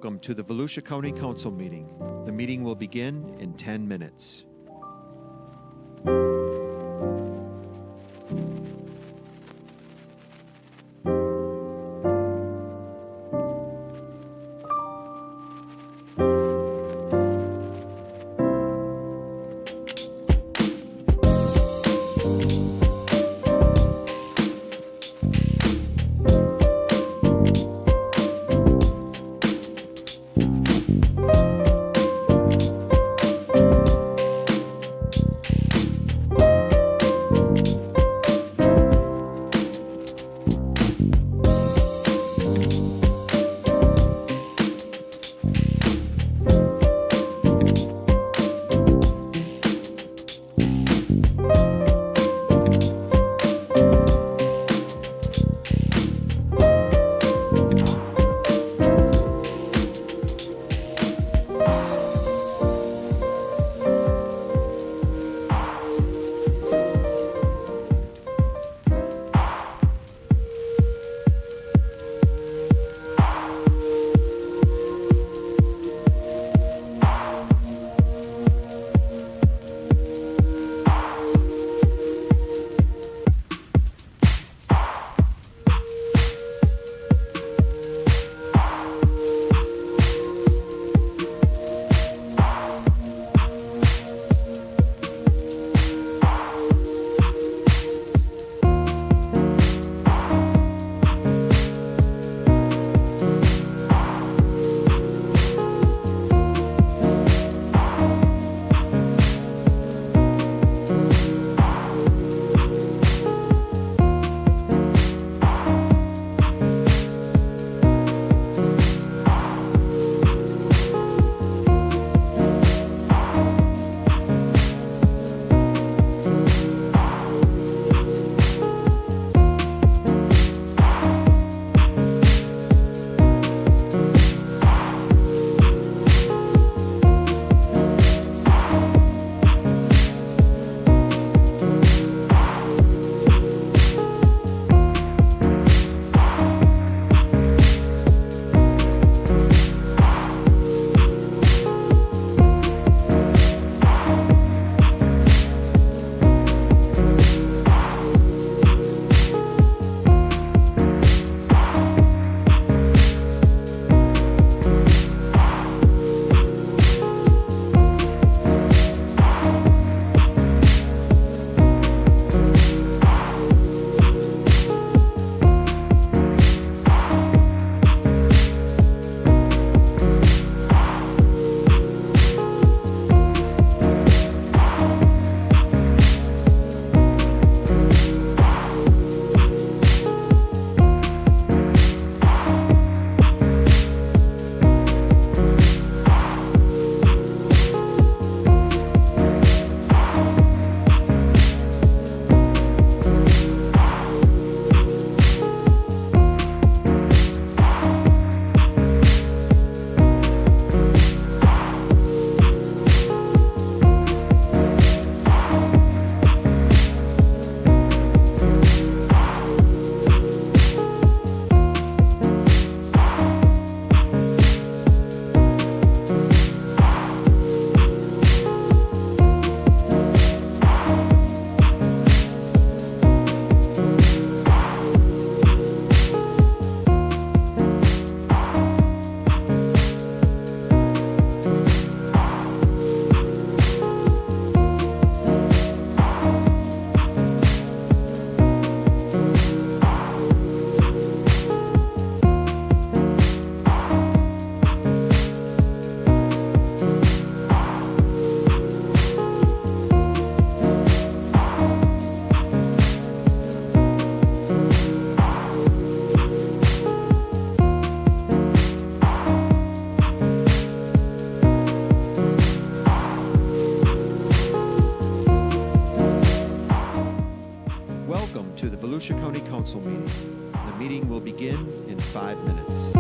Welcome to the Volusia County Council meeting. The meeting will begin in 10 minutes. Welcome to the Volusia County Council meeting. The meeting will begin in 5 minutes.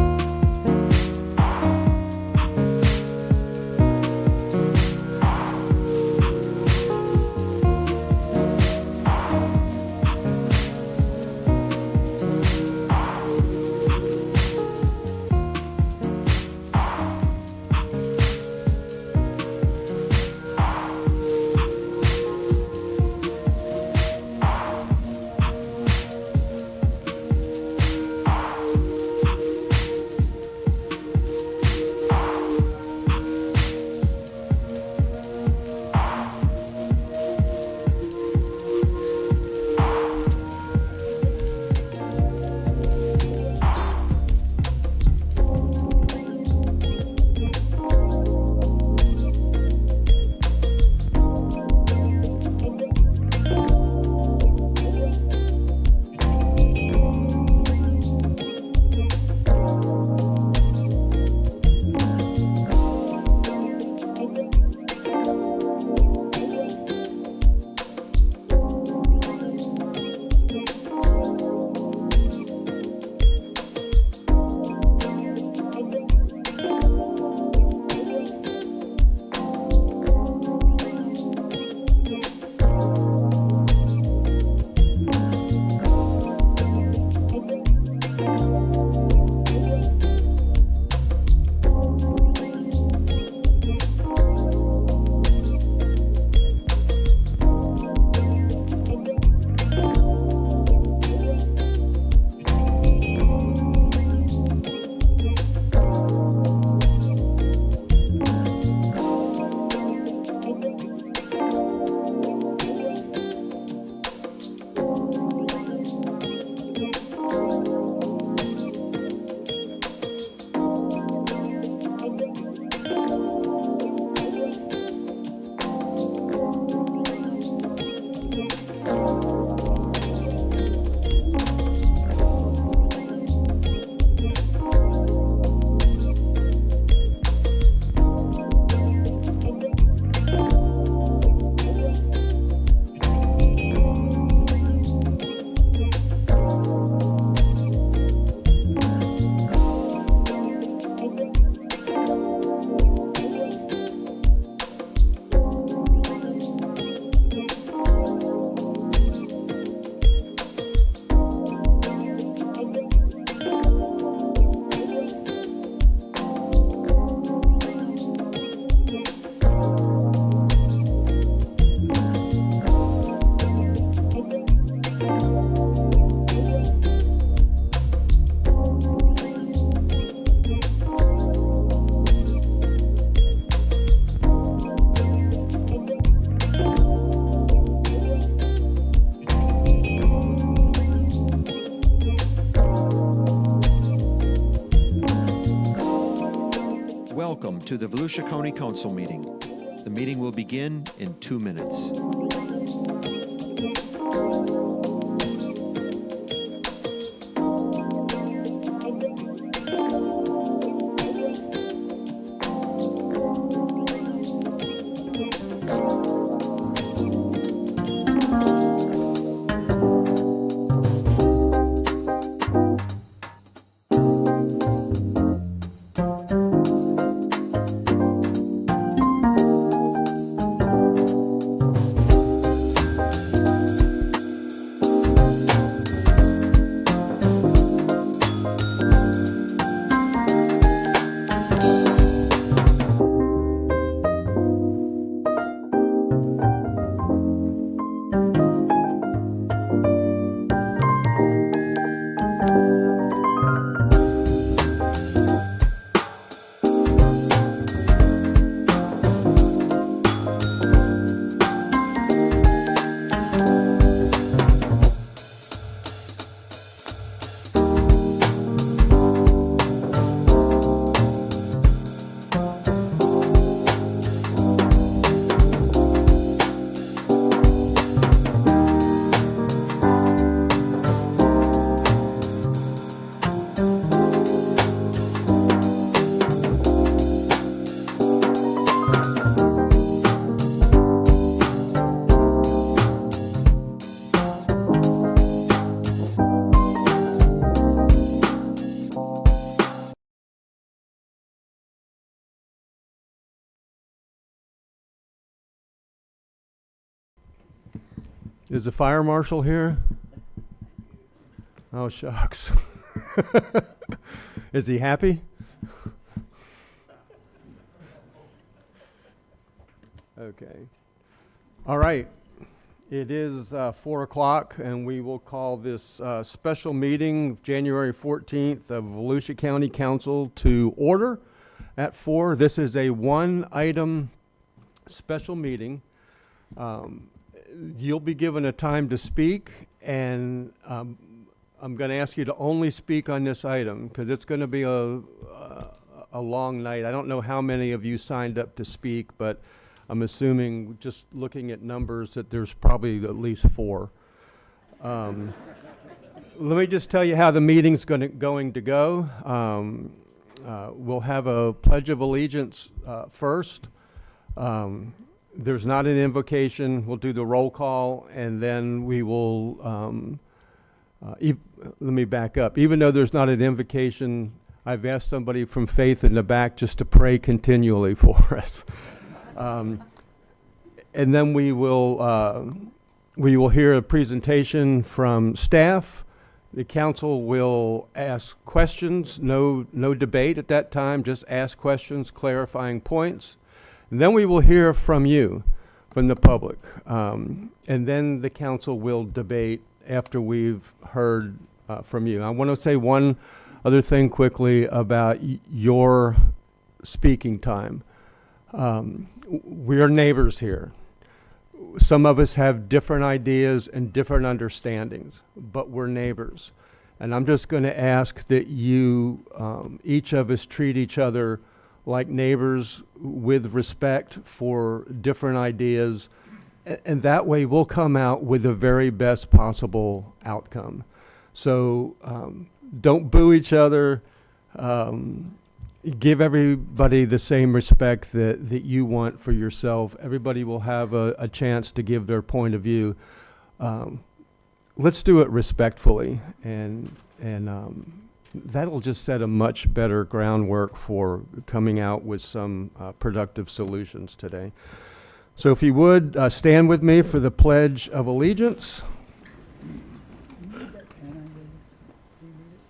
Welcome to the Volusia County Council meeting. The meeting will begin in 2 minutes. Is the fire marshal here? Oh, shucks. Is he happy? Okay. All right. It is 4 o'clock, and we will call this special meeting, January 14th of Volusia County Council, to order at 4. This is a one-item special meeting. You'll be given a time to speak, and I'm going to ask you to only speak on this item because it's going to be a long night. I don't know how many of you signed up to speak, but I'm assuming, just looking at numbers, that there's probably at least 4. Let me just tell you how the meeting's going to go. We'll have a Pledge of Allegiance first. There's not an invocation. We'll do the roll call, and then we will, let me back up. Even though there's not an invocation, I've asked somebody from Faith in the back just to pray continually for us. And then we will hear a presentation from staff. The council will ask questions, no debate at that time, just ask questions, clarifying points. And then we will hear from you, from the public. And then the council will debate after we've heard from you. I want to say one other thing quickly about your speaking time. We are neighbors here. Some of us have different ideas and different understandings, but we're neighbors. And I'm just going to ask that you, each of us, treat each other like neighbors with respect for different ideas, and that way we'll come out with the very best possible outcome. So don't boo each other. Give everybody the same respect that you want for yourself. Everybody will have a chance to give their point of view. Let's do it respectfully, and that'll just set a much better groundwork for coming out with some productive solutions today. So if you would, stand with me for the Pledge of Allegiance.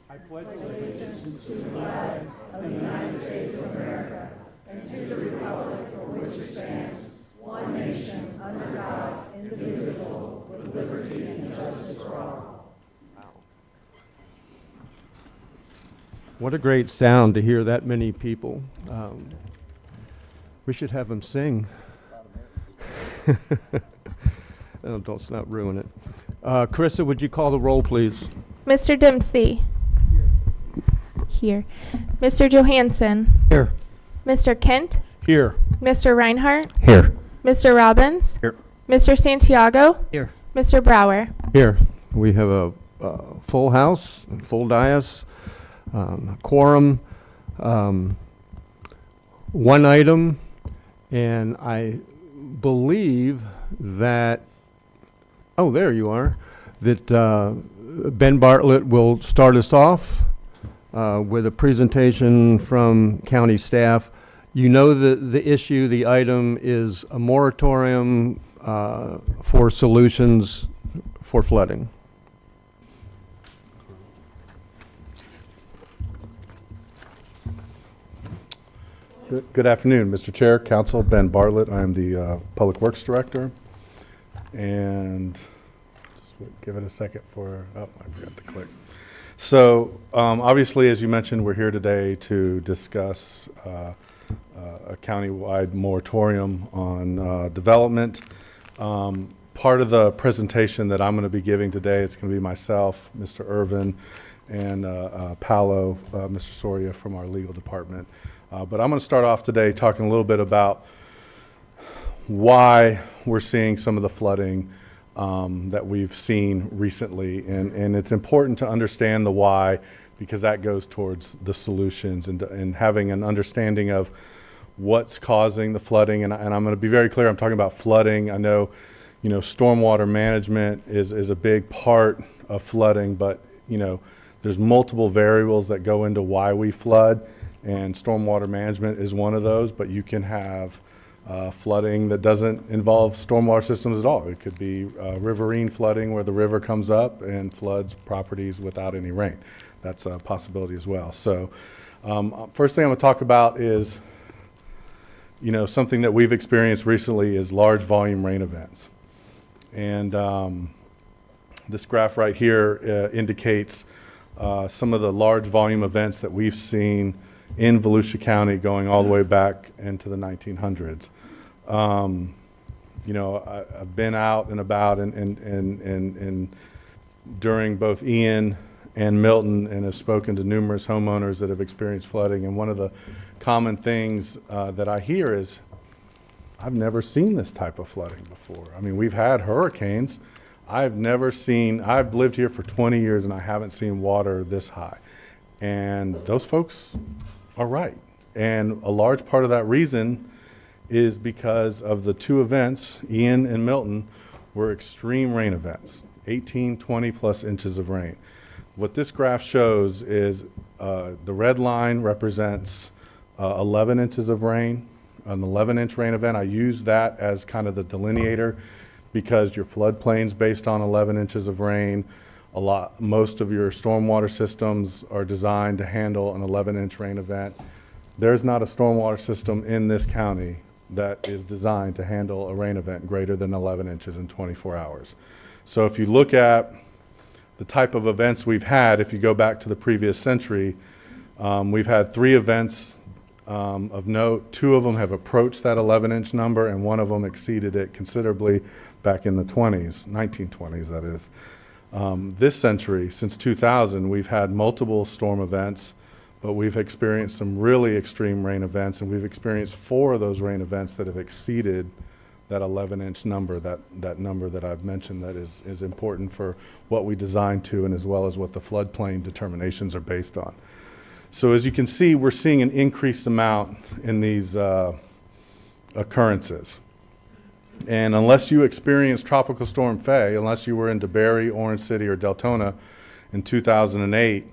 I pledge allegiance to the flag of the United States of America and to the republic for which it stands, one nation, under God, indivisible, with liberty and justice for all. What a great sound to hear that many people. We should have them sing. Oh, let's not ruin it. Carissa, would you call the roll, please? Mr. Dempsey. Here. Mr. Johansson. Here. Mr. Kent, Here. Mr. Reinhardt, Here. Mr. Robbins, Here. Mr. Santiago, Here. Mr. Brower. Here, we have a full house, full dais, quorum, one item, and I believe that, oh, there you are, that Ben Bartlett will start us off with a presentation from county staff. You know the issue, the item is a moratorium for solutions for flooding. Good afternoon, Mr. Chair, Council. Ben Bartlett. I am the Public Works Director. And just give it a second for, oh, I forgot to click. So obviously, as you mentioned, we're here today to discuss a county-wide moratorium on development. Part of the presentation that I'm going to be giving today, it's going to be myself, Mr. Irvin, and Paolo, Mr. Soria from our legal department. But I'm going to start off today talking a little bit about why we're seeing some of the flooding that we've seen recently. And it's important to understand the why, because that goes towards the solutions and having an understanding of what's causing the flooding. And I'm going to be very clear, I'm talking about flooding. I know, you know, stormwater management is a big part of flooding, but, you know, there's multiple variables that go into why we flood, and stormwater management is one of those. But you can have flooding that doesn't involve stormwater systems at all. It could be riverine flooding, where the river comes up and floods properties without any rain. That's a possibility as well. So first thing I'm going to talk about is, you know, something that we've experienced recently is large volume rain events. And this graph right here indicates some of the large volume events that we've seen in Volusia County going all the way back into the 1900s. You know, I've been out and about and during both Ian and Milton, and have spoken to numerous homeowners that have experienced flooding. And one of the common things that I hear is, I've never seen this type of flooding before. I mean, we've had hurricanes. I've lived here for 20 years and I haven't seen water this high. And those folks are right. And a large part of that reason is because of the two events, Ian and Milton, were extreme rain events, 18, 20 plus inches of rain. What this graph shows is the red line represents 11 inches of rain, an 11-inch rain event. I use that as kind of the delineator because your floodplain's based on 11 inches of rain. Most of your stormwater systems are designed to handle an 11-inch rain event. There's not a stormwater system in this county that is designed to handle a rain event greater than 11 inches in 24 hours. So if you look at the type of events we've had, if you go back to the previous century, we've had 3 events of note. 2 of them have approached that 11-inch number, and 1 of them exceeded it considerably back in the 1920s, that is. This century, since 2000, we've had multiple storm events, but we've experienced some really extreme rain events, and we've experienced 4 of those rain events that have exceeded that 11-inch number, that number that I've mentioned that is important for what we design to, and as well as what the floodplain determinations are based on. So as you can see, we're seeing an increased amount in these occurrences. And unless you experienced Tropical Storm Faye, unless you were in DeBary, Orange City, or Deltona in 2008,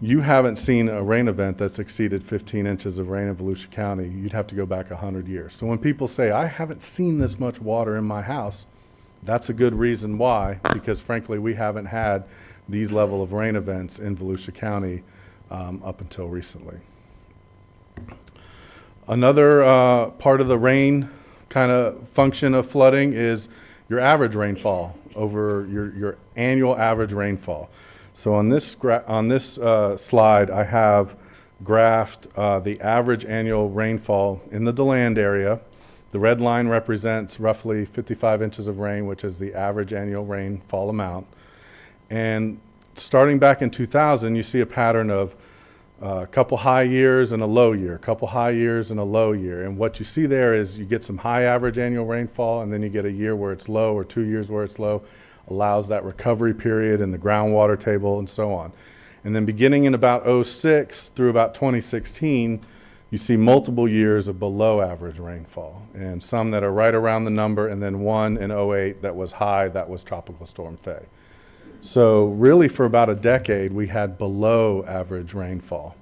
you haven't seen a rain event that's exceeded 15 inches of rain in Volusia County. You'd have to go back 100 years. So when people say, I haven't seen this much water in my house, that's a good reason why, because frankly, we haven't had these level of rain events in Volusia County up until recently. Another part of the rain kind of function of flooding is your average rainfall over your annual average rainfall. So on this slide, I have graphed the average annual rainfall in the DeLand area. The red line represents roughly 55 inches of rain, which is the average annual rainfall amount. And starting back in 2000, you see a pattern of a couple high years and a low year, a couple high years and a low year. And what you see there is you get some high average annual rainfall, and then you get a year where it's low or 2 years where it's low, allows that recovery period in the groundwater table and so on. And then beginning in about '06 through about 2016, you see multiple years of below average rainfall, and some that are right around the number, and then one in '08 that was high, that was Tropical Storm Faye. So really for about a decade, we had below average rainfall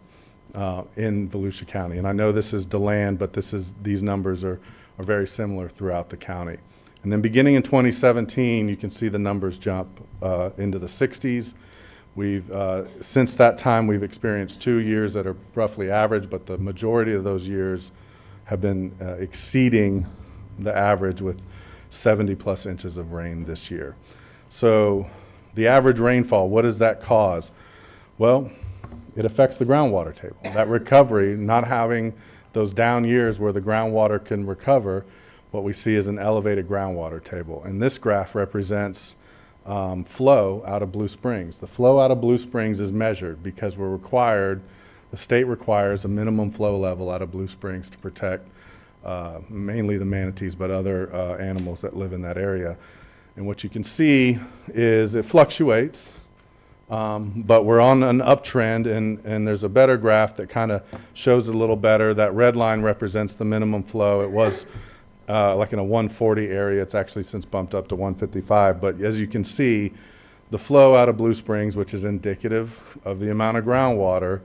in Volusia County. And I know this is DeLand, but these numbers are very similar throughout the county. And then beginning in 2017, you can see the numbers jump into the 60s. Since that time, we've experienced 2 years that are roughly average, but the majority of those years have been exceeding the average with 70 plus inches of rain this year. So the average rainfall, what does that cause? Well, it affects the groundwater table. That recovery, not having those down years where the groundwater can recover, what we see is an elevated groundwater table. And this graph represents flow out of Blue Springs. The flow out of Blue Springs is measured because the state requires a minimum flow level out of Blue Springs to protect mainly the manatees, but other animals that live in that area. And what you can see is it fluctuates, but we're on an uptrend, and there's a better graph that kind of shows it a little better. That red line represents the minimum flow. It was like in a 140 area. It's actually since bumped up to 155. But as you can see, the flow out of Blue Springs, which is indicative of the amount of groundwater,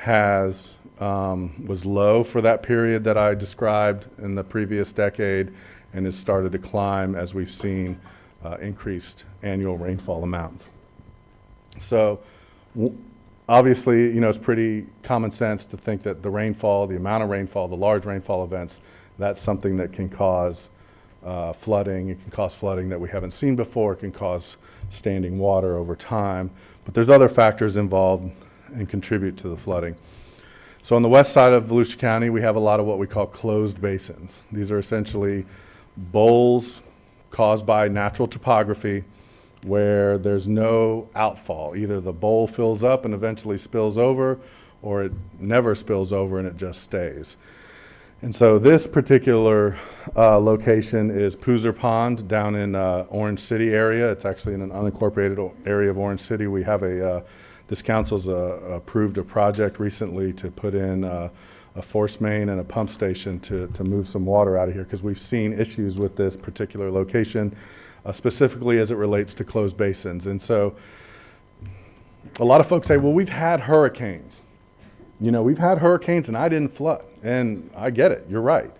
was low for that period that I described in the previous decade, and has started to climb as we've seen increased annual rainfall amounts. So obviously, it's pretty common sense to think that the rainfall, the amount of rainfall, the large rainfall events, that's something that can cause flooding. It can cause flooding that we haven't seen before. It can cause standing water over time. But there's other factors involved and contribute to the flooding. So on the west side of Volusia County, we have a lot of what we call closed basins. These are essentially bowls caused by natural topography where there's no outfall. Either the bowl fills up and eventually spills over, or it never spills over and it just stays. And so this particular location is Poozer Pond down in Orange City area. It's actually in an unincorporated area of Orange City. We have this council's approved a project recently to put in a force main and a pump station to move some water out of here, because we've seen issues with this particular location, specifically as it relates to closed basins. And so a lot of folks say, well, we've had hurricanes. We've had hurricanes and I didn't flood. And I get it, you're right.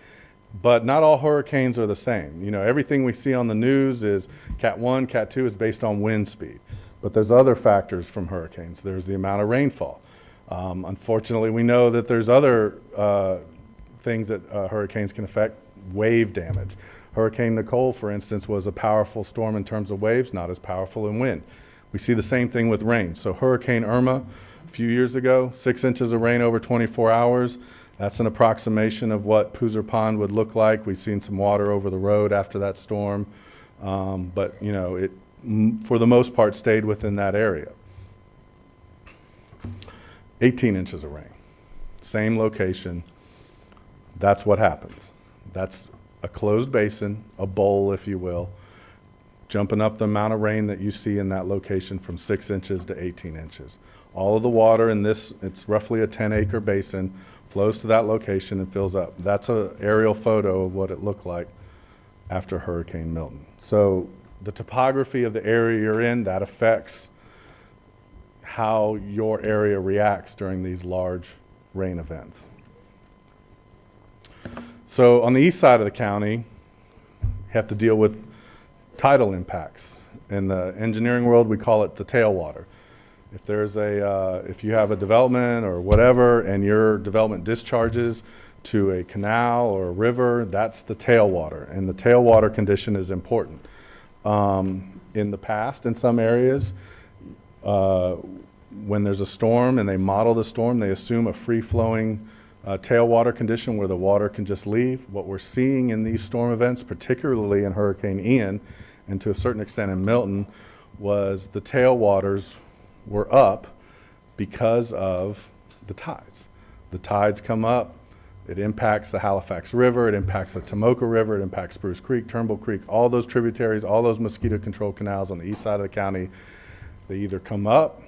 But not all hurricanes are the same. Everything we see on the news is Cat 1, Cat 2 is based on wind speed. But there's other factors from hurricanes. There's the amount of rainfall. Unfortunately, we know that there's other things that hurricanes can affect, wave damage. Hurricane Nicole, for instance, was a powerful storm in terms of waves, not as powerful in wind. We see the same thing with rain. So Hurricane Irma, a few years ago, 6 inches of rain over 24 hours. That's an approximation of what Poozer Pond would look like. We've seen some water over the road after that storm, but it, for the most part, stayed within that area. 18 inches of rain, same location. That's what happens. That's a closed basin, a bowl, if you will, jumping up the amount of rain that you see in that location from 6 inches to 18 inches. All of the water in this, it's roughly a 10-acre basin, flows to that location and fills up. That's an aerial photo of what it looked like after Hurricane Milton. So the topography of the area you're in, that affects how your area reacts during these large rain events. So on the east side of the county, you have to deal with tidal impacts. In the engineering world, we call it the tailwater. If you have a development or whatever, and your development discharges to a canal or a river, that's the tailwater, and the tailwater condition is important. In the past, in some areas, when there's a storm and they model the storm, they assume a free-flowing tailwater condition where the water can just leave. What we're seeing in these storm events, particularly in Hurricane Ian, and to a certain extent in Milton, was the tailwaters were up because of the tides. The tides come up, it impacts the Halifax River, it impacts the Tomoka River, it impacts Spruce Creek, Turnbull Creek, all those tributaries, all those mosquito control canals on the east side of the county. They either come up,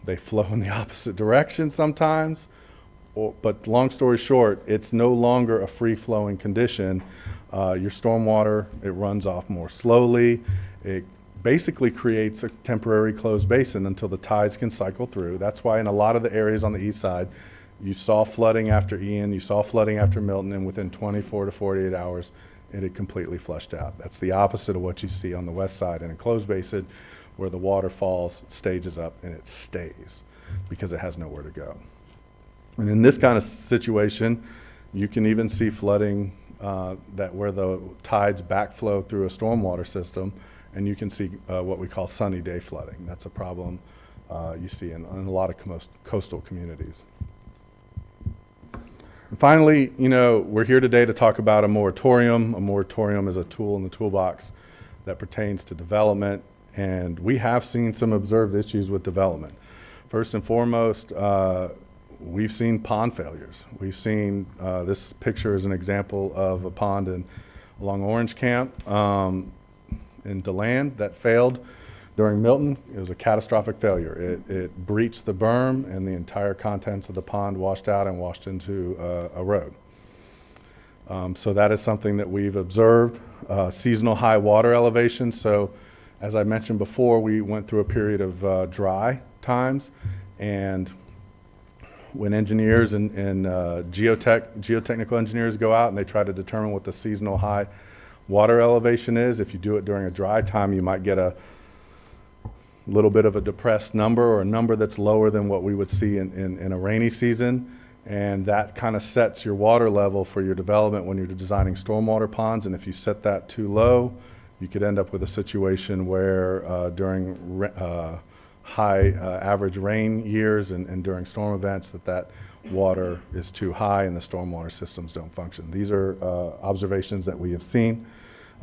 they flow in the opposite direction sometimes, but long story short, it's no longer a free-flowing condition. Your stormwater, it runs off more slowly. It basically creates a temporary closed basin until the tides can cycle through. That's why in a lot of the areas on the east side, you saw flooding after Ian, you saw flooding after Milton, and within 24 to 48 hours, it had completely flushed out. That's the opposite of what you see on the west side in a closed basin, where the water falls, stages up, and it stays because it has nowhere to go. And in this kind of situation, you can even see flooding that where the tides backflow through a stormwater system, and you can see what we call sunny day flooding. That's a problem you see in a lot of coastal communities. And finally, you know, we're here today to talk about a moratorium. A moratorium is a tool in the toolbox that pertains to development, and we have seen some observed issues with development. First and foremost, we've seen pond failures. We've seen, this picture is an example of a pond along Orange Camp in DeLand that failed during Milton. It was a catastrophic failure. It breached the berm, and the entire contents of the pond washed out and washed into a road. So that is something that we've observed. Seasonal high water elevation. So as I mentioned before, we went through a period of dry times, and when engineers and geotechnical engineers go out and they try to determine what the seasonal high water elevation is, if you do it during a dry time, you might get a little bit of a depressed number, or a number that's lower than what we would see in a rainy season. And that kind of sets your water level for your development when you're designing stormwater ponds. And if you set that too low, you could end up with a situation where during high average rain years and during storm events that water is too high and the stormwater systems don't function. These are observations that we have seen.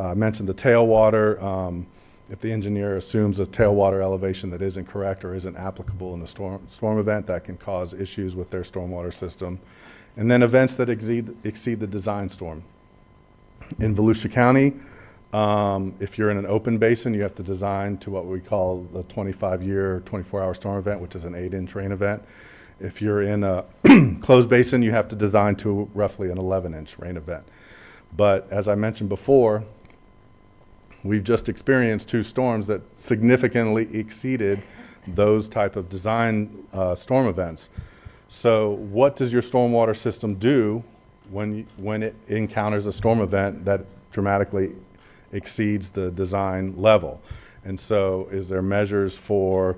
I mentioned the tailwater. If the engineer assumes a tailwater elevation that isn't correct or isn't applicable in a storm event, that can cause issues with their stormwater system. And then events that exceed the design storm. In Volusia County, if you're in an open basin, you have to design to what we call a 25-year, 24-hour storm event, which is an 8-inch rain event. If you're in a closed basin, you have to design to roughly an 11-inch rain event. But as I mentioned before, we've just experienced 2 storms that significantly exceeded those type of design storm events. So what does your stormwater system do when it encounters a storm event that dramatically exceeds the design level? And so is there measures for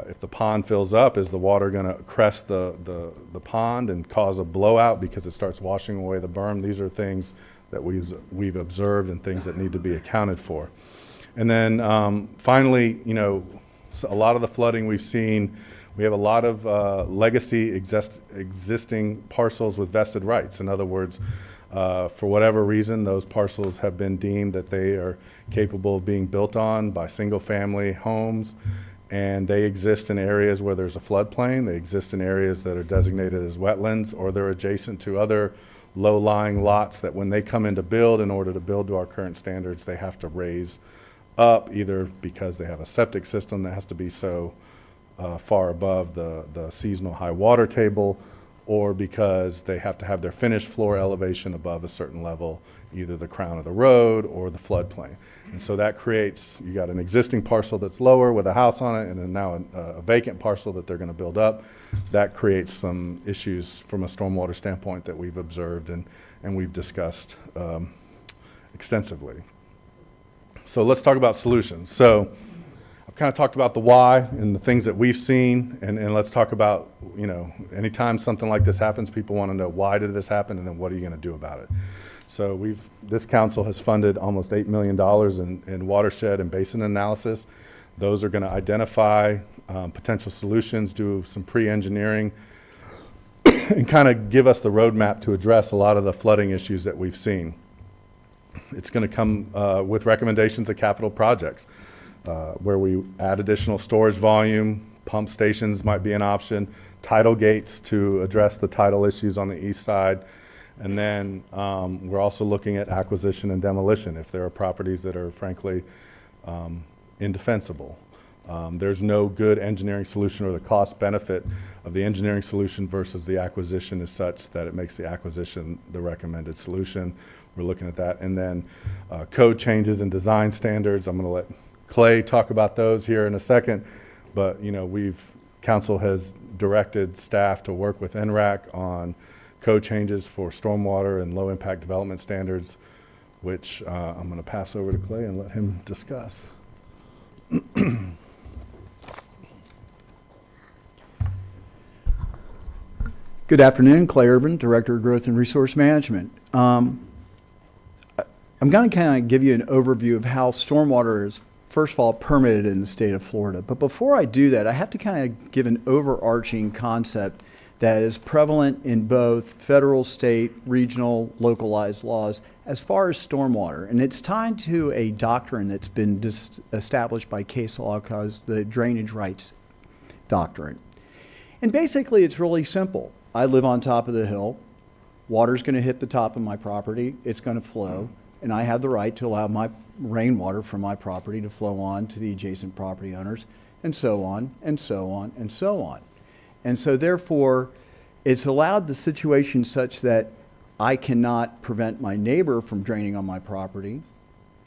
if the pond fills up, is the water going to crest the pond and cause a blowout because it starts washing away the berm? These are things that we've observed and things that need to be accounted for. And then finally, you know, so a lot of the flooding we've seen, we have a lot of legacy existing parcels with vested rights. In other words, for whatever reason, those parcels have been deemed that they are capable of being built on by single-family homes, and they exist in areas where there's a floodplain. They exist in areas that are designated as wetlands, or they're adjacent to other low-lying lots that when they come in to build, in order to build to our current standards, they have to raise up, either because they have a septic system that has to be so far above the seasonal high water table, or because they have to have their finished floor elevation above a certain level, either the crown of the road or the floodplain. And so that creates, you got an existing parcel that's lower with a house on it, and then now a vacant parcel that they're going to build up. That creates some issues from a stormwater standpoint that we've observed and we've discussed extensively. So let's talk about solutions. So I've kind of talked about the why and the things that we've seen, and let's talk about, you know, anytime something like this happens, people want to know, why did this happen, and then what are you going to do about it? So this council has funded almost $8 million in watershed and basin analysis. Those are going to identify potential solutions, do some pre-engineering, and kind of give us the roadmap to address a lot of the flooding issues that we've seen. It's going to come with recommendations of capital projects, where we add additional storage volume, Pump stations might be an option, tidal gates to address the tidal issues on the east side. And then we're also looking at acquisition and demolition if there are properties that are frankly indefensible. There's no good engineering solution, or the cost benefit of the engineering solution versus the acquisition is such that it makes the acquisition the recommended solution. We're looking at that. And then code changes and design standards. I'm going to let Clay talk about those here in a second. But, you know, council has directed staff to work with NRAC on code changes for stormwater and low impact development standards, which I'm going to pass over to Clay and let him discuss. Good afternoon, Clay Urban, Director of Growth and Resource Management. I'm going to kind of give you an overview of how stormwater is, first of all, permitted in the state of Florida. But before I do that, I have to kind of give an overarching concept that is prevalent in both federal, state, regional, localized laws as far as stormwater. And it's tied to a doctrine that's been established by case law called the drainage rights doctrine. And basically, it's really simple. I live on top of the hill. Water's going to hit the top of my property. It's going to flow. And I have the right to allow my rainwater from my property to flow on to the adjacent property owners, and so on, and so on, and so on. And so therefore, it's allowed the situation such that I cannot prevent my neighbor from draining on my property,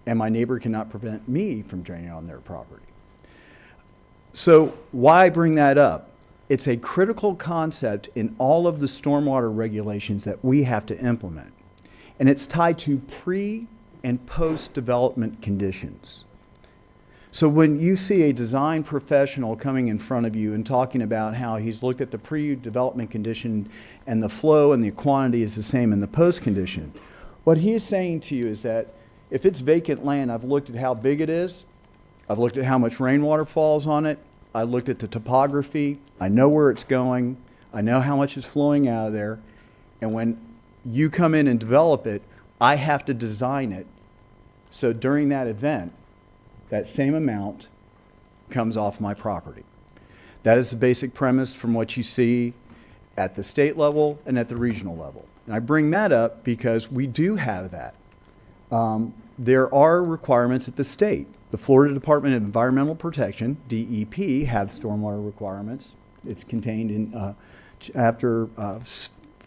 and my neighbor cannot prevent me from draining on their property. So why bring that up? It's a critical concept in all of the stormwater regulations that we have to implement. And it's tied to pre- and post-development conditions. So when you see a design professional coming in front of you and talking about how he's looked at the pre-development condition and the flow and the quantity is the same in the post condition, what he is saying to you is that if it's vacant land, I've looked at how big it is, I've looked at how much rainwater falls on it, I looked at the topography, I know where it's going, I know how much is flowing out of there, and when you come in and develop it, I have to design it so during that event, that same amount comes off my property. That is the basic premise from what you see at the state level and at the regional level. And I bring that up because we do have that. There are requirements at the state. The Florida Department of Environmental Protection, DEP, have stormwater requirements. It's contained in Chapter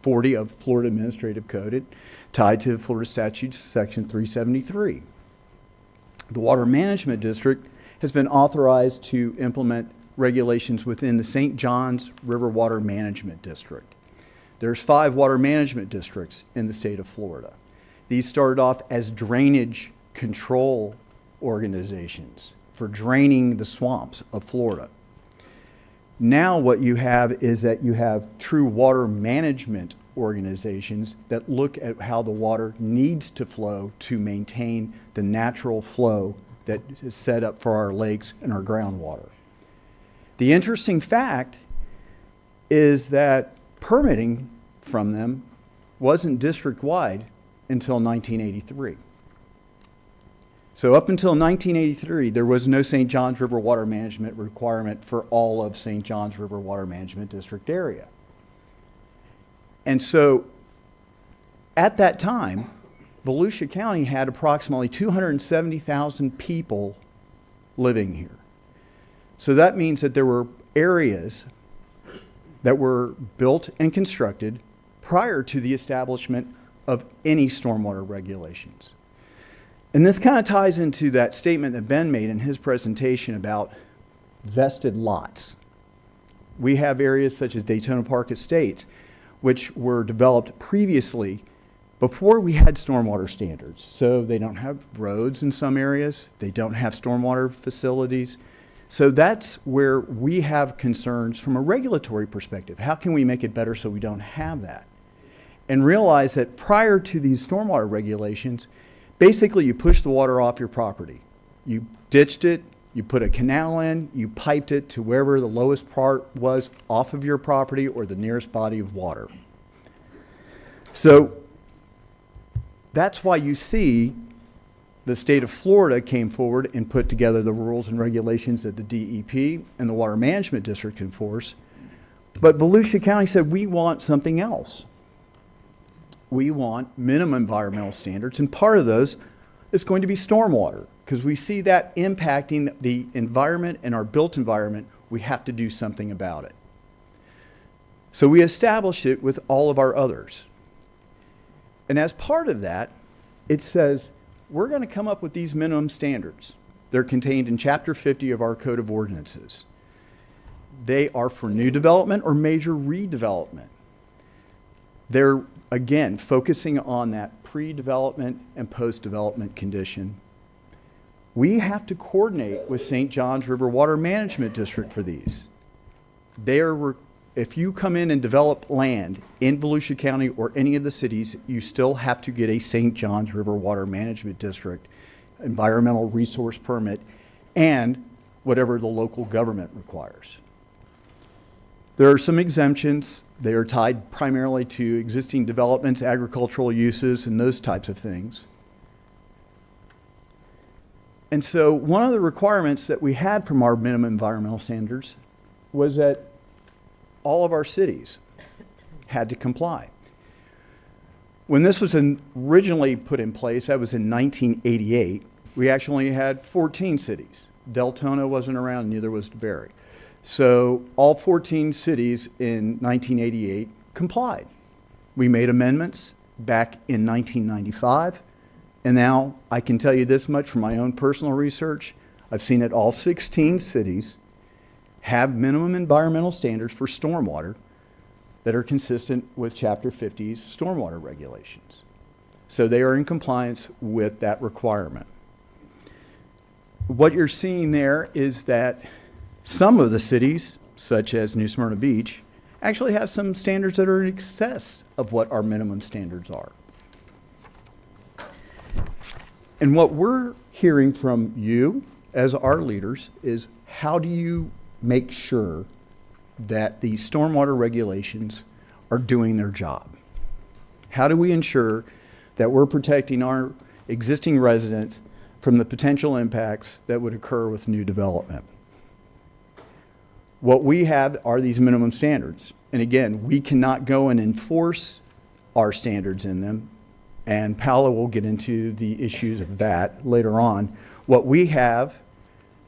40 of Florida Administrative Code, tied to Florida Statute Section 373. The Water Management District has been authorized to implement regulations within the St. Johns River Water Management District. There's 5 water management districts in the state of Florida. These started off as drainage control organizations for draining the swamps of Florida. Now what you have is that you have true water management organizations that look at how the water needs to flow to maintain the natural flow that is set up for our lakes and our groundwater. The interesting fact is that permitting from them wasn't district-wide until 1983. So up until 1983, there was no St. Johns River water management requirement for all of St. Johns River Water Management District area. And so at that time, Volusia County had approximately 270,000 people living here. So that means that there were areas that were built and constructed prior to the establishment of any stormwater regulations. And this kind of ties into that statement that Ben made in his presentation about vested lots. We have areas such as Daytona Park Estates, which were developed previously before we had stormwater standards. So they don't have roads in some areas, they don't have stormwater facilities. So that's where we have concerns from a regulatory perspective. How can we make it better so we don't have that? And realize that prior to these stormwater regulations, basically you push the water off your property. You ditched it, you put a canal in, you piped it to wherever the lowest part was off of your property or the nearest body of water. So that's why you see The state of Florida came forward and put together the rules and regulations that the DEP and the Water Management District enforce. But Volusia County said, we want something else. We want minimum environmental standards, and part of those is going to be stormwater, because we see that impacting the environment and our built environment. We have to do something about it. So we established it with all of our others. And as part of that, it says, we're going to come up with these minimum standards. They're contained in Chapter 50 of our Code of Ordinances. They are for new development or major redevelopment. They're, again, focusing on that pre-development and post-development condition. We have to coordinate with St. Johns River Water Management District for these. If you come in and develop land in Volusia County or any of the cities, you still have to get a St. Johns River Water Management District environmental resource permit and whatever the local government requires. There are some exemptions. They are tied primarily to existing developments, agricultural uses, and those types of things. And so one of the requirements that we had from our minimum environmental standards was that all of our cities had to comply. When this was originally put in place, that was in 1988, we actually had 14 cities. Deltona wasn't around, neither was DeBary. So all 14 cities in 1988 complied. We made amendments back in 1995, and now I can tell you this much from my own personal research. I've seen that all 16 cities have minimum environmental standards for stormwater that are consistent with Chapter 50's stormwater regulations. So they are in compliance with that requirement. What you're seeing there is that some of the cities, such as New Smyrna Beach, actually have some standards that are in excess of what our minimum standards are. And what we're hearing from you as our leaders is, how do you make sure that the stormwater regulations are doing their job? How do we ensure that we're protecting our existing residents from the potential impacts that would occur with new development? What we have are these minimum standards. And again, we cannot go and enforce our standards in them. And Paolo will get into the issues of that later on. What we have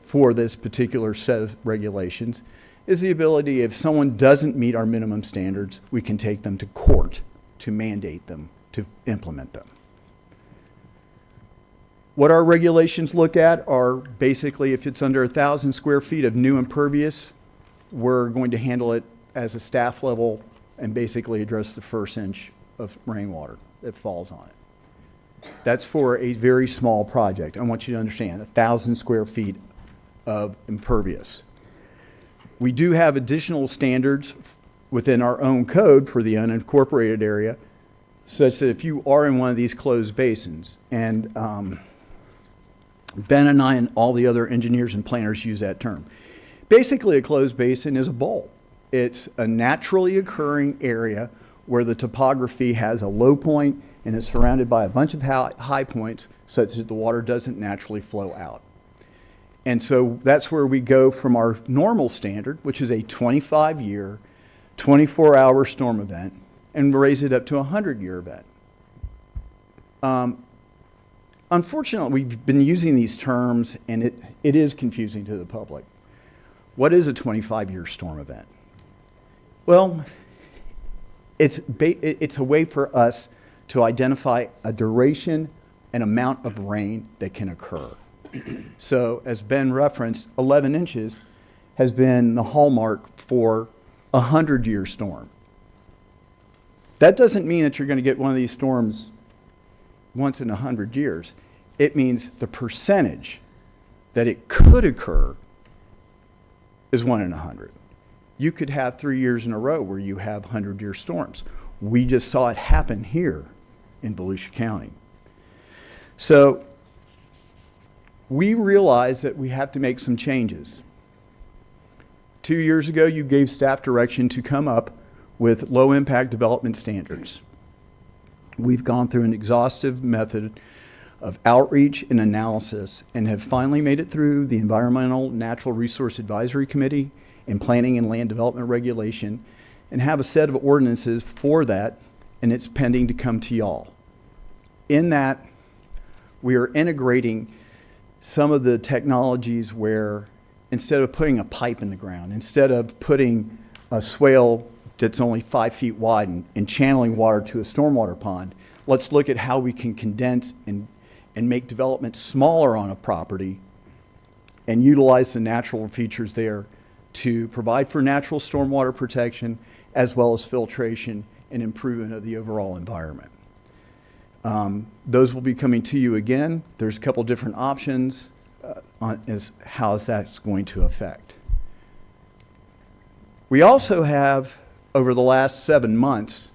for this particular set of regulations is the ability, if someone doesn't meet our minimum standards, we can take them to court to mandate them to implement them. What our regulations look at are basically, if it's under 1,000 square feet of new impervious, we're going to handle it as a staff level and basically address the first inch of rainwater that falls on it. That's for a very small project. I want you to understand, 1,000 square feet of impervious. We do have additional standards within our own code for the unincorporated area, such that if you are in one of these closed basins, and Ben and I and all the other engineers and planners use that term. Basically, a closed basin is a bowl. It's a naturally occurring area where the topography has a low point and is surrounded by a bunch of high points such that the water doesn't naturally flow out. And so that's where we go from our normal standard, which is a 25-year, 24-hour storm event, and raise it up to a 100-year event. Unfortunately, we've been using these terms, and it is confusing to the public. What is a 25-year storm event? Well, it's a way for us to identify a duration and amount of rain that can occur. So, as Ben referenced, 11 inches has been the hallmark for a 100-year storm. That doesn't mean that you're going to get one of these storms once in 100 years. It means the percentage that it could occur is 1 in 100. You could have 3 years in a row where you have 100-year storms. We just saw it happen here in Volusia County. So we realized that we have to make some changes. 2 years ago, you gave staff direction to come up with low-impact development standards. We've gone through an exhaustive method of outreach and analysis and have finally made it through the Environmental Natural Resource Advisory Committee and Planning and Land Development Regulation and have a set of ordinances for that, and it's pending to come to y'all. In that, we are integrating some of the technologies where instead of putting a pipe in the ground, instead of putting a swale that's only 5 feet wide and channeling water to a stormwater pond, let's look at how we can condense and make development smaller on a property and utilize the natural features there to provide for natural stormwater protection as well as filtration and improvement of the overall environment. Those will be coming to you again. There's a couple different options on how that's going to affect. We also have, over the last 7 months,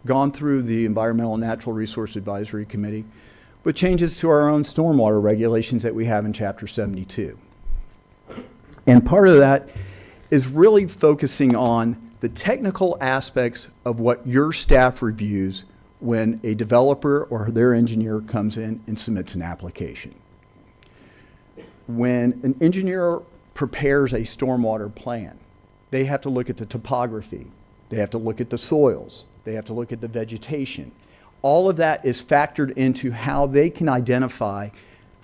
gone through the Environmental Natural Resource Advisory Committee with changes to our own stormwater regulations that we have in Chapter 72. And part of that is really focusing on the technical aspects of what your staff reviews when a developer or their engineer comes in and submits an application. When an engineer prepares a stormwater plan, they have to look at the topography, they have to look at the soils, they have to look at the vegetation. All of that is factored into how they can identify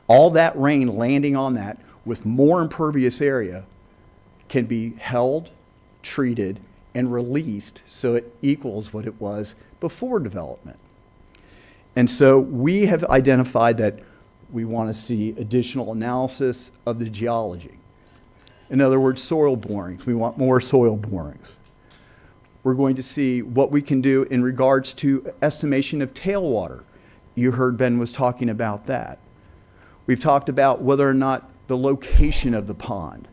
all that rain landing on that with more impervious area can be held, treated, and released so it equals what it was before development. And so we have identified that we want to see additional analysis of the geology. In other words, soil borings. We want more soil borings. We're going to see what we can do in regards to estimation of tailwater. You heard Ben was talking about that. We've talked about whether or not the location of the pond.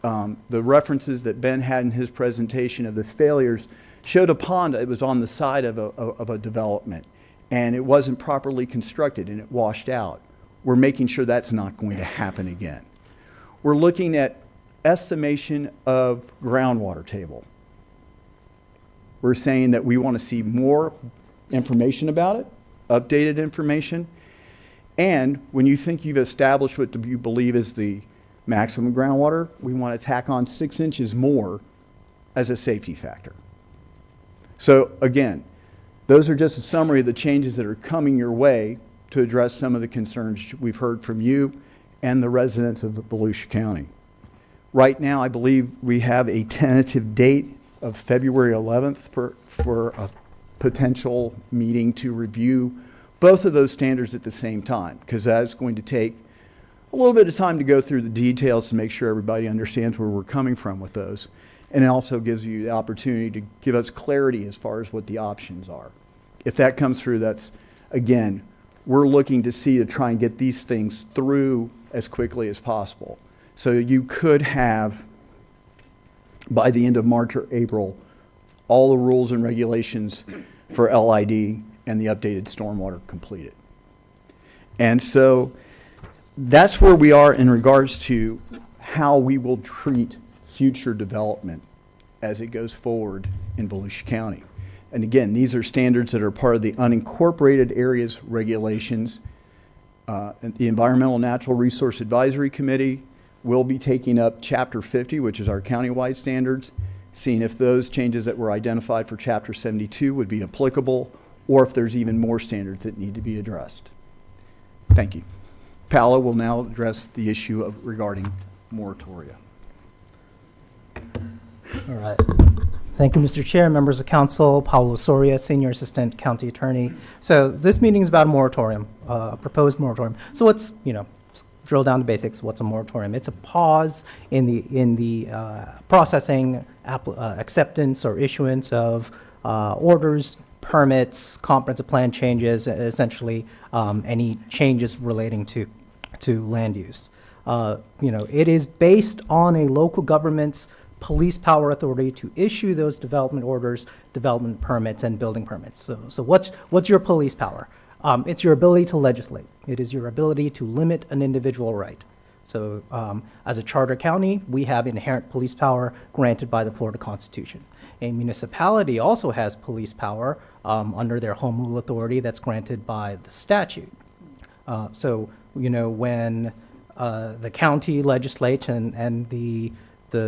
The references that Ben had in his presentation of the failures showed a pond that was on the side of a development, and it wasn't properly constructed and it washed out. We're making sure that's not going to happen again. We're looking at estimation of groundwater table. We're saying that we want to see more information about it, updated information, and when you think you've established what you believe is the maximum groundwater, we want to tack on 6 inches more as a safety factor. So again, those are just a summary of the changes that are coming your way to address some of the concerns we've heard from you and the residents of Volusia County. Right now, I believe we have a tentative date of February 11th for a potential meeting to review both of those standards at the same time, because that's going to take a little bit of time to go through the details to make sure everybody understands where we're coming from with those. And it also gives you the opportunity to give us clarity as far as what the options are. If that comes through, that's, again, we're looking to see to try and get these things through as quickly as possible. So you could have, by the end of March or April, all the rules and regulations for LID and the updated stormwater completed. And so that's where we are in regards to how we will treat future development as it goes forward in Volusia County. And again, these are standards that are part of the unincorporated areas regulations. And the Environmental Natural Resource Advisory Committee will be taking up Chapter 50, which is our countywide standards, seeing if those changes that were identified for Chapter 72 would be applicable, or if there's even more standards that need to be addressed. Thank you. Paolo will now address the issue of regarding moratoria. All right. Thank you, Mr. Chair, members of council. Paulo Soria, Senior Assistant County Attorney. So this meeting is about a moratorium, proposed moratorium. So let's, drill down to basics. What's a moratorium? It's a pause in the processing, acceptance, or issuance of orders, permits, comprehensive plan changes, essentially any changes relating to land use. It is based on a local government's police power authority to issue those development orders, development permits, and building permits. So what's your police power? It's your ability to legislate. It is your ability to limit an individual right. So as a charter county, we have inherent police power granted by the Florida Constitution. A municipality also has police power under their home rule authority that's granted by the statute. So, when the county legislates and the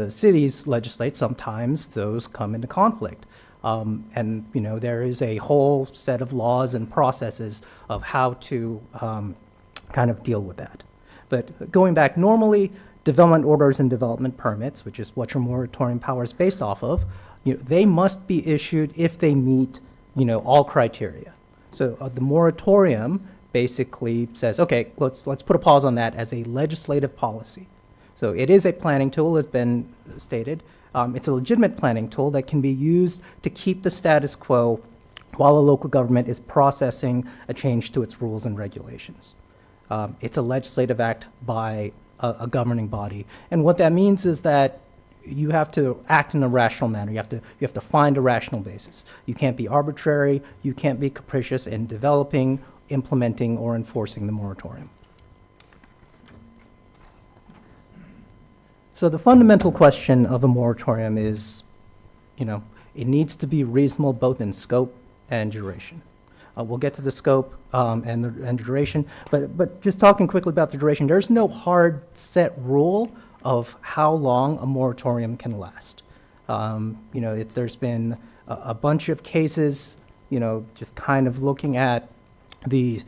cities legislate, sometimes those come into conflict. And, there is a whole set of laws and processes of how to kind of deal with that. But going back, normally, development orders and development permits, which is what your moratorium power is based off of, they must be issued if they meet, all criteria. So the moratorium basically says, okay, let's put a pause on that as a legislative policy. So it is a planning tool, has been stated. It's a legitimate planning tool that can be used to keep the status quo while a local government is processing a change to its rules and regulations. It's a legislative act by a governing body. And what that means is that you have to act in a rational manner. You have to find a rational basis. You can't be arbitrary. You can't be capricious in developing, implementing, or enforcing the moratorium. So the fundamental question of a moratorium is, it needs to be reasonable both in scope and duration. We'll get to the scope and duration, but just talking quickly about the duration, there's no hard set rule of how long a moratorium can last. There's been a bunch of cases, just kind of looking at the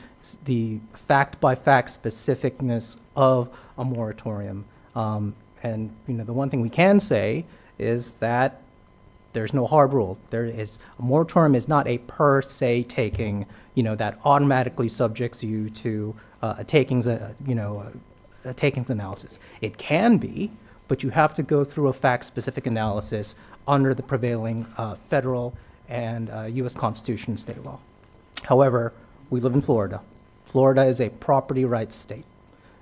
fact-by-fact specificness of a moratorium. And the one thing we can say is that there's no hard rule. A moratorium is not a per se taking, that automatically subjects you to a takings analysis. It can be, but you have to go through a fact-specific analysis under the prevailing federal and U.S. Constitution and state law. However, we live in Florida. Florida is a property rights state.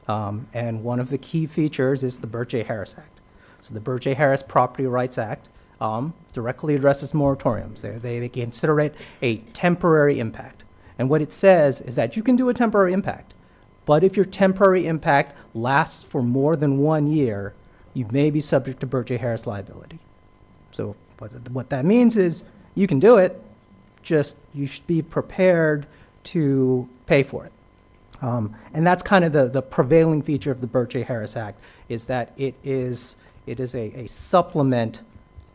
And one of the key features is the Burt J. Harris Act. So the Burt J. Harris Property Rights Act directly addresses moratoriums. They consider it a temporary impact. And what it says is that you can do a temporary impact, but if your temporary impact lasts for more than 1 year, you may be subject to Burt J. Harris liability. So what that means is you can do it, just you should be prepared to pay for it. And that's kind of the prevailing feature of the Burt J. Harris Act, is that it is a supplement,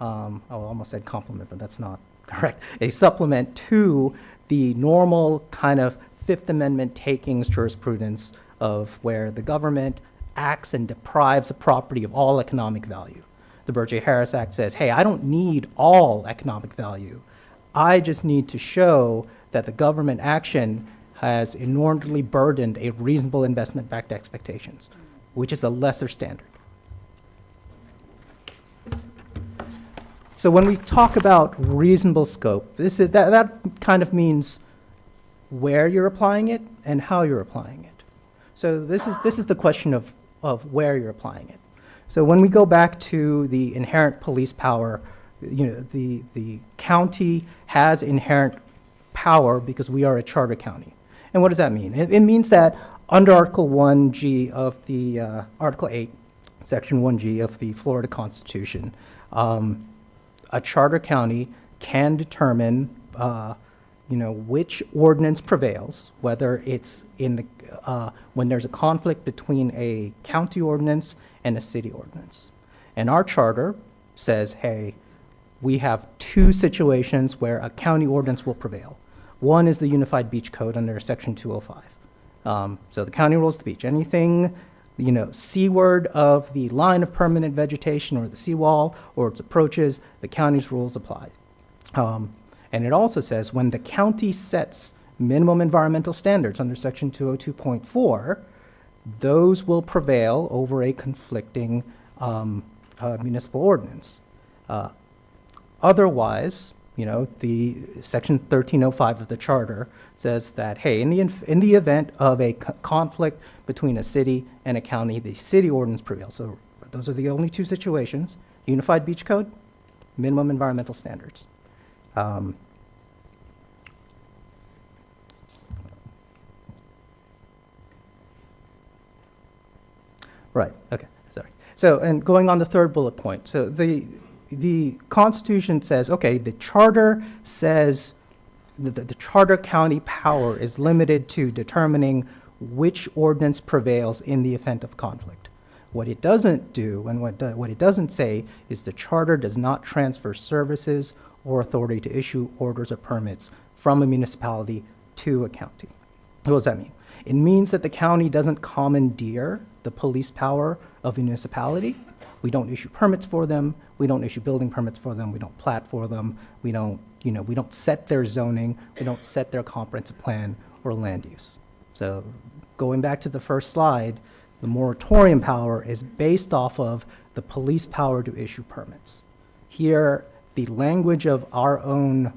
I almost said complement, but that's not correct, a supplement to the normal kind of Fifth Amendment takings jurisprudence of where the government acts and deprives a property of all economic value. The Burt J. Harris Act says, hey, I don't need all economic value. I just need to show that the government action has inordinately burdened a reasonable investment-backed expectations, which is a lesser standard. So when we talk about reasonable scope, that kind of means where you're applying it and how you're applying it. So this is the question of where you're applying it. So when we go back to the inherent police power, the county has inherent power because we are a charter county. And what does that mean? It means that under Article 1G of the, Article 8, Section 1G of the Florida Constitution, a charter county can determine, which ordinance prevails, whether it's in the, when there's a conflict between a county ordinance and a city ordinance. And our charter says, hey, we have two situations where a county ordinance will prevail. One is the Unified Beach Code under Section 205. So the county rules the beach. Anything, seaward of the line of permanent vegetation or the seawall or its approaches, the county's rules apply. And it also says when the county sets minimum environmental standards under Section 202.4, those will prevail over a conflicting municipal ordinance. Otherwise, the Section 1305 of the Charter says that, hey, in the event of a conflict between a city and a county, the city ordinance prevails. So those are the only two situations: Unified Beach Code, minimum environmental standards. Right. Okay. Sorry. So, and going on the third bullet point. So the Constitution says, okay, the charter says that the charter county power is limited to determining which ordinance prevails in the event of conflict. What it doesn't do, and what it doesn't say, is the charter does not transfer services or authority to issue orders or permits from a municipality to a county. What does that mean? It means that the county doesn't commandeer the police power of a municipality. We don't issue permits for them. We don't issue building permits for them. We don't plat for them. We don't set their zoning. We don't set their comprehensive plan or land use. So going back to the first slide, the moratorium power is based off of the police power to issue permits. Here, the language of our own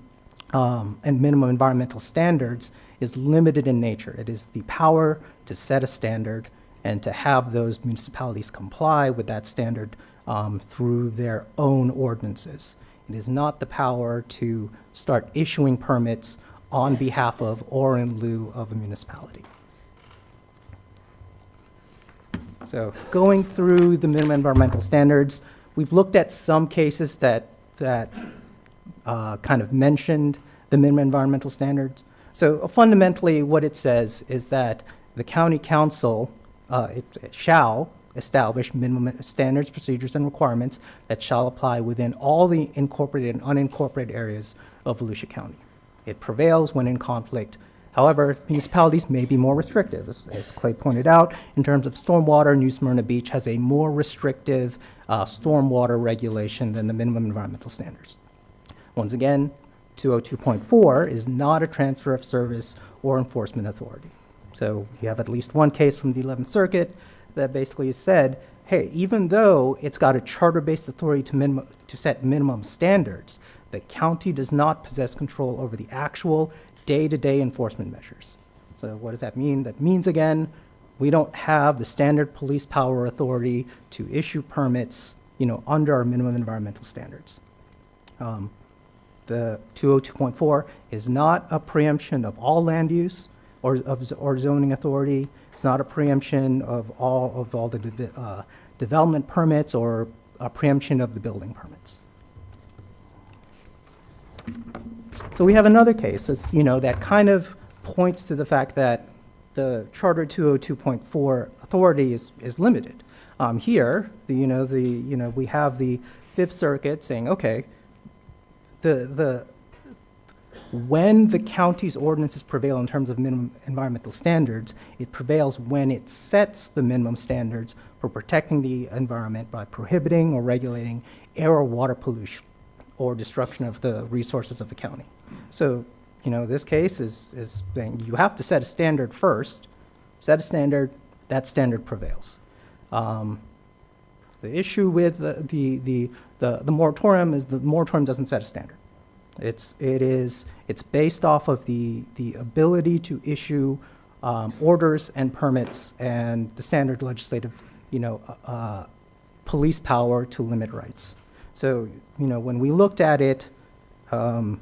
and minimum environmental standards is limited in nature. It is the power to set a standard and to have those municipalities comply with that standard through their own ordinances. It is not the power to start issuing permits on behalf of or in lieu of a municipality. So going through the minimum environmental standards, we've looked at some cases that kind of mentioned the minimum environmental standards. So fundamentally, what it says is that the county council it shall establish minimum standards, procedures, and requirements that shall apply within all the incorporated and unincorporated areas of Volusia County. It prevails when in conflict. However, municipalities may be more restrictive. As Clay pointed out, in terms of stormwater, New Smyrna Beach has a more restrictive stormwater regulation than the minimum environmental standards. Once again, 202.4 is not a transfer of service or enforcement authority. So you have at least one case from the 11th Circuit that basically said, hey, even though it's got a charter-based authority to set minimum standards, the county does not possess control over the actual day-to-day enforcement measures. So what does that mean? That means, again, we don't have the standard police power authority to issue permits, under our minimum environmental standards. The 202.4 is not a preemption of all land use or zoning authority. It's not a preemption of all the development permits or a preemption of the building permits. So we have another case, that kind of points to the fact that the Charter 202.4 authority is limited. Here, we have the Fifth Circuit saying, okay, when the county's ordinances prevail in terms of minimum environmental standards, it prevails when it sets the minimum standards for protecting the environment by prohibiting or regulating air or water pollution or destruction of the resources of the county. So, this case is saying you have to set a standard first, set a standard, that standard prevails. The issue with the moratorium is the moratorium doesn't set a standard. It's based off of the ability to issue orders and permits and the standard legislative, police power to limit rights. So, when we looked at it, our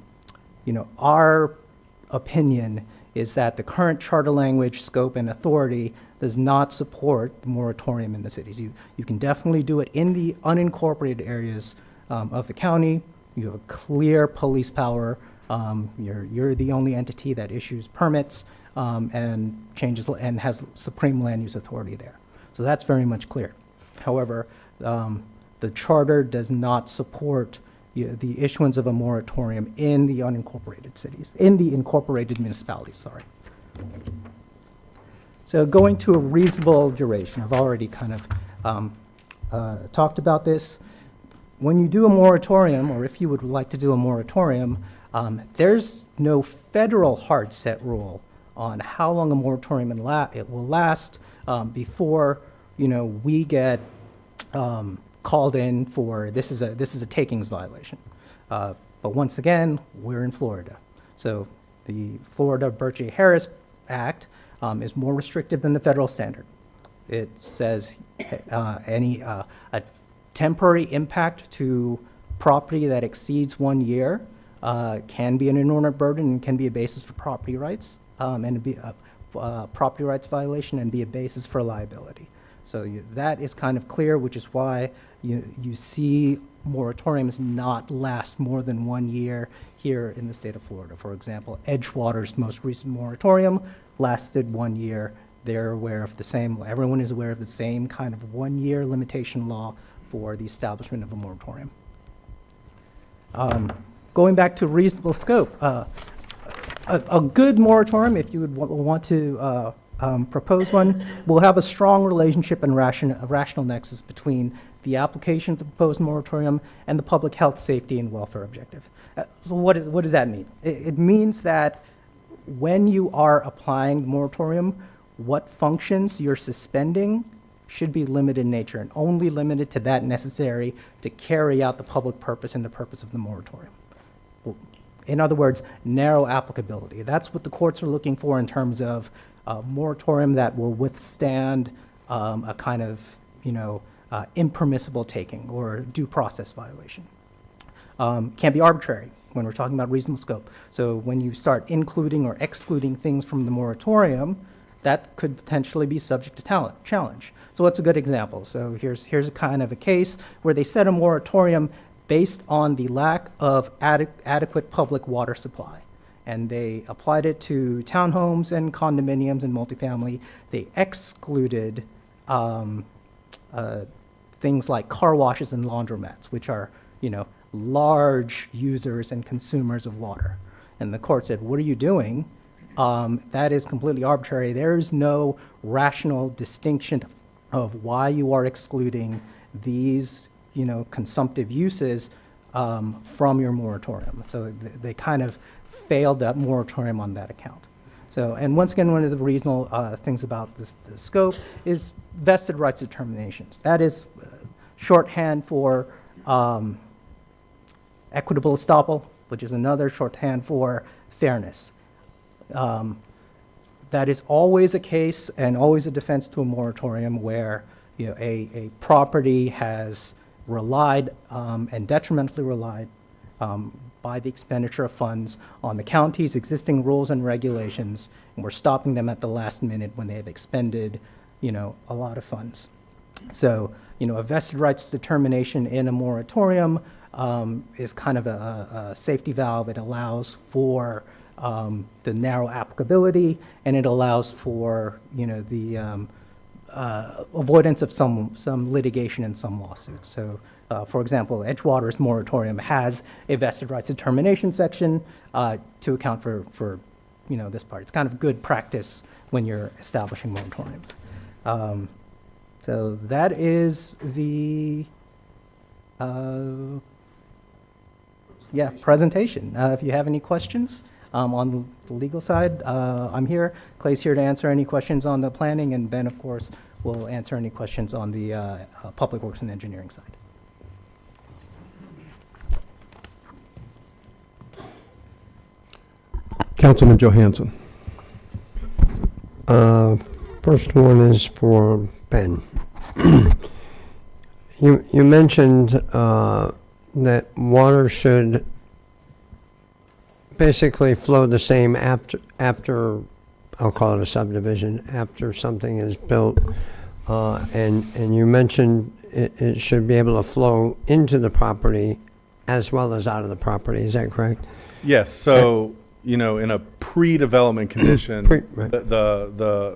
opinion is that the current charter language, scope, and authority does not support the moratorium in the cities. You can definitely do it in the unincorporated areas of the county. You have a clear police power. You're the only entity that issues permits and has supreme land use authority there. So that's very much clear. However, the charter does not support the issuance of a moratorium in the unincorporated cities, in the incorporated municipalities, sorry. So going to a reasonable duration, I've already kind of talked about this. When you do a moratorium, or if you would like to do a moratorium, there's no federal hard set rule on how long a moratorium it will last before we get called in for this is a takings violation. But once again, we're in Florida, so the Florida Burt J. Harris Act is more restrictive than the federal standard. It says a temporary impact to property that exceeds 1 year can be an inordinate burden and can be a basis for property rights and be a property rights violation and be a basis for liability. So that is kind of clear, which is why you see moratoriums not last more than 1 year here in the state of Florida. For example, Edgewater's most recent moratorium lasted 1 year. they're aware of the same, everyone is aware of the same kind of 1-year limitation law for the establishment of a moratorium. Going back to reasonable scope, a good moratorium, if you would want to propose one, will have a strong relationship and a rational nexus between the application of the proposed moratorium and the public health, safety, and welfare objective. So what does that mean? It means that when you are applying the moratorium, what functions you're suspending should be limited in nature and only limited to that necessary to carry out the public purpose and the purpose of the moratorium. In other words, narrow applicability. That's what the courts are looking for in terms of a moratorium that will withstand a kind of, impermissible taking or due process violation. Can't be arbitrary when we're talking about reasonable scope. So when you start including or excluding things from the moratorium, that could potentially be subject to challenge. So what's a good example? So here's a kind of a case where they set a moratorium based on the lack of adequate public water supply. And they applied it to townhomes and condominiums and multifamily. They excluded things like car washes and laundromats, which are, large users and consumers of water. And the court said, what are you doing? That is completely arbitrary. There is no rational distinction of why you are excluding these, consumptive uses from your moratorium. So they kind of failed that moratorium on that account. So, and once again, one of the reasonable things about the scope is vested rights determinations. That is shorthand for equitable estoppel, which is another shorthand for fairness. That is always a case and always a defense to a moratorium where a property has relied and detrimentally relied by the expenditure of funds on the county's existing rules and regulations, and we're stopping them at the last minute when they have expended, a lot of funds. So, a vested rights determination in a moratorium is kind of a safety valve. It allows for the narrow applicability, and it allows for, the avoidance of some litigation and some lawsuits. So, for example, Edgewater's moratorium has a vested rights determination section to account for this part. It's kind of good practice when you're establishing moratoriums. So that is the presentation. If you have any questions on the legal side, I'm here. Clay's here to answer any questions on the planning, and Ben, of course, will answer any questions on the public works and engineering side. Councilman Johansson. First one is for Ben. You mentioned that water should basically flow the same after I'll call it a subdivision, after something is built, and you mentioned it should be able to flow into the property as well as out of the property. Is that correct? Yes, so, in a pre-development condition, Right.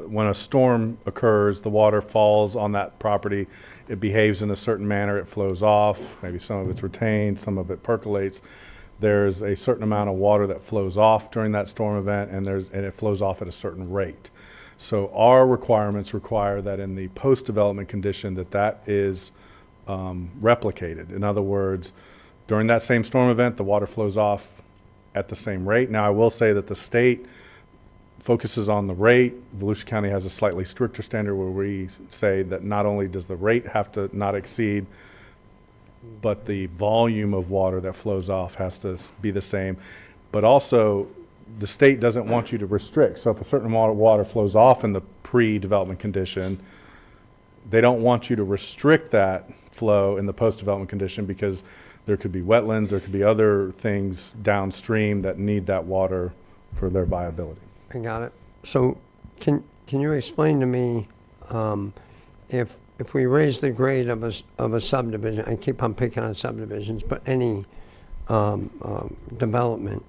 when a storm occurs, the water falls on that property, it behaves in a certain manner, it flows off, maybe some of it's retained, some of it percolates. There's a certain amount of water that flows off during that storm event, and it flows off at a certain rate. So our requirements require that in the post-development condition that is replicated. In other words, during that same storm event, the water flows off at the same rate. Now, I will say that the state focuses on the rate. Volusia County has a slightly stricter standard where we say that not only does the rate have to not exceed, but the volume of water that flows off has to be the same. But also, the state doesn't want you to restrict. So if a certain amount of water flows off in the pre-development condition, they don't want you to restrict that flow in the post-development condition, because there could be wetlands, there could be other things downstream that need that water for their viability. I got it. So can you explain to me if we raise the grade of a subdivision, I keep on picking on subdivisions, but any development,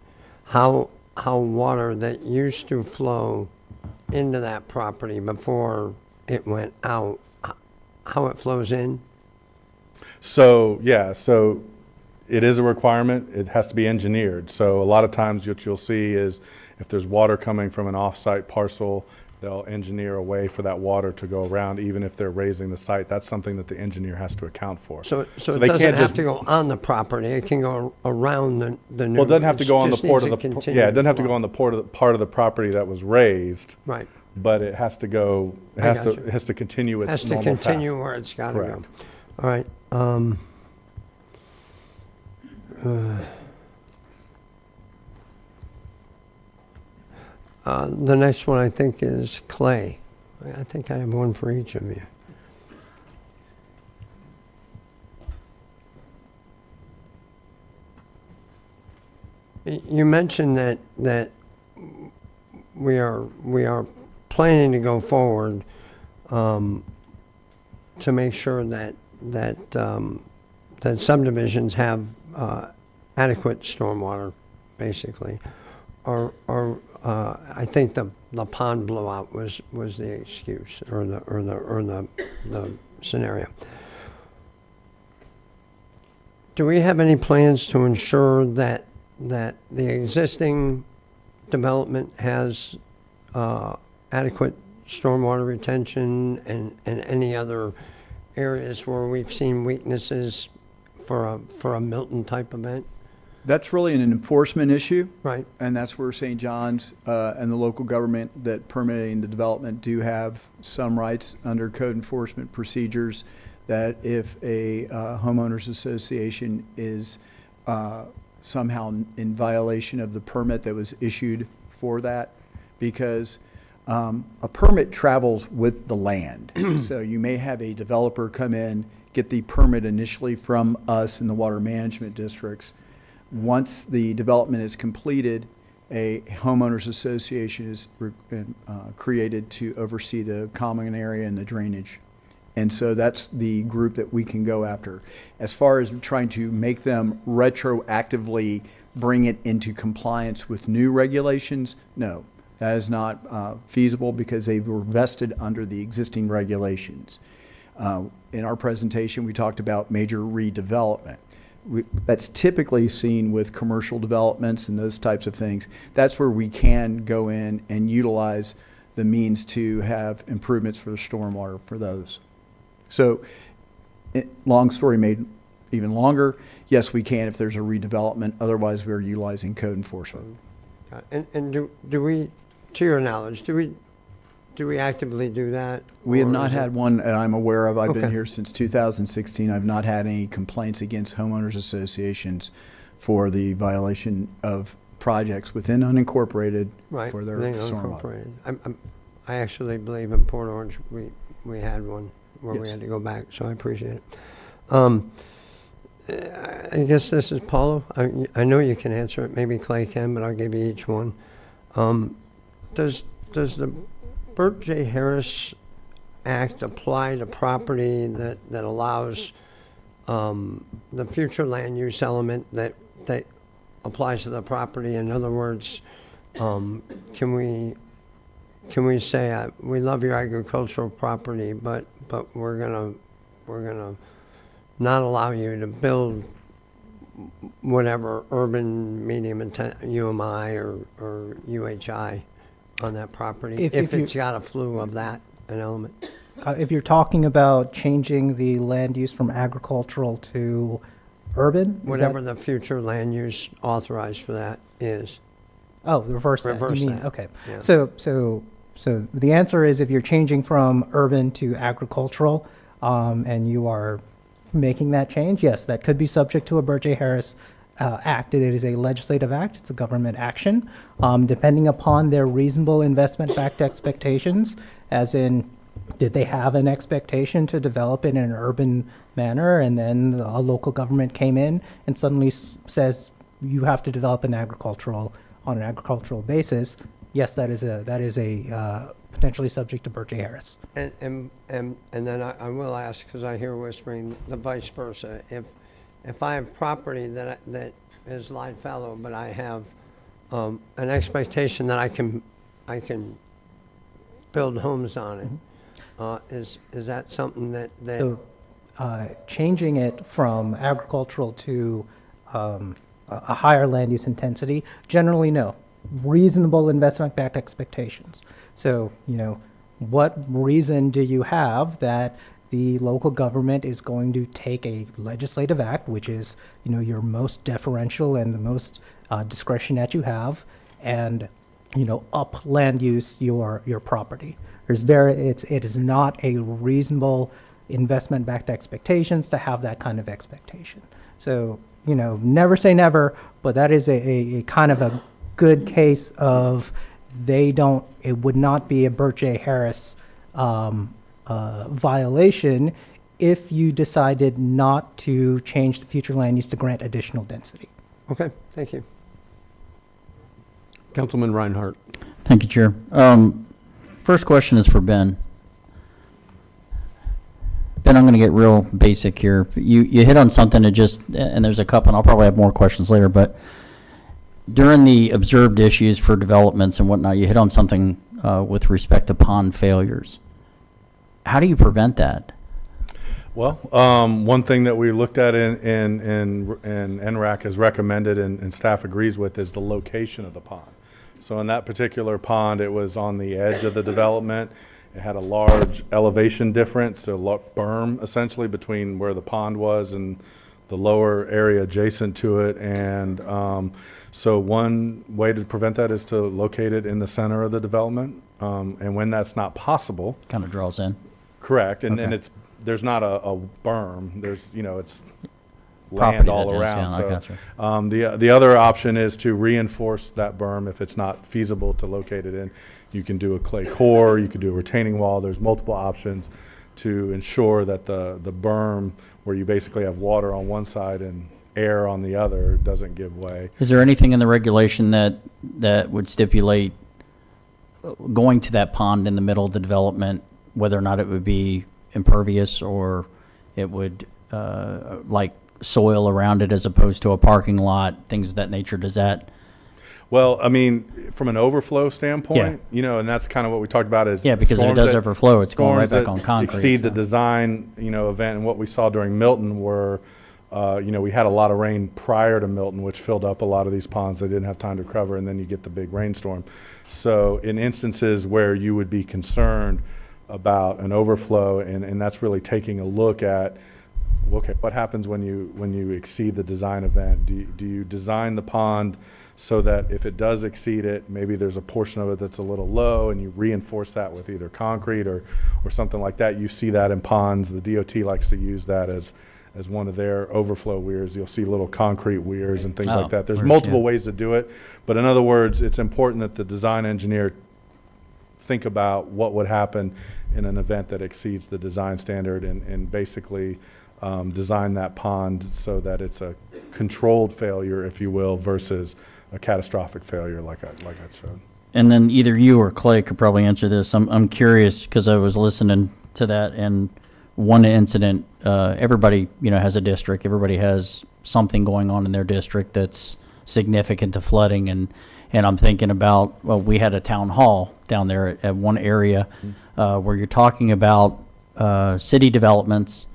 how water that used to flow into that property before it went out, how it flows in? So, yeah, so it is a requirement. It has to be engineered. So a lot of times what you'll see is if there's water coming from an off-site parcel, they'll engineer a way for that water to go around, even if they're raising the site. That's something that the engineer has to account for. So it they doesn't can't have just- to go on the property, it can go around the new. Well, it doesn't have to go on the just port of needs the, to yeah, continue it doesn't have to flow. go on the part of the property that was raised, Right, but it has to go, I got you. it has to continue its has to normal path. continue where it's gotta go. Correct. All right, the next one I think is Clay. I think I have one for each of you. You mentioned that we are planning to go forward to make sure that subdivisions have adequate stormwater, basically. Or I think the pond blowout was the excuse or the scenario. Do we have any plans to ensure that the existing development has adequate stormwater retention and any other areas where we've seen weaknesses for a Milton type event? That's really an enforcement issue. Right. And that's where St. John's and the local government that permitting the development do have some rights under code enforcement procedures, that if a homeowners association is somehow in violation of the permit that was issued for that, because a permit travels with the land. So you may have a developer come in, get the permit initially from us in the water management districts. Once the development is completed, a homeowners association is created to oversee the common area and the drainage. And so that's the group that we can go after. As far as trying to make them retroactively bring it into compliance with new regulations, no, that is not feasible because they were vested under the existing regulations. In our presentation, we talked about major redevelopment. That's typically seen with commercial developments and those types of things. That's where we can go in and utilize the means to have improvements for the stormwater for those. So, long story made even longer, yes, we can if there's a redevelopment. Otherwise, we're utilizing code enforcement. And do we, to your knowledge, do we actively do that? We have Or not is it- had one that I'm aware of. I've been Okay. here since 2016. I've not had any complaints against homeowners associations for the violation of projects within unincorporated Right, for their being stormwater. unincorporated. I actually believe in Port Orange, we had one where we Yes. had to go back, so I appreciate it. I guess this is Paulo. I know you can answer it, maybe Clay can, but I'll give you each one. Does the Burt J. Harris Act apply to property that allows the future land use element that applies to the property? In other words, can we say we love your agricultural property, but we're gonna not allow you to build whatever urban medium intent UMI or UHI on that property If if you- it's got a flue of that an element? If you're talking about changing the land use from agricultural to urban, is Whatever that- the future land use authorized for that is. Oh, reverse that. Reverse You mean, that, okay. yeah. So the answer is if you're changing from urban to agricultural, and you are making that change, yes, that could be subject to a Burt J. Harris Act. It is a legislative act. It's a government action. Depending upon their reasonable investment-backed expectations, as in, did they have an expectation to develop it in an urban manner, and then a local government came in and suddenly says you have to develop on an agricultural basis? Yes, that is a potentially subject to Burt J. Harris. And then I will ask, because I hear whispering, the vice versa. If I have property that is lie fallow, but I have an expectation that I can build homes on it. Is that something that So, changing it from agricultural to a higher land use intensity, generally no. Reasonable investment-backed expectations. So, what reason do you have that the local government is going to take a legislative act, which is, your most deferential and the most discretion that you have, and, up land use your property? It is not a reasonable investment-backed expectations to have that kind of expectation. So, never say never, but that is a kind of a good case of it would not be a Burt J. Harris violation if you decided not to change the future land use to grant additional density. Okay, thank you. Councilman Reinhardt. Thank you, Chair. First question is for Ben. Ben, I'm going to get real basic here. You hit on something and there's a couple, and I'll probably have more questions later, but during the observed issues for developments and whatnot, you hit on something with respect to pond failures. How do you prevent that? Well, one thing that we looked at in NRAC has recommended and staff agrees with is the location of the pond. So in that particular pond, it was on the edge of the development. It had a large elevation difference, so berm essentially between where the pond was and the lower area adjacent to it. And so one way to prevent that is to locate it in the center of the development. And when that's not possible, Kind of draws in. correct, and Okay. there's not a berm. There's it's Property land that all is, around. yeah, I So gotcha. the other option is to reinforce that berm if it's not feasible to locate it in. You can do a clay core. You can do a retaining wall. There's multiple options to ensure that the berm, where you basically have water on one side and air on the other, doesn't give way. Is there anything in the regulation that would stipulate going to that pond in the middle of the development, whether or not it would be impervious or it would like soil around it as opposed to a parking lot, things of that nature? Does that? Well, I mean, from an overflow standpoint, and that's kind of what we talked about is Yeah, because if it storms does that- overflow, it's going right storms back on that concrete. Exceed the so. design, event, and what we saw during Milton were, we had a lot of rain prior to Milton, which filled up a lot of these ponds. They didn't have time to cover, and then you get the big rainstorm. So in instances where you would be concerned about an overflow, and that's really taking a look at, okay, what happens when you exceed the design event? Do you design the pond so that if it does exceed it, maybe there's a portion of it that's a little low, and you reinforce that with either concrete or something like that? You see that in ponds. The DOT likes to use that as one of their overflow weirs. You'll see little concrete weirs and things Oh, like that. There's weirs, multiple yeah. ways to do it, but in other words, it's important that the design engineer think about what would happen in an event that exceeds the design standard, and basically design that pond so that it's a controlled failure, if you will, versus a catastrophic failure like I showed. And then either you or Clay could probably answer this. I'm curious because I was listening to that, and one incident. Everybody has a district. Everybody has something going on in their district that's significant to flooding, and I'm thinking about, well, we had a town hall down there at one area where you're talking about city developments,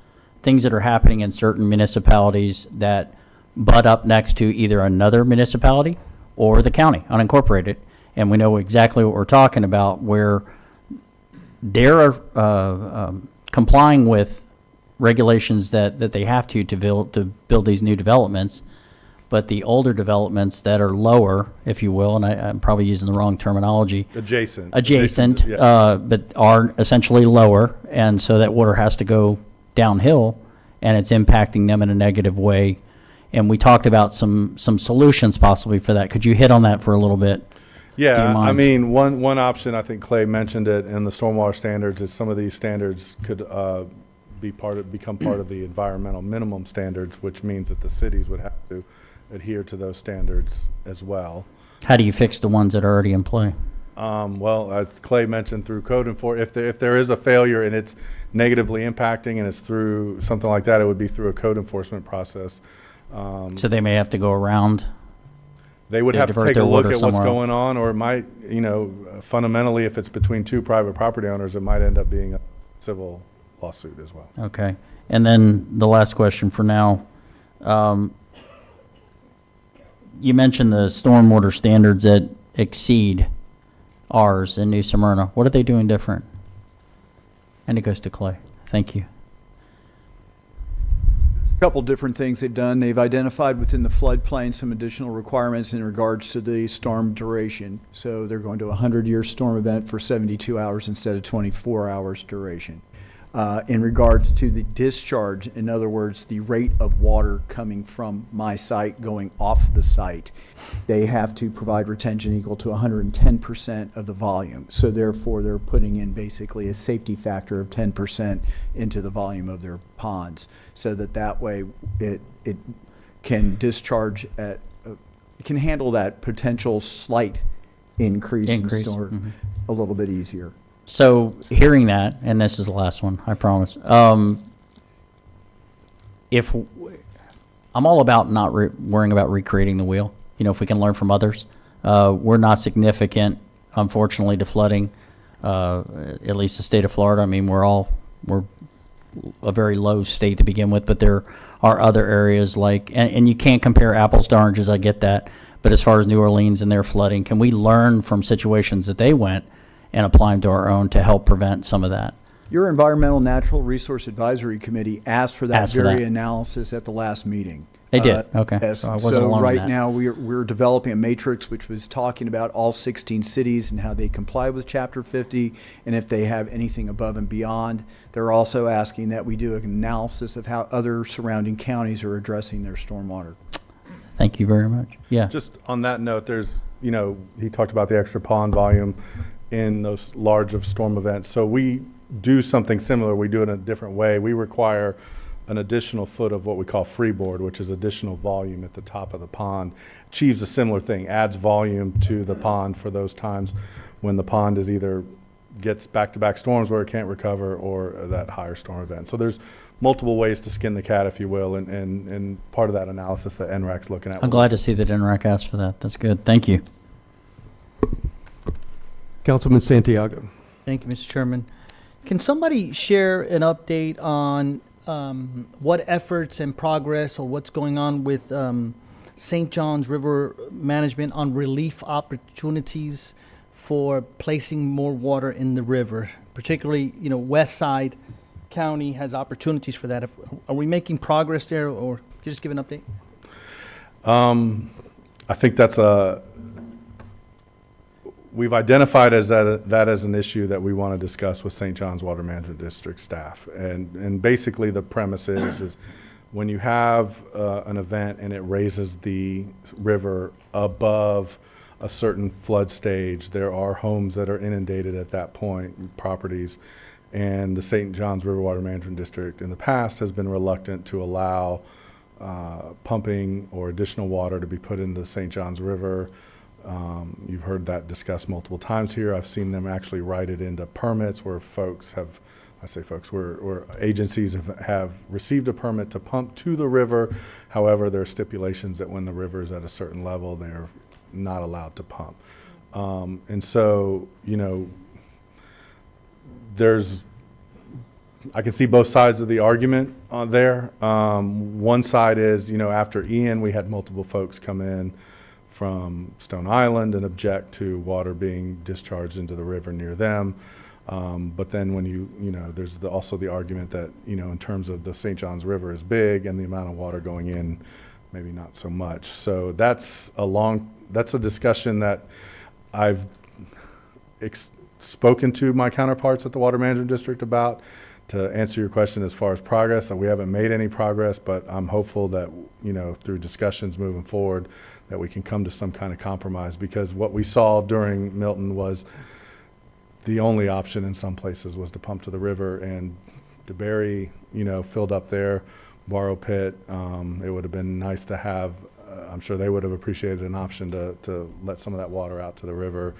things that are happening in certain municipalities that butt up next to either another municipality or the county, unincorporated. And we know exactly what we're talking about, where they're complying with regulations that they have to build these new developments. But the older developments that are lower, if you will, and I'm probably using the wrong terminology, Adjacent, yeah. But are essentially lower, and so that water has to go downhill, and it's impacting them in a negative way. And we talked about some solutions possibly for that. Could you hit on that for a little bit? Do you Yeah, I mind? mean, one option, I think Clay mentioned it, in the stormwater standards, is some of these standards could become part of the environmental minimum standards, which means that the cities would have to adhere to those standards as well. How do you fix the ones that are already in play? Well, as Clay mentioned, through code enforcement, if there is a failure and it's negatively impacting and it's through something like that, it would be through a code enforcement process. So they may have to go around. They would They have to divert take a their look water at what's somewhere else. going on, or it might, fundamentally, if it's between two private property owners, it might end up being a civil lawsuit as well. Okay. And then the last question for now. You mentioned the stormwater standards that exceed ours in New Smyrna. What are they doing different? And it goes to Clay. Thank you. A couple different things they've done. They've identified within the floodplain some additional requirements in regards to the storm duration. So they're going to a 100-year storm event for 72 hours instead of 24 hours duration. In regards to the discharge, in other words, the rate of water coming from my site going off the site, they have to provide retention equal to 110% of the volume. So therefore, they're putting in basically a safety factor of 10% into the volume of their ponds, so that way it can discharge at, it can handle that potential slight increase. in storm a little bit easier. So hearing that, and this is the last one, I promise. If I'm all about not worrying about recreating the wheel, if we can learn from others, we're not significant, unfortunately, to flooding. At least the state of Florida. I mean, we're a very low state to begin with, but there are other areas like, and you can't compare apples to oranges. I get that, but as far as New Orleans and their flooding, can we learn from situations that they went and apply them to our own to help prevent some of that? Your Environmental Natural Resource Advisory Committee asked for that Asked for very that. analysis at the last meeting. They did. Okay. Yes. So I wasn't alone in right that. now we're developing a matrix which was talking about all 16 cities and how they comply with Chapter 50, and if they have anything above and beyond. They're also asking that we do an analysis of how other surrounding counties are addressing their stormwater. Thank you very much. Yeah. Just on that note, there's, he talked about the extra pond volume in those large of storm events. So we do something similar. We do it in a different way. We require an additional foot of what we call freeboard, which is additional volume at the top of the pond. Achieves a similar thing, adds volume to the pond for those times when the pond is either gets back-to-back storms where it can't recover, or that higher storm event. So there's multiple ways to skin the cat, if you will, and part of that analysis that NRAC's looking at. I'm glad to see that NRAC asked for that. That's good. Thank you. Councilman Santiago. Thank you, Mr. Chairman. Can somebody share an update on what efforts and progress, or what's going on with St. John's River Management on relief opportunities for placing more water in the river? Particularly, West Side County has opportunities for that. Are we making progress there, or can you just give an update? I think that's we've identified that as an issue that we want to discuss with St. John's Water Management District staff. And basically the premise is when you have an event and it raises the river above a certain flood stage, there are homes that are inundated at that point, properties. And the St. John's River Water Management District in the past has been reluctant to allow pumping or additional water to be put into the St. John's River. You've heard that discussed multiple times here. I've seen them actually write it into permits where where agencies have received a permit to pump to the river. However, there are stipulations that when the river is at a certain level, they're not allowed to pump. And so, I can see both sides of the argument there. One side is, after Ian, we had multiple folks come in from Stone Island and object to water being discharged into the river near them. But then when there's also the argument that, in terms of the St. John's River is big and the amount of water going in, maybe not so much. So that's a discussion that I've spoken to my counterparts at the Water Management District about. To answer your question as far as progress, we haven't made any progress, but I'm hopeful that, through discussions moving forward, that we can come to some kind of compromise, because what we saw during Milton was the only option in some places was to pump to the river, and DeBerry, filled up their borrow pit. It would have been nice to have, I'm sure they would have appreciated an option to let some of that water out to the river.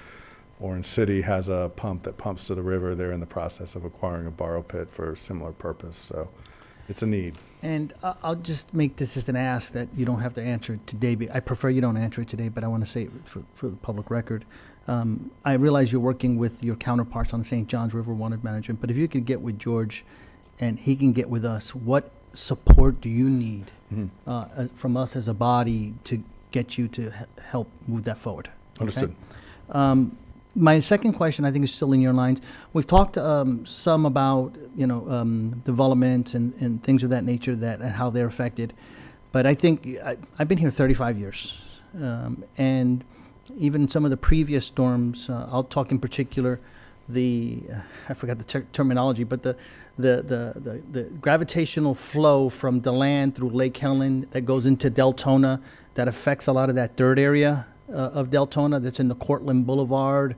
Orange City has a pump that pumps to the river. They're in the process of acquiring a borrow pit for a similar purpose. So It's a need. And I'll just make this as an ask that you don't have to answer it today. I prefer you don't answer it today, but I want to say it for the public record. I realize you're working with your counterparts on St. Johns River Water Management, but if you could get with George and he can get with us, what support do you need from us as a body to get you to help move that forward? Okay? Understood. My second question, I think, is still in your lines. We've talked some about development and things of that nature and how they're affected, but I think I've been here 35 years, and even some of the previous storms. I'll talk in particular I forgot the terminology, but the gravitational flow from DeLand through Lake Helen that goes into Deltona that affects a lot of that dirt area of Deltona that's in the Cortland Boulevard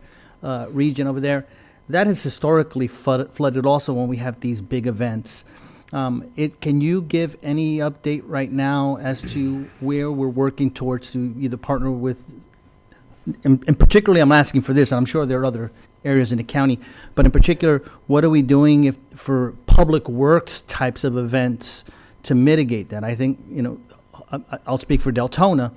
region over there. That has historically flooded also when we have these big events. Can you give any update right now as to where we're working towards to either partner with, and particularly I'm asking for this, and I'm sure there are other areas in the county, but in particular, what are we doing for public works types of events to mitigate that? I think, I'll speak for Deltona.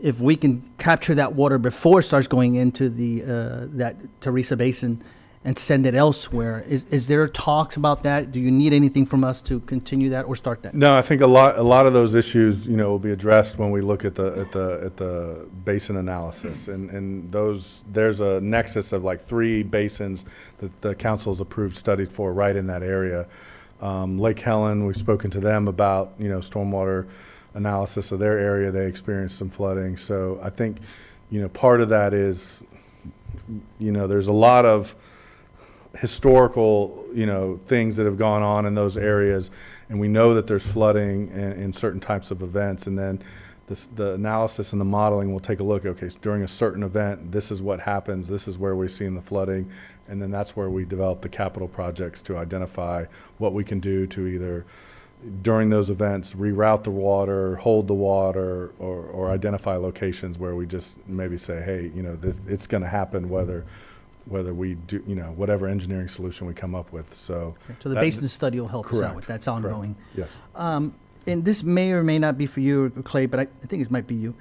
If we can capture that water before it starts going into that Teresa Basin and send it elsewhere, is there talks about that? Do you need anything from us to continue that or start that? No, I think a lot of those issues, will be addressed when we look at the basin analysis, and there's a nexus of like 3 basins that the council's approved studies for right in that area. Lake Helen, we've spoken to them about stormwater analysis of their area. They experienced some flooding, so I think part of that is there's a lot of historical things that have gone on in those areas, and we know that there's flooding in certain types of events, and then the analysis and the modeling will take a look. Okay, so during a certain event, this is what happens, this is where we've seen the flooding, and then that's where we develop the capital projects to identify what we can do to either during those events reroute the water, hold the water, or identify locations where we just maybe say, hey, it's going to happen whether we do, whatever engineering solution we come up with. So the basin study will help us out correct, with that's ongoing. Yes. And this may or may not be for you, Clay, but I think it might be you.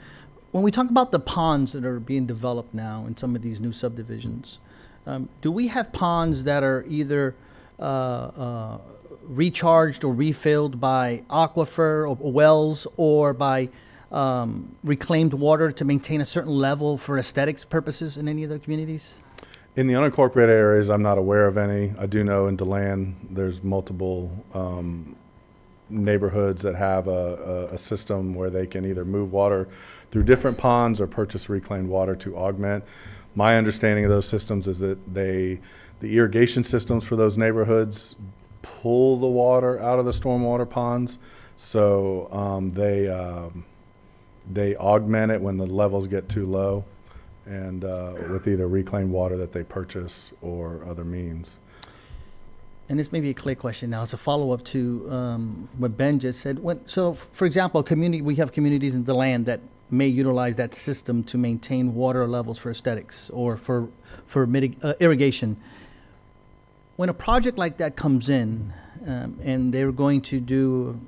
When we talk about the ponds that are being developed now in some of these new subdivisions, do we have ponds that are either recharged or refilled by aquifer or wells or by reclaimed water to maintain a certain level for aesthetics purposes in any other communities? In the unincorporated areas, I'm not aware of any. I do know in DeLand, there's multiple neighborhoods that have a system where they can either move water through different ponds or purchase reclaimed water to augment. My understanding of those systems is that the irrigation systems for those neighborhoods pull the water out of the stormwater ponds, so they augment it when the levels get too low, and with either reclaimed water that they purchase or other means. And this may be a Clay question now. It's a follow-up to what Ben just said. So, for example, we have communities in the land that may utilize that system to maintain water levels for aesthetics or for irrigation. When a project like that comes in and they're going to do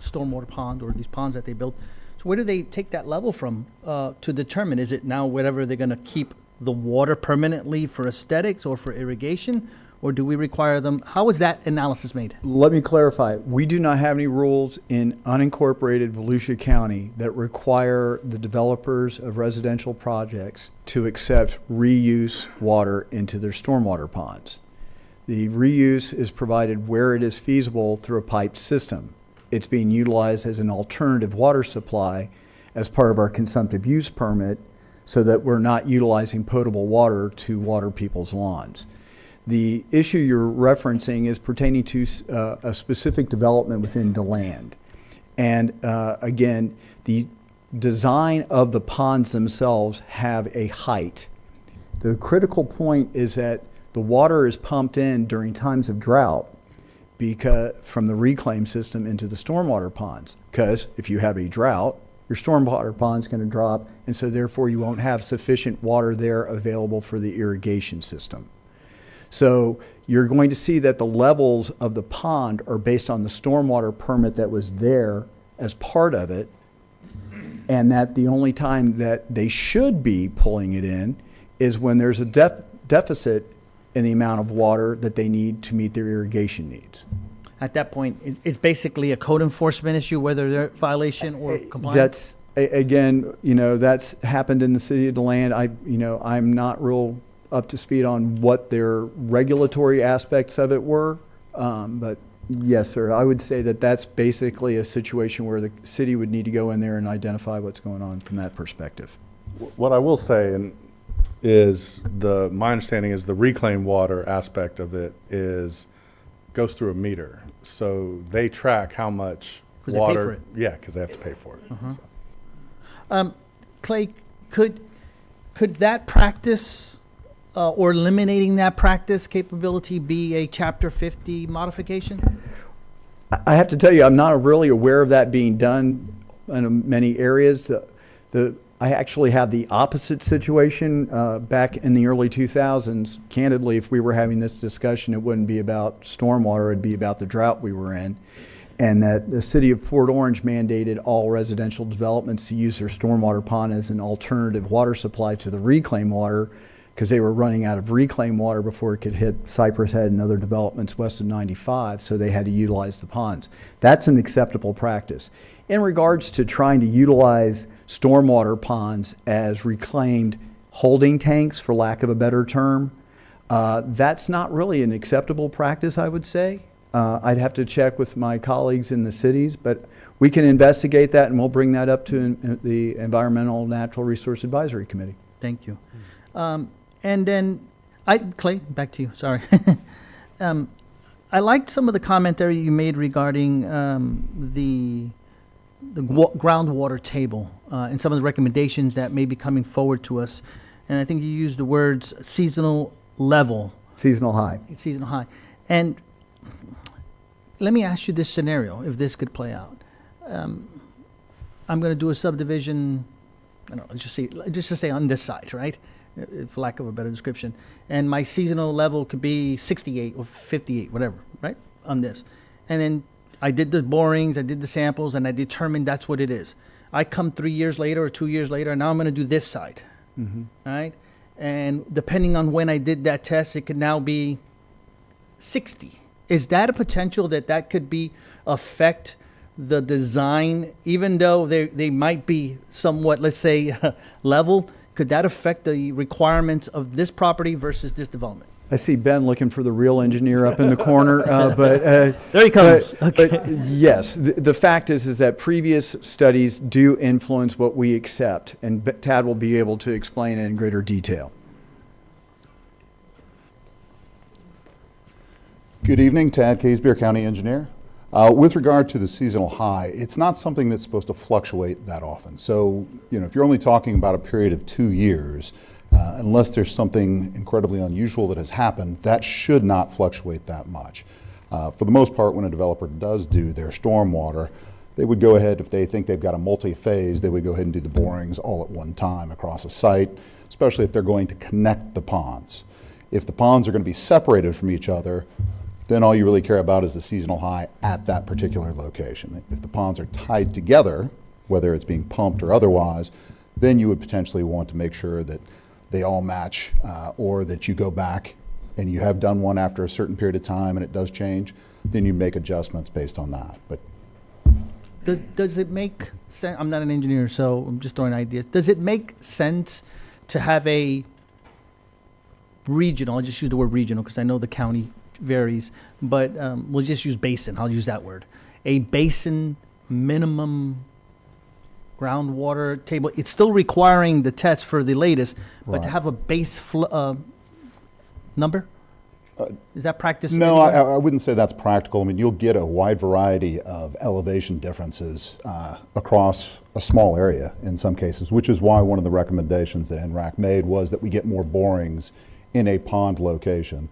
stormwater pond or these ponds that they built, so where do they take that level from to determine? Is it now whatever they're going to keep the water permanently for aesthetics or for irrigation? Or do we require them? How is that analysis made? Let me clarify. We do not have any rules in unincorporated Volusia County that require the developers of residential projects to accept reuse water into their stormwater ponds. The reuse is provided where it is feasible through a piped system. It's being utilized as an alternative water supply as part of our consumptive use permit so that we're not utilizing potable water to water people's lawns. The issue you're referencing is pertaining to a specific development within DeLand. And again, the design of the ponds themselves have a height. The critical point is that the water is pumped in during times of drought from the reclaim system into the stormwater ponds. Because if you have a drought, your stormwater pond's going to drop, and so therefore you won't have sufficient water there available for the irrigation system. So you're going to see that the levels of the pond are based on the stormwater permit that was there as part of it, and that the only time that they should be pulling it in is when there's a deficit in the amount of water that they need to meet their irrigation needs. At that point, it's basically a code enforcement issue, whether they're violation or compliant? That's, again, that's happened in the city of DeLand. I'm not real up to speed on what their regulatory aspects of it were. But yes, sir, I would say that that's basically a situation where the city would need to go in there and identify what's going on from that perspective. What I will say is my understanding is the reclaimed water aspect of it goes through a meter. So they track how much 'Cause they pay water. for it. Yeah, because they have to pay for it. So. Clay, could that practice or eliminating that practice capability be a Chapter 50 modification? I have to tell you, I'm not really aware of that being done in many areas. I actually have the opposite situation back in the early 2000s. Candidly, if we were having this discussion, it wouldn't be about stormwater, it'd be about the drought we were in. And that the city of Port Orange mandated all residential developments to use their stormwater pond as an alternative water supply to the reclaimed water, because they were running out of reclaimed water before it could hit Cypress Head and other developments west of 95, so they had to utilize the ponds. That's an acceptable practice. In regards to trying to utilize stormwater ponds as reclaimed holding tanks, for lack of a better term, that's not really an acceptable practice, I would say. I'd have to check with my colleagues in the cities, but we can investigate that and we'll bring that up to the Environmental Natural Resource Advisory Committee. Thank you. And then, Clay, back to you, sorry. I liked some of the commentary you made regarding the groundwater table and some of the recommendations that may be coming forward to us. And I think you used the words seasonal level. Seasonal high. Seasonal high. And let me ask you this scenario, if this could play out. I'm going to do a subdivision, I don't know, just to say on this side, right? For lack of a better description. And my seasonal level could be 68 or 58, whatever, right? On this. And then I did the borings, I did the samples, and I determined that's what it is. I come 3 years later or 2 years later, and now I'm going to do this side, right? And depending on when I did that test, it could now be 60. Is that a potential that could be affect the design, even though they might be somewhat, let's say, level? Could that affect the requirements of this property versus this development? I see Ben looking for the real engineer up in the corner, but there he comes. But yes, the fact is that previous studies do influence what we accept, and Tad will be able to explain it in greater detail. Good evening, Tad Casbeer, County Engineer. With regard to the seasonal high, it's not something that's supposed to fluctuate that often. So, if you're only talking about a period of 2 years, unless there's something incredibly unusual that has happened, that should not fluctuate that much. For the most part, when a developer does do their stormwater, they would go ahead, if they think they've got a multi-phase, they would go ahead and do the borings all at one time across a site, especially if they're going to connect the ponds. If the ponds are going to be separated from each other, then all you really care about is the seasonal high at that particular location. If the ponds are tied together, whether it's being pumped or otherwise, then you would potentially want to make sure that they all match, or that you go back and you have done one after a certain period of time and it does change, then you make adjustments based on that. But Does it make sense? I'm not an engineer, so I'm just throwing ideas. Does it make sense to have a regional, I'll just use the word regional because I know the county varies, but we'll just use basin. I'll use that word. A basin minimum groundwater table. It's still requiring the test for the latest, but to Right. have a base number? Is that practice? no, anywhere? I wouldn't say that's practical. I mean, you'll get a wide variety of elevation differences across a small area in some cases, which is why one of the recommendations that NRAC made was that we get more borings in a pond location,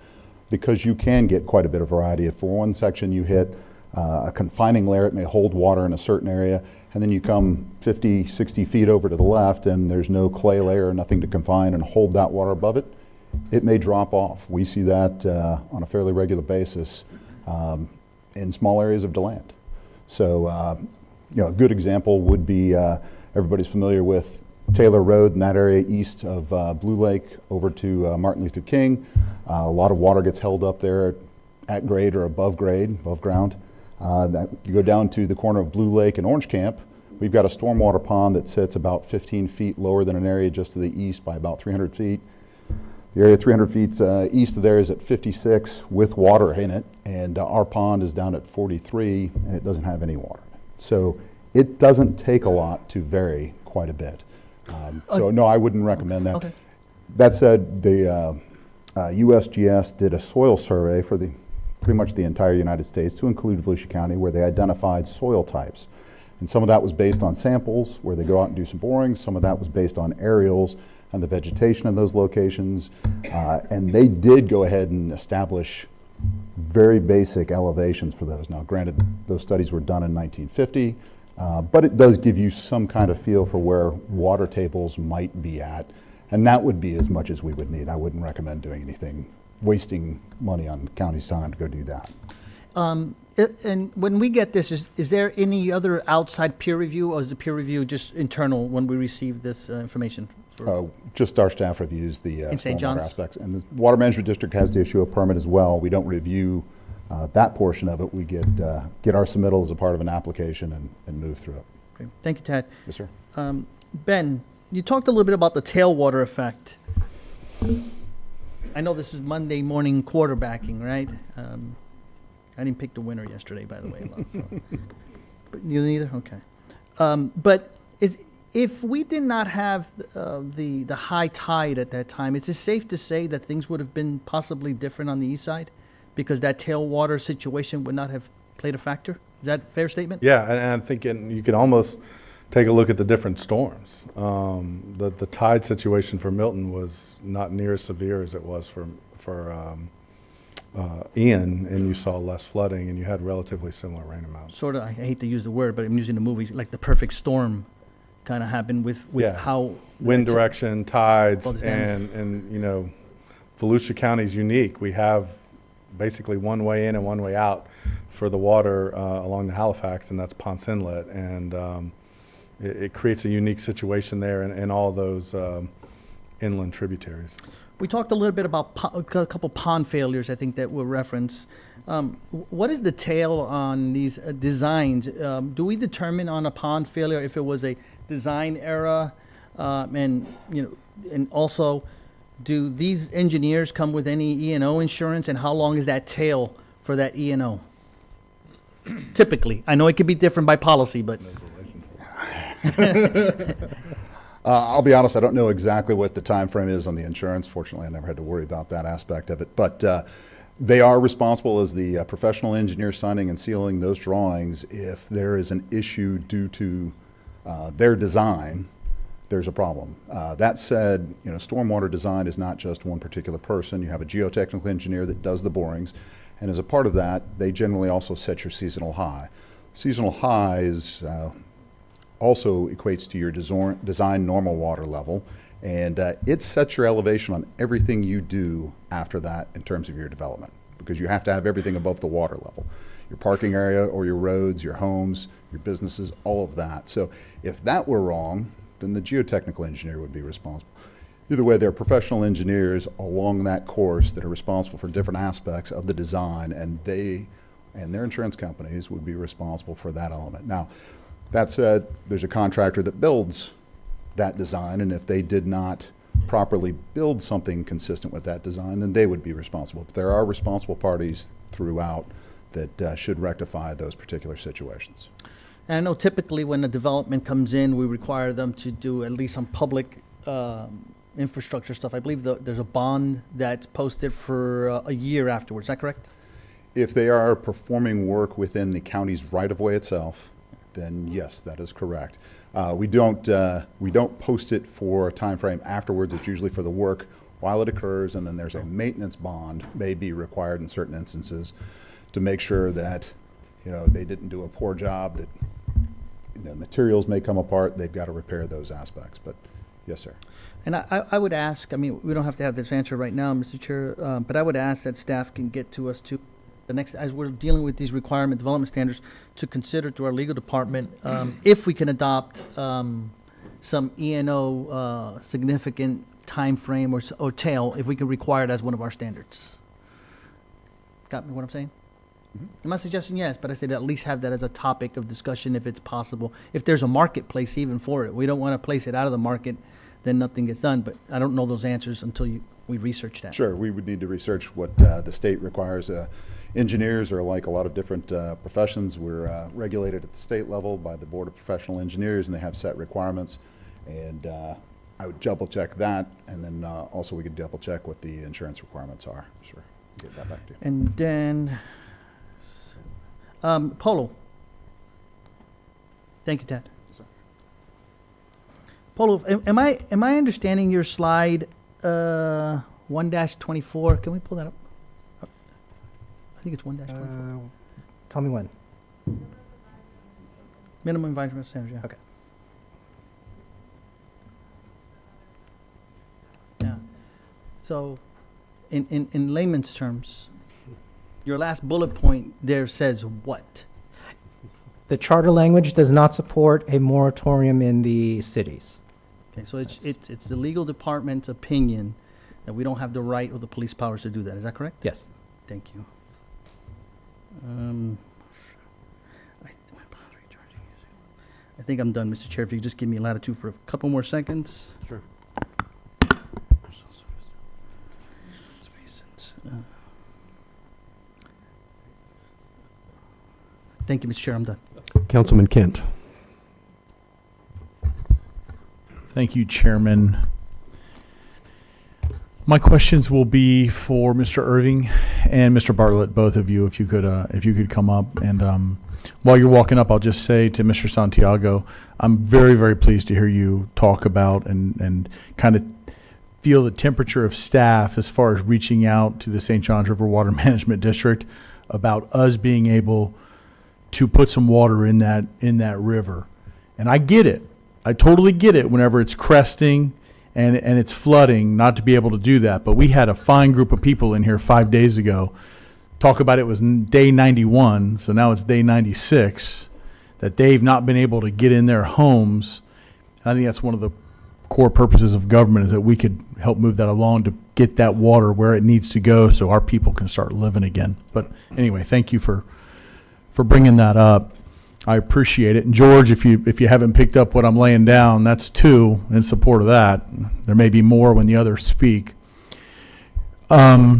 because you can get quite a bit of variety. If for one section you hit a confining layer, it may hold water in a certain area, and then you come 50, 60 feet over to the left and there's no clay layer, nothing to confine and hold that water above it, it may drop off. We see that on a fairly regular basis in small areas of DeLand. So, a good example would be everybody's familiar with Taylor Road in that area east of Blue Lake over to Martin Luther King. A lot of water gets held up there at grade or above ground. You go down to the corner of Blue Lake and Orange Camp, we've got a stormwater pond that sits about 15 feet lower than an area just to the east by about 300 feet. The area 300 feet east of there is at 56 with water in it, and our pond is down at 43 and it doesn't have any water in it. So it doesn't take a lot to vary quite a bit. So no, I wouldn't recommend that. Okay. That said, the USGS did a soil survey for pretty much the entire United States to include Volusia County, where they identified soil types. And some of that was based on samples where they go out and do some borings. Some of that was based on aerials and the vegetation in those locations. And they did go ahead and establish very basic elevations for those. Now, granted, those studies were done in 1950, but it does give you some kind of feel for where water tables might be at. And that would be as much as we would need. I wouldn't recommend doing anything, wasting money on the county's time to go do that. And when we get this, is there any other outside peer review, or is the peer review just internal when we receive this information? Just our staff reviews the In St. stormwater John's? aspects. And the Water Management District has to issue a permit as well. We don't review that portion of it. We get our submittal as a part of an application and move through it. Okay. Thank you, Ted. Yes, sir. Ben, you talked a little bit about the tailwater effect. I know this is Monday morning quarterbacking, right? I didn't pick the winner yesterday, by the way. So. But you neither? Okay. But if we did not have the high tide at that time, is it safe to say that things would have been possibly different on the east side? Because that tailwater situation would not have played a factor? Is that a fair statement? Yeah, and I'm thinking you can almost take a look at the different storms. The tide situation for Milton was not near as severe as it was for Ian, and you saw less flooding, and you had relatively similar rain amounts. Sort of, I hate to use the word, but I'm using the movie, like the perfect storm kind of happened with Yeah. how... Wind direction, tides, Well, it's down. and Volusia County is unique. We have basically one way in and one way out for the water along the Halifax, and that's Ponce Inlet, and it creates a unique situation there in all those inland tributaries. We talked a little bit about a couple pond failures, I think, that were referenced. What is the tail on these designs? Do we determine on a pond failure if it was a design error? And also, do these engineers come with any E&O insurance, and how long is that tail for that E&O? Typically, I know it could be different by policy, but I'll be honest, I don't know exactly what the time frame is on the insurance. Fortunately, I never had to worry about that aspect of it. But they are responsible as the professional engineer signing and sealing those drawings. If there is an issue due to their design, there's a problem. That said, stormwater design is not just one particular person. You have a geotechnical engineer that does the borings. And as a part of that, they generally also set your seasonal high. Seasonal high is also equates to your design normal water level, and it sets your elevation on everything you do after that in terms of your development, because you have to have everything above the water level. Your parking area or your roads, your homes, your businesses, all of that. So if that were wrong, then the geotechnical engineer would be responsible. Either way, there are professional engineers along that course that are responsible for different aspects of the design, and they and their insurance companies would be responsible for that element. Now, that said, there's a contractor that builds that design, and if they did not properly build something consistent with that design, then they would be responsible. But there are responsible parties throughout that should rectify those particular situations. and I know typically when a development comes in, we require them to do at least some public infrastructure stuff. I believe there's a bond that's posted for a year afterwards. Is that correct? If they are performing work within the county's right-of-way itself, then yes, that is correct. We don't post it for a time frame afterwards. It's usually for the work while it occurs, and then there's a maintenance bond may be required in certain instances to make sure that they didn't do a poor job, that materials may come apart. They've got to repair those aspects. But yes, sir. And I would ask, I mean, we don't have to have this answer right now, Mr. Chair, but I would ask that staff can get to us to the next, as we're dealing with these requirement development standards, to consider to our legal department, if we can adopt some E&O significant time frame or tail, if we can require it as one of our standards. Got me what I'm saying? I'm not suggesting yes, but I said at least have that as a topic of discussion if it's possible. If there's a marketplace even for it. We don't want to place it out of the market, then nothing gets done. But I don't know those answers until we research that. Sure, we would need to research what the state requires. Engineers are like a lot of different professions. We're regulated at the state level by the Board of Professional Engineers, and they have set requirements. And I would double check that, and then also we could double check what the insurance requirements are. Sure, get that back to you. And then, Polo. Thank you, Ted. Yes, sir. Polo, am I understanding your slide 1-24? Can we pull that up? I think it's 1-24. Tell me when. Minimum environmental standards, yeah. Okay. Yeah. So, in layman's terms, your last bullet point there says what? The charter language does not support a moratorium in the cities. Okay, so it's the legal department's opinion that we don't have the right or the police powers to do that. Is that correct? Yes. Thank you. I think I'm done, Mr. Chair. If you could just give me latitude for a couple more seconds. Sure. Thank you, Mr. Chair. I'm done. Councilman Kent. Thank you, Chairman. My questions will be for Mr. Irving and Mr. Bartlett, both of you, if you could come up. And while you're walking up, I'll just say to Mr. Santiago, I'm very, very pleased to hear you talk about and kind of feel the temperature of staff as far as reaching out to the St. Johns River Water Management District about us being able to put some water in that river. And I get it. I totally get it whenever it's cresting and it's flooding, not to be able to do that. But we had a fine group of people in here 5 days ago talk about it was day 91, so now it's day 96, that they've not been able to get in their homes. And I think that's one of the core purposes of government, is that we could help move that along to get that water where it needs to go so our people can start living again. But anyway, thank you for bringing that up. I appreciate it. And George, if you haven't picked up what I'm laying down, that's 2 in support of that. There may be more when the others speak. Clay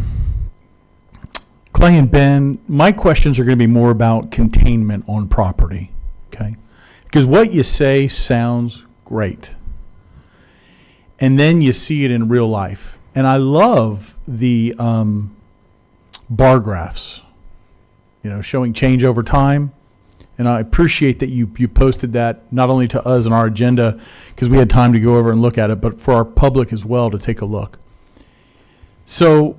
and Ben, my questions are going to be more about containment on property, okay? Because what you say sounds great. And then you see it in real life. And I love the bar graphs, showing change over time. And I appreciate that you posted that not only to us on our agenda, because we had time to go over and look at it, but for our public as well to take a look. So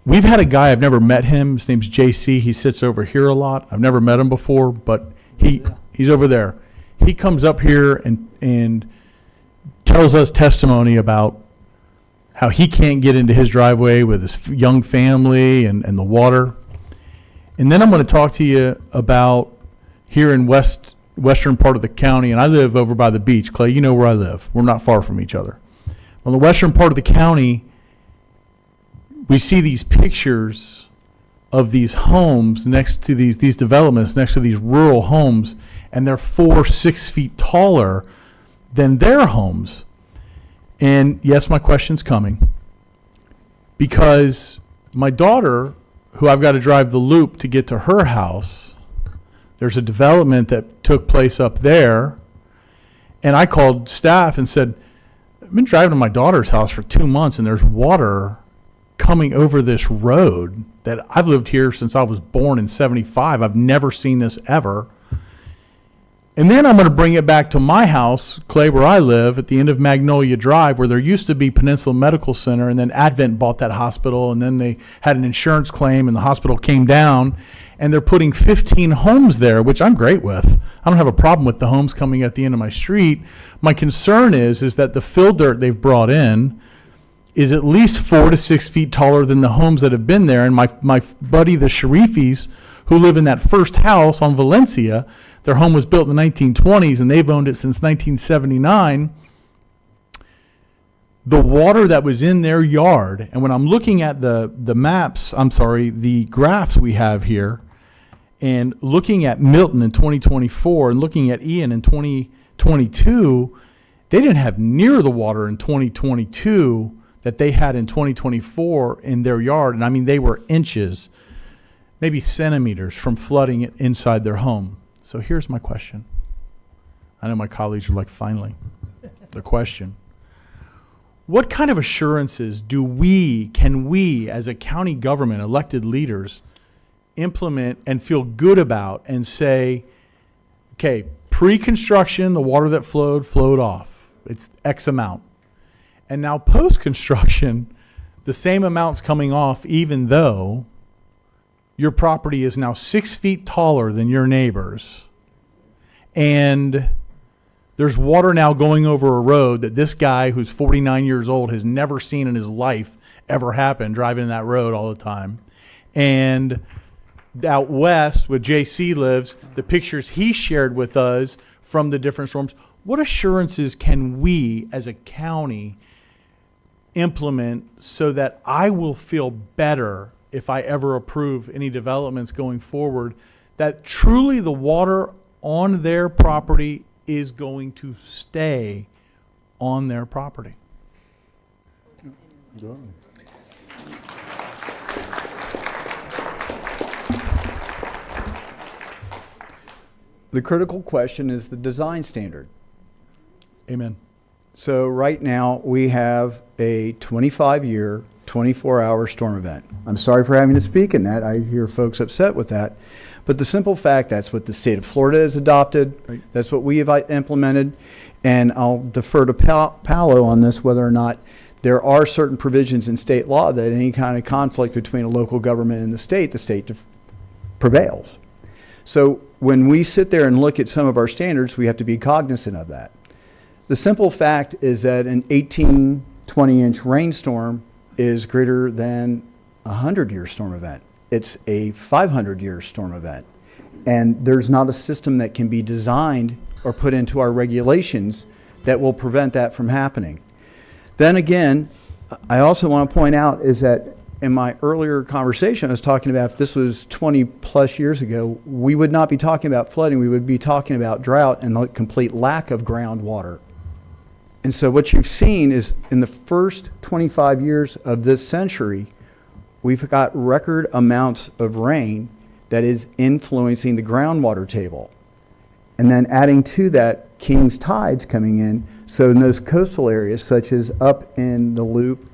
we've had a guy, I've never met him. His name's JC. He sits over here a lot. I've never met him before, but he's over there. He comes up here and tells us testimony about how he can't get into his driveway with his young family and the water. And then I'm going to talk to you about here in western part of the county, and I live over by the beach. Clay, you know where I live. We're not far from each other. On the western part of the county, we see these pictures of these homes next to these developments, next to these rural homes, and they're 4-6 feet taller than their homes. And yes, my question's coming, because my daughter, who I've got to drive the loop to get to her house, there's a development that took place up there, and I called staff and said, I've been driving to my daughter's house for 2 months, and there's water coming over this road that I've lived here since I was born in '75. I've never seen this ever. And then I'm going to bring it back to my house, Clay, where I live, at the end of Magnolia Drive, where there used to be Peninsula Medical Center, and then Advent bought that hospital, and then they had an insurance claim, and the hospital came down, and they're putting 15 homes there, which I'm great with. I don't have a problem with the homes coming at the end of my street. My concern is that the fill dirt they've brought in is at least 4 to 6 feet taller than the homes that have been there. And my buddy, the Sharifis, who live in that first house on Valencia, their home was built in the 1920s, and they've owned it since 1979. The water that was in their yard, and when I'm looking at the graphs we have here, and looking at Milton in 2024 and looking at Ian in 2022, they didn't have near the water in 2022 that they had in 2024 in their yard. And I mean, they were inches, maybe centimeters from flooding it inside their home. So here's my question. I know my colleagues are like, finally, the question. What kind of assurances can we as a county government, elected leaders, implement and feel good about and say, okay, pre-construction, the water that flowed off. It's X amount. And now post-construction, the same amount's coming off, even though your property is now 6 feet taller than your neighbor's. And there's water now going over a road that this guy who's 49 years old has never seen in his life ever happen, driving that road all the time. And out west, where JC lives, the pictures he shared with us from the different storms, what assurances can we as a county implement so that I will feel better if I ever approve any developments going forward, that truly the water on their property is going to stay on their property? The critical question is the design standard. Amen. So right now, we have a 25-year, 24-hour storm event. I'm sorry for having to speak in that. I hear folks upset with that. But the simple fact, that's what the state of Florida has adopted. Right. That's what we have implemented. And I'll defer to Paolo on this, whether or not there are certain provisions in state law that any kind of conflict between a local government and the state prevails. So when we sit there and look at some of our standards, we have to be cognizant of that. The simple fact is that an 18, 20-inch rainstorm is greater than a 100-year storm event. It's a 500-year storm event. And there's not a system that can be designed or put into our regulations that will prevent that from happening. Then again, I also want to point out is that in my earlier conversation, I was talking about if this was 20 plus years ago, we would not be talking about flooding. We would be talking about drought and the complete lack of groundwater. And so what you've seen is in the first 25 years of this century, we've got record amounts of rain that is influencing the groundwater table. And then adding to that, King's tides coming in. So in those coastal areas, such as up in the Loop,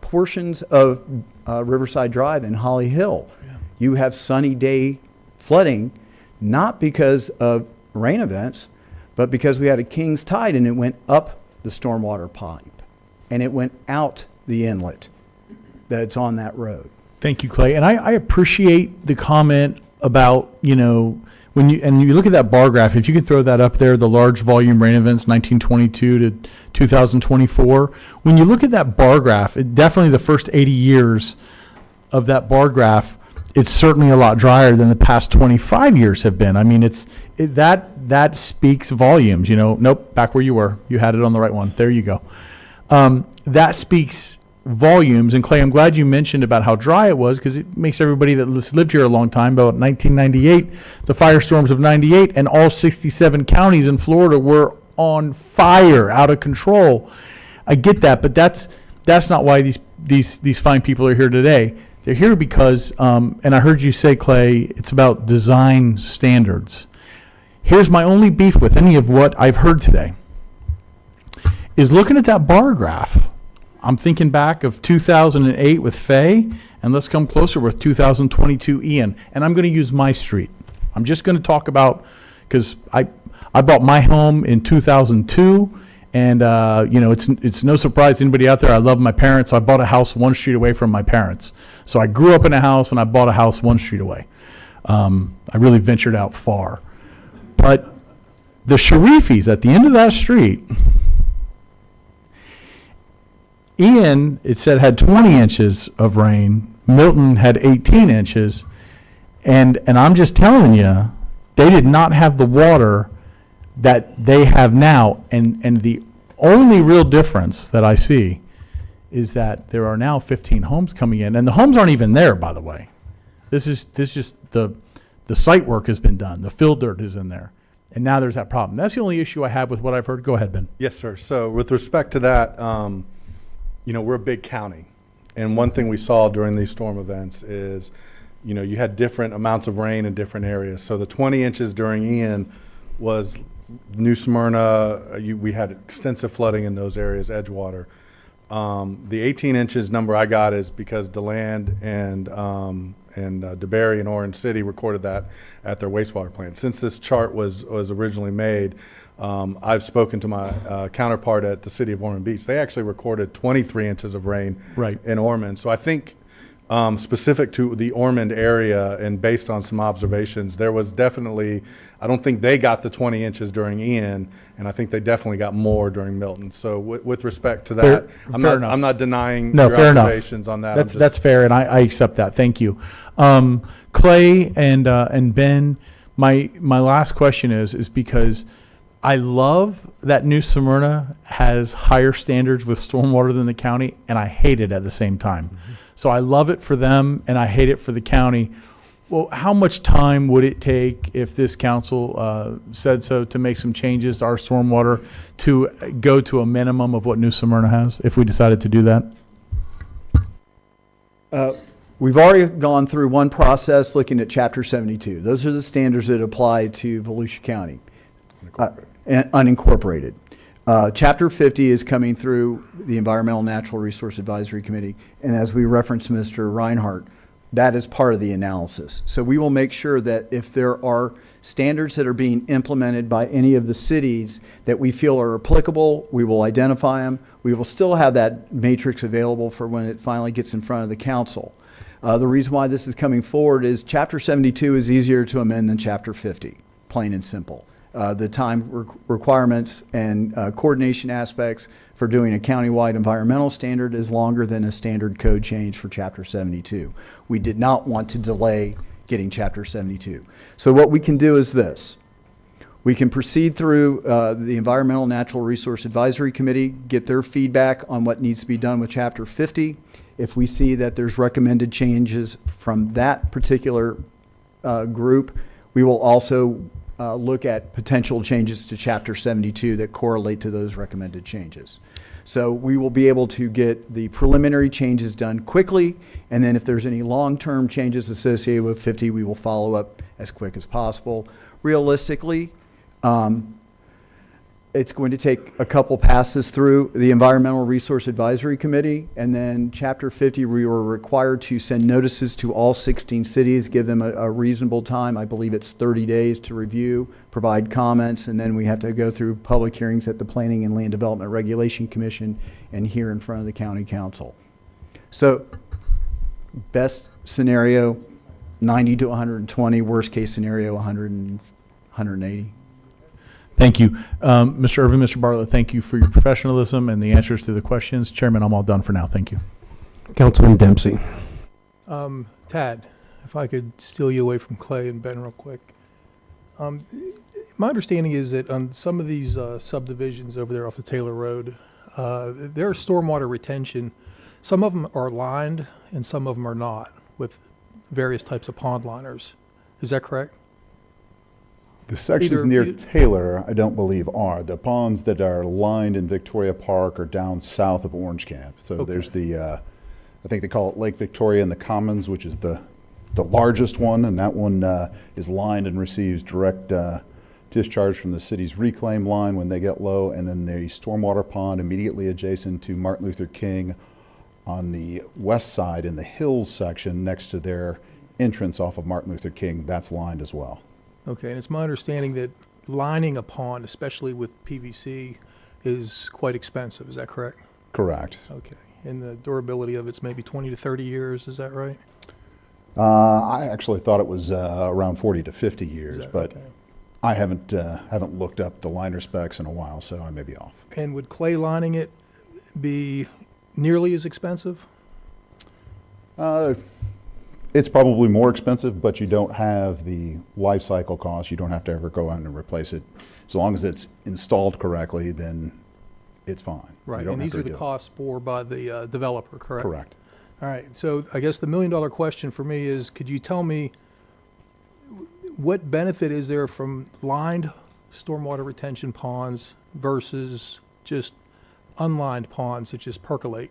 portions of Riverside Drive and Holly Hill, you have sunny day flooding, not because of rain events, but because we had a King's tide and it went up the stormwater pipe and it went out the inlet that's on that road. Thank you, Clay. And I appreciate the comment about, when you look at that bar graph, if you could throw that up there, the large volume rain events, 1922 to 2024. When you look at that bar graph, definitely the first 80 years of that bar graph, it's certainly a lot drier than the past 25 years have been. I mean, that speaks volumes. Nope, back where you were. You had it on the right one. There you go. That speaks volumes. And Clay, I'm glad you mentioned about how dry it was, because it makes everybody that's lived here a long time, about 1998, the firestorms of 98, and all 67 counties in Florida were on fire, out of control. I get that, but that's not why these fine people are here today. They're here because, and I heard you say, Clay, it's about design standards. Here's my only beef with any of what I've heard today, is looking at that bar graph. I'm thinking back of 2008 with Faye, and let's come closer with 2022 Ian. And I'm going to use my street. I'm just going to talk about, because I bought my home in 2002, and it's no surprise to anybody out there. I love my parents. I bought a house one street away from my parents, so I grew up in a house and I bought a house one street away. I really ventured out far, but the Sharifis at the end of that street, Ian, it said, had 20 inches of rain. Milton had 18 inches. And I'm just telling you, they did not have the water that they have now. And the only real difference that I see is that there are now 15 homes coming in. And the homes aren't even there, by the way. This is just the site work has been done. The fill dirt is in there. And now there's that problem. That's the only issue I have with what I've heard. Go ahead, Ben. Yes, sir. So with respect to that, we're a big county. And one thing we saw during these storm events is, you had different amounts of rain in different areas. So the 20 inches during Ian was New Smyrna. We had extensive flooding in those areas, Edgewater. The 18 inches number I got is because DeLand and DeBerry and Orange City recorded that at their wastewater plant. Since this chart was originally made, I've spoken to my counterpart at the city of Ormond Beach. They actually recorded 23 inches of rain in Ormond. So I think specific to the Ormond area and based on some observations, there was definitely, I don't think they got the 20 inches during Ian, and I think they definitely got more during Milton. So with respect to that, I'm not denying your observations on that. That's fair, and I accept that. Thank you. Clay and Ben, my last question is because I love that New Smyrna has higher standards with stormwater than the county, and I hate it at the same time. Mm-hmm. So I love it for them, and I hate it for the county. Well, how much time would it take if this council said so to make some changes to our stormwater to go to a minimum of what New Smyrna has, if we decided to do that? We've already gone through one process looking at Chapter 72. Those are the standards that apply to Volusia County, and unincorporated. Chapter 50 is coming through the Environmental Natural Resource Advisory Committee, and as we referenced Mr. Reinhardt, that is part of the analysis. So we will make sure that if there are standards that are being implemented by any of the cities that we feel are applicable, we will identify them. We will still have that matrix available for when it finally gets in front of the council. The reason why this is coming forward is Chapter 72 is easier to amend than Chapter 50, plain and simple. The time requirements and coordination aspects for doing a countywide environmental standard is longer than a standard code change for Chapter 72. We did not want to delay getting Chapter 72. So what we can do is this. We can proceed through the Environmental Natural Resource Advisory Committee, get their feedback on what needs to be done with Chapter 50. If we see that there's recommended changes from that particular group, we will also look at potential changes to Chapter 72 that correlate to those recommended changes. So we will be able to get the preliminary changes done quickly, and then if there's any long-term changes associated with 50, we will follow up as quick as possible. Realistically, it's going to take a couple passes through the Environmental Resource Advisory Committee, and then Chapter 50, we were required to send notices to all 16 cities, give them a reasonable time. I believe it's 30 days to review, provide comments, and then we have to go through public hearings at the Planning and Land Development Regulation Commission and here in front of the County Council. So, best scenario, 90 to 120, worst case scenario, 100 and 180. Thank you. Mr. Irvin, Mr. Bartlett, thank you for your professionalism and the answers to the questions. Chairman, I'm all done for now. Thank you. Councilman Dempsey. Tad, if I could steal you away from Clay and Ben real quick. My understanding is that on some of these subdivisions over there off the Taylor Road, there is stormwater retention. Some of them are lined and some of them are not with various types of pond liners. Is that correct? The sections near Taylor, I don't believe are. The ponds that are lined in Victoria Park are down south of Orange Camp. So there's the, I think they call it Lake Victoria in the Commons, which is the largest one, and that one is lined and receives direct discharge from the city's reclaim line when they get low, and then the stormwater pond immediately adjacent to Martin Luther King on the west side in the hills section next to their entrance off of Martin Luther King, that's lined as well. Okay, and it's my understanding that lining a pond, especially with PVC, is quite expensive. Is that correct? Correct. Okay. And the durability of it's maybe 20 to 30 years. Is that right? I actually thought it was around 40 to 50 years, but okay? I haven't looked up the liner specs in a while, so I may be off. And would clay lining it be nearly as expensive? It's probably more expensive, but you don't have the life cycle cost. You don't have to ever go out and replace it. As long as it's installed correctly, then it's fine. You Right. don't And have these to are the redo it. costs bore by the developer, correct? Correct. All right. So I guess the $1 million question for me is, could you tell me what benefit is there from lined stormwater retention ponds versus just unlined ponds that just percolate?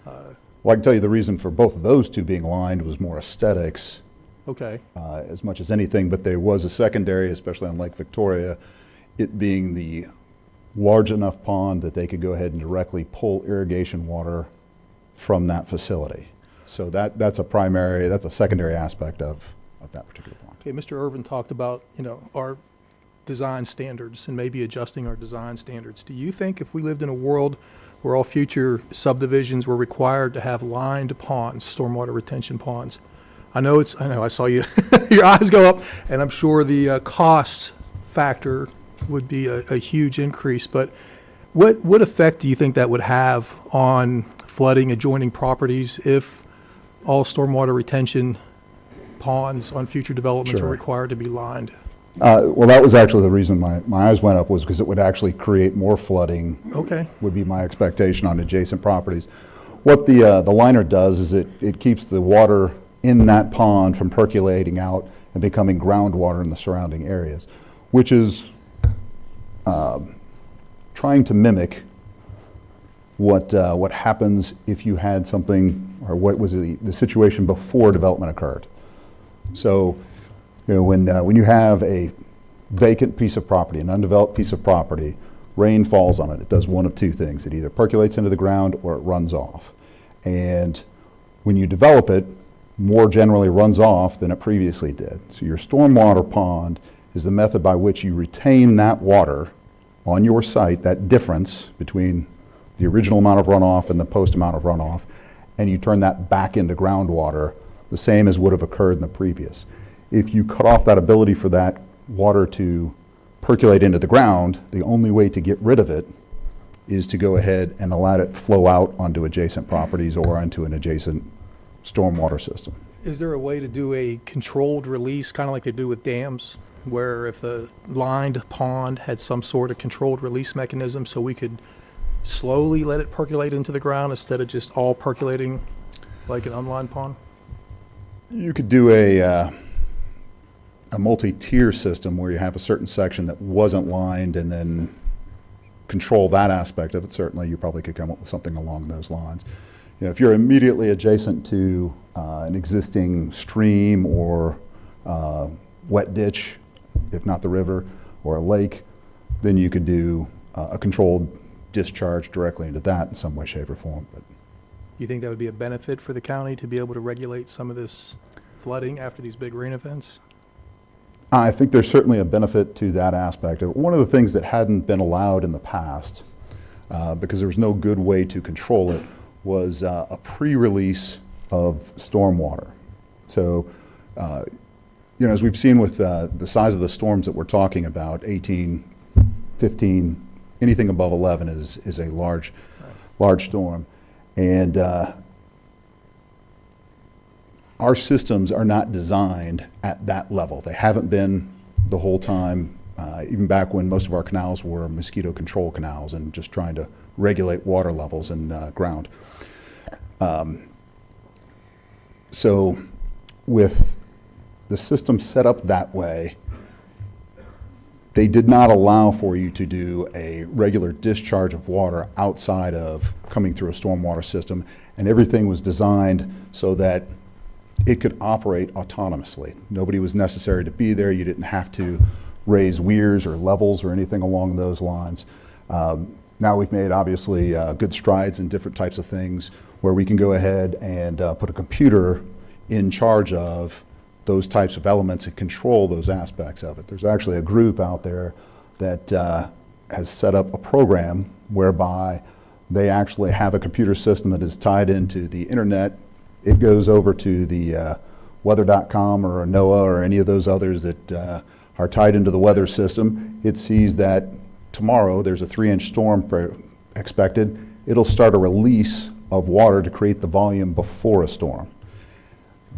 Well, I can tell you the reason for both of those two being lined was more aesthetics Okay. as much as anything, but there was a secondary, especially on Lake Victoria, it being the large enough pond that they could go ahead and directly pull irrigation water from that facility. So that's a secondary aspect of that particular pond. Okay. Mr. Irvin talked about, our design standards and maybe adjusting our design standards. Do you think if we lived in a world where all future subdivisions were required to have lined ponds, stormwater retention ponds? I know, I saw you, your eyes go up, and I'm sure the cost factor would be a huge increase, but what effect do you think that would have on flooding adjoining properties if all stormwater retention ponds on future developments Sure. are required to be lined? Well, that was actually the reason my eyes went up, was because it would actually create more flooding. Okay. Would be my expectation on adjacent properties. What the liner does is it keeps the water in that pond from percolating out and becoming groundwater in the surrounding areas, which is trying to mimic what happens if you had something, or what was the situation before development occurred. So, when you have a vacant piece of property, an undeveloped piece of property, rain falls on it, it does one of two things. It either percolates into the ground or it runs off. And when you develop it, more generally runs off than it previously did. So your stormwater pond is the method by which you retain that water on your site, that difference between the original amount of runoff and the post amount of runoff, and you turn that back into groundwater, the same as would have occurred in the previous. If you cut off that ability for that water to percolate into the ground, the only way to get rid of it is to go ahead and allow it flow out onto adjacent properties or onto an adjacent stormwater system. Is there a way to do a controlled release, kind of like they do with dams, where if the lined pond had some sort of controlled release mechanism so we could slowly let it percolate into the ground instead of just all percolating like an unlined pond? You could do a multi-tier system where you have a certain section that wasn't lined and then control that aspect of it. Certainly, you probably could come up with something along those lines. If you're immediately adjacent to an existing stream or wet ditch, if not the river, or a lake, then you could do a controlled discharge directly into that in some way, shape, or form. But You think that would be a benefit for the county to be able to regulate some of this flooding after these big rain events? I think there's certainly a benefit to that aspect. One of the things that hadn't been allowed in the past, because there was no good way to control it, was a pre-release of stormwater. So, as we've seen with the size of the storms that we're talking about, 18, 15, anything above 11 is a large storm. And our systems are not designed at that level. They haven't been the whole time, even back when most of our canals were mosquito control canals and just trying to regulate water levels in ground. So with the system set up that way, they did not allow for you to do a regular discharge of water outside of coming through a stormwater system, and everything was designed so that it could operate autonomously. Nobody was necessary to be there. You didn't have to raise weirs or levels or anything along those lines. Now we've made, obviously, good strides in different types of things where we can go ahead and put a computer in charge of those types of elements and control those aspects of it. There's actually a group out there that has set up a program whereby they actually have a computer system that is tied into the internet. It goes over to the weather.com or NOAA or any of those others that are tied into the weather system. It sees that tomorrow there's a 3-inch storm expected. It'll start a release of water to create the volume before a storm.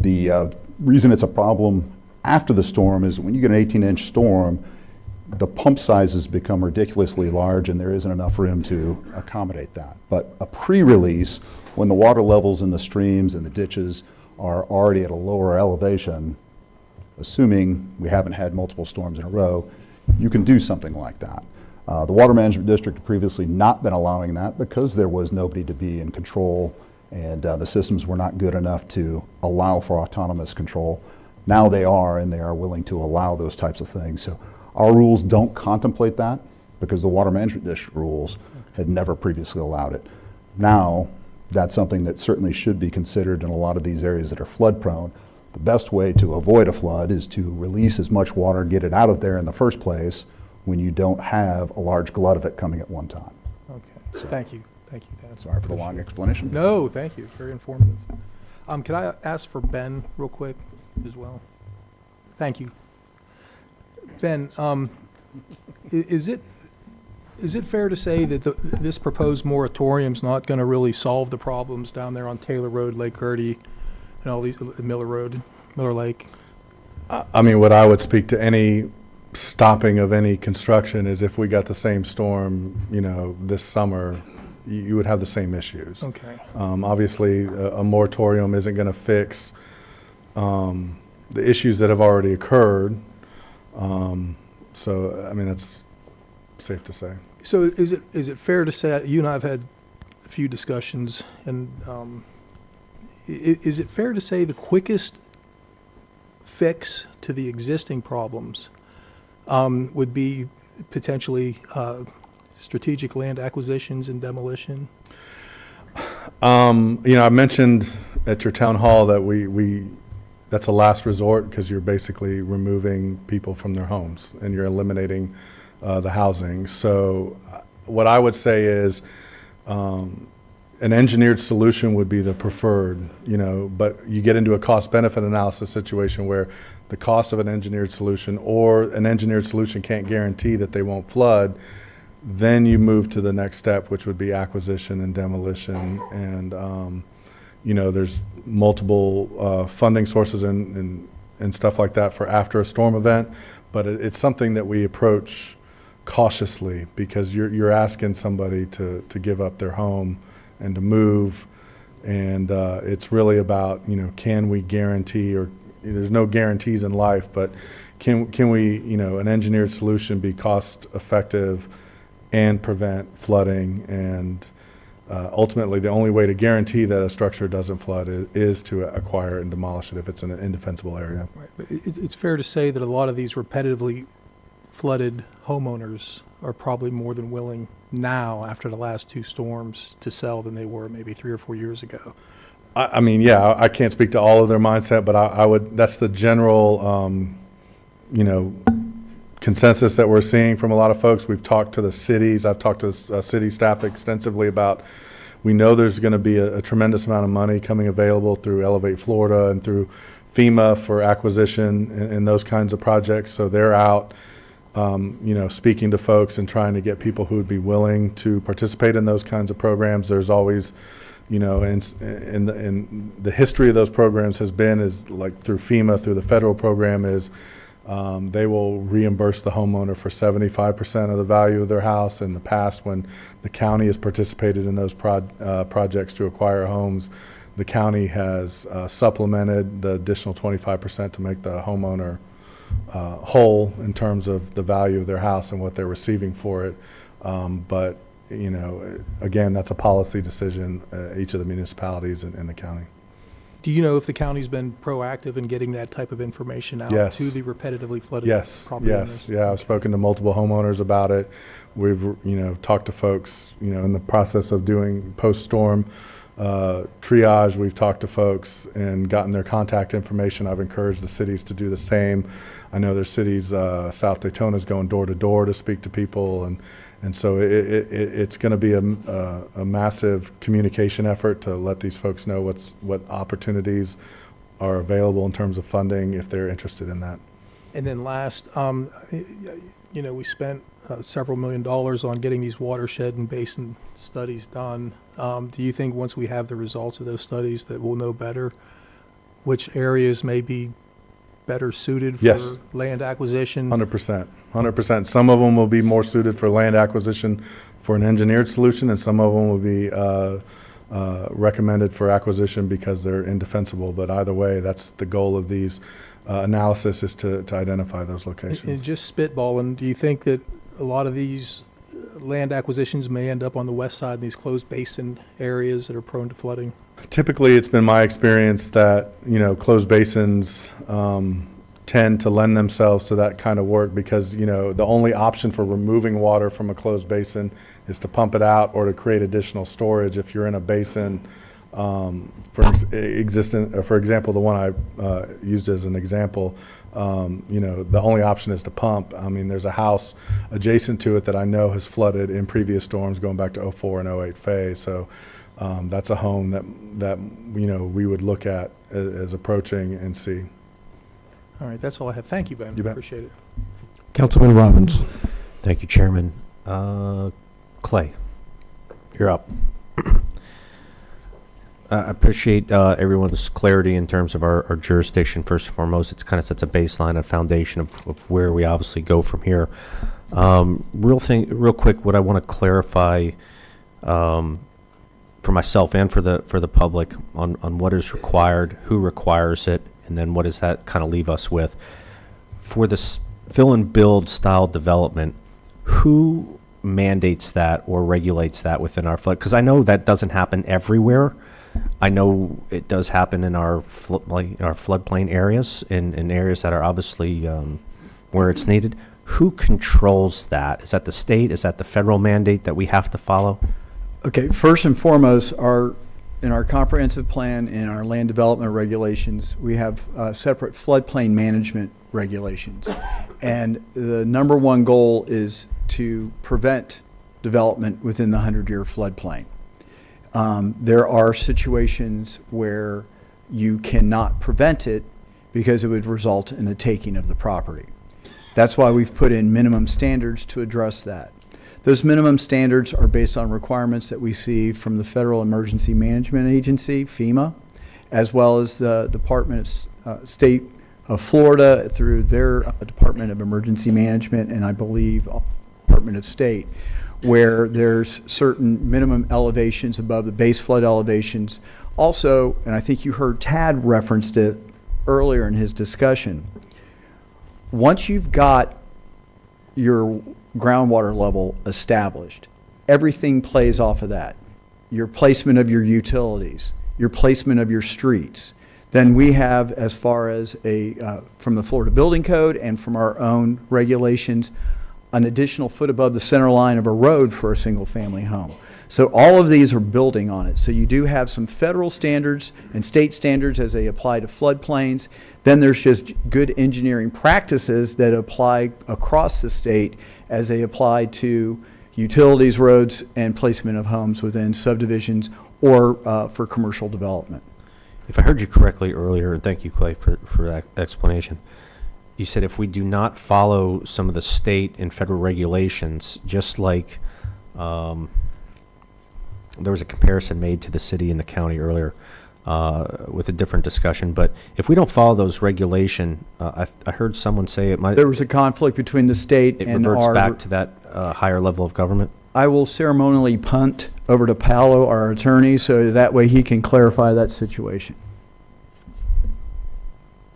The reason it's a problem after the storm is when you get an 18-inch storm, the pump sizes become ridiculously large and there isn't enough room to accommodate that. But a pre-release, when the water levels in the streams and the ditches are already at a lower elevation, assuming we haven't had multiple storms in a row, you can do something like that. The Water Management District had previously not been allowing that because there was nobody to be in control and the systems were not good enough to allow for autonomous control. Now they are, and they are willing to allow those types of things. So our rules don't contemplate that because the Water Management District rules had never previously allowed it. Now, that's something that certainly should be considered in a lot of these areas that are flood prone. The best way to avoid a flood is to release as much water, get it out of there in the first place when you don't have a large glut of it coming at one time. Okay, So- thank you. Thank you, Dan. Sorry for the long explanation. No, thank you. Very informative. Can I ask for Ben real quick as well? Thank you. Ben, is it fair to say that this proposed moratorium's not going to really solve the problems down there on Taylor Road, Lake Gertie, and all these, Miller Road, Miller Lake? I mean, what I would speak to any stopping of any construction is if we got the same storm, this summer, you would have the same issues. Okay. Obviously, a moratorium isn't going to fix the issues that have already occurred. So, I mean, that's safe to say. So is it fair to say, you and I have had a few discussions, and is it fair to say the quickest fix to the existing problems would be potentially strategic land acquisitions and demolition? I mentioned at your town hall that we that's a last resort because you're basically removing people from their homes and you're eliminating the housing. So what I would say is an engineered solution would be the preferred, but you get into a cost-benefit analysis situation where the cost of an engineered solution or an engineered solution can't guarantee that they won't flood. Then you move to the next step, which would be acquisition and demolition. And, there's multiple funding sources and stuff like that for after a storm event. But it's something that we approach cautiously because you're asking somebody to give up their home and to move. And it's really about, can we guarantee, or there's no guarantees in life, but can we, an engineered solution be cost effective and prevent flooding? And ultimately, the only way to guarantee that a structure doesn't flood is to acquire and demolish it if it's in an indefensible area. Right. But it's fair to say that a lot of these repetitively flooded homeowners are probably more than willing now, after the last two storms, to sell than they were maybe 3 or 4 years ago. I mean, yeah, I can't speak to all of their mindset, but I would, that's the general, consensus that we're seeing from a lot of folks. We've talked to the cities. I've talked to city staff extensively about, we know there's going to be a tremendous amount of money coming available through Elevate Florida and through FEMA for acquisition and those kinds of projects. So they're out, speaking to folks and trying to get people who would be willing to participate in those kinds of programs. There's always, in the history of those programs has been is like through FEMA, through the federal program is they will reimburse the homeowner for 75% of the value of their house. In the past, when the county has participated in those projects to acquire homes, the county has supplemented the additional 25% to make the homeowner whole in terms of the value of their house and what they're receiving for it. But again, that's a policy decision, each of the municipalities in the county. Do you know if the county's been proactive in getting that type of information out Yes. to the repetitively flooded Yes, property yes, owners? yeah. I've spoken to multiple homeowners about it. We've, talked to folks, in the process of doing post-storm triage. We've talked to folks and gotten their contact information. I've encouraged the cities to do the same. I know there's cities, South Daytona's going door to door to speak to people, and so it's going to be a massive communication effort to let these folks know what opportunities are available in terms of funding if they're interested in that. And then last, we spent several $1 million on getting these watershed and basin studies done. Do you think once we have the results of those studies that we'll know better which areas may be better suited for Yes. land acquisition? 100%. 100%. Some of them will be more suited for land acquisition for an engineered solution, and some of them will be recommended for acquisition because they're indefensible. But either way, that's the goal of these analysis, is to identify those locations. And just spitballing, do you think that a lot of these land acquisitions may end up on the west side in these closed basin areas that are prone to flooding? Typically, it's been my experience that, closed basins tend to lend themselves to that kind of work because, the only option for removing water from a closed basin is to pump it out or to create additional storage. If you're in a basin, for example, the one I used as an example, the only option is to pump. I mean, there's a house adjacent to it that I know has flooded in previous storms going back to 04 and 08 phase. So that's a home that we would look at as approaching and see. All right, that's all I have. Thank you, Ben. You bet. Appreciate it. Councilman Robbins. Thank you, Chairman. Clay, you're up. I appreciate everyone's clarity in terms of our jurisdiction. First and foremost, it kind of sets a baseline, a foundation of where we obviously go from here. Real quick, what I want to clarify for myself and for the public on what is required, who requires it, and then what does that kind of leave us with. For this fill and build style development, who mandates that or regulates that within our flood? Because I know that doesn't happen everywhere. I know it does happen in our floodplain areas, in areas that are obviously where it's needed. Who controls that? Is that the state? Is that the federal mandate that we have to follow? Okay, first and foremost, in our comprehensive plan, in our land development regulations, we have separate floodplain management regulations. And the number one goal is to prevent development within the 100-year floodplain. There are situations where you cannot prevent it because it would result in the taking of the property. That's why we've put in minimum standards to address that. Those minimum standards are based on requirements that we see from the Federal Emergency Management Agency, FEMA, as well as the Department of State of Florida through their Department of Emergency Management, and I believe Department of State, where there's certain minimum elevations above the base flood elevations. Also, and I think you heard Tad referenced it earlier in his discussion, once you've got your groundwater level established, everything plays off of that. Your placement of your utilities, your placement of your streets. Then we have, as far as from the Florida Building Code and from our own regulations, an additional foot above the center line of a road for a single family home. So all of these are building on it. So you do have some federal standards and state standards as they apply to floodplains. Then there's just good engineering practices that apply across the state as they apply to utilities, roads, and placement of homes within subdivisions or for commercial development. If I heard you correctly earlier, and thank you, Clay, for that explanation, you said if we do not follow some of the state and federal regulations, just like there was a comparison made to the city and the county earlier with a different discussion, but if we don't follow those regulations, I heard someone say it might... There was a conflict between the state and reverts back to that higher level of government? I will ceremonially punt over to Paolo, our attorney, so that way he can clarify that situation.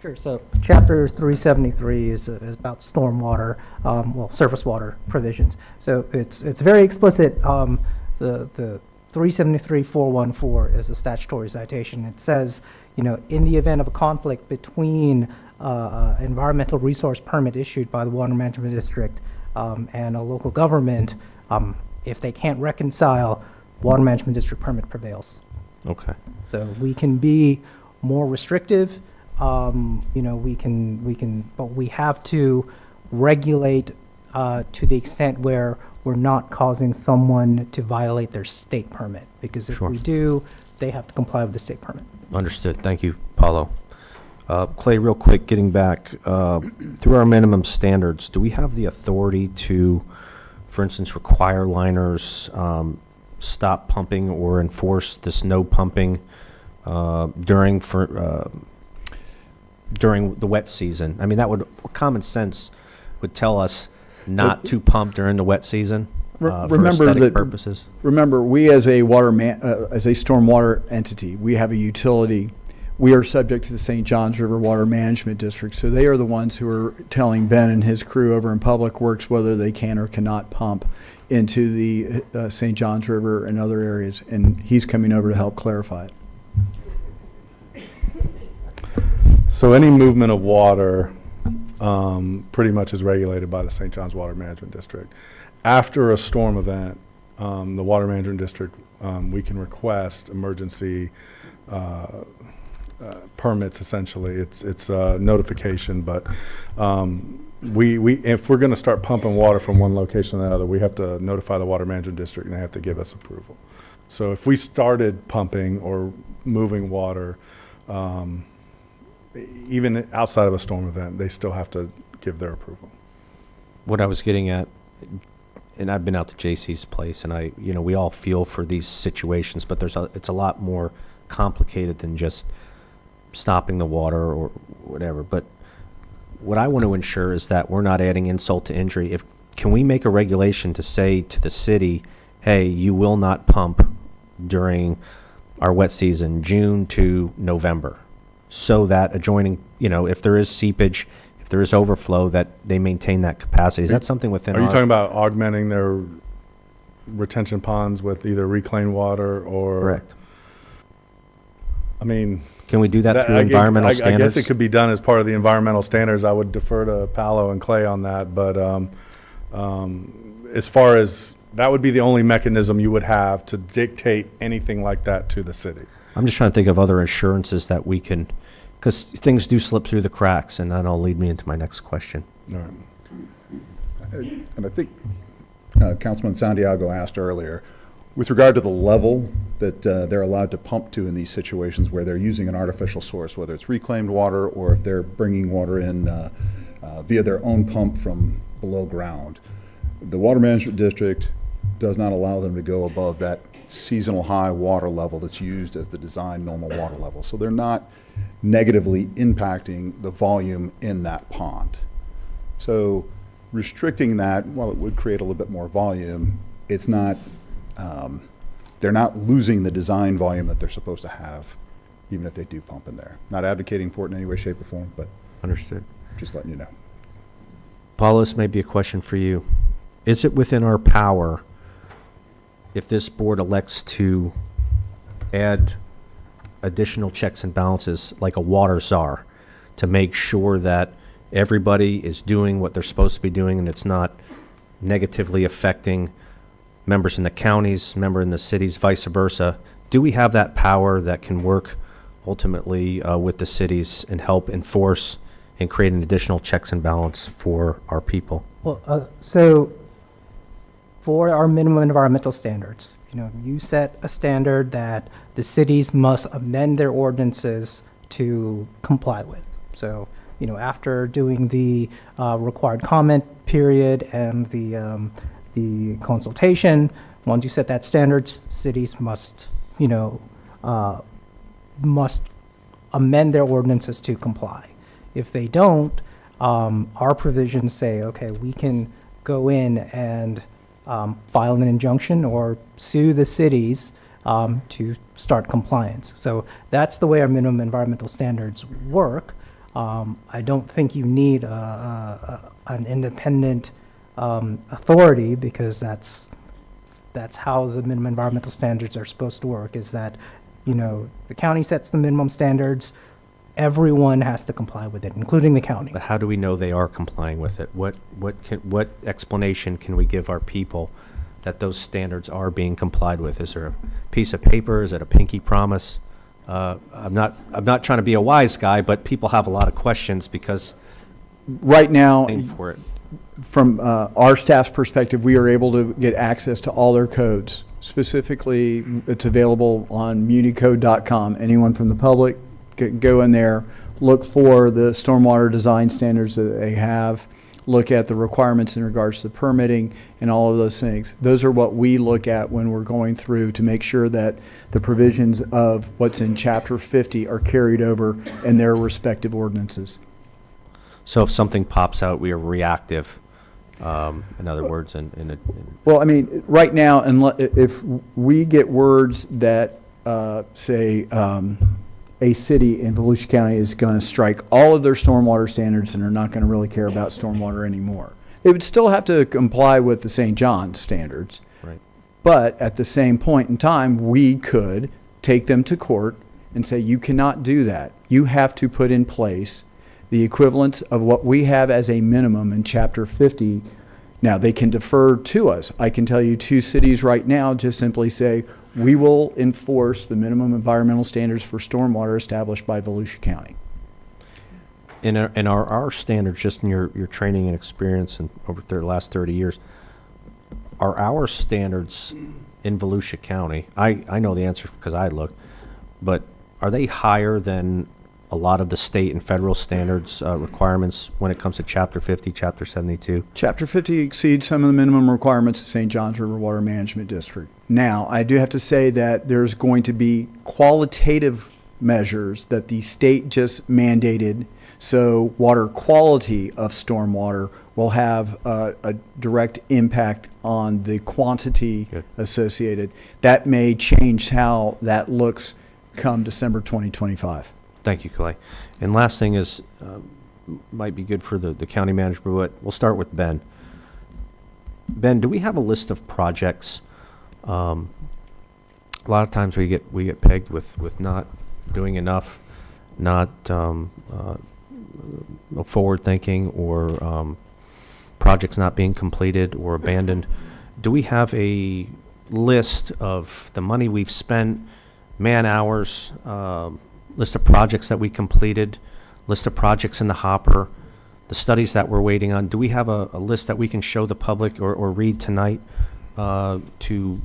Sure. So Chapter 373 is about stormwater, surface water provisions. So it's very explicit. The 373-414 is a statutory citation. It says, in the event of a conflict between environmental resource permit issued by the Water Management District and a local government, if they can't reconcile, Water Management District permit prevails. Okay. So we can be more restrictive, but we have to regulate to the extent where we're not causing someone to violate their state permit. Because if Sure. we do, they have to comply with the state permit. Understood. Thank you, Paulo. Clay, real quick, getting back, through our minimum standards, do we have the authority to, for instance, require liners stop pumping or enforce this no pumping during the wet season? I mean, that would, common sense would tell us not to pump during the wet season for aesthetic purposes. Remember, we as a as a stormwater entity, we have a utility. We are subject to the St. Johns River Water Management District, so they are the ones who are telling Ben and his crew over in Public Works whether they can or cannot pump into the St. Johns River and other areas, and he's coming over to help clarify it. So any movement of water pretty much is regulated by the St. Johns Water Management District. After a storm event, the Water Management District, we can request emergency permits. Essentially, it's a notification, but we if we're going to start pumping water from one location to another, we have to notify the Water Management District, and they have to give us approval. So if we started pumping or moving water, even outside of a storm event, they still have to give their approval. What I was getting at, and I've been out to JC's place, and we all feel for these situations, but it's a lot more complicated than just stopping the water or whatever. But what I want to ensure is that we're not adding insult to injury. Can we make a regulation to say to the city, hey, you will not pump during our wet season, June to November, so that adjoining, if there is seepage, if there is overflow, that they maintain that capacity? Is that something within Are you talking about augmenting their retention ponds with either reclaimed water or? Correct. I mean, can we do that through environmental standards? I guess it could be done as part of the environmental standards. I would defer to Paolo and Clay on that, but as far as that would be the only mechanism you would have to dictate anything like that to the city. I'm just trying to think of other assurances that we can, because things do slip through the cracks, and that'll lead me into my next question. All right. And I think Councilman Santiago asked earlier, with regard to the level that they're allowed to pump to in these situations where they're using an artificial source, whether it's reclaimed water or if they're bringing water in via their own pump from below ground, the Water Management District does not allow them to go above that seasonal high water level that's used as the design normal water level. So they're not negatively impacting the volume in that pond. So restricting that, while it would create a little bit more volume, it's not, they're not losing the design volume that they're supposed to have, even if they do pump in there. Not advocating for it in any way, shape, or form, but Understood. just letting you know. Paul, this may be a question for you. Is it within our power, if this board elects to add additional checks and balances like a water czar, to make sure that everybody is doing what they're supposed to be doing and it's not negatively affecting members in the counties, members in the cities, vice versa? Do we have that power that can work ultimately with the cities and help enforce and create an additional checks and balance for our people? Well, so for our minimum environmental standards, you set a standard that the cities must amend their ordinances to comply with. So, after doing the required comment period and the consultation, once you set that standards, cities must amend their ordinances to comply. If they don't, our provisions say, okay, we can go in and file an injunction or sue the cities to start compliance. So that's the way our minimum environmental standards work. I don't think you need an independent authority, because that's how the minimum environmental standards are supposed to work, is that, the county sets the minimum standards, everyone has to comply with it, including the county. But how do we know they are complying with it? What explanation can we give our people that those standards are being complied with? Is there a piece of paper? Is it a pinky promise? I'm not trying to be a wise guy, but people have a lot of questions because Right now, paying for it. from our staff's perspective, we are able to get access to all their codes. Specifically, it's available on municode.com. Anyone from the public can go in there, look for the stormwater design standards that they have, look at the requirements in regards to permitting and all of those things. Those are what we look at when we're going through to make sure that the provisions of what's in Chapter 50 are carried over in their respective ordinances. So if something pops out, we are reactive. In other words, Well, I mean, right now, if we get words that say a city in Volusia County is going to strike all of their stormwater standards and are not going to really care about stormwater anymore, they would still have to comply with the St. John standards. Right. But at the same point in time, we could take them to court and say, you cannot do that. You have to put in place the equivalent of what we have as a minimum in Chapter 50. Now, they can defer to us. I can tell you 2 cities right now just simply say, we will enforce the minimum environmental standards for stormwater established by Volusia County. in our standards, just in your training and experience and over the last 30 years, are our standards in Volusia County, I know the answer because I looked, but are they higher than a lot of the state and federal standards requirements when it comes to Chapter 50, Chapter 72? Chapter 50 exceeds some of the minimum requirements of St. Johns River Water Management District. Now, I do have to say that there's going to be qualitative measures that the state just mandated. So water quality of stormwater will have a direct impact on the quantity Good. associated. That may change how that looks come December 2025. Thank you, Clay. And last thing is, might be good for the county manager, but we'll start with Ben. Ben, do we have a list of projects? A lot of times we get pegged with not doing enough, not forward thinking, or projects not being completed or abandoned. Do we have a list of the money we've spent, man hours, list of projects that we completed, list of projects in the hopper, the studies that we're waiting on? Do we have a list that we can show the public or read tonight to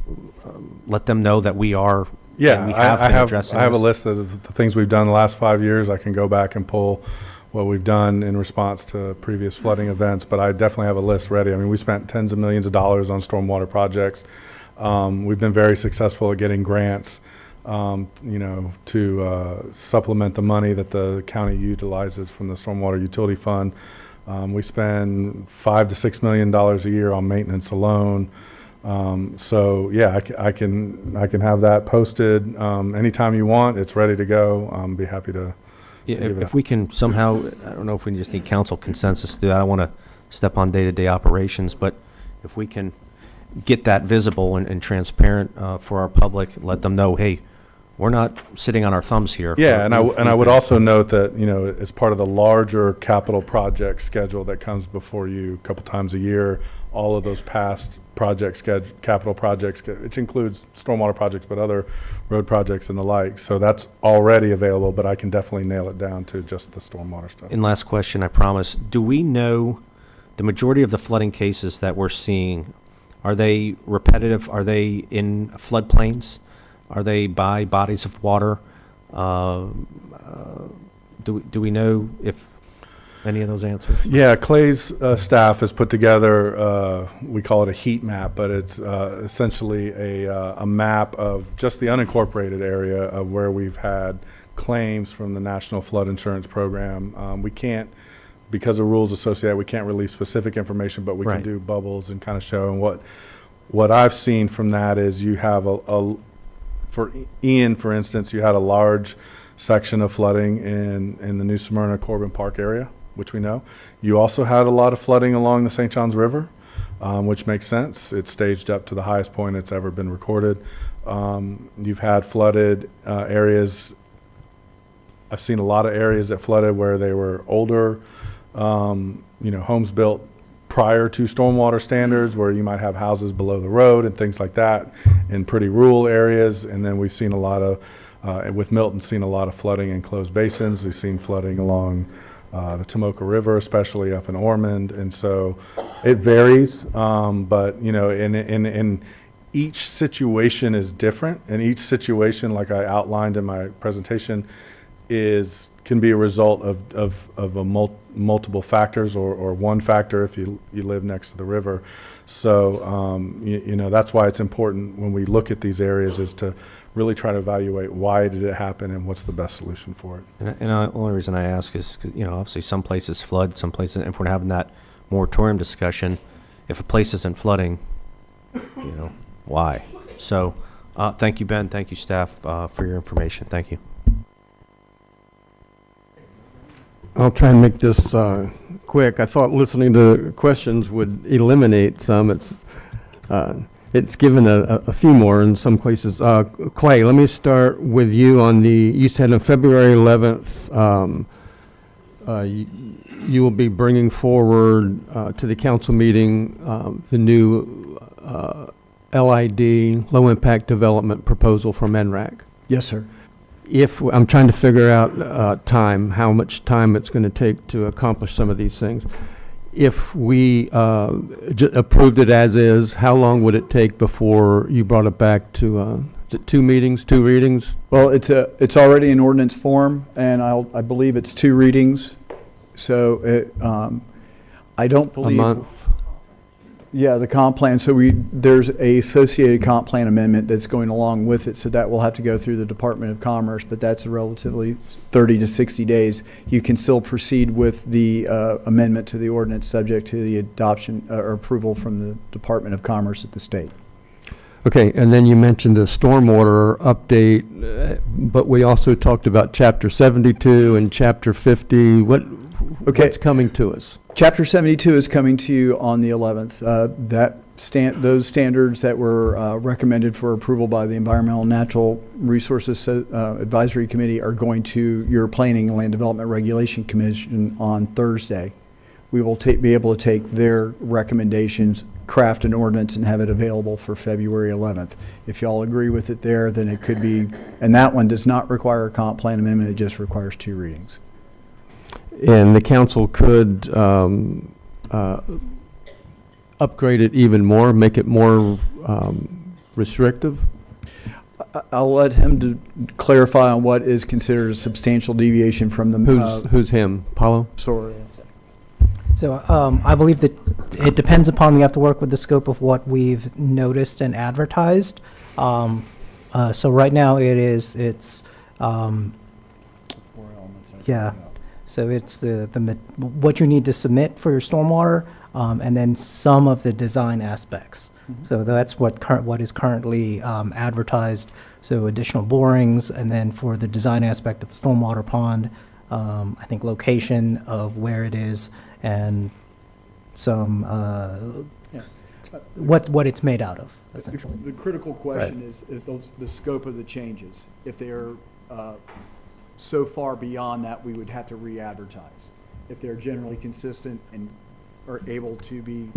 let them know that we are? Yeah, and we have I been have addressing I have a this? list of the things we've done in the last 5 years. I can go back and pull what we've done in response to previous flooding events, but I definitely have a list ready. I mean, we spent tens of millions of dollars on stormwater projects. We've been very successful at getting grants, to supplement the money that the county utilizes from the Stormwater Utility Fund. We spend $5 to $6 million a year on maintenance alone. So yeah, I can have that posted anytime you want. It's ready to go. Be happy to. Yeah, give it if we can somehow, I don't know if we just need council consensus to do that. I don't want to step on day-to-day operations, but if we can get that visible and transparent for our public, let them know, hey, we're not sitting on our thumbs here. Yeah, and I would been- also note that, as part of the larger capital project schedule that comes before you a couple times a year, all of those past capital projects, which includes stormwater projects, but other road projects and the like. So that's already available, but I can definitely nail it down to just the stormwater stuff. And last question, I promise. Do we know the majority of the flooding cases that we're seeing, are they repetitive? Are they in floodplains? Are they by bodies of water? Do we know if any of those answers? Yeah, Clay's staff has put together, we call it a heat map, but it's essentially a map of just the unincorporated area of where we've had claims from the National Flood Insurance Program. We can't, because of rules associated, we can't release specific information, but we Right. can do bubbles and kind of show. And what I've seen from that is you have for Ian, for instance, you had a large section of flooding in the New Smyrna Corbin Park area, which we know. You also had a lot of flooding along the St. Johns River, which makes sense. It's staged up to the highest point it's ever been recorded. You've had flooded areas. I've seen a lot of areas that flooded where they were older, homes built prior to stormwater standards, where you might have houses below the road and things like that in pretty rural areas. And then we've seen a lot of, with Milton, seen a lot of flooding in closed basins. We've seen flooding along the Tomoka River, especially up in Ormond. And so it varies, but you know, in each situation is different, and each situation, like I outlined in my presentation, can be a result of multiple factors, or one factor if you live next to the river. So you know, that's why it's important when we look at these areas is to really try to evaluate why did it happen and what's the best solution for it. And the only reason I ask is, 'cause, you know, obviously some places flood, some places, if we're having that moratorium discussion, if a place isn't flooding, you know, why? So thank you, Ben. Thank you, staff, for your information. Thank you. I'll try and make this quick. I thought listening to questions would eliminate some. It's given a few more in some places. Clay, let me start with you on you said on February 11th, you will be bringing forward to the council meeting the new LID, Low Impact Development Proposal from NRAC. Yes, sir. I'm trying to figure out time, how much time it's going to take to accomplish some of these things. If we approved it as is, how long would it take before you brought it back to, is it 2 meetings, 2 readings? Well, it's already in ordinance form, and I believe it's 2 readings. So I don't believe. A month? Yeah, the comp plan. So there's a associated comp plan amendment that's going along with it. So that will have to go through the Department of Commerce, but that's a relatively 30 to 60 days. You can still proceed with the amendment to the ordinance subject to the adoption or approval from the Department of Commerce at the state. Okay, and then you mentioned the stormwater update, but we also talked about Chapter 72 and Chapter 50. What's coming to us? Chapter 72 is coming to you on the 11th. Those standards that were recommended for approval by the Environmental and Natural Resources Advisory Committee are going to your Planning and Land Development Regulation Commission on Thursday. We will be able to take their recommendations, craft an ordinance, and have it available for February 11th. If y'all agree with it there, then it could be, and that one does not require a comp plan amendment, it just requires 2 readings. And the council could upgrade it even more, make it more restrictive? I'll let him clarify on what is considered a substantial deviation from the. Who's him? Paulo? Sorry. So I believe that it depends upon, we have to work with the scope of what we've noticed and advertised. So right now it's yeah. So it's what you need to submit for your stormwater, and then some of the design aspects. So that's what is currently advertised. So additional borings, and then for the design aspect of the stormwater pond, I think location of where it is, and some what it's made out of, essentially. The critical question is the scope of the changes. If they are so far beyond that, we would have to re-advertise. If they're generally consistent and are able to be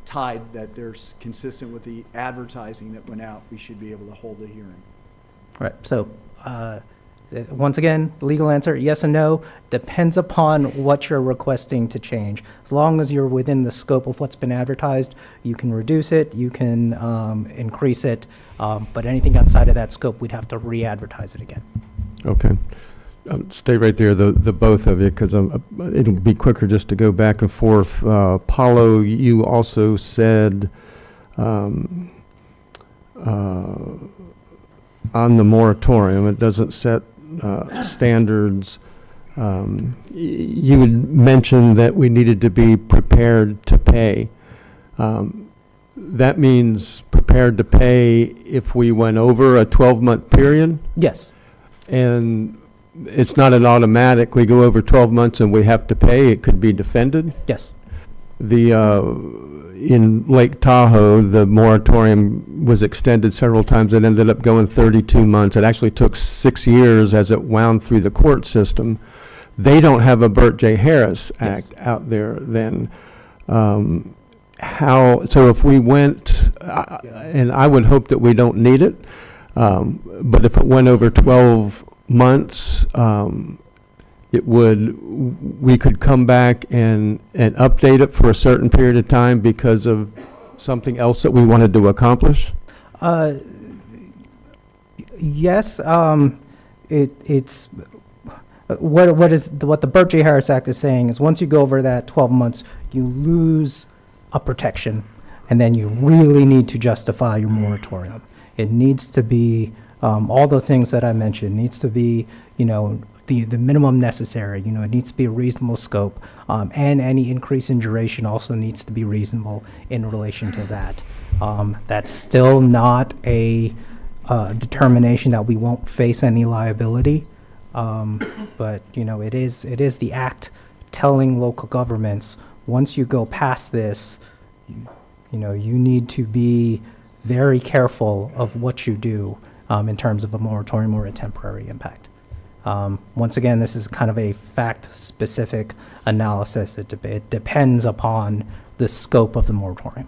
tied, that they're consistent with the advertising that went out, we should be able to hold a hearing. Right. So once again, legal answer, yes and no. Depends upon what you're requesting to change. As long as you're within the scope of what's been advertised, you can reduce it, you can increase it, but anything outside of that scope, we'd have to re-advertise it again. Okay. Stay right there, the both of you, because it'll be quicker just to go back and forth. Paulo, you also said on the moratorium, it doesn't set standards. You had mentioned that we needed to be prepared to pay. That means prepared to pay if we went over a 12-month period? Yes. And it's not an automatic, we go over 12 months and we have to pay, it could be defended? Yes. In Lake Tahoe, the moratorium was extended several times. It ended up going 32 months. It actually took 6 years as it wound through the court system. They don't have a Burt J. Harris Act out there then. so if we went, and I would hope that we don't need it, but if it went over 12 months, we could come back and update it for a certain period of time because of something else that we wanted to accomplish? Yes, it's what the Burt J. Harris Act is saying is once you go over that 12 months, you lose a protection, and then you really need to justify your moratorium. It needs to be all those things that I mentioned. Needs to be, the minimum necessary. It needs to be a reasonable scope, and any increase in duration also needs to be reasonable in relation to that. That's still not a determination that we won't face any liability, but it is the act telling local governments once you go past this, you need to be very careful of what you do in terms of a moratorium or a temporary impact. Once again, this is kind of a fact-specific analysis. It depends upon the scope of the moratorium.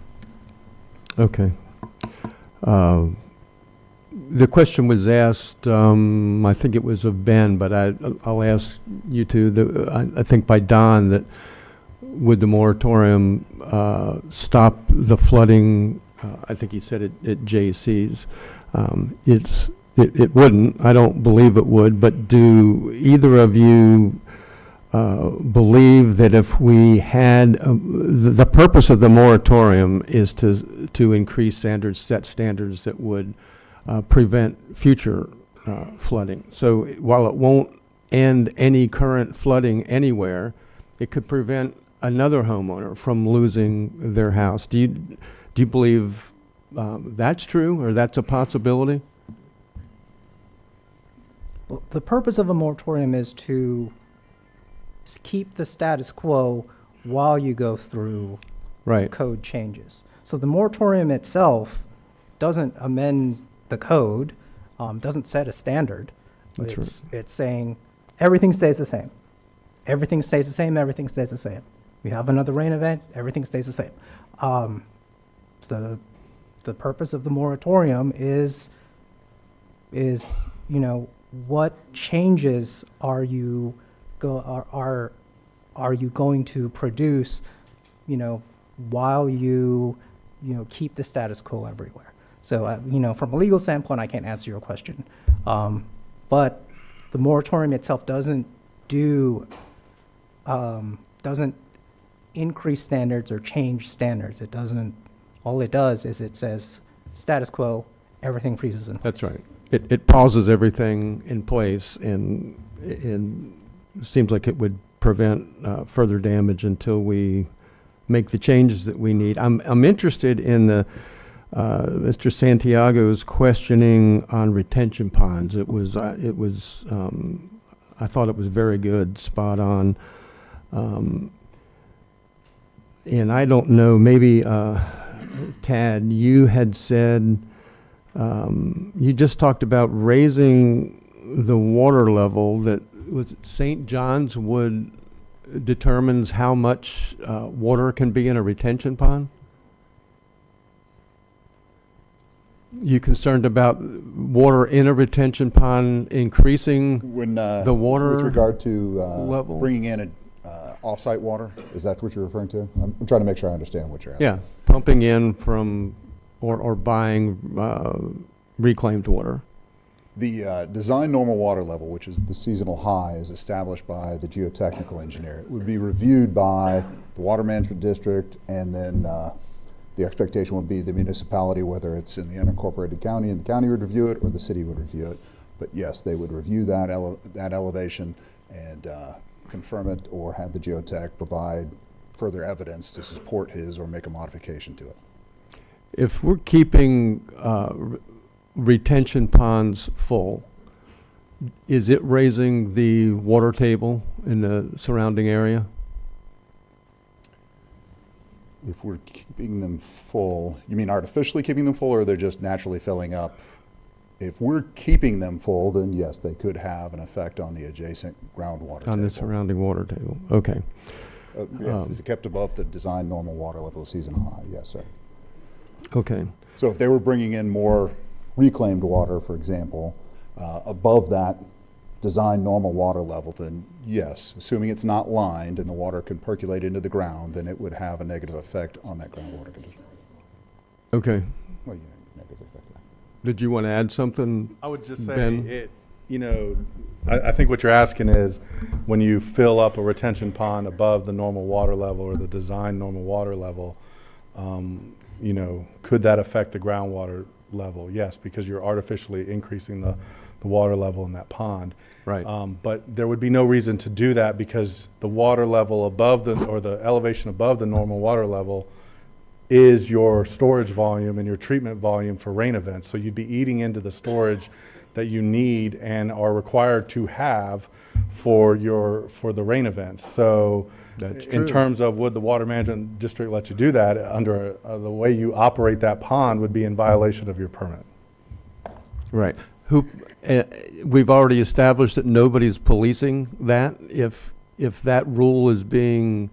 Okay. The question was asked, I think it was of Ben, but I'll ask you two, I think by Don, that would the moratorium stop the flooding, I think he said at JC's. It wouldn't. I don't believe it would, but do either of you believe that if we had, the purpose of the moratorium is to increase standards, set standards that would prevent future flooding. So while it won't end any current flooding anywhere, it could prevent another homeowner from losing their house. Do you believe that's true, or that's a possibility? Well, the purpose of a moratorium is to keep the status quo while you go through Right. code changes. So the moratorium itself doesn't amend the code, doesn't set a standard. That's It's saying everything stays the same. Everything stays the same, everything stays the same. We have another rain event, everything stays the same. The purpose of the moratorium is what changes are you going to produce, while you keep the status quo everywhere. So, from a legal standpoint, I can't answer your question. But the moratorium itself doesn't increase standards or change standards. All it does is it says status quo, everything freezes in place. That's right. It pauses everything in place, and it seems like it would prevent further damage until we make the changes that we need. I'm interested in the Mr. Santiago's questioning on retention ponds. I thought it was very good, spot on. And I don't know, maybe Tad, you had said, you just talked about raising the water level. That was it St. John's Wood determines how much water can be in a retention pond? You concerned about water in a retention pond increasing When, the water with regard to level? bringing in off-site water, is that what you're referring to? I'm trying to make sure I understand what you're asking. Yeah, pumping in from or buying reclaimed water. The design normal water level, which is the seasonal high, is established by the geotechnical engineer. It would be reviewed by the water management district, and then the expectation would be the municipality, whether it's in the unincorporated county, and the county would review it, or the city would review it. But yes, they would review that elevation and confirm it, or have the geotech provide further evidence to support his or make a modification to it. If we're keeping retention ponds full, is it raising the water table in the surrounding area? If we're keeping them full, you mean artificially keeping them full, or they're just naturally filling up? If we're keeping them full, then yes, they could have an effect on the adjacent groundwater On the table. surrounding water table, okay. Is it kept above the design normal water level of seasonal high? Yes, sir. Okay. So if they were bringing in more reclaimed water, for example, above that design normal water level, then yes, assuming it's not lined and the water can percolate into the ground, then it would have a negative effect on that groundwater condition. Okay. Well, yeah, negative effect. Did you want to add something? I would just say Ben? I think what you're asking is when you fill up a retention pond above the normal water level or the design normal water level, could that affect the groundwater level? Yes, because you're artificially increasing the water level in that pond. Right. But there would be no reason to do that because the water level above the elevation above the normal water level is your storage volume and your treatment volume for rain events. So you'd be eating into the storage that you need and are required to have for the rain events. So That's in true. terms of would the water management district let you do that, under the way you operate that pond would be in violation of your permit. Right. We've already established that nobody's policing that. If that rule is being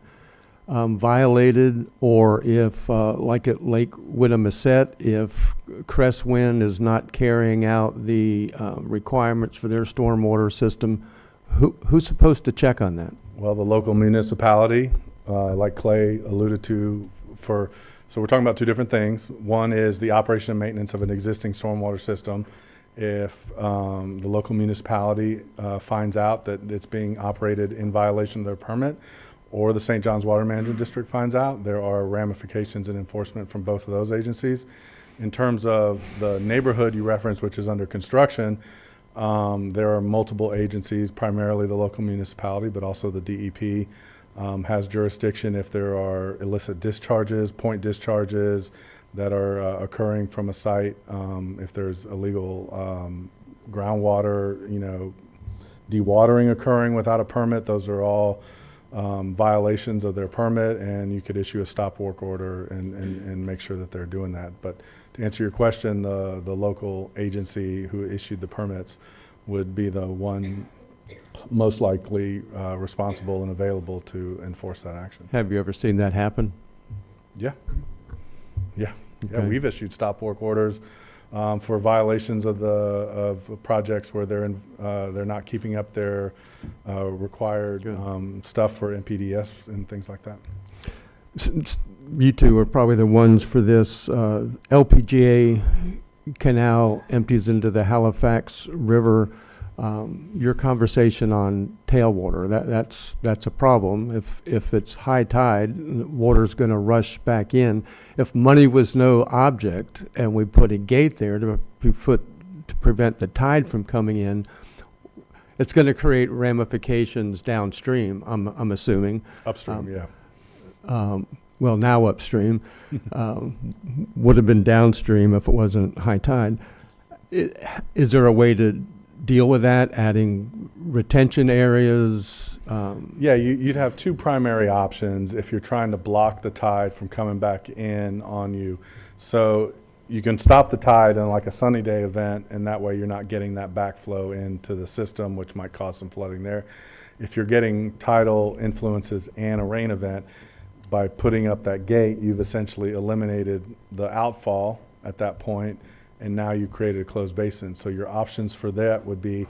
violated, or if, like at Lake Winnemucet, if Crestwind is not carrying out the requirements for their stormwater system, who's supposed to check on that? Well, the local municipality, like Clay alluded to, so we're talking about two different things. One is the operation and maintenance of an existing stormwater system. If the local municipality finds out that it's being operated in violation of their permit, or the St. John's Water Management District finds out, there are ramifications and enforcement from both of those agencies. In terms of the neighborhood you referenced, which is under construction, there are multiple agencies, primarily the local municipality, but also the DEP has jurisdiction if there are illicit discharges, point discharges that are occurring from a site, if there's illegal groundwater, dewatering occurring without a permit. Those are all violations of their permit, and you could issue a stop work order and make sure that they're doing that. But to answer your question, the local agency who issued the permits would be the one most likely responsible and available to enforce that action. Have you ever seen that happen? Yeah. Yeah. Yeah, Okay. we've issued stop work orders for violations of projects where they're not keeping up their required stuff for NPDES and things like that. You two are probably the ones for this. LPGA Canal empties into the Halifax River. Your conversation on tailwater, that's a problem. If it's high tide, water's going to rush back in. If money was no object and we put a gate there to prevent the tide from coming in, it's going to create ramifications downstream, I'm assuming. Upstream, yeah. Well, now upstream, would have been downstream if it wasn't high tide. Is there a way to deal with that, adding retention areas? Yeah, you'd have two primary options if you're trying to block the tide from coming back in on you. So you can stop the tide in like a sunny day event, and that way you're not getting that backflow into the system, which might cause some flooding there. If you're getting tidal influences and a rain event, by putting up that gate, you've essentially eliminated the outfall at that point, and now you created a closed basin. So your options for that would be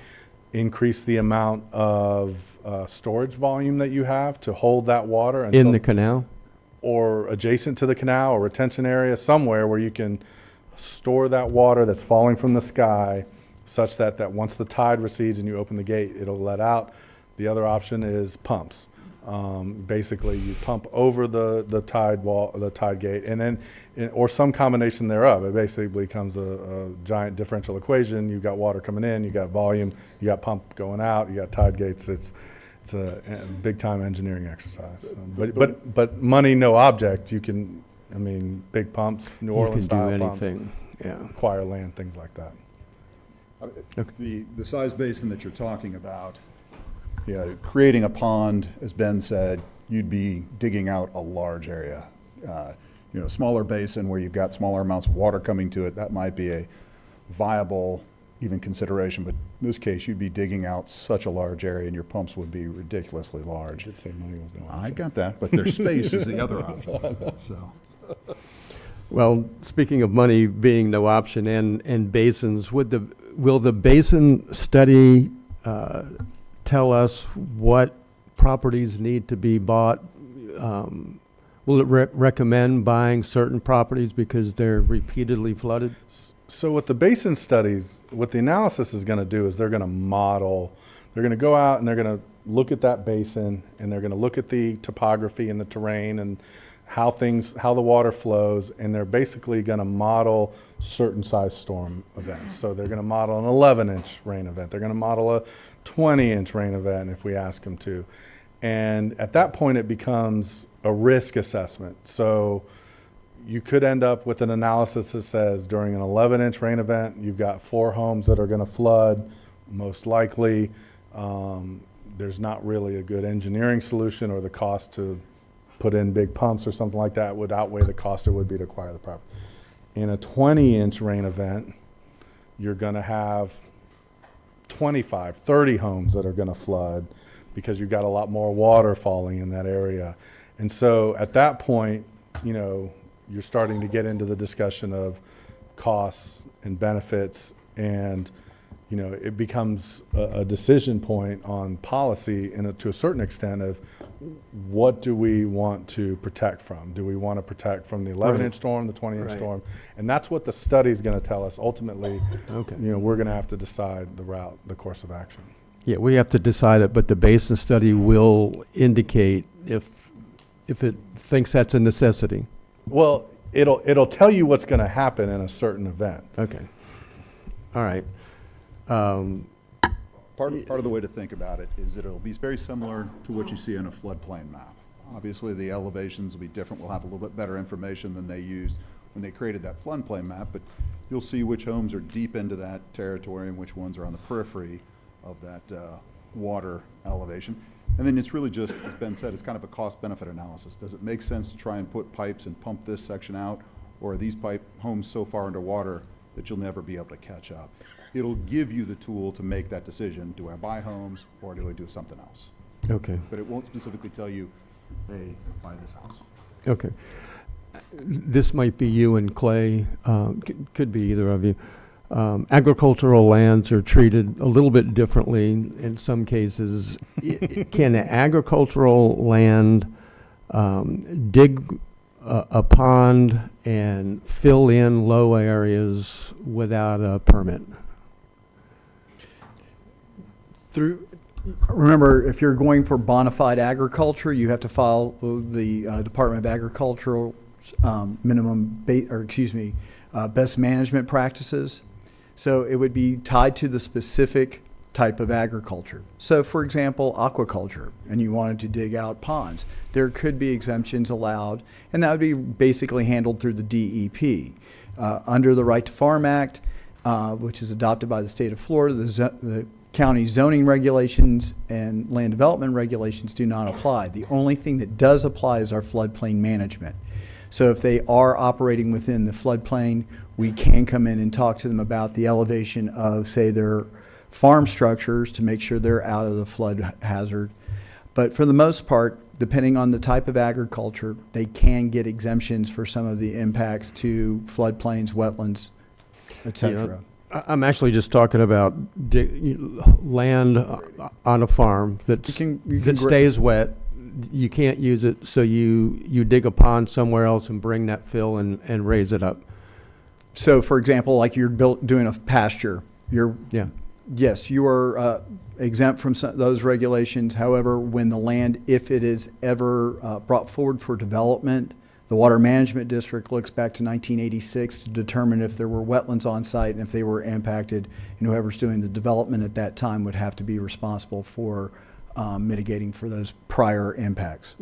increase the amount of storage volume that you have to hold that water In the canal? or adjacent to the canal or retention area, somewhere where you can store that water that's falling from the sky such that once the tide recedes and you open the gate, it'll let out. The other option is pumps. Basically, you pump over the tide wall, the tide gate, and then, or some combination thereof. It basically becomes a giant differential equation. You've got water coming in, you got volume, you got pump going out, you got tide gates. It's a big time engineering exercise. But money, no object. You can, big pumps, New Orleans style You can do pumps, anything, yeah. acquire land, things like that. The size basin that you're talking about, creating a pond, as Ben said, you'd be digging out a large area. Smaller basin where you've got smaller amounts of water coming to it, that might be a viable, even consideration, but in this case, you'd be digging out such a large area and your pumps would be ridiculously large. Did say money was no I option. got that, but their space is the other option, so. Well, speaking of money being no option and basins, will the basin study tell us what properties need to be bought? Will it recommend buying certain properties because they're repeatedly flooded? So what the basin studies, what the analysis is going to do is they're going to model, they're going to go out and they're going to look at that basin and they're going to look at the topography and the terrain and how the water flows, and they're basically going to model certain size storm events. So they're going to model an 11-inch rain event. They're going to model a 20-inch rain event if we ask them to. And at that point, it becomes a risk assessment. So you could end up with an analysis that says during an 11-inch rain event, you've got 4 homes that are going to flood, most likely. There's not really a good engineering solution, or the cost to put in big pumps or something like that would outweigh the cost it would be to acquire the property. In a 20-inch rain event, you're going to have 25, 30 homes that are going to flood because you've got a lot more water falling in that area. And so at that point, you're starting to get into the discussion of costs and benefits, and it becomes a decision point on policy, and to a certain extent of what do we want to protect from? Do we want to protect from the 11-inch storm, the 20-inch Right. storm? And that's what the study is going to tell us. Ultimately, Okay. we're going to have to decide the route, the course of action. Yeah, we have to decide it, but the basin study will indicate if it thinks that's a necessity. Well, it'll tell you what's going to happen in a certain event. Okay. All right. Part of the way to think about it is that it'll be very similar to what you see in a floodplain map. Obviously, the elevations will be different. We'll have a little bit better information than they used when they created that floodplain map, but you'll see which homes are deep into that territory and which ones are on the periphery of that water elevation. And then it's really just, as Ben said, it's kind of a cost-benefit analysis. Does it make sense to try and put pipes and pump this section out, or are these homes so far underwater that you'll never be able to catch up? It'll give you the tool to make that decision. Do I buy homes or do I do something else? Okay. But it won't specifically tell you, hey, buy this house. Okay. This might be you and Clay, could be either of you. Agricultural lands are treated a little bit differently in some cases. Can an agricultural land dig a pond and fill in low areas without a permit? Remember, if you're going for bona fide agriculture, you have to follow the Department of Agricultural best management practices. So it would be tied to the specific type of agriculture. So for example, aquaculture, and you wanted to dig out ponds, there could be exemptions allowed, and that would be basically handled through the DEP. Under the Right to Farm Act, which is adopted by the state of Florida, the county zoning regulations and land development regulations do not apply. The only thing that does apply is our floodplain management. So if they are operating within the floodplain, we can come in and talk to them about the elevation of, say, their farm structures to make sure they're out of the flood hazard. But for the most part, depending on the type of agriculture, they can get exemptions for some of the impacts to floodplains, wetlands, et cetera. I'm actually just talking about land on a farm that stays wet. You can't use it, so you dig a pond somewhere else and bring that fill and raise it up. So, for example, like you're doing a pasture, yes, you are exempt from those regulations. However, when the land, if it is ever brought forward for development, the Water Management District looks back to 1986 to determine if there were wetlands on site and if they were impacted, and whoever's doing the development at that time would have to be responsible for mitigating for those prior impacts.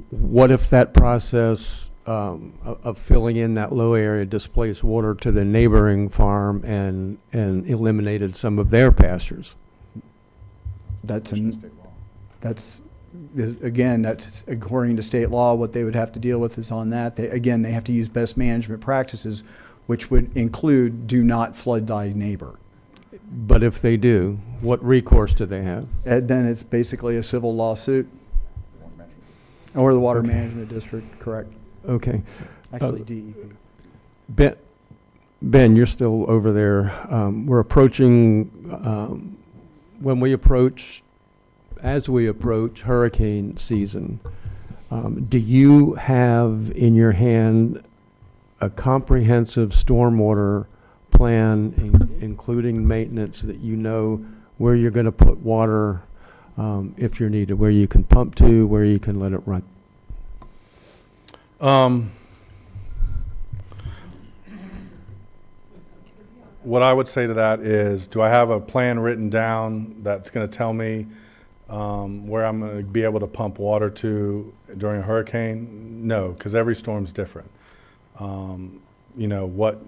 What if that process of filling in that low area displaced water to the neighboring farm and eliminated some of their pastures? That's according to state law. What they would have to deal with is on that. They have to use best management practices, which would include do not flood thy neighbor. But if they do, what recourse do they have? And then it's basically a civil lawsuit. Or the Water Management District, correct. Okay. Actually, DEP. Ben, you're still over there. We're approaching, as we approach hurricane season, do you have in your hand a comprehensive stormwater plan, including maintenance, that you know where you're going to put water if you're needed, where you can pump to, where you can let it run? What I would say to that is, do I have a plan written down that's going to tell me where I'm going to be able to pump water to during a hurricane? No, because every storm's different. You know, what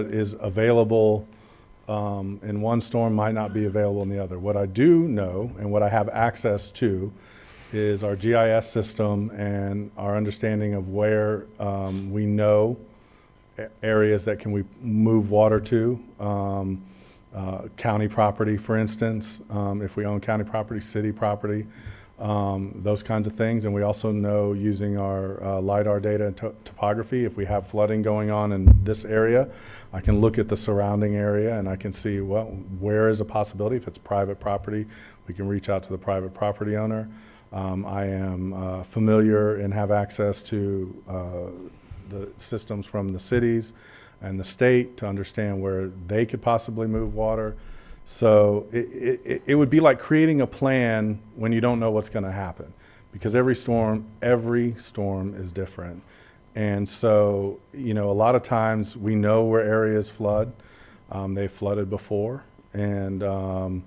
is available in one storm might not be available in the other. What I do know and what I have access to is our GIS system and our understanding of where we know areas that can we move water to. County property, for instance, if we own county property, city property, those kinds of things. And we also know, using our LIDAR data and topography, if we have flooding going on in this area, I can look at the surrounding area and I can see, well, where is a possibility. If it's private property, we can reach out to the private property owner. I am familiar and have access to the systems from the cities and the state to understand where they could possibly move water. So it would be like creating a plan when you don't know what's going to happen, because every storm is different. And so, you know, a lot of times we know where areas flood. They've flooded before, and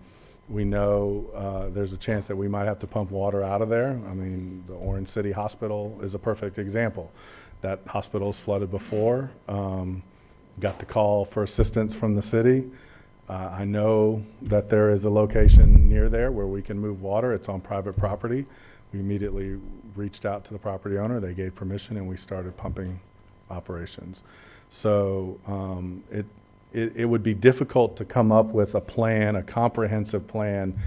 we know there's a chance that we might have to pump water out of there. I mean, the Orange City Hospital is a perfect example. That hospital's flooded before. Got the call for assistance from the city. I know that there is a location near there where we can move water. It's on private property. We immediately reached out to the property owner. They gave permission, and we started pumping operations. So it would be difficult to come up with a plan, a comprehensive plan,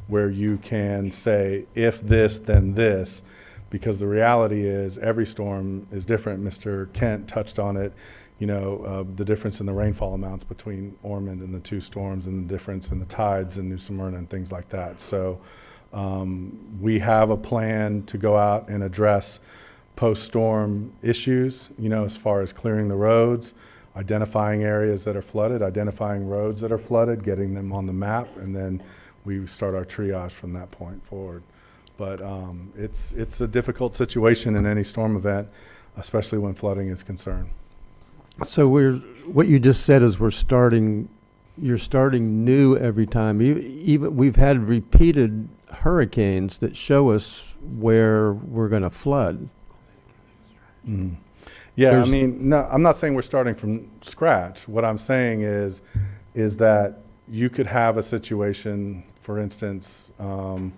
where you can say, if this, then this, because the reality is every storm is different. Mr. Kent touched on it. You know, the difference in the rainfall amounts between Ormond and the two storms, and the difference in the tides in New Smyrna and things like that. So we have a plan to go out and address post-storm issues, you know, as far as clearing the roads, identifying areas that are flooded, identifying roads that are flooded, getting them on the map, and then we start our triage from that point forward. But it's a difficult situation in any storm event, especially when flooding is concerned. So what you just said is you're starting new every time. Even we've had repeated hurricanes that show us where we're going to flood. Mm. Yeah, I mean, no, I'm not saying we're starting from scratch. What I'm saying is that you could have a situation, for instance, I'll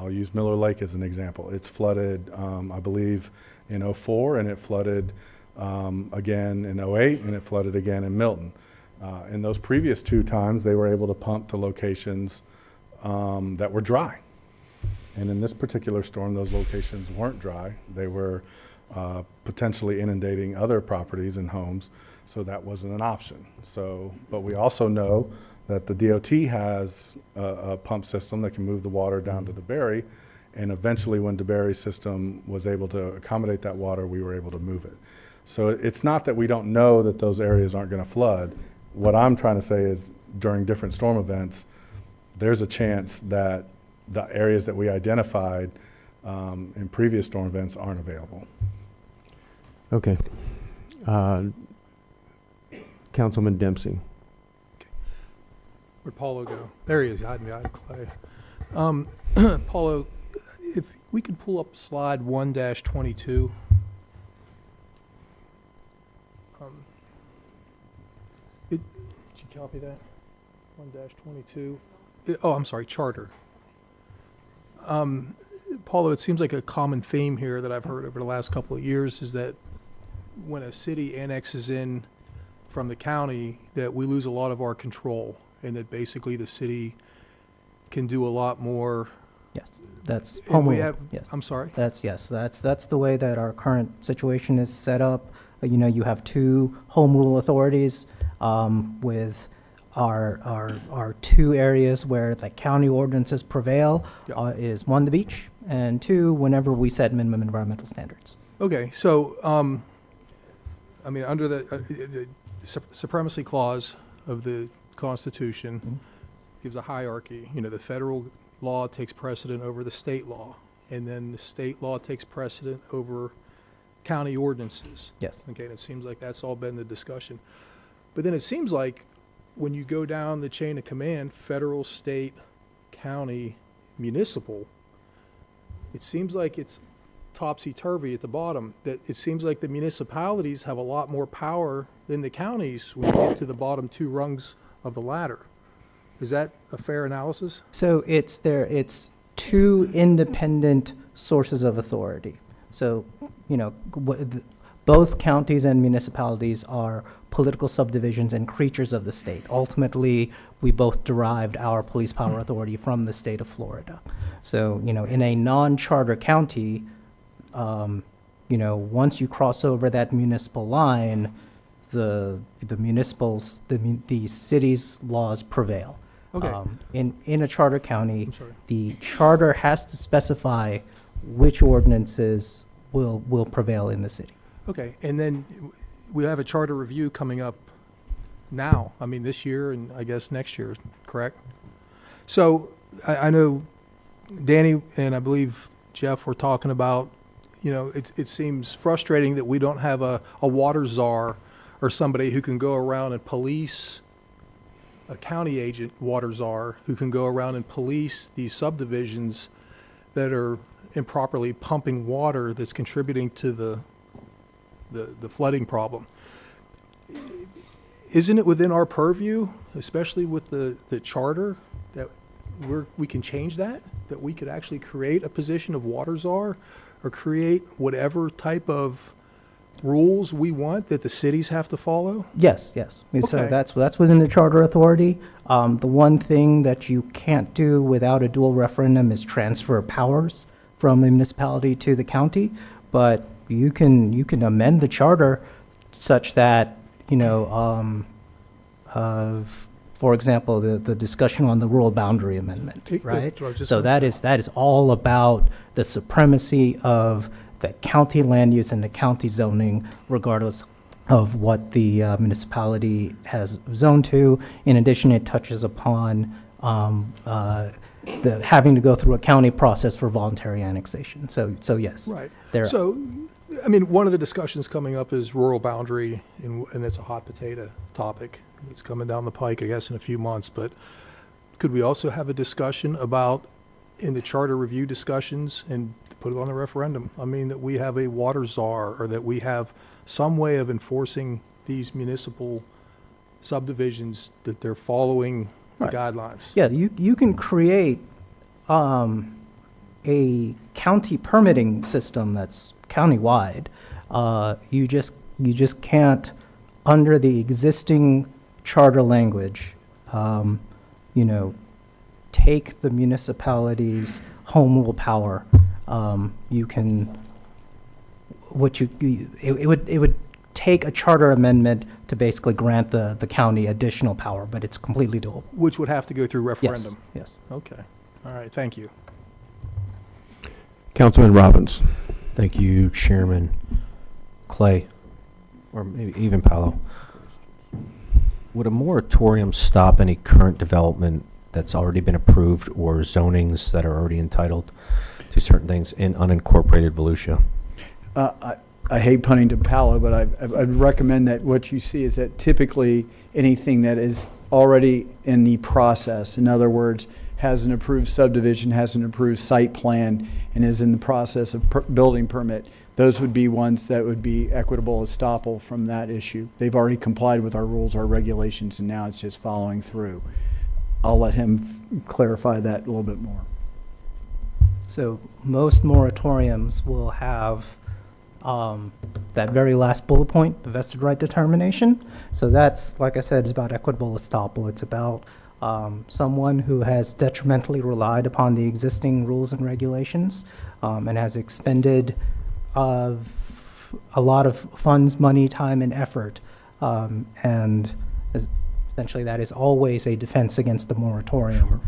use Miller Lake as an example. It's flooded, I believe, in 2004, and it flooded again in 2008, and it flooded again in Milton. In those previous two times, they were able to pump to locations that were dry. And in this particular storm, those locations weren't dry. They were potentially inundating other properties and homes, so that wasn't an option. So, but we also know that the DOT has a pump system that can move the water down to DeBary, and eventually when DeBary's system was able to accommodate that water, we were able to move it. So it's not that we don't know that those areas aren't going to flood. What I'm trying to say is, during different storm events, there's a chance that the areas that we identified in previous storm events aren't available. Okay. Councilman Dempsey. Where'd Paulo go? There he is, hiding behind Clay. Paulo, if we could pull up slide 1-22. Did you copy that? 1-22. Oh, I'm sorry, charter. Paulo, it seems like a common theme here that I've heard over the last couple of years is that when a city annexes in from the county, that we lose a lot of our control. and that basically the city can do a lot more. Yes, that's And home we rule. have- Yes. I'm sorry? That's the way that our current situation is set up. You know, you have two home rule authorities, with our two areas where the county ordinances prevail, Yeah. is one, the beach, and two, whenever we set minimum environmental standards. Okay, so, I mean, under the supremacy clause of the Constitution gives a hierarchy. You know, the federal law takes precedent over the state law, and then the state law takes precedent over county ordinances. Yes. Okay, and it seems like that's all been the discussion. But then it seems like when you go down the chain of command, federal, state, county, municipal, it seems like it's topsy-turvy at the bottom, that it seems like the municipalities have a lot more power than the counties when you get to the bottom two rungs of the ladder. Is that a fair analysis? So it's two independent sources of authority. So, you know, both counties and municipalities are political subdivisions and creatures of the state. Ultimately, we both derived our police power authority from the state of Florida. So, you know, in a non-charter county, you know, once you cross over that municipal line, the city's laws prevail. Okay. In a charter county, I'm sorry. the charter has to specify which ordinances will prevail in the city. Okay, and then we have a charter review coming up now, I mean, this year and I guess next year, correct? So I know Danny and I believe Jeff were talking about, you know, it seems frustrating that we don't have a water czar or somebody who can go around and police, a county agent water czar, who can go around and police these subdivisions that are improperly pumping water that's contributing to the flooding problem. Isn't it within our purview, especially with the charter, that we can change that we could actually create a position of water czar or create whatever type of rules we want that the cities have to follow? Yes, yes. So Okay. that's within the charter authority. The one thing that you can't do without a dual referendum is transfer powers from the municipality to the county, but you can amend the charter such that, you know, for example, the discussion on the rural boundary amendment, right? That's what I was just So gonna that is all about the supremacy of the county land use and the county zoning, regardless of what the municipality has zoned to. In addition, it touches upon the having to go through a county process for voluntary annexation. So yes. Right. There. So, I mean, one of the discussions coming up is rural boundary, and it's a hot potato topic. It's coming down the pike, I guess, in a few months. But could we also have a discussion about, in the charter review discussions, and put it on the referendum, I mean, that we have a water czar, or that we have some way of enforcing these municipal subdivisions, that they're following the Right. guidelines? Yeah, you can create a county permitting system that's countywide. You just can't, under the existing charter language, you know, take the municipality's home rule power. You can, it would take a charter amendment to basically grant the county additional power, but it's completely doable. Which would have to go through referendum? Yes. Okay. All right, thank you. Councilman Robbins. Thank you, Chairman. Clay, or maybe even Paolo. Would a moratorium stop any current development that's already been approved or zonings that are already entitled to certain things in unincorporated Volusia? I hate punting to Palo, but I'd recommend that what you see is that typically anything that is already in the process, in other words, has an approved subdivision, has an approved site plan, and is in the process of building permit, those would be ones that would be equitable estoppel from that issue. They've already complied with our rules, our regulations, and now it's just following through. I'll let him clarify that a little bit more. So most moratoriums will have that very last bullet point, the vested right determination. So that's, like I said, it's about equitable estoppel. It's about someone who has detrimentally relied upon the existing rules and regulations and has expended a lot of funds, money, time, and effort. And essentially that is always a defense against the moratorium,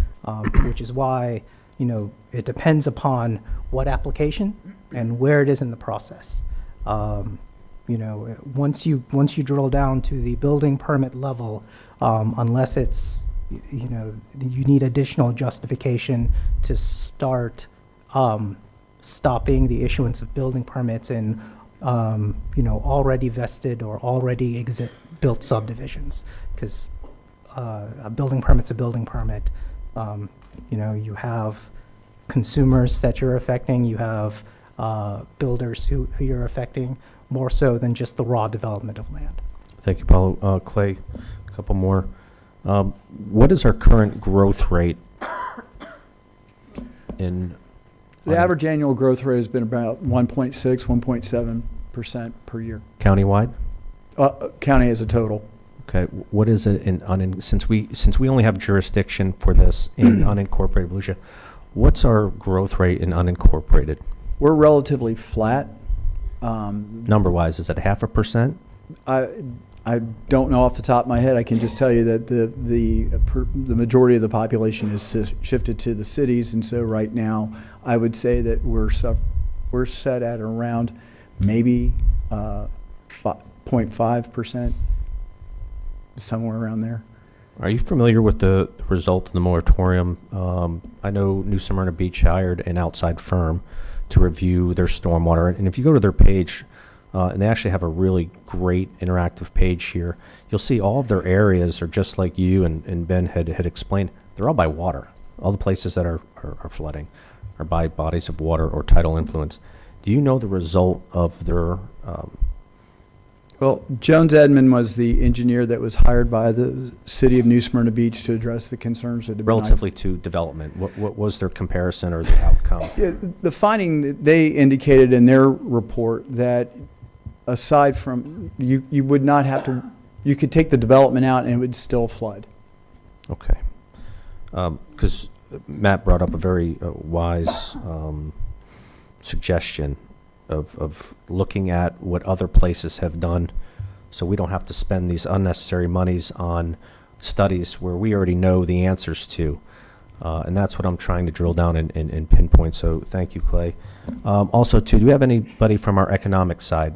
which is why, it depends upon what application and where it is in the process. Once you drill down to the building permit level, unless it's, you need additional justification to start stopping the issuance of building permits in, already vested or already built subdivisions, because a building permit's a building permit. You have consumers that you're affecting, you have builders who you're affecting, more so than just the raw development of land. Thank you, Paulo. Clay, a couple more. What is our current growth rate in? The average annual growth rate has been about 1.6, 1.7% per year. Countywide? County as a total. Okay, what is it since we only have jurisdiction for this in unincorporated Volusia, what's our growth rate in unincorporated? We're relatively flat. Number-wise, is it 0.5%? I don't know off the top of my head. I can just tell you that the majority of the population is shifted to the cities, and so right now I would say that we're set at around maybe 0.5%, somewhere around there. Are you familiar with the result of the moratorium? I know New Smyrna Beach hired an outside firm to review their stormwater, and if you go to their page, and they actually have a really great interactive page here, you'll see all of their areas are just like you and Ben had explained. They're all by water. All the places that are flooding are by bodies of water or tidal influence. Do you know the result of their... Well, Jones Edmond was the engineer that was hired by the city of New Smyrna Beach to address the concerns that have been relatively to development? What was their comparison or the outcome? Yeah, the finding that they indicated in their report that aside from, you would not have to, you could take the development out and it would still flood. Okay. Because Matt brought up a very wise suggestion of looking at what other places have done, so we don't have to spend these unnecessary monies on studies where we already know the answers to. And that's what I'm trying to drill down and pinpoint. So thank you, Clay. Also, too, do we have anybody from our economic side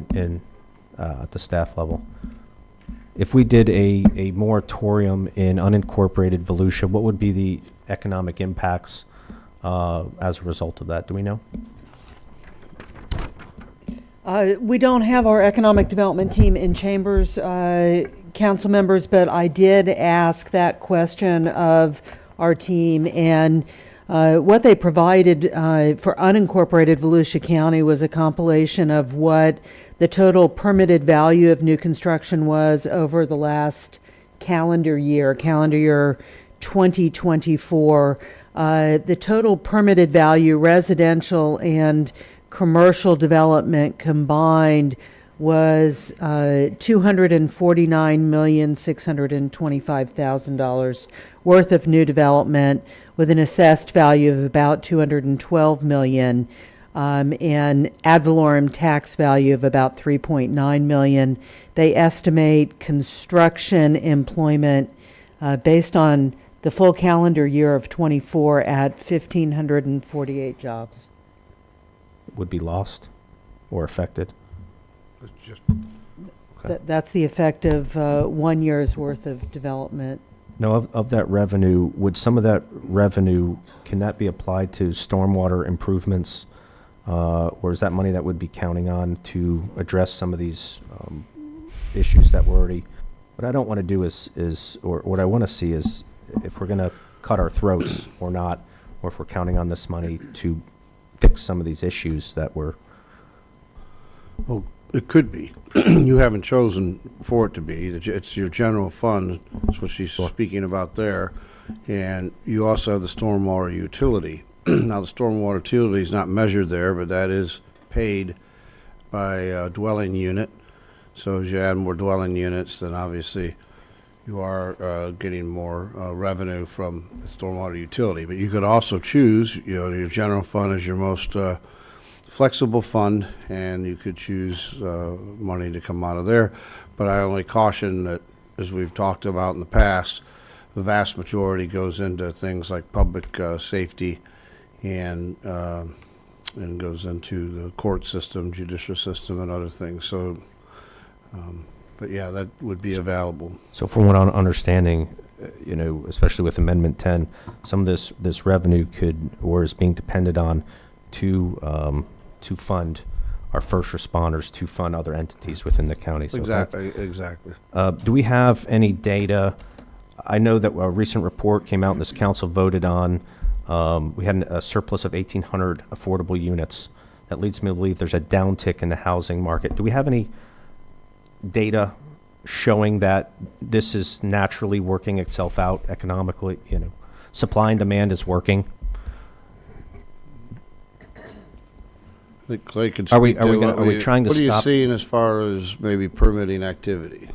at the staff level? If we did a moratorium in unincorporated Volusia, what would be the economic impacts as a result of that? Do we know? We don't have our economic development team in chambers, council members, but I did ask that question of our team, and what they provided for unincorporated Volusia County was a compilation of what the total permitted value of new construction was over the last calendar year 2024. The total permitted value, residential and commercial development combined, was $249,625,000 worth of new development, with an assessed value of about $212 million, and ad valorem tax value of about $3.9 million. They estimate construction employment based on the full calendar year of 24 at 1,548 jobs. Would be lost or affected? Okay. That's the effect of 1 year's worth of development. Now, of that revenue, would some of that revenue, can that be applied to stormwater improvements? Or is that money that would be counting on to address some of these issues that were already... What I don't want to do is or what I want to see is if we're going to cut our throats or not, or if we're counting on this money to fix some of these issues that were... Well, it could be. You haven't chosen for it to be. It's your general fund. That's what she's speaking about there. And you also have the stormwater utility. Now, the stormwater utility is not measured there, but that is paid by a dwelling unit. So as you add more dwelling units, then obviously you are getting more revenue from the stormwater utility. But you could also choose, your general fund is your most flexible fund, and you could choose money to come out of there. But I only caution that, as we've talked about in the past, the vast majority goes into things like public safety and goes into the court system, judicial system, and other things. So, but yeah, that would be available. So from what I'm understanding, especially with Amendment 10, some of this revenue could, or is being depended on to fund our first responders, to fund other entities within the county. So Exactly. do we have any data? I know that a recent report came out and this council voted on, we had a surplus of 1,800 affordable units. That leads me to believe there's a downtick in the housing market. Do we have any data showing that this is naturally working itself out economically? Supply and demand is working. I think Clay could Are we speak to are we trying to what are you stop- seeing as far as maybe permitting activity?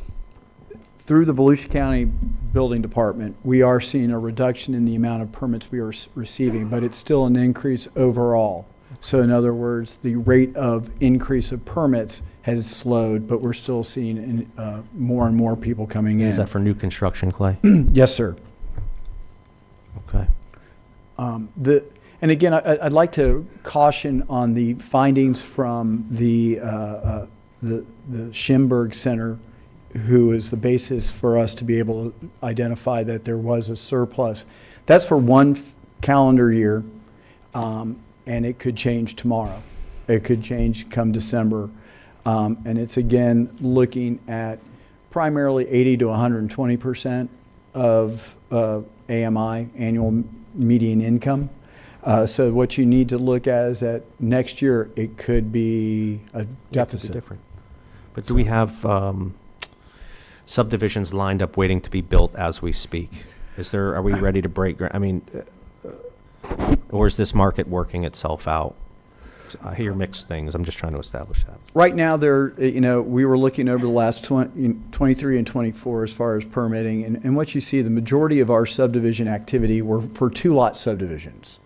Through the Volusia County Building Department, we are seeing a reduction in the amount of permits we are receiving, but it's still an increase overall. So in other words, the rate of increase of permits has slowed, but we're still seeing more and more people coming in. Is that for new construction, Clay? Yes, sir. Okay. And again, I'd like to caution on the findings from the Schimberg Center, who is the basis for us to be able to identify that there was a surplus. That's for one calendar year, and it could change tomorrow. It could change come December. And it's again looking at primarily 80 to 120% of AMI, annual median income. So what you need to look at is that next year it could be a deficit. Different. But do we have subdivisions lined up waiting to be built as we speak? Are we ready to break ground? I mean, or is this market working itself out? I hear mixed things. I'm just trying to establish that. Right now, we were looking over the last 23 and 24 as far as permitting, and what you see, the majority of our subdivision activity were for 2-lot subdivisions.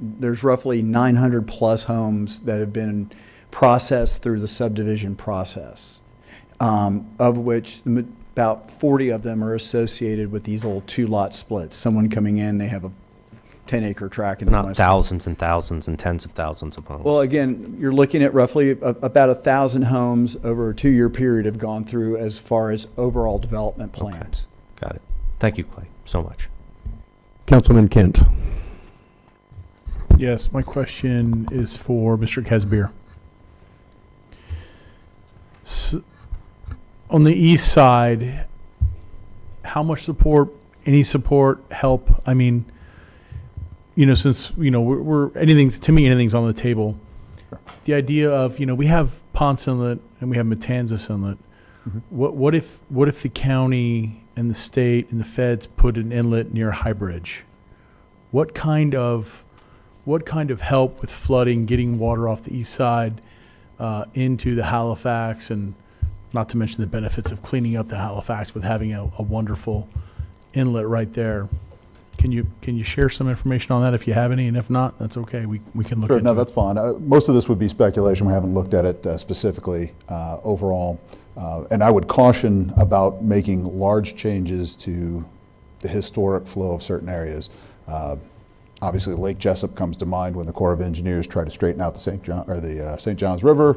There's roughly 900 plus homes that have been processed through the subdivision process, of which about 40 of them are associated with these old 2-lot splits. Someone coming in, they have a 10-acre tract. And not thousands and thousands and tens of thousands of homes. Well, again, you're looking at roughly about 1,000 homes over a 2-year period have gone through as far as overall development plans. Okay. Got it. Thank you, Clay, so much. Councilman Kent. Yes, my question is for Mr. Casbeer. So, on the east side, how much support, any support, help? I mean, since, we're anything's on the table. Sure. The idea of, we have Ponce Inlet and we have Matanzas Inlet. Mm-hmm. What if the county and the state and the feds put an inlet near High Bridge? What kind of help with flooding, getting water off the east side into the Halifax, and not to mention the benefits of cleaning up the Halifax with having a wonderful inlet right there? Can you share some information on that if you have any, and if not, that's okay. We can look Sure, into no, it. that's fine. Most of this would be speculation. We haven't looked at it specifically overall. And I would caution about making large changes to the historic flow of certain areas. Obviously, Lake Jessup comes to mind when the Corps of Engineers tried to straighten out the St. Johns River.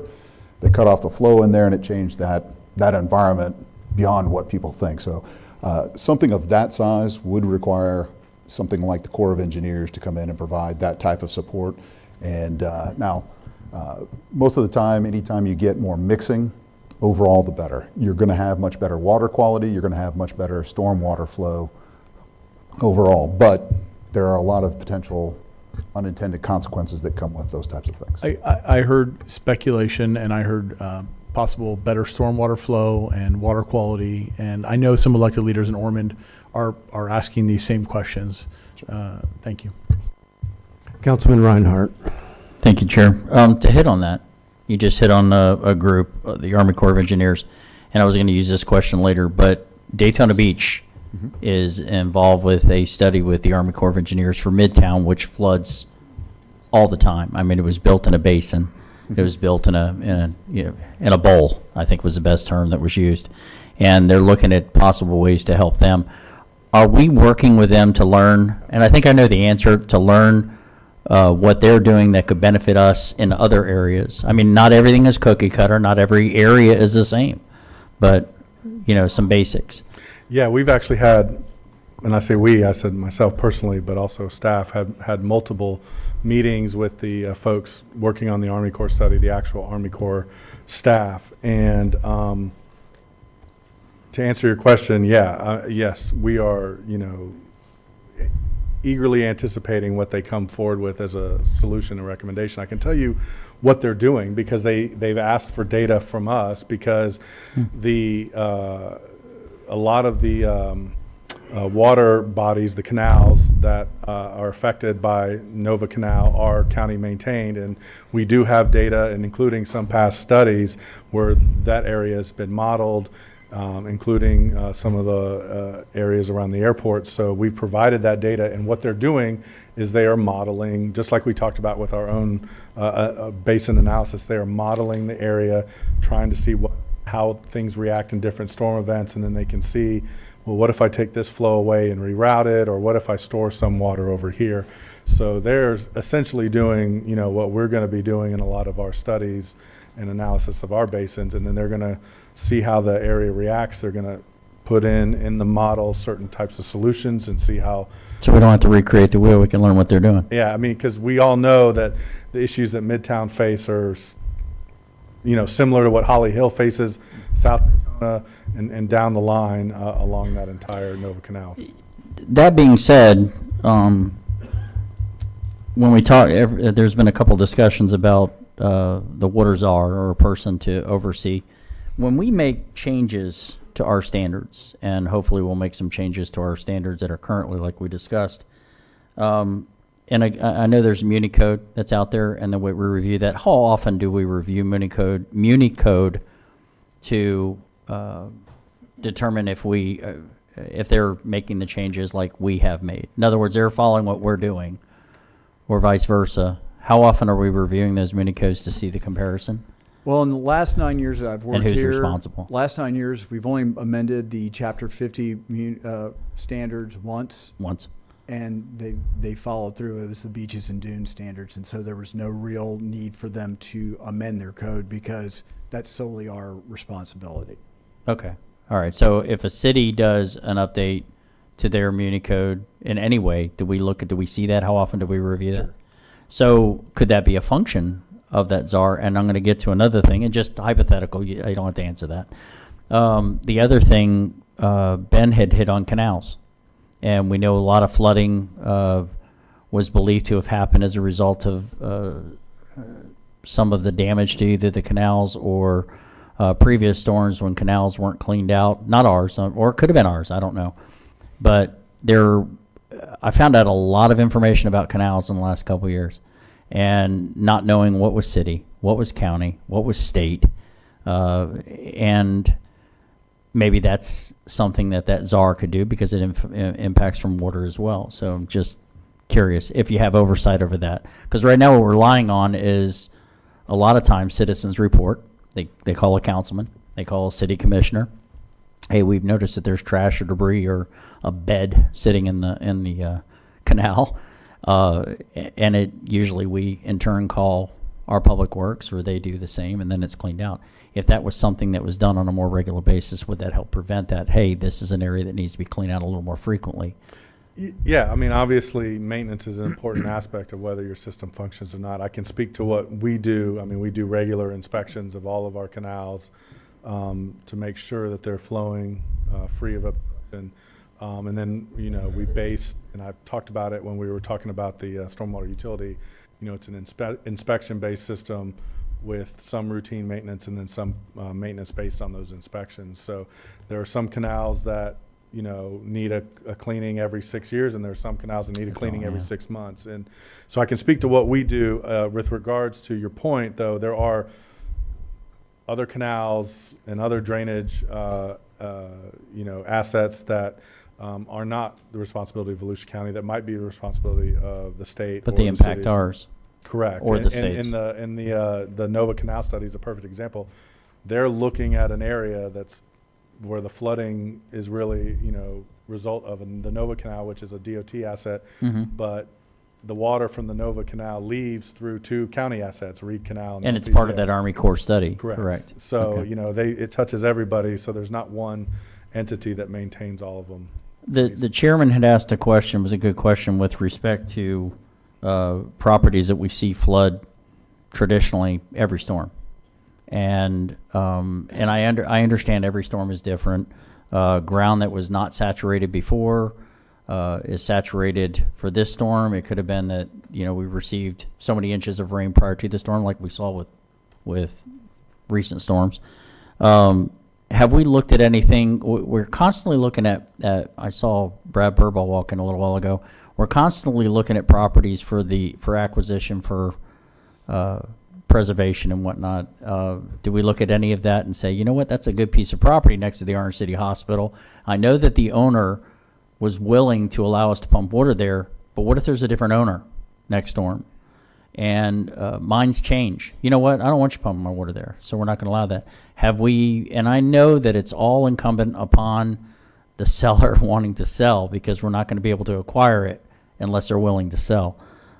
They cut off the flow in there, and it changed that environment beyond what people think. So something of that size would require something like the Corps of Engineers to come in and provide that type of support. And now, most of the time, anytime you get more mixing, overall the better. You're going to have much better water quality. You're going to have much better stormwater flow overall. But there are a lot of potential unintended consequences that come with those types of things. I heard speculation, and I heard possible better stormwater flow and water quality, and I know some elected leaders in Ormond are asking these same questions. Thank you. Councilman Reinhardt. Thank you, Chair. To hit on that, you just hit on a group, the Army Corps of Engineers, and I was going to use this question later, but Daytona Beach is involved with a study with the Army Corps of Engineers for Midtown, which floods all the time. I mean, it was built in a basin. It was built in a bowl, I think was the best term that was used. And they're looking at possible ways to help them. Are we working with them to learn, and I think I know the answer, to learn what they're doing that could benefit us in other areas? I mean, not everything is cookie cutter, not every area is the same, but, some basics. Yeah, we've actually had, and I say we, I said myself personally, but also staff had multiple meetings with the folks working on the Army Corps study, the actual Army Corps staff. And to answer your question, yes, we are, eagerly anticipating what they come forward with as a solution and recommendation. I can tell you what they're doing because they've asked for data from us because a lot of the water bodies, the canals that are affected by Nova Canal are county maintained, and we do have data, and including some past studies where that area has been modeled, including some of the areas around the airport. So we've provided that data, and what they're doing is they are modeling, just like we talked about with our own basin analysis, they are modeling the area, trying to see how things react in different storm events, and then they can see, well, what if I take this flow away and reroute it, or what if I store some water over here? So they're essentially doing, what we're going to be doing in a lot of our studies and analysis of our basins, and then they're going to see how the area reacts. They're going to put in the model certain types of solutions and see how. So we don't have to recreate the wheel, we can learn what they're doing. Yeah, I mean, because we all know that the issues that Midtown face are similar to what Holly Hill faces, South Daytona, and down the line along that entire Nova Canal. That being said, when we talk, there's been a couple discussions about the water czar or a person to oversee. When we make changes to our standards, and hopefully we'll make some changes to our standards that are currently like we discussed, and I know there's Muni Code that's out there, and then we review that. How often do we review Muni Code to determine if they're making the changes like we have made? In other words, they're following what we're doing, or vice versa. How often are we reviewing those Muni Codes to see the comparison? Well, in the last 9 years that I've worked here. And who's responsible? Last 9 years, we've only amended the Chapter 50 standards once. And they followed through. It was the beaches and dunes standards, and so there was no real need for them to amend their code because that's solely our responsibility. Okay. All right. So if a city does an update to their Muni Code in any way, do we see that? How often do we review that? So could that be a function of that czar? And I'm going to get to another thing, and just hypothetical, I don't have to answer that. The other thing, Ben had hit on canals. And we know a lot of flooding was believed to have happened as a result of some of the damage to either the canals or previous storms when canals weren't cleaned out. Not ours, or it could have been ours, I don't know. But I found out a lot of information about canals in the last couple of years, and not knowing what was city, what was county, what was state, and maybe that's something that czar could do because it impacts from water as well. So I'm just curious if you have oversight over that. Because right now what we're relying on is a lot of times citizens report. They call a councilman. They call a city commissioner. Hey, we've noticed that there's trash or debris or a bed sitting in the canal. And it usually we in turn call our public works, or they do the same, and then it's cleaned out. If that was something that was done on a more regular basis, would that help prevent that? Hey, this is an area that needs to be cleaned out a little more frequently. Yeah, I mean, obviously, maintenance is an important aspect of whether your system functions or not. I can speak to what we do. I mean, we do regular inspections of all of our canals to make sure that they're flowing free of obstruction. And then, we base, and I've talked about it when we were talking about the stormwater utility, it's an inspection-based system with some routine maintenance and then some maintenance based on those inspections. So there are some canals that, need a cleaning every 6 years, and there are some canals that need a cleaning every 6 months. And so I can speak to what we do with regards to your point, though. There are other canals and other drainage, assets that are not the responsibility of Volusia County, that might be the responsibility of the state. But or they the impact cities. ours. Correct. Or the And- states. And the Nova Canal study is a perfect example. They're looking at an area that's where the flooding is really, result of the Nova Canal, which is a DOT asset, Mhm. but the water from the Nova Canal leaves through two county assets, Reed Canal. And it's part of that Army Corps study. Correct. So, Okay. it touches everybody, so there's not one entity that maintains all of them. The chairman had asked a question, was a good question, with respect to properties that we see flood traditionally every storm. And I understand every storm is different. Ground that was not saturated before is saturated for this storm. It could have been that, we received so many inches of rain prior to the storm, like we saw with recent storms. Have we looked at anything? We're constantly looking at I saw Brad Burball walking a little while ago. We're constantly looking at properties for acquisition, for preservation and whatnot. Do we look at any of that and say, you know what, that's a good piece of property next to the Orange City Hospital? I know that the owner was willing to allow us to pump water there, but what if there's a different owner next storm? And minds change. You know what? I don't want you pumping my water there, so we're not going to allow that. Have we? And I know that it's all incumbent upon the seller wanting to sell, because we're not going to be able to acquire it unless they're willing to sell.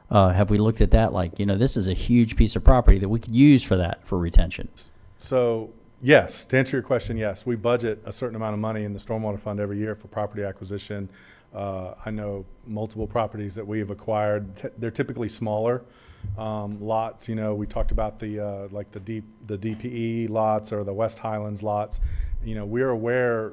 Have we looked at that? Like, this is a huge piece of property that we could use for that, for retention. So, yes, to answer your question, yes, we budget a certain amount of money in the Stormwater Fund every year for property acquisition. I know multiple properties that we have acquired. They're typically smaller lots. We talked about the DPE lots or the West Highlands lots. We're aware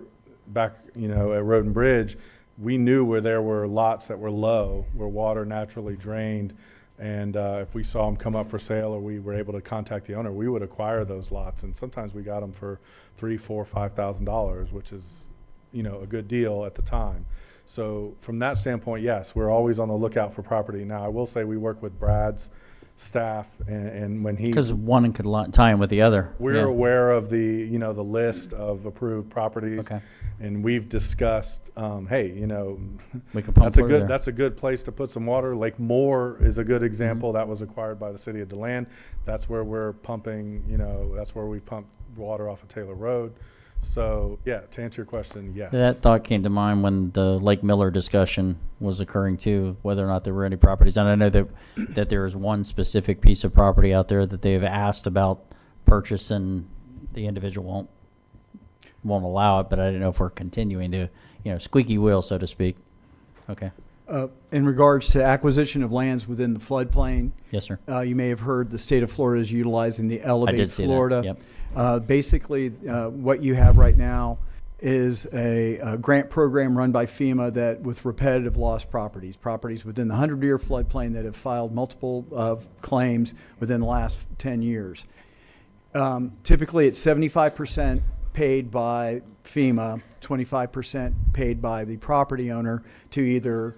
back, at Road and Bridge, we knew where there were lots that were low, where water naturally drained. And if we saw them come up for sale, or we were able to contact the owner, we would acquire those lots. And sometimes we got them for $3,000, $4,000, $5,000, which is, a good deal at the time. So from that standpoint, yes, we're always on the lookout for property. Now, I will say we work with Brad's staff, and when he, Because one could tie in with the other. we're Yeah. aware of the the list of approved properties. Okay. And we've discussed, hey, We could pump water there. that's a good place to put some water. Lake Moore is a good example. That was acquired by the city of DeLand. That's where we're pumping. That's where we pump water off of Taylor Road. So yeah, to answer your question, yes. That thought came to mind when the Lake Miller discussion was occurring too, whether or not there were any properties. And I know that there is one specific piece of property out there that they have asked about purchase, and the individual won't allow it, but I didn't know if we're continuing to, squeaky wheel, so to speak. Okay. In regards to acquisition of lands within the floodplain, Yes, sir. you may have heard the state of Florida is utilizing the Elevate see that, Florida. yep. Basically, what you have right now is a grant program run by FEMA that with repetitive lost properties within the 100-year floodplain that have filed multiple claims within the last 10 years. Typically, it's 75% paid by FEMA, 25% paid by the property owner to either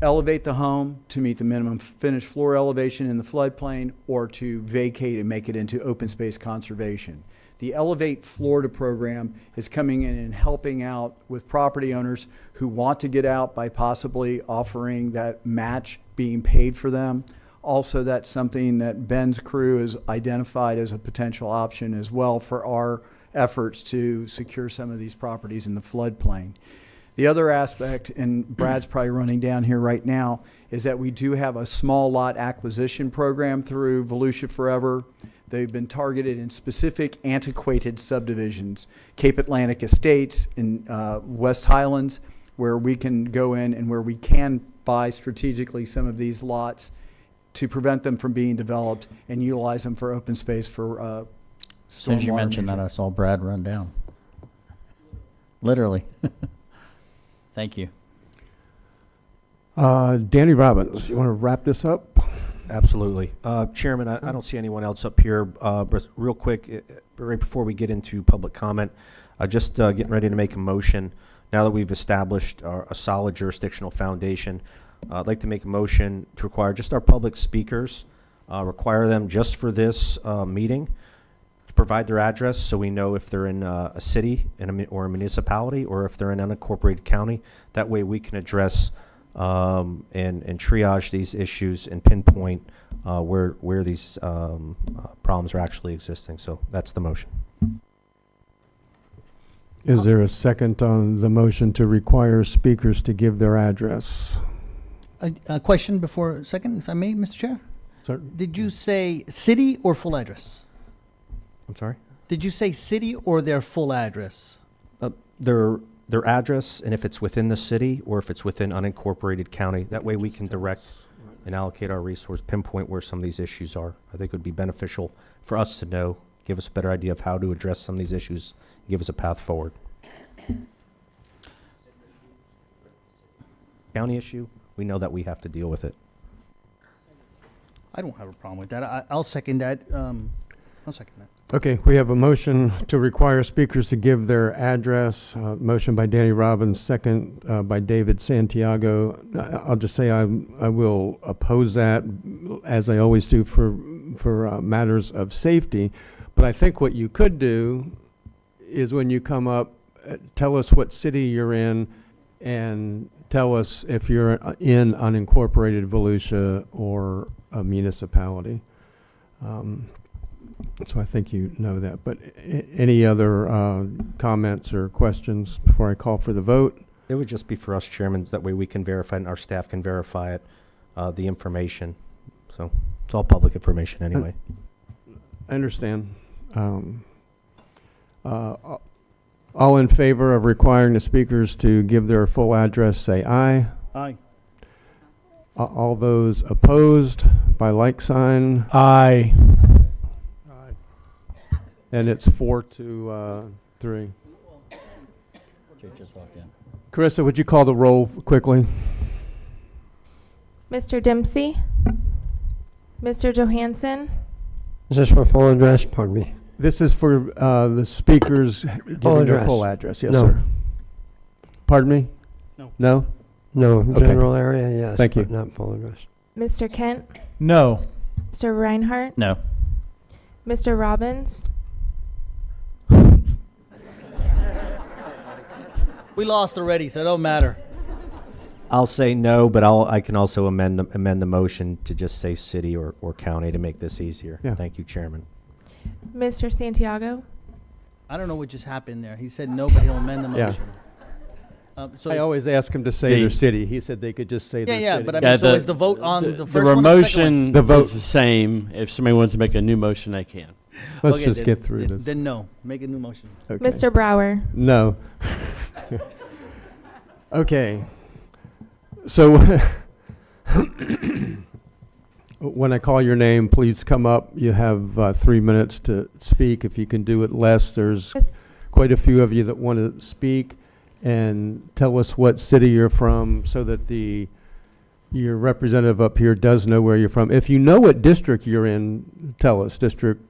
elevate the home to meet the minimum finished floor elevation in the floodplain, or to vacate and make it into open space conservation. The Elevate Florida program is coming in and helping out with property owners who want to get out by possibly offering that match being paid for them. Also, that's something that Ben's crew has identified as a potential option as well for our efforts to secure some of these properties in the floodplain. The other aspect, and Brad's probably running down here right now, is that we do have a small lot acquisition program through Volusia Forever. They've been targeted in specific antiquated subdivisions, Cape Atlantic Estates in West Highlands, where we can go in and where we can buy strategically some of these lots to prevent them from being developed and utilize them for open space for As soon as you stormwater mentioned that, I management. saw Brad run down. Literally. Thank you. Danny Robbins, you want to wrap this up? Absolutely. Chairman, I don't see anyone else up here. But real quick, right before we get into public comment, just getting ready to make a motion. Now that we've established a solid jurisdictional foundation, I'd like to make a motion to require just our public speakers, require them just for this meeting, to provide their address so we know if they're in a city or a municipality, or if they're in an unincorporated county. That way we can address and triage these issues and pinpoint where these problems are actually existing. So that's the motion. Is there a second on the motion to require speakers to give their address? A question before second, if I may, Mr. Chair? Sir? Did you say city or full address? I'm sorry? Did you say city or their full address? Their address, and if it's within the city or if it's within unincorporated county. That way we can direct and allocate our resource, pinpoint where some of these issues are. I think it would be beneficial for us to know, give us a better idea of how to address some of these issues, give us a path forward. County issue, we know that we have to deal with it. I don't have a problem with that. I'll second that. I'll second that. Okay, we have a motion to require speakers to give their address. Motion by Danny Robbins, second by David Santiago. I'll just say I will oppose that, as I always do for matters of safety. But I think what you could do is when you come up, tell us what city you're in, and tell us if you're in unincorporated Volusia or a municipality. So I think you know that. But any other comments or questions before I call for the vote? It would just be for us, Chairman, that way we can verify and our staff can verify it, the information. So it's all public information anyway. I understand. All in favor of requiring the speakers to give their full address, say aye. Aye. All those opposed by like sign, Aye. and it's 4-3. Jake just walked in. Carissa, would you call the roll quickly? Mr. Dempsey, Mr. Johansson, Is this for full address? Pardon me. This is for the speakers giving their address. full address. Yes, No. sir. Pardon me? No. No? No, Okay. general area, yes. Thank you. But not full address. Mr. Kent, No. Mr. Reinhardt, No. Mr. Robbins, We lost already, so it don't matter. I'll say no, but I can also amend the motion to just say city or county to make this easier. Yeah. Thank you, Chairman. Mr. Santiago, I don't know what just happened there. He said no, but he'll amend the Yeah. motion. So I always ask them to say The- their city. He said they could just say their yeah, city. but I mean, so is the vote on the first one or the second one? motion The vote. is the same. If somebody wants to make a new motion, they can. Let's Okay, just then- get through this. Then no, make a new motion. Okay. Mr. Brower. No. Okay. So when I call your name, please come up. You have 3 minutes to speak. If you can do it less, there's Yes. quite a few of you that want to speak. And tell us what city you're from so that your representative up here does know where you're from. If you know what district you're in, tell us, District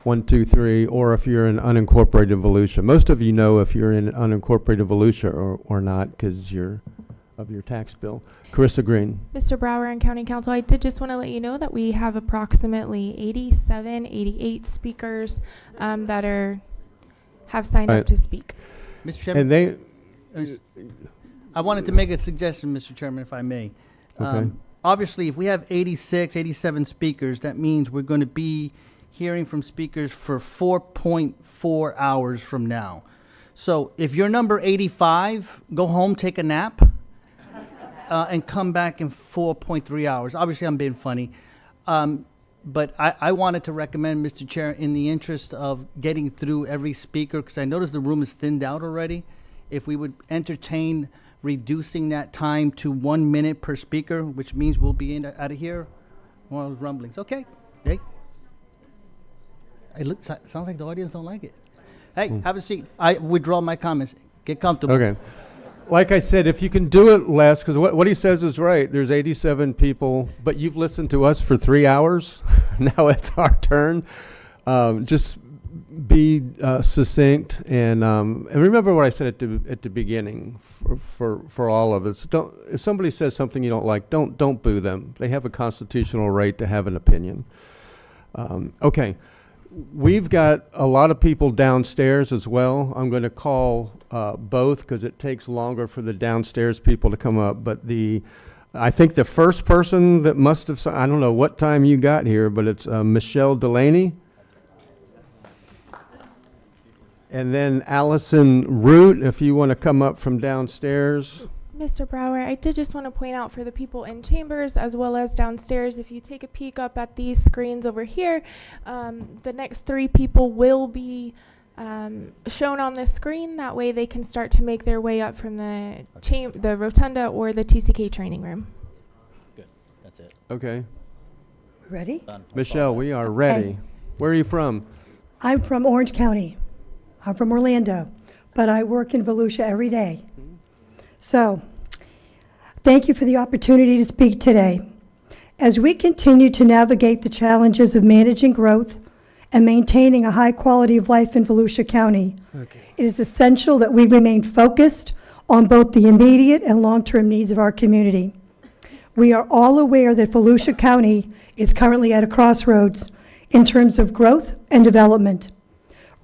1, 2, 3, or if you're in unincorporated Volusia. Most of you know if you're in unincorporated Volusia or not because you're of your tax bill. Carissa Green. Mr. Brower and County Council, I did just want to let you know that we have approximately 87, 88 speakers that have signed Right. up to speak. Mr. Chairman, And they, I wanted to make a suggestion, Mr. Chairman, if I may. Okay. Obviously, if we have 86, 87 speakers, that means we're going to be hearing from speakers for 4.4 hours from now. So if you're number 85, go home, take a nap, and come back in 4.3 hours. Obviously, I'm being funny. But I wanted to recommend, Mr. Chair, in the interest of getting through every speaker, because I noticed the room is thinned out already, if we would entertain reducing that time to 1 minute per speaker, which means we'll be out of here while there's rumblings. Okay. Hey. Sounds like the audience don't like it. Hey, have a seat. I withdraw my comments. Get comfortable. okay. Like I said, if you can do it less, because what he says is right. There's 87 people, but you've listened to us for 3 hours. Now it's our turn. Just be succinct and remember what I said at the beginning for all of us. Don't, if somebody says something you don't like, don't boo them. They have a constitutional right to have an opinion. Okay. we've got a lot of people downstairs as well. I'm going to call both because it takes longer for the downstairs people to come up. But I think the first person that must have, I don't know what time you got here, but it's Michelle Delaney. And then Allison Root, if you want to come up from downstairs. Mr. Brower, I did just want to point out for the people in chambers as well as downstairs, if you take a peek up at these screens over here, the next 3 people will be shown on the screen. That way they can start to make their way up from the rotunda or the TCK training room. Good. That's it. Okay. Ready? Done. Michelle, we are ready. Where are you from? I'm from Orange County. I'm from Orlando, but I work in Volusia every day. So, thank you for the opportunity to speak today. As we continue to navigate the challenges of managing growth and maintaining a high quality of life in Volusia County, it is essential that we remain focused on both the immediate and long-term needs of our community. We are all aware that Volusia County is currently at a crossroads in terms of growth and development.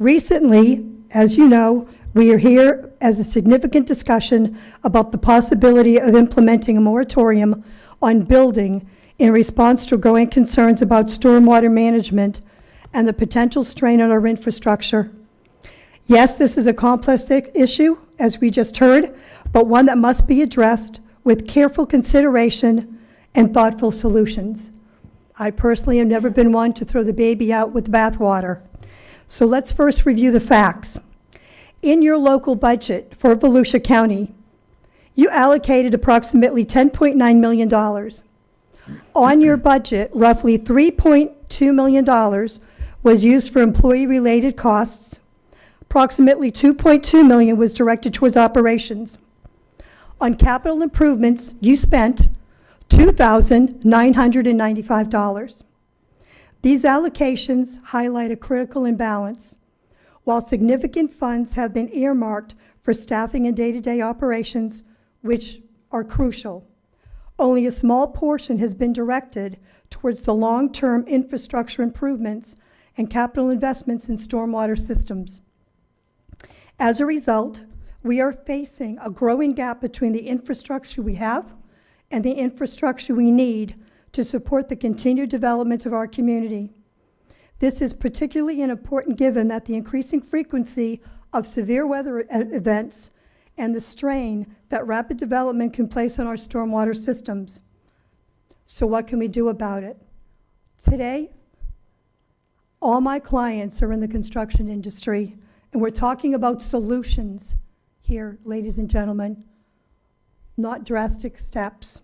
Recently, as you know, we are here as a significant discussion about the possibility of implementing a moratorium on building in response to growing concerns about stormwater management and the potential strain on our infrastructure. Yes, this is a complex issue, as we just heard, but one that must be addressed with careful consideration and thoughtful solutions. I personally have never been one to throw the baby out with bathwater. So let's first review the facts. In your local budget for Volusia County, you allocated approximately $10.9 million. On your budget, roughly $3.2 million was used for employee-related costs. Approximately $2.2 million was directed towards operations. On capital improvements, you spent $2,995. These allocations highlight a critical imbalance. While significant funds have been earmarked for staffing and day-to-day operations, which are crucial, only a small portion has been directed towards the long-term infrastructure improvements and capital investments in stormwater systems. As a result, we are facing a growing gap between the infrastructure we have and the infrastructure we need to support the continued development of our community. This is particularly important given that the increasing frequency of severe weather events and the strain that rapid development can place on our stormwater systems. So what can we do about it? Today, all my clients are in the construction industry, and we're talking about solutions here, ladies and gentlemen, not drastic steps.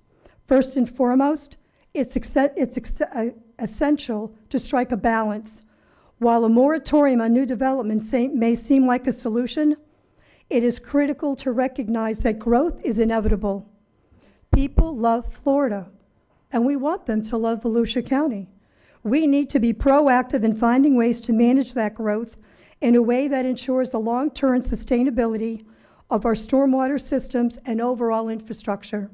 First and foremost, it's essential to strike a balance. While a moratorium on new development may seem like a solution, it is critical to recognize that growth is inevitable. People love Florida, and we want them to love Volusia County. We need to be proactive in finding ways to manage that growth in a way that ensures the long-term sustainability of our stormwater systems and overall infrastructure.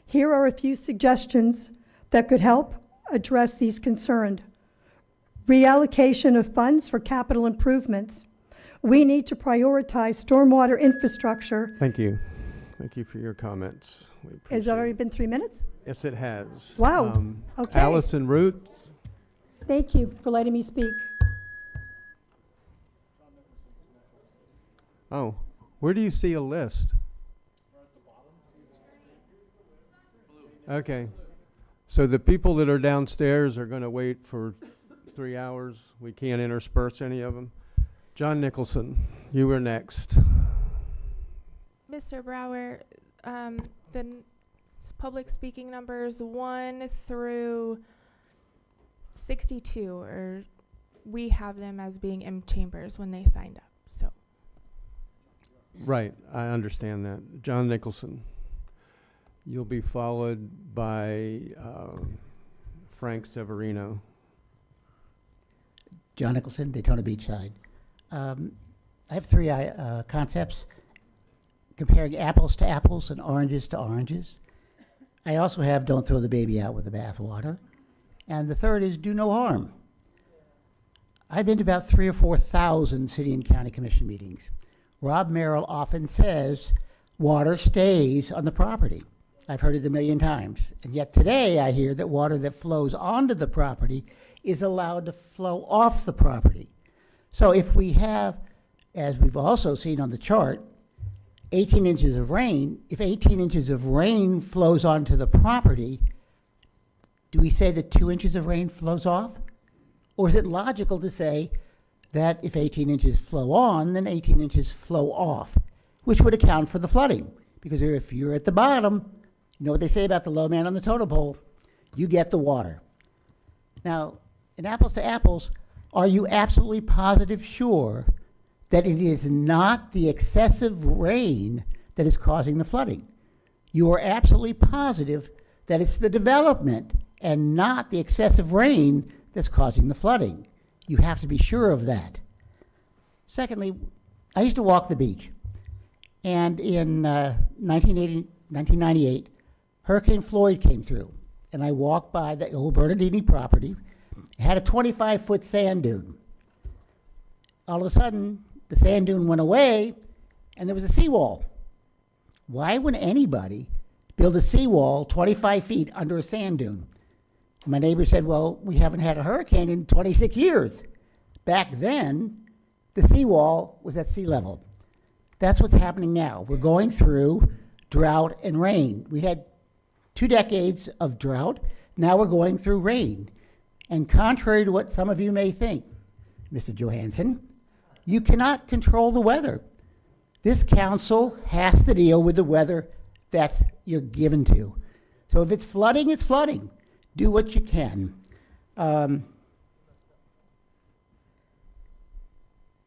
Here are a few suggestions that could help address these concerns. Reallocation of funds for capital improvements. We need to prioritize stormwater infrastructure. Thank you. Thank you for your comments. Has that already been 3 minutes? Yes, it has. Wow. Okay. Allison Root. Thank you for letting me speak. Oh, where do you see a list? Okay. So the people that are downstairs are going to wait for 3 hours. We can't intersperse any of them. John Nicholson, you were next. Mr. Brower, public speaking numbers 1 through 62, or we have them as being in chambers when they signed up. So. Right, I understand that. John Nicholson. You'll be followed by Frank Severino. John Nicholson, Daytona Beach side. I have 3 concepts: comparing apples to apples and oranges to oranges. I also have don't throw the baby out with the bathwater. And the third is do no harm. I've been to about 3,000 or 4,000 city and county commission meetings. Rob Merrill often says water stays on the property. I've heard it a million times. And yet today I hear that water that flows onto the property is allowed to flow off the property. So if we have, as we've also seen on the chart, 18 inches of rain, if 18 inches of rain flows onto the property, do we say that 2 inches of rain flows off? Or is it logical to say that if 18 inches flow on, then 18 inches flow off, which would account for the flooding? Because if you're at the bottom, you know what they say about the low man on the totem pole, you get the water. Now, in apples to apples, are you absolutely positive sure that it is not the excessive rain that is causing the flooding? You are absolutely positive that it's the development and not the excessive rain that's causing the flooding. You have to be sure of that. Secondly, I used to walk the beach. And in 1998, Hurricane Floyd came through. And I walked by the old Bernardini property. It had a 25-foot sand dune. All of a sudden, the sand dune went away, and there was a seawall. Why would anybody build a seawall 25 feet under a sand dune? My neighbor said, well, we haven't had a hurricane in 26 years. Back then, the seawall was at sea level. That's what's happening now. We're going through drought and rain. We had 2 decades of drought. Now we're going through rain. And contrary to what some of you may think, Mr. Johansson, you cannot control the weather. This council has to deal with the weather that you're given to. So if it's flooding, it's flooding. Do what you can. I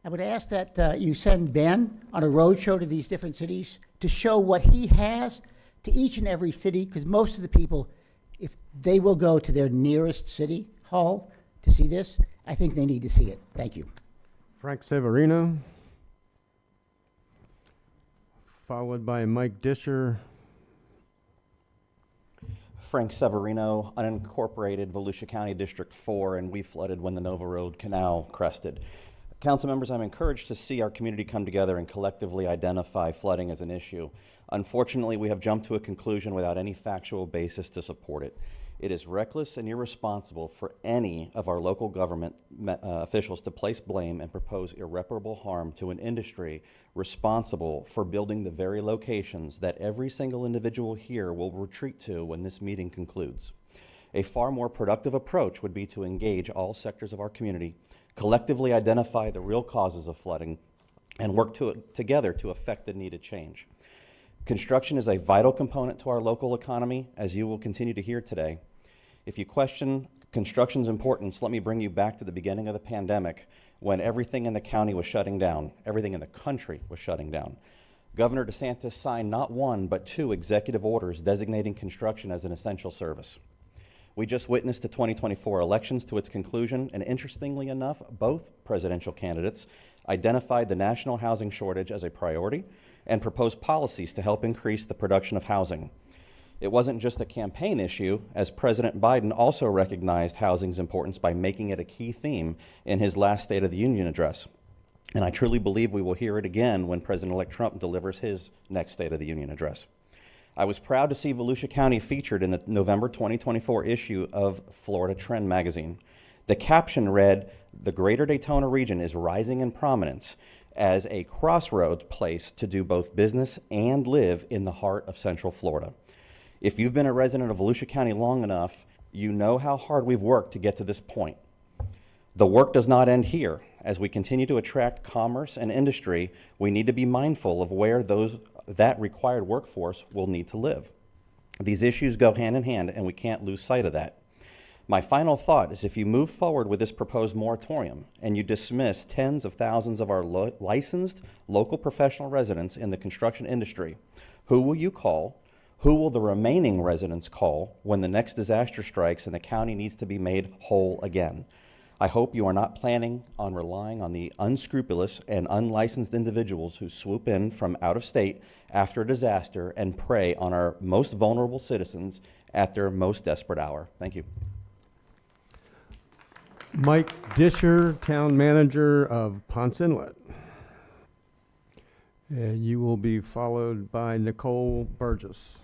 would ask that you send Ben on a road show to these different cities to show what he has to each and every city, because most of the people, if they will go to their nearest city hall to see this, I think they need to see it. Thank you. Frank Severino, followed by Mike Disher. Frank Severino, unincorporated Volusia County District 4, and we flooded when the Nova Road Canal crested. Council members, I'm encouraged to see our community come together and collectively identify flooding as an issue. Unfortunately, we have jumped to a conclusion without any factual basis to support it. It is reckless and irresponsible for any of our local government officials to place blame and propose irreparable harm to an industry responsible for building the very locations that every single individual here will retreat to when this meeting concludes. A far more productive approach would be to engage all sectors of our community, collectively identify the real causes of flooding, and work together to effect the needed change. Construction is a vital component to our local economy, as you will continue to hear today. If you question construction's importance, let me bring you back to the beginning of the pandemic when everything in the county was shutting down, everything in the country was shutting down. Governor DeSantis signed not 1, but 2 executive orders designating construction as an essential service. We just witnessed the 2024 elections to its conclusion, and interestingly enough, both presidential candidates identified the national housing shortage as a priority and proposed policies to help increase the production of housing. It wasn't just a campaign issue, as President Biden also recognized housing's importance by making it a key theme in his last State of the Union address. And I truly believe we will hear it again when President-elect Trump delivers his next State of the Union address. I was proud to see Volusia County featured in the November 2024 issue of Florida Trend magazine. The caption read, "The Greater Daytona region is rising in prominence as a crossroads place to do both business and live in the heart of Central Florida." If you've been a resident of Volusia County long enough, you know how hard we've worked to get to this point. The work does not end here. As we continue to attract commerce and industry, we need to be mindful of where that required workforce will need to live. These issues go hand in hand, and we can't lose sight of that. My final thought is if you move forward with this proposed moratorium and you dismiss tens of thousands of our licensed local professional residents in the construction industry, who will you call? Who will the remaining residents call when the next disaster strikes and the county needs to be made whole again? I hope you are not planning on relying on the unscrupulous and unlicensed individuals who swoop in from out of state after a disaster and prey on our most vulnerable citizens at their most desperate hour. Thank you. Mike Disher, Town Manager of Ponce Inlet. And you will be followed by Nicole Burgess.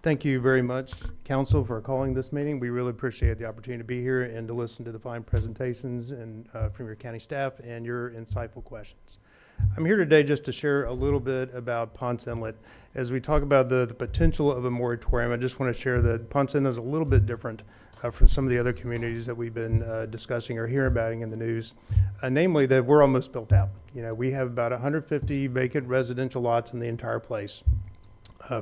Thank you very much, Council, for calling this meeting. We really appreciate the opportunity to be here and to listen to the fine presentations and from your county staff and your insightful questions. I'm here today just to share a little bit about Ponce Inlet. As we talk about the potential of a moratorium, I just want to share that Ponce Inlet is a little bit different from some of the other communities that we've been discussing or hearing about in the news, namely that we're almost built out. You know, we have about 150 vacant residential lots in the entire place.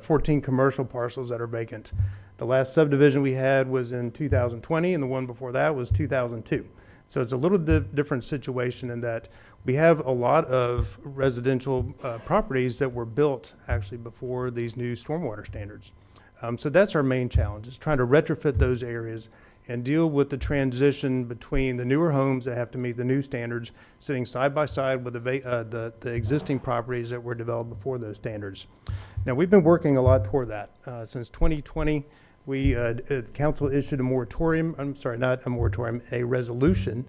14 commercial parcels that are vacant. The last subdivision we had was in 2020, and the one before that was 2002. So it's a little different situation in that we have a lot of residential properties that were built actually before these new stormwater standards. So that's our main challenge, is trying to retrofit those areas and deal with the transition between the newer homes that have to meet the new standards, sitting side by side with the existing properties that were developed before those standards. Now, we've been working a lot toward that. Since 2020, Council issued a moratorium, not a moratorium, a resolution,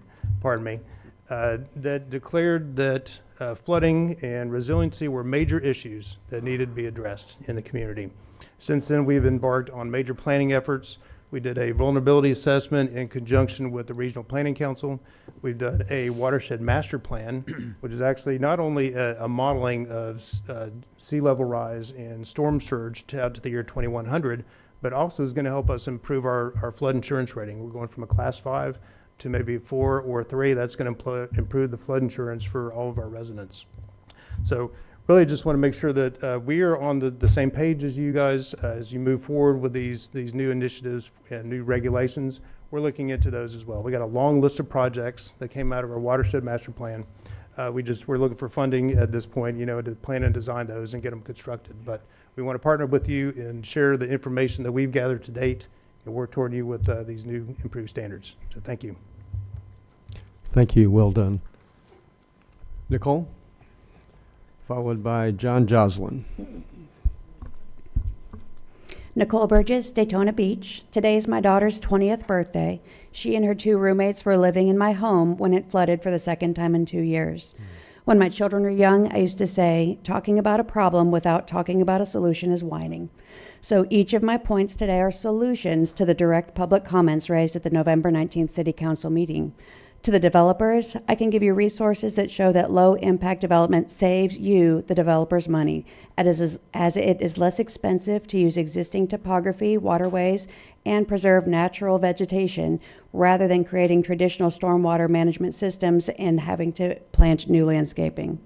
that declared that flooding and resiliency were major issues that needed to be addressed in the community. Since then, we've embarked on major planning efforts. We did a vulnerability assessment in conjunction with the Regional Planning Council. We've done a watershed master plan, which is actually not only a modeling of sea level rise and storm surge out to the year 2100, but also is going to help us improve our flood insurance rating. We're going from a class 5 to maybe 4 or 3. That's going to improve the flood insurance for all of our residents. So really just want to make sure that we are on the same page as you guys as you move forward with these new initiatives and new regulations. We're looking into those as well. We got a long list of projects that came out of our watershed master plan. We're looking for funding at this point, you know, to plan and design those and get them constructed. But we want to partner with you and share the information that we've gathered to date and work toward you with these new improved standards. So thank you. Thank you. Well done. Nicole? Followed by John Joslin. Nicole Burgess, Daytona Beach. Today is my daughter's 20th birthday. She and her 2 roommates were living in my home when it flooded for the second time in 2 years. When my children were young, I used to say, talking about a problem without talking about a solution is whining. So each of my points today are solutions to the direct public comments raised at the November 19th City Council meeting. To the developers, I can give you resources that show that low-impact development saves you, the developers, money, as it is less expensive to use existing topography, waterways, and preserve natural vegetation rather than creating traditional stormwater management systems and having to plant new landscaping.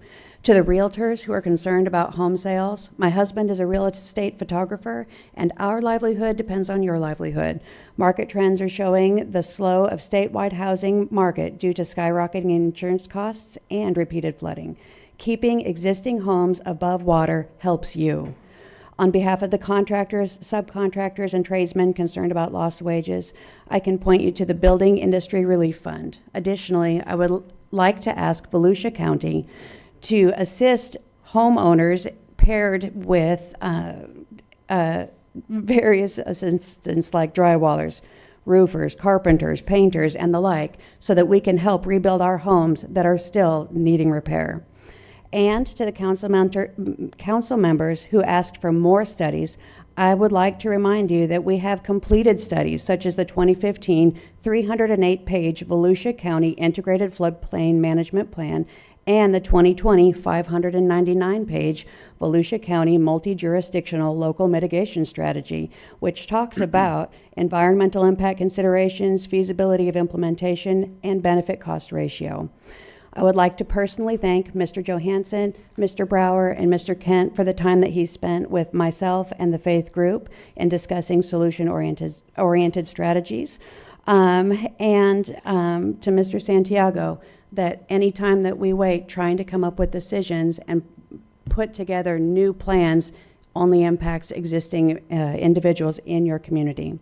To the realtors who are concerned about home sales, my husband is a real estate photographer, and our livelihood depends on your livelihood. Market trends are showing the slow of statewide housing market due to skyrocketing insurance costs and repeated flooding. Keeping existing homes above water helps you. On behalf of the contractors, subcontractors, and tradesmen concerned about lost wages, I can point you to the Building Industry Relief Fund. Additionally, I would like to ask Volusia County to assist homeowners paired with various assistants like drywallers, roofers, carpenters, painters, and the like, so that we can help rebuild our homes that are still needing repair. And to the council members who asked for more studies, I would like to remind you that we have completed studies such as the 2015 308-page Volusia County Integrated Floodplain Management Plan and the 2020 599-page Volusia County Multi-Jurisdictional Local Mitigation Strategy, which talks about environmental impact considerations, feasibility of implementation, and benefit cost ratio. I would like to personally thank Mr. Johansson, Mr. Brower, and Mr. Kent for the time that he spent with myself and the Faith Group in discussing solution-oriented strategies. And to Mr. Santiago, that any time that we wait trying to come up with decisions and put together new plans only impacts existing individuals in your community.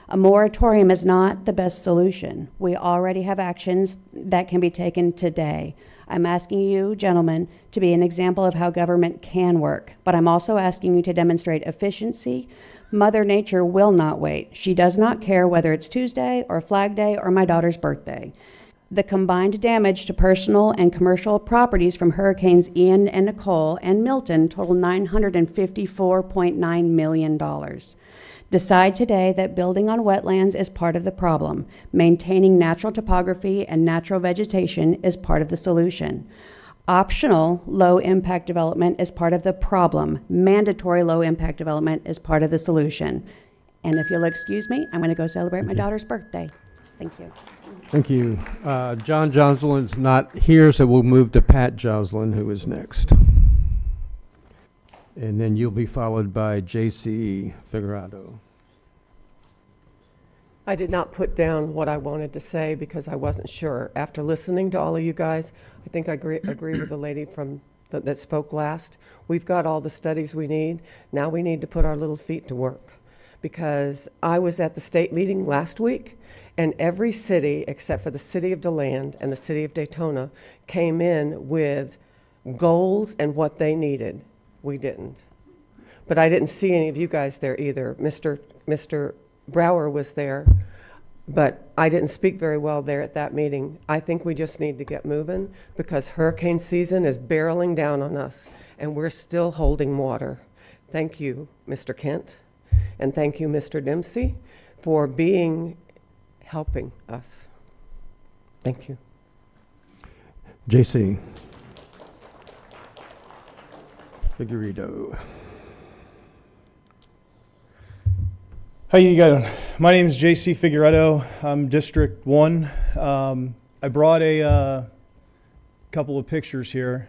A moratorium is not the best solution. We already have actions that can be taken today. I'm asking you, gentlemen, to be an example of how government can work, but I'm also asking you to demonstrate efficiency, Mother Nature will not wait. She does not care whether it's Tuesday or Flag Day or my daughter's birthday. The combined damage to personal and commercial properties from Hurricanes Ian and Nicole and Milton total $954.9 million. Decide today that building on wetlands is part of the problem. Maintaining natural topography and natural vegetation is part of the solution. Optional low-impact development is part of the problem. Mandatory low-impact development is part of the solution. And if you'll excuse me, I'm going to go celebrate my daughter's birthday. Thank you. Thank you. John Joslyn's not here, so we'll move to Pat Joslyn, who is next. And then you'll be followed by J.C. Figurado. I did not put down what I wanted to say because I wasn't sure. After listening to all of you guys, I think I agree with the lady that spoke last. We've got all the studies we need. Now we need to put our little feet to work. Because I was at the state meeting last week, and every city except for the city of DeLand and the city of Daytona came in with goals and what they needed. We didn't. But I didn't see any of you guys there either. Mr. Brower was there, but I didn't speak very well there at that meeting. I think we just need to get moving because hurricane season is barreling down on us, and we're still holding water. Thank you, Mr. Kent, and thank you, Mr. Dempsey, for helping us. Thank you. J.C. Figueredo. How you doing? My name is J.C. Figueredo. I'm District 1. I brought a couple of pictures here.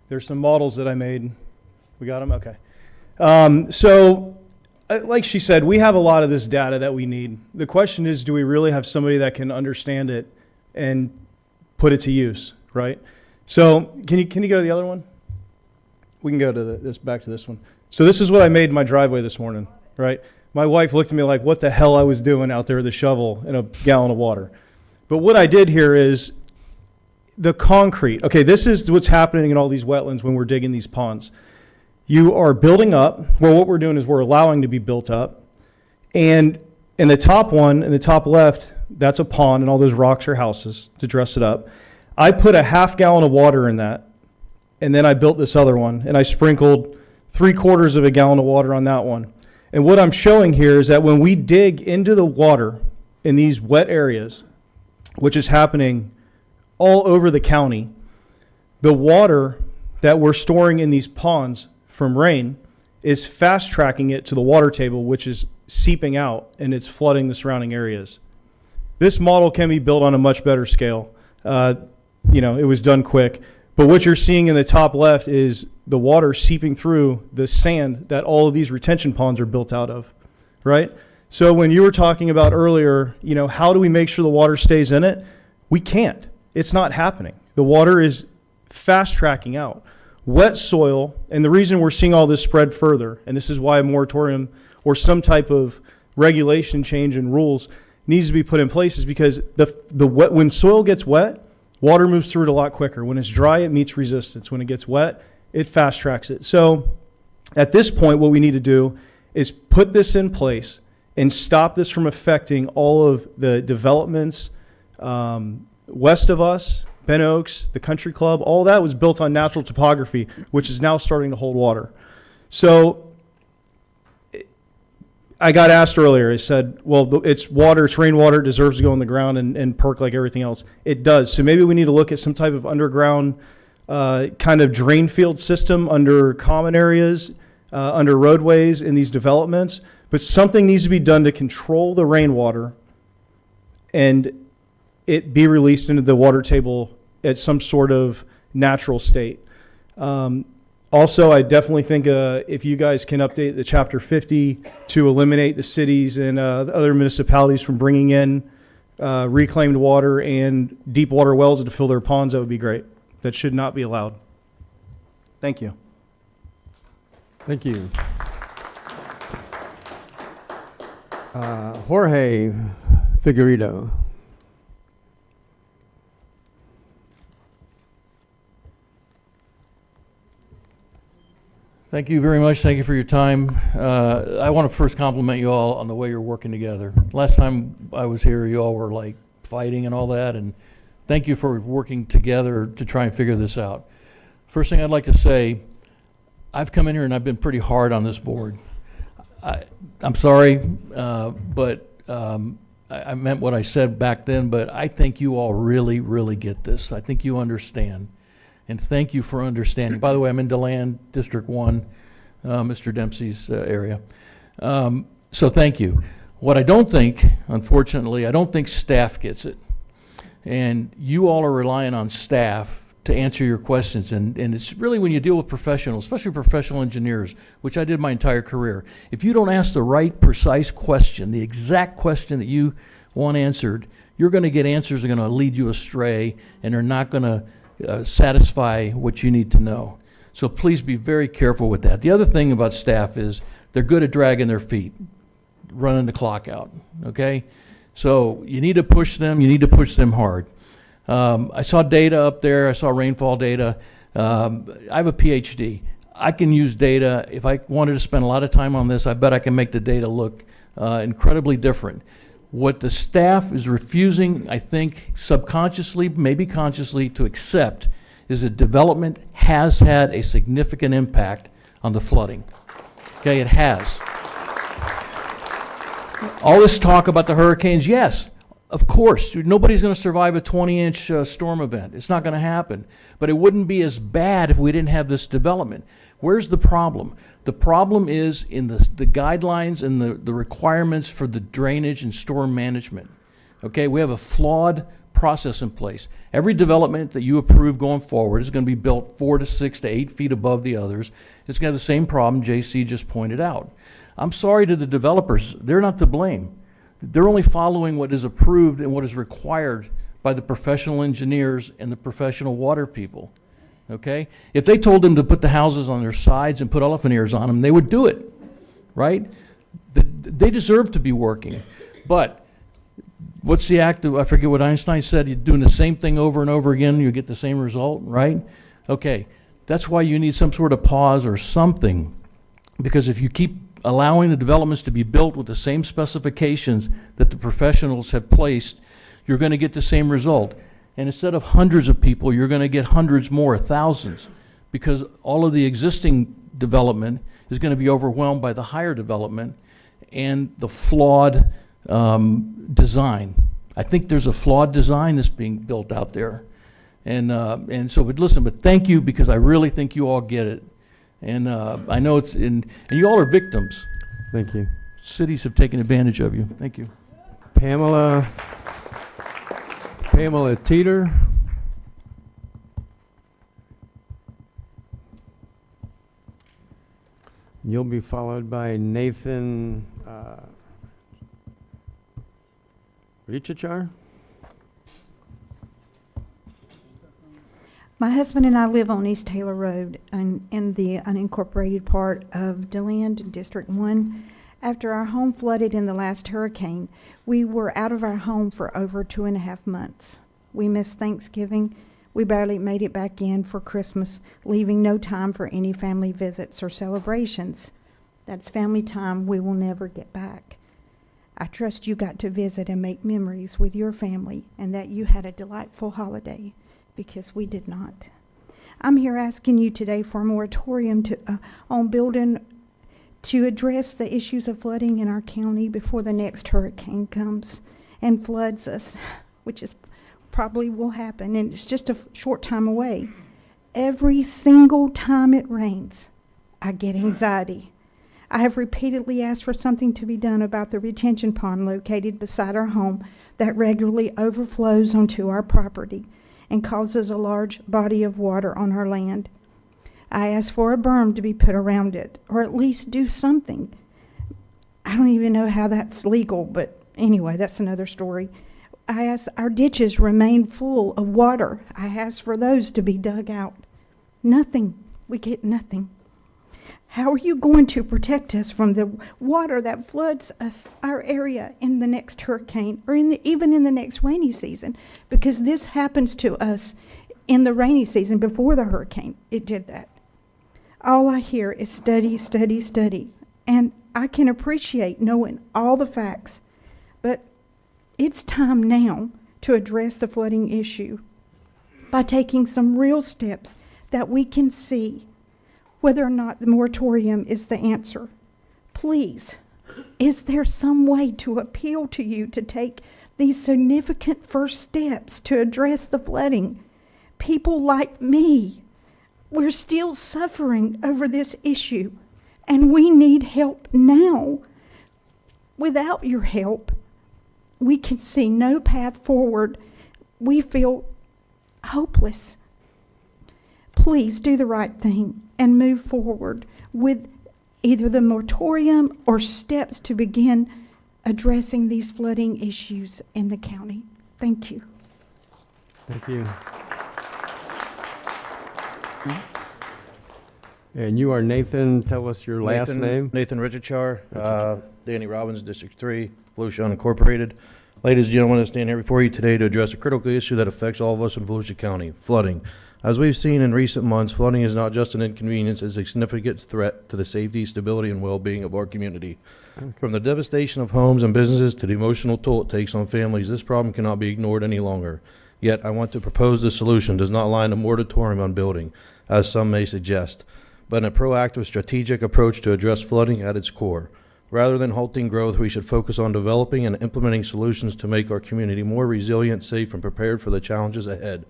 There's some models that I made. We got them? Okay. Like she said, we have a lot of this data that we need. The question is, do we really have somebody that can understand it and put it to use, right? So can you go to the other one? We can go to back to this one. So this is what I made in my driveway this morning, right? My wife looked at me like what the hell I was doing out there with a shovel and a gallon of water. But what I did here is the concrete. Okay, this is what's happening in all these wetlands when we're digging these ponds. You are building up. Well, what we're doing is we're allowing to be built up. And in the top one, in the top left, that's a pond, and all those rocks are houses to dress it up. I put a half gallon of water in that, and then I built this other one, and I sprinkled 3/4 of a gallon of water on that one. And what I'm showing here is that when we dig into the water in these wet areas, which is happening all over the county, the water that we're storing in these ponds from rain is fast tracking it to the water table, which is seeping out and it's flooding the surrounding areas. This model can be built on a much better scale. It was done quick. But what you're seeing in the top left is the water seeping through the sand that all of these retention ponds are built out of, right? So when you were talking about earlier, how do we make sure the water stays in it? We can't. It's not happening. The water is fast tracking out. Wet soil, and the reason we're seeing all this spread further, and this is why a moratorium or some type of regulation change in rules needs to be put in place, is because when soil gets wet, water moves through it a lot quicker. When it's dry, it meets resistance. When it gets wet, it fast tracks it. So at this point, what we need to do is put this in place and stop this from affecting all of the developments west of us, Ben Oaks, the country club. All that was built on natural topography, which is now starting to hold water. So I got asked earlier, I said, well, it's water, it's rainwater, it deserves to go in the ground and perk like everything else. It does. So maybe we need to look at some type of underground kind of drain field system under common areas, under roadways in these developments. But something needs to be done to control the rainwater and it be released into the water table at some sort of natural state. Also, I definitely think if you guys can update the Chapter 50 to eliminate the cities and the other municipalities from bringing in reclaimed water and deep water wells to fill their ponds, that would be great. That should not be allowed. Thank you. Thank you. Jorge Figueredo. Thank you very much. Thank you for your time. I want to first compliment you all on the way you're working together. Last time I was here, you all were like fighting and all that, and thank you for working together to try and figure this out. First thing I'd like to say, I've come in here and I've been pretty hard on this board. I'm sorry, but I meant what I said back then, but I think you all really, really get this. I think you understand. And thank you for understanding. By the way, I'm in DeLand, District 1, Mr. Dempsey's area. So thank you. What I don't think, unfortunately, I don't think staff gets it. And you all are relying on staff to answer your questions. And it's really when you deal with professionals, especially professional engineers, which I did my entire career. If you don't ask the right, precise question, the exact question that you want answered, you're going to get answers that are going to lead you astray, and they're not going to satisfy what you need to know. So please be very careful with that. The other thing about staff is they're good at dragging their feet, running the clock out, okay? So you need to push them. You need to push them hard. I saw data up there. I saw rainfall data. I have a PhD. I can use data. If I wanted to spend a lot of time on this, I bet I can make the data look incredibly different. What the staff is refusing, I think, subconsciously, maybe consciously, to accept is that development has had a significant impact on the flooding. Okay, it has. All this talk about the hurricanes, yes, of course. Nobody's going to survive a 20-inch storm event. It's not going to happen. But it wouldn't be as bad if we didn't have this development. Where's the problem? The problem is in the guidelines and the requirements for the drainage and storm management. Okay, we have a flawed process in place. Every development that you approve going forward is going to be built 4 to 6 to 8 feet above the others. It's going to have the same problem JC just pointed out. I'm sorry to the developers. They're not to blame. They're only following what is approved and what is required by the professional engineers and the professional water people. Okay? If they told them to put the houses on their sides and put elephant ears on them, they would do it, right? They deserve to be working. But what's the act of, I forget what Einstein said, you're doing the same thing over and over again, you get the same result, right? Okay, that's why you need some sort of pause or something, because if you keep allowing the developments to be built with the same specifications that the professionals have placed, you're going to get the same result. And instead of hundreds of people, you're going to get hundreds more, thousands, because all of the existing development is going to be overwhelmed by the higher development and the flawed design. I think there's a flawed design that's being built out there. And so, but listen, but thank you, because I really think you all get it. And I know it's and you all are victims. Thank you. Cities have taken advantage of you. Thank you. Pamela Teeter. You'll be followed by Nathan Richachar. My husband and I live on East Taylor Road in the unincorporated part of DeLand, District 1. After our home flooded in the last hurricane, we were out of our home for over 2.5 months. We missed Thanksgiving. We barely made it back in for Christmas, leaving no time for any family visits or celebrations. That's family time we will never get back. I trust you got to visit and make memories with your family and that you had a delightful holiday, because we did not. I'm here asking you today for a moratorium on building to address the issues of flooding in our county before the next hurricane comes and floods us, which is probably will happen, and it's just a short time away. Every single time it rains, I get anxiety. I have repeatedly asked for something to be done about the retention pond located beside our home that regularly overflows onto our property and causes a large body of water on our land. I asked for a berm to be put around it, or at least do something. I don't even know how that's legal, but anyway, that's another story. I asked our ditches remain full of water. I asked for those to be dug out. Nothing. We get nothing. How are you going to protect us from the water that floods our area in the next hurricane, or even in the next rainy season? Because this happens to us in the rainy season before the hurricane. It did that. All I hear is study, study, study. And I can appreciate knowing all the facts, but it's time now to address the flooding issue by taking some real steps that we can see whether or not the moratorium is the answer. Please, is there some way to appeal to you to take these significant first steps to address the flooding? People like me, we're still suffering over this issue, and we need help now. Without your help, we can see no path forward. We feel hopeless. Please do the right thing and move forward with either the moratorium or steps to begin addressing these flooding issues in the county. Thank you. Thank you. And you are Nathan, tell us your last name. Nathan Richardchar, Danny Robbins, District 3, Volusia Unincorporated. Ladies and gentlemen, I stand here before you today to address a critical issue that affects all of us in Volusia County, flooding. As we've seen in recent months, flooding is not just an inconvenience, it's a significant threat to the safety, stability, and well-being of our community. From the devastation of homes and businesses to the emotional toll it takes on families, this problem cannot be ignored any longer. Yet, I want to propose the solution does not lie in a moratorium on building, as some may suggest, but in a proactive, strategic approach to address flooding at its core. Rather than halting growth, we should focus on developing and implementing solutions to make our community more resilient, safe, and prepared for the challenges ahead.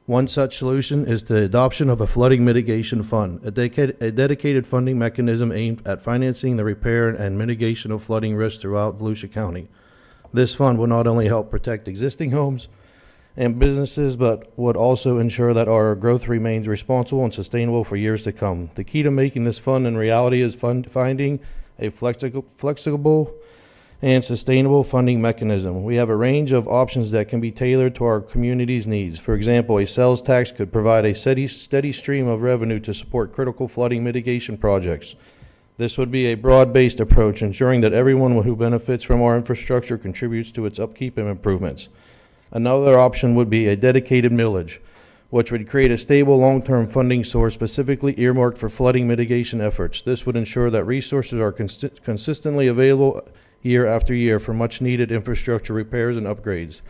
One such solution is the adoption of a flooding mitigation fund, a dedicated funding mechanism aimed at financing the repair and mitigation of flooding risks throughout Volusia County. This fund will not only help protect existing homes and businesses, but would also ensure that our growth remains responsible and sustainable for years to come. The key to making this fund in reality is finding a flexible and sustainable funding mechanism. We have a range of options that can be tailored to our community's needs. For example, a sales tax could provide a steady stream of revenue to support critical flooding mitigation projects. This would be a broad-based approach, ensuring that everyone who benefits from our infrastructure contributes to its upkeep and improvements. Another option would be a dedicated millage, which would create a stable long-term funding source specifically earmarked for flooding mitigation efforts. This would ensure that resources are consistently available year after year for much-needed infrastructure repairs and upgrades.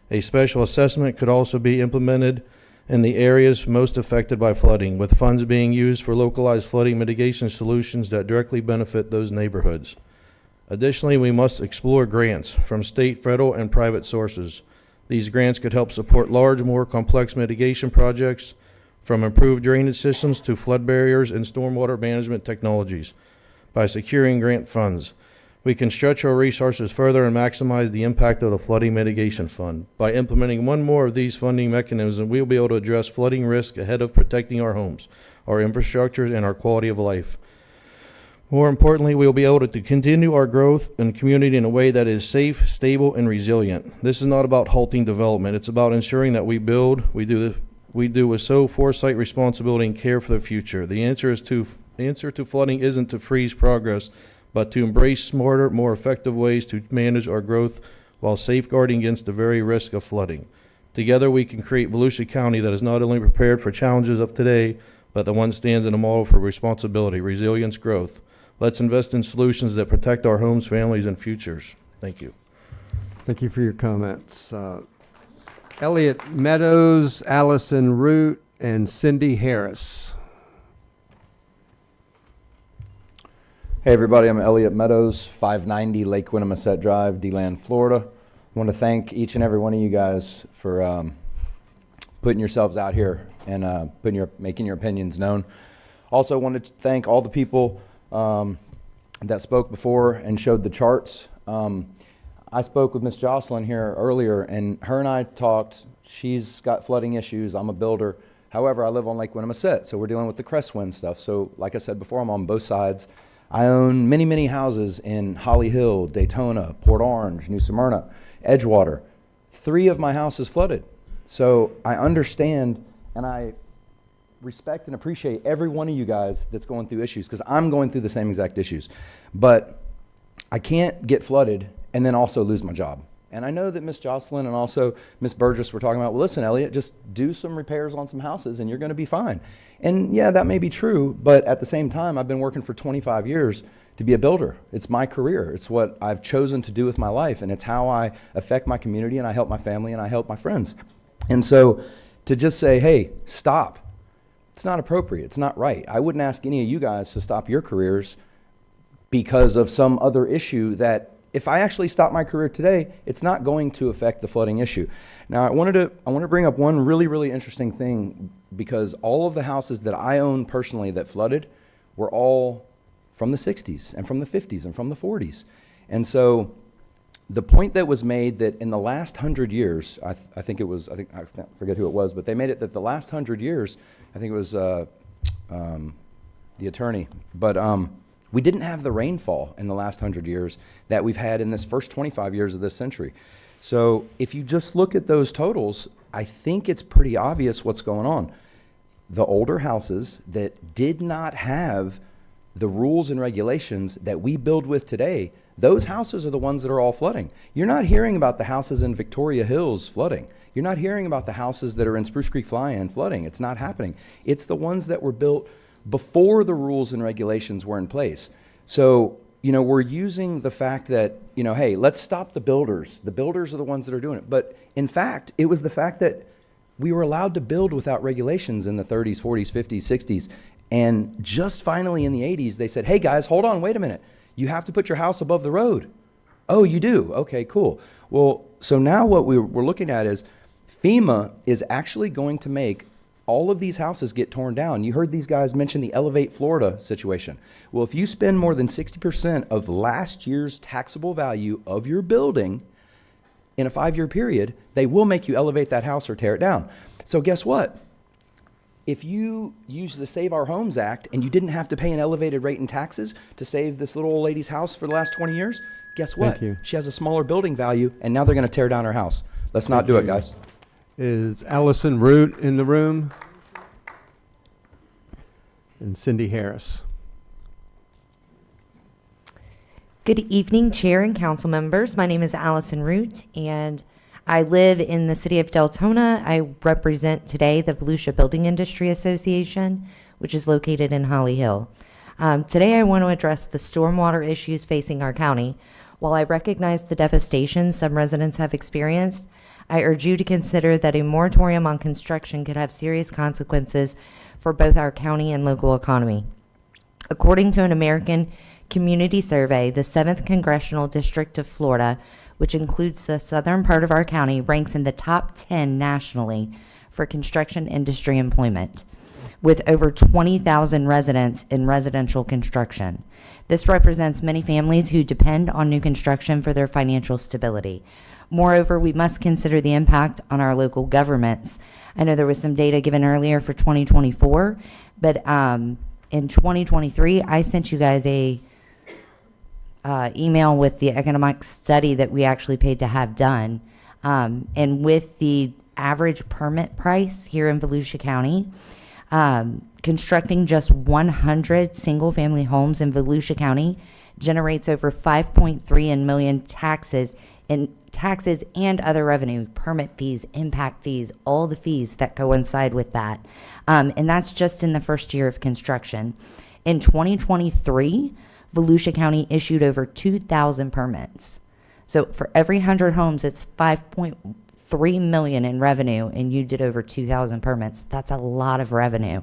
A special assessment could also be implemented in the areas most affected by flooding, with funds being used for localized flooding mitigation solutions that directly benefit those neighborhoods. Additionally, we must explore grants from state, federal, and private sources. These grants could help support large, more complex mitigation projects, from improved drainage systems to flood barriers and stormwater management technologies. By securing grant funds, we can stretch our resources further and maximize the impact of the Flooding Mitigation Fund. By implementing one more of these funding mechanisms, we will be able to address flooding risk ahead of protecting our homes, our infrastructure, and our quality of life. More importantly, we will be able to continue our growth and community in a way that is safe, stable, and resilient. This is not about halting development. It's about ensuring that we do with so foresight, responsibility, and care for the future. The answer to flooding isn't to freeze progress, but to embrace smarter, more effective ways to manage our growth while safeguarding against the very risk of flooding. Together, we can create Volusia County that is not only prepared for challenges of today, but the one stands in a model for responsibility, resilience, growth. Let's invest in solutions that protect our homes, families, and futures. Thank you. Thank you for your comments. Elliott Meadows, Allison Root, and Cindy Harris. Hey everybody, I'm Elliott Meadows, 590 Lake Winnemucet Drive, DeLand, Florida. I want to thank each and every one of you guys for putting yourselves out here and making your opinions known. Also wanted to thank all the people that spoke before and showed the charts. I spoke with Miss Jocelyn here earlier, and her and I talked. She's got flooding issues. I'm a builder. However, I live on Lake Winnemucet, so we're dealing with the crest wind stuff. So like I said before, I'm on both sides. I own many, many houses in Holly Hill, Daytona, Port Orange, New Smyrna, Edgewater. 3 of my houses flooded. So I understand and I respect and appreciate every one of you guys that's going through issues, because I'm going through the same exact issues. But I can't get flooded and then also lose my job. And I know that Miss Jocelyn and also Miss Burgess were talking about, well, listen, Elliot, just do some repairs on some houses and you're going to be fine. And yeah, that may be true, but at the same time, I've been working for 25 years to be a builder. It's my career. It's what I've chosen to do with my life, and it's how I affect my community, and I help my family, and I help my friends. And so to just say, hey, stop, it's not appropriate. It's not right. I wouldn't ask any of you guys to stop your careers because of some other issue that if I actually stop my career today, it's not going to affect the flooding issue. Now, I want to bring up one really, really interesting thing, because all of the houses that I own personally that flooded were all from the 60s and from the 50s and from the 40s. And so the point that was made that in the last 100 years, I forget who it was, but they made it that the last 100 years, I think it was the attorney, but we didn't have the rainfall in the last 100 years that we've had in this first 25 years of this century. So if you just look at those totals, I think it's pretty obvious what's going on. The older houses that did not have the rules and regulations that we build with today, those houses are the ones that are all flooding. You're not hearing about the houses in Victoria Hills flooding. You're not hearing about the houses that are in Spruce Creek Fly-In flooding. It's not happening. It's the ones that were built before the rules and regulations were in place. So, we're using the fact that, hey, let's stop the builders. The builders are the ones that are doing it. But in fact, it was the fact that we were allowed to build without regulations in the 30s, 40s, 50s, 60s. And just finally in the 80s, they said, hey guys, hold on, wait a minute. You have to put your house above the road. Oh, you do? Okay, cool. Well, so now what we're looking at is FEMA is actually going to make all of these houses get torn down. You heard these guys mention the Elevate Florida situation. Well, if you spend more than 60% of last year's taxable value of your building in a 5-year period, they will make you elevate that house or tear it down. So guess what? If you use the Save Our Homes Act and you didn't have to pay an elevated rate in taxes to save this little old lady's house for the last 20 years, guess what? Thank you. She has a smaller building value, and now they're going to tear down her house. Let's not do it, guys. Is Allison Root in the room? And Cindy Harris. Good evening, Chair and Council members. My name is Allison Root, and I live in the city of Deltona. I represent today the Volusia Building Industry Association, which is located in Holly Hill. Today I want to address the stormwater issues facing our county. While I recognize the devastation some residents have experienced, I urge you to consider that a moratorium on construction could have serious consequences for both our county and local economy. According to an American Community Survey, the 7th Congressional District of Florida, which includes the southern part of our county, ranks in the top 10 nationally for construction industry employment, with over 20,000 residents in residential construction. This represents many families who depend on new construction for their financial stability. Moreover, we must consider the impact on our local governments. I know there was some data given earlier for 2024, but in 2023, I sent you guys a email with the economic study that we actually paid to have done. And with the average permit price here in Volusia County, constructing just 100 single-family homes in Volusia County generates over $5.3 million taxes and other revenue, permit fees, impact fees, all the fees that coincide with that. And that's just in the first year of construction. In 2023, Volusia County issued over 2,000 permits. So for every 100 homes, it's $5.3 million in revenue, and you did over 2,000 permits. That's a lot of revenue.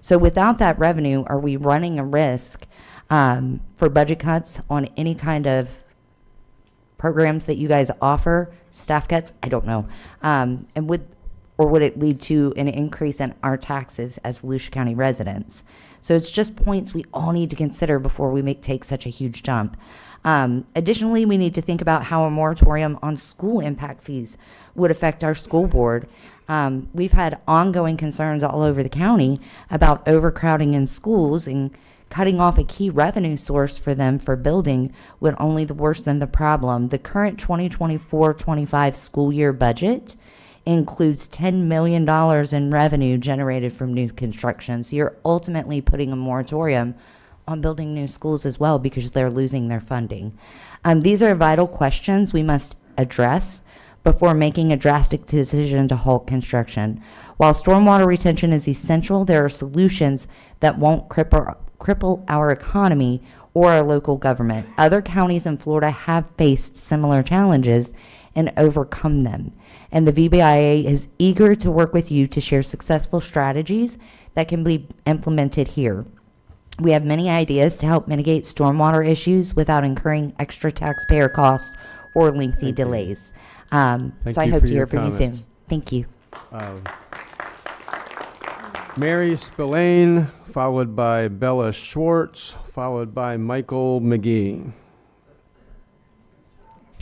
So without that revenue, are we running a risk for budget cuts on any kind of programs that you guys offer, staff cuts? I don't know. And would it lead to an increase in our taxes as Volusia County residents? So it's just points we all need to consider before we take such a huge jump. Additionally, we need to think about how a moratorium on school impact fees would affect our school board. We've had ongoing concerns all over the county about overcrowding in schools, and cutting off a key revenue source for them for building would only worsen the problem. The current 2024-25 school year budget includes $10 million in revenue generated from new construction. So you're ultimately putting a moratorium on building new schools as well because they're losing their funding. These are vital questions we must address before making a drastic decision to halt construction. While stormwater retention is essential, there are solutions that won't cripple our economy or our local government. Other counties in Florida have faced similar challenges and overcome them. And the VBIA is eager to work with you to share successful strategies that can be implemented here. We have many ideas to help mitigate stormwater issues without incurring extra taxpayer costs or lengthy delays. So I hope to hear from you soon. Thank you. Mary Spillane, followed by Bella Schwartz, followed by Michael McGee.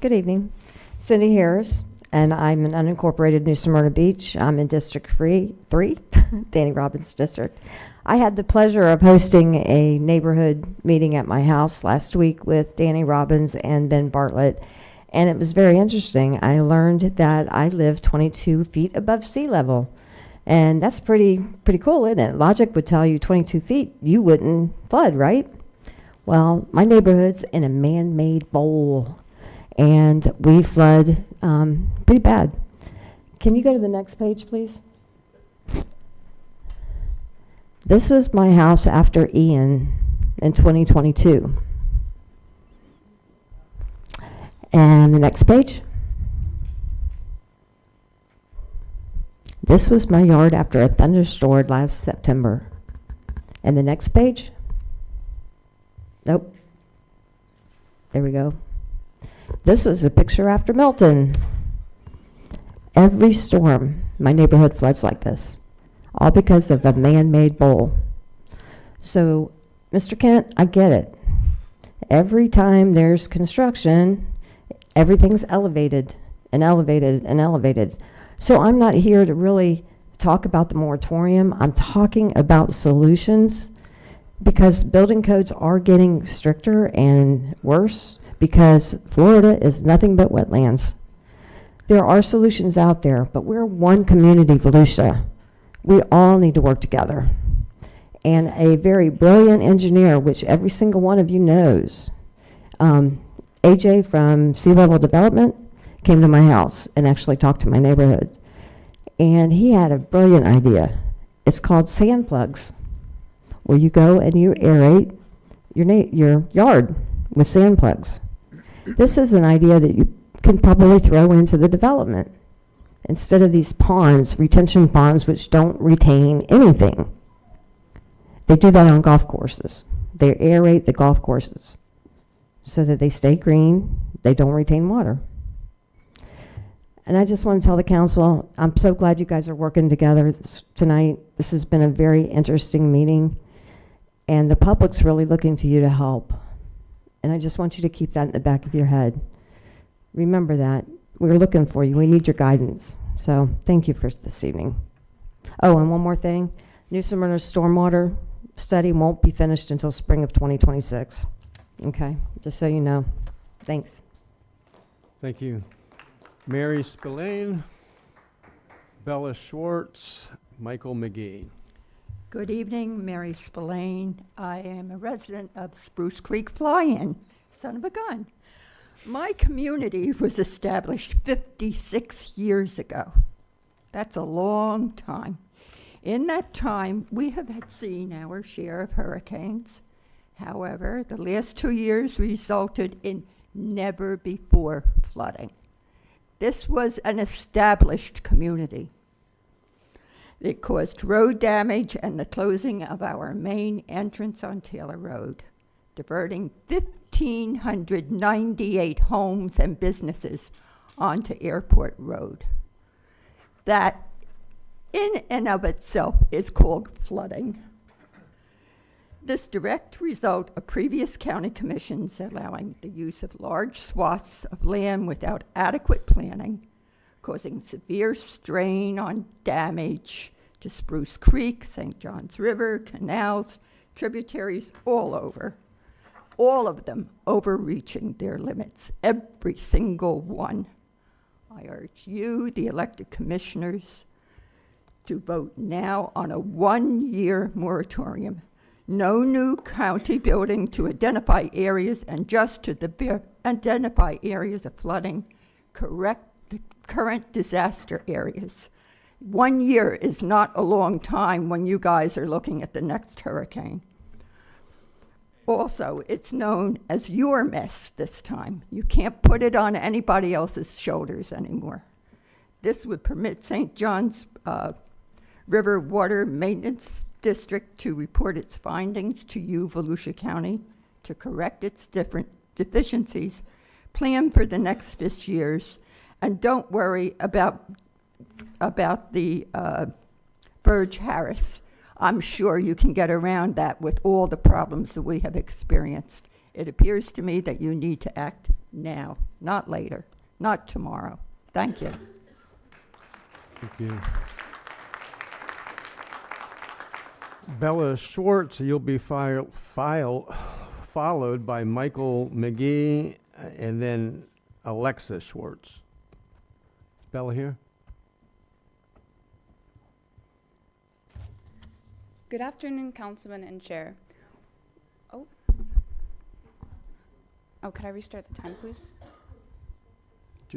Good evening. Cindy Harris, and I'm in unincorporated New Smyrna Beach. I'm in District 3, Danny Robbins District. I had the pleasure of hosting a neighborhood meeting at my house last week with Danny Robbins and Ben Bartlett, and it was very interesting. I learned that I live 22 feet above sea level, and that's pretty cool, isn't it? Logic would tell you 22 feet, you wouldn't flood, right? Well, my neighborhood's in a man-made bowl, and we flood pretty bad. Can you go to the next page, please? This was my house after Ian in 2022. And the next page. This was my yard after a thunderstorm last September. And the next page. Nope. There we go. This was a picture after Milton. Every storm, my neighborhood floods like this, all because of a man-made bowl. So, Mr. Kent, I get it. Every time there's construction, everything's elevated and elevated and elevated. So I'm not here to really talk about the moratorium. I'm talking about solutions, because building codes are getting stricter and worse, because Florida is nothing but wetlands. There are solutions out there, but we're one community, Volusia. We all need to work together. And a very brilliant engineer, which every single one of you knows, AJ from Sea Level Development, came to my house and actually talked to my neighborhood. And he had a brilliant idea. It's called sand plugs, where you go and you aerate your yard with sand plugs. This is an idea that you can probably throw into the development instead of these ponds, retention ponds, which don't retain anything. They do that on golf courses. They aerate the golf courses so that they stay green, they don't retain water. And I just want to tell the council, I'm so glad you guys are working together tonight. This has been a very interesting meeting, and the public's really looking to you to help. And I just want you to keep that in the back of your head. Remember that. We're looking for you. We need your guidance. So thank you for this evening. Oh, and one more thing. New Smyrna's stormwater study won't be finished until spring of 2026. Okay, just so you know. Thanks. Thank you. Mary Spillane, Bella Schwartz, Michael McGee. Good evening, Mary Spillane. I am a resident of Spruce Creek Fly-In, son of a gun. My community was established 56 years ago. That's a long time. In that time, we have seen our share of hurricanes. However, the last 2 years resulted in never-before flooding. This was an established community. It caused road damage and the closing of our main entrance on Taylor Road, diverting 1,598 homes and businesses onto Airport Road. That, in and of itself, is called flooding. This direct result of previous county commissions allowing the use of large swaths of land without adequate planning, causing severe strain on damage to Spruce Creek, St. Johns River, canals, tributaries all over. All of them overreaching their limits, every single one. I urge you, the elected commissioners, to vote now on a 1-year moratorium. No new county building to identify areas, and just to identify areas of flooding correct the current disaster areas. 1 year is not a long time when you guys are looking at the next hurricane. Also, it's known as your mess this time. You can't put it on anybody else's shoulders anymore. This would permit St. John's River Water Maintenance District to report its findings to you, Volusia County, to correct its different deficiencies, plan for the next 5 years, and don't worry about the Burge Harris. I'm sure you can get around that with all the problems that we have experienced. It appears to me that you need to act now, not later, not tomorrow. Thank you. Thank you. Bella Schwartz, you'll be followed by Michael McGee and then Alexa Schwartz. Is Bella here? Good afternoon, Councilman and Chair. Oh, could I restart the time, please?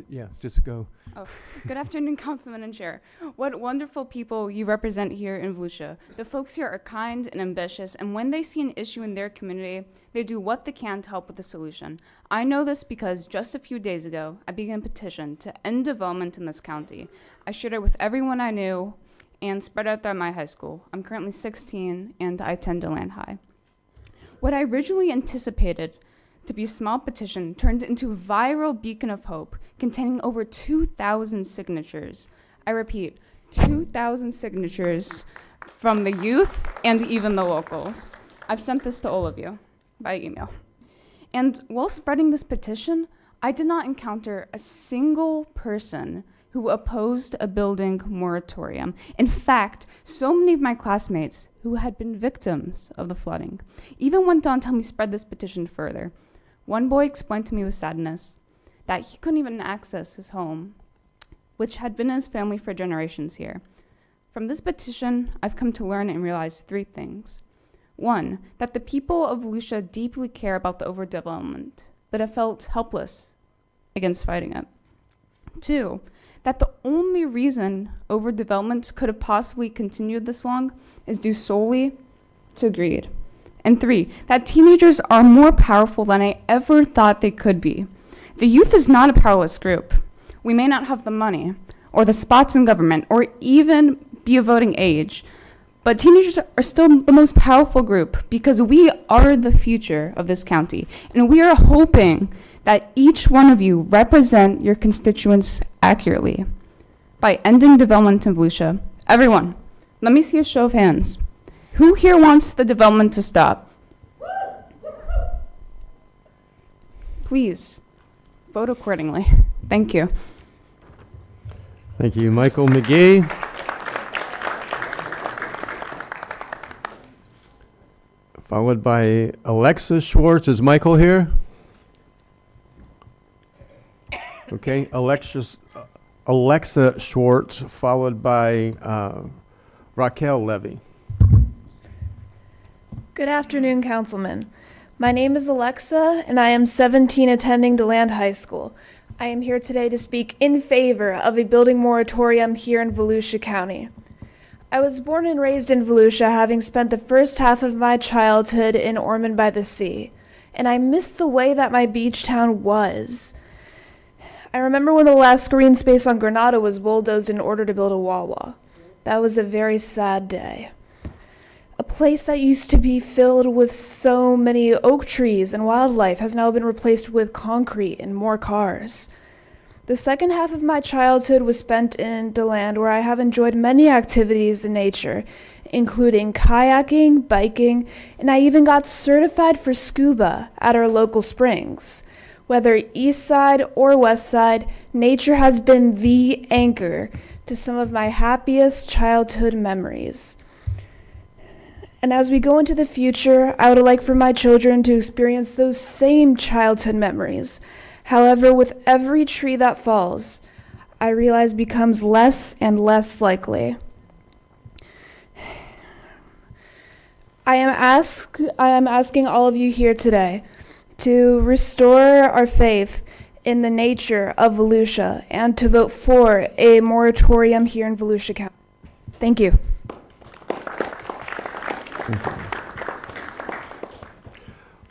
Yeah, just go. Oh, good afternoon, Councilman and Chair. What wonderful people you represent here in Volusia. The folks here are kind and ambitious, and when they see an issue in their community, they do what they can to help with the solution. I know this because just a few days ago, I began a petition to end development in this county. I shared it with everyone I knew and spread out throughout my high school. I'm currently 16, and I attend DeLand High. What I originally anticipated to be a small petition turned into a viral beacon of hope containing over 2,000 signatures. I repeat, 2,000 signatures from the youth and even the locals. I've sent this to all of you by email. And while spreading this petition, I did not encounter a single person who opposed a building moratorium. In fact, so many of my classmates who had been victims of the flooding even went on to help me spread this petition further. One boy explained to me with sadness that he couldn't even access his home, which had been in his family for generations here. From this petition, I've come to learn and realize 3 things. 1, that the people of Volusia deeply care about the overdevelopment, but have felt helpless against fighting it. 2, that the only reason overdevelopment could have possibly continued this long is due solely to greed. And 3, that teenagers are more powerful than I ever thought they could be. The youth is not a powerless group. We may not have the money, or the spots in government, or even be of voting age, but teenagers are still the most powerful group because we are the future of this county. And we are hoping that each one of you represent your constituents accurately. By ending development in Volusia, everyone, let me see a show of hands. Who here wants the development to stop? Please, vote accordingly. Thank you. Thank you, Michael McGee. Followed by Alexa Schwartz. Is Michael here? Okay, Alexa Schwartz, followed by Raquel Levy. Good afternoon, Councilman. My name is Alexa, and I am 17 attending DeLand High School. I am here today to speak in favor of a building moratorium here in Volusia County. I was born and raised in Volusia, having spent the first half of my childhood in Ormond by the Sea, and I miss the way that my beach town was. I remember when the last green space on Granada was bulldozed in order to build a Wawa. That was a very sad day. A place that used to be filled with so many oak trees and wildlife has now been replaced with concrete and more cars. The second half of my childhood was spent in DeLand, where I have enjoyed many activities in nature, including kayaking, biking, and I even got certified for scuba at our local springs. Whether east side or west side, nature has been the anchor to some of my happiest childhood memories. And as we go into the future, I would like for my children to experience those same childhood memories. However, with every tree that falls, I realize becomes less and less likely. I am asking all of you here today to restore our faith in the nature of Volusia and to vote for a moratorium here in Volusia County. Thank you.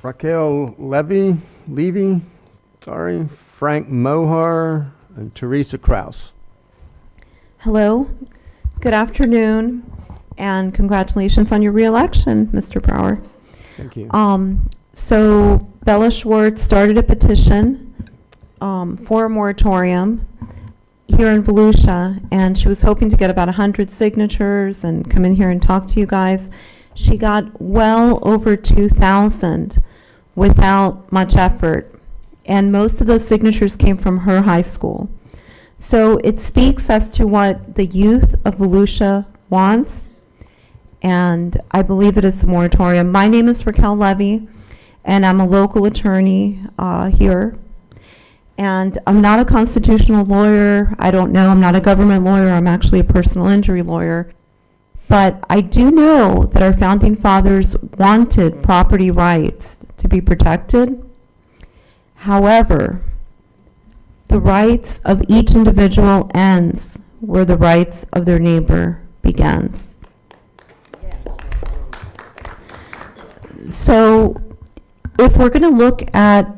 Raquel Levy, Frank Mohar, and Teresa Kraus. Hello, good afternoon, and congratulations on your reelection, Mr. Brower. Thank you. So Bella Schwartz started a petition for a moratorium here in Volusia, and she was hoping to get about 100 signatures and come in here and talk to you guys. She got well over 2,000 without much effort, and most of those signatures came from her high school. So it speaks as to what the youth of Volusia wants, and I believe that it's a moratorium. My name is Raquel Levy, and I'm a local attorney here. And I'm not a constitutional lawyer. I don't know. I'm not a government lawyer. I'm actually a personal injury lawyer. But I do know that our founding fathers wanted property rights to be protected. However, the rights of each individual ends where the rights of their neighbor begins. So if we're going to look at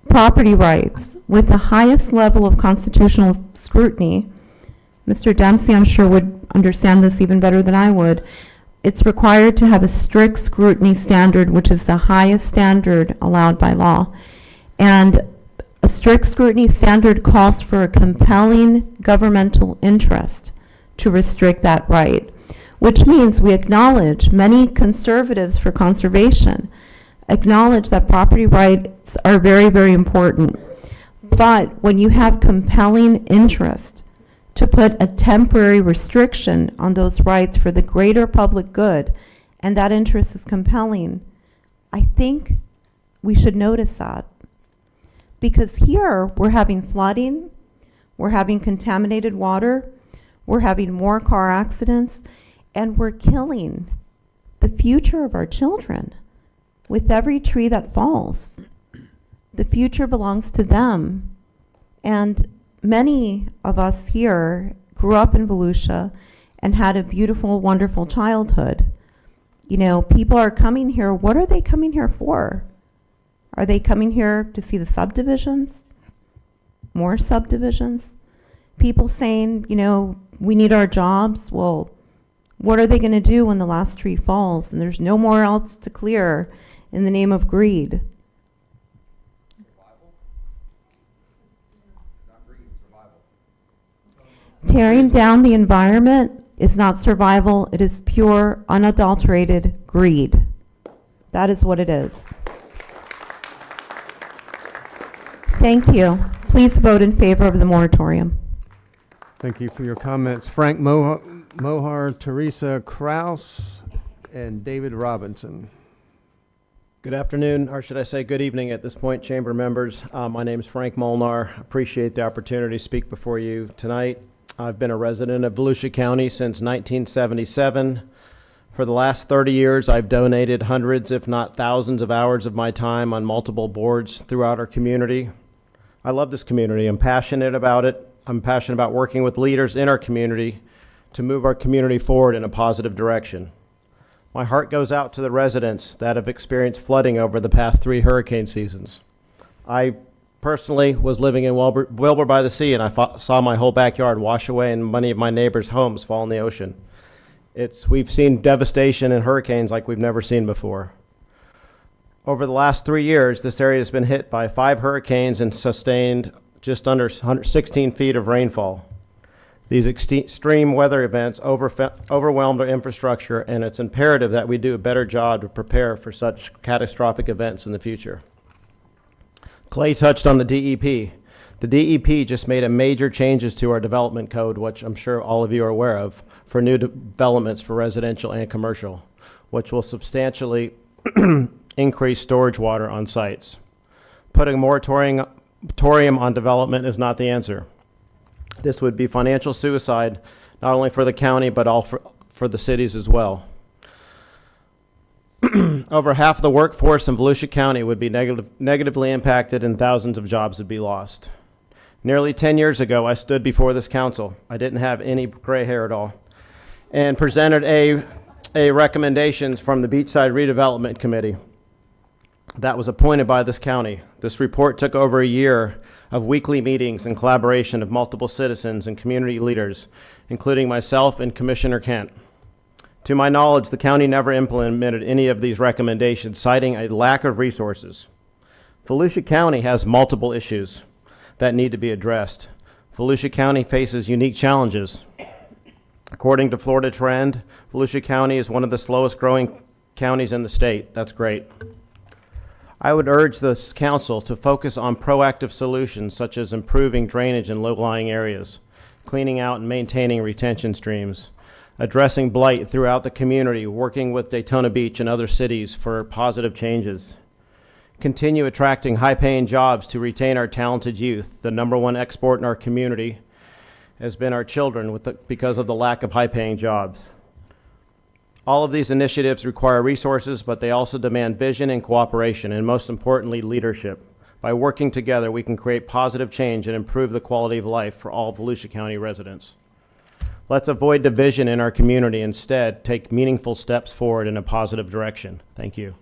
property rights with the highest level of constitutional scrutiny, Mr. Dempsey, I'm sure, would understand this even better than I would. It's required to have a strict scrutiny standard, which is the highest standard allowed by law. And a strict scrutiny standard calls for a compelling governmental interest to restrict that right, which means we acknowledge many conservatives for conservation acknowledge that property rights are very, very important. But when you have compelling interest to put a temporary restriction on those rights for the greater public good, and that interest is compelling, I think we should notice that. Because here we're having flooding, we're having contaminated water, we're having more car accidents, and we're killing the future of our children. With every tree that falls, the future belongs to them. And many of us here grew up in Volusia and had a beautiful, wonderful childhood. You know, people are coming here. What are they coming here for? Are they coming here to see the subdivisions? More subdivisions? People saying, you know, we need our jobs. Well, what are they going to do when the last tree falls and there's no more else to clear in the name of greed? Tearing down the environment is not survival. It is pure, unadulterated greed. That is what it is. Thank you. Please vote in favor of the moratorium. Thank you for your comments. Frank Mohar, Teresa Kraus, and David Robinson. Good afternoon, or should I say good evening at this point, Chamber members. My name is Frank Molnar. Appreciate the opportunity to speak before you tonight. I've been a resident of Volusia County since 1977. For the last 30 years, I've donated hundreds, if not thousands, of hours of my time on multiple boards throughout our community. I love this community. I'm passionate about it. I'm passionate about working with leaders in our community to move our community forward in a positive direction. My heart goes out to the residents that have experienced flooding over the past 3 hurricane seasons. I personally was living in Wilbur by the Sea, and I saw my whole backyard wash away and many of my neighbors' homes fall in the ocean. We've seen devastation in hurricanes like we've never seen before. Over the last 3 years, this area has been hit by 5 hurricanes and sustained just under 116 feet of rainfall. These extreme weather events overwhelmed our infrastructure, and it's imperative that we do a better job to prepare for such catastrophic events in the future. Clay touched on the DEP. The DEP just made a major changes to our development code, which I'm sure all of you are aware of, for new developments for residential and commercial, which will substantially increase storage water on sites. Putting a moratorium on development is not the answer. This would be financial suicide, not only for the county, but all for the cities as well. over half of the workforce in Volusia County would be negatively impacted and thousands of jobs would be lost. Nearly 10 years ago, I stood before this council. I didn't have any gray hair at all, and presented a recommendations from the Beachside Redevelopment Committee that was appointed by this county. This report took over a year of weekly meetings and collaboration of multiple citizens and community leaders, including myself and Commissioner Kent. To my knowledge, the county never implemented any of these recommendations, citing a lack of resources. Volusia County has multiple issues that need to be addressed. Volusia County faces unique challenges. According to Florida Trend, Volusia County is one of the slowest growing counties in the state. That's great. I would urge this council to focus on proactive solutions such as improving drainage in low-lying areas, cleaning out and maintaining retention streams, addressing blight throughout the community, working with Daytona Beach and other cities for positive changes. Continue attracting high-paying jobs to retain our talented youth. The #1 export in our community has been our children because of the lack of high-paying jobs. All of these initiatives require resources, but they also demand vision and cooperation, and most importantly, leadership. By working together, we can create positive change and improve the quality of life for all Volusia County residents. Let's avoid division in our community. Instead, take meaningful steps forward in a positive direction. Thank you.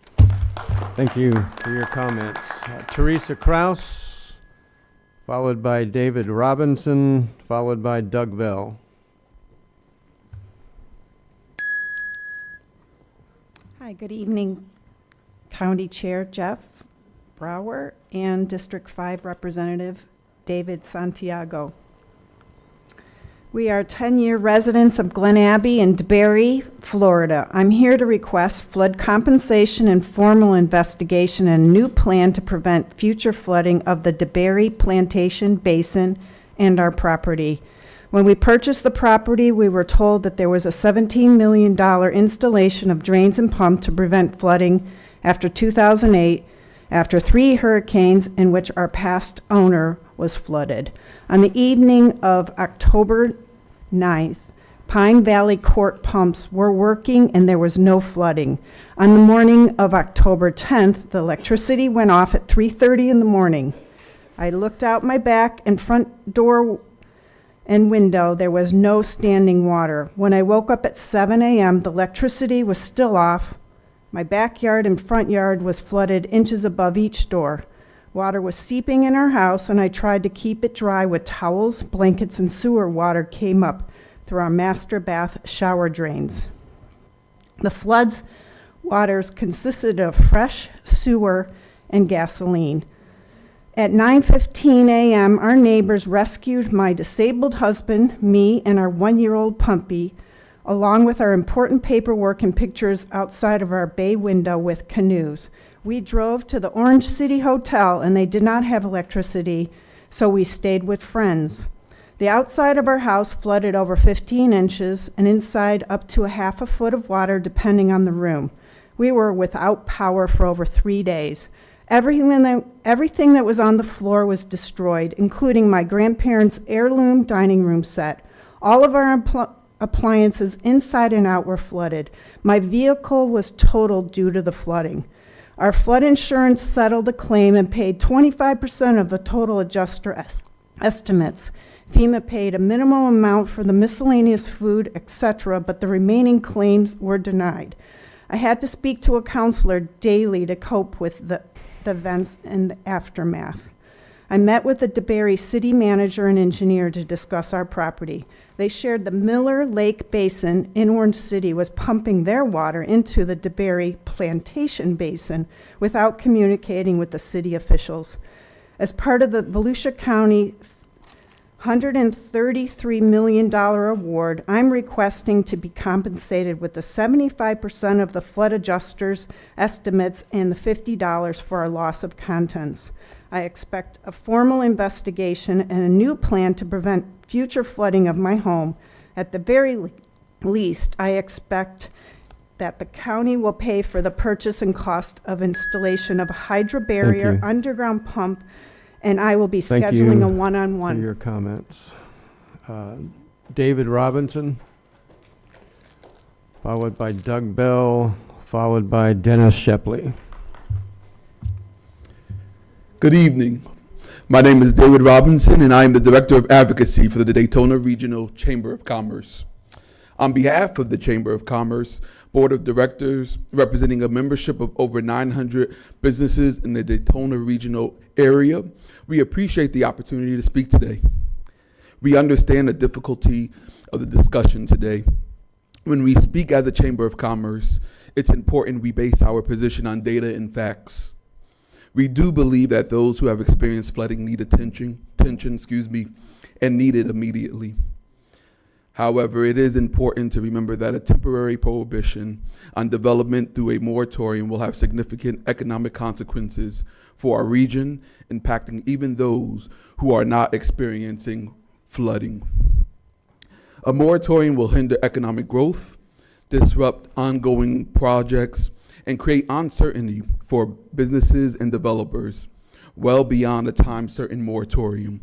Thank you for your comments. Teresa Kraus, followed by David Robinson, followed by Doug Bell. Hi, good evening, County Chair Jeff Brower and District 5 Representative David Santiago. We are 10-year residents of Glen Abbey and DeBary, Florida. I'm here to request flood compensation and formal investigation and a new plan to prevent future flooding of the DeBary Plantation Basin and our property. When we purchased the property, we were told that there was a $17 million installation of drains and pumps to prevent flooding after 2008, after 3 hurricanes in which our past owner was flooded. On the evening of October 9th, Pine Valley Court pumps were working and there was no flooding. On the morning of October 10th, the electricity went off at 3:30 in the morning. I looked out my back and front door and window. There was no standing water. When I woke up at 7 a.m., the electricity was still off. My backyard and front yard was flooded inches above each door. Water was seeping in our house, and I tried to keep it dry with towels, blankets, and sewer water came up through our master bath shower drains. The floods waters consisted of fresh sewer and gasoline. At 9:15 a.m., our neighbors rescued my disabled husband, me, and our 1-year-old puppy, along with our important paperwork and pictures outside of our bay window with canoes. We drove to the Orange City Hotel, and they did not have electricity, so we stayed with friends. The outside of our house flooded over 15 inches, and inside up to a half a foot of water, depending on the room. We were without power for over 3 days. Everything that was on the floor was destroyed, including my grandparents' heirloom dining room set. All of our appliances inside and out were flooded. My vehicle was totaled due to the flooding. Our flood insurance settled the claim and paid 25% of the total adjuster estimates. FEMA paid a minimum amount for the miscellaneous food, etc., but the remaining claims were denied. I had to speak to a counselor daily to cope with the events and the aftermath. I met with the DeBary city manager and engineer to discuss our property. They shared the Miller Lake Basin in Orange City was pumping their water into the DeBary Plantation Basin without communicating with the city officials. As part of the Volusia County $133 million award, I'm requesting to be compensated with the 75% of the flood adjuster's estimates and the $50 for our loss of contents. I expect a formal investigation and a new plan to prevent future flooding of my home. At the very least, I expect that the county will pay for the purchase and cost of installation of a hydro barrier underground pump, and I will be scheduling a one-on-one. For your comments. David Robinson, followed by Doug Bell, followed by Dennis Shepley. Good evening. My name is David Robinson, and I am the Director of Advocacy for the Daytona Regional Chamber of Commerce. On behalf of the Chamber of Commerce Board of Directors, representing a membership of over 900 businesses in the Daytona regional area, we appreciate the opportunity to speak today. We understand the difficulty of the discussion today. When we speak as a Chamber of Commerce, it's important we base our position on data and facts. We do believe that those who have experienced flooding need attention, and need it immediately. However, it is important to remember that a temporary prohibition on development through a moratorium will have significant economic consequences for our region, impacting even those who are not experiencing flooding. A moratorium will hinder economic growth, disrupt ongoing projects, and create uncertainty for businesses and developers well beyond a time-certain moratorium.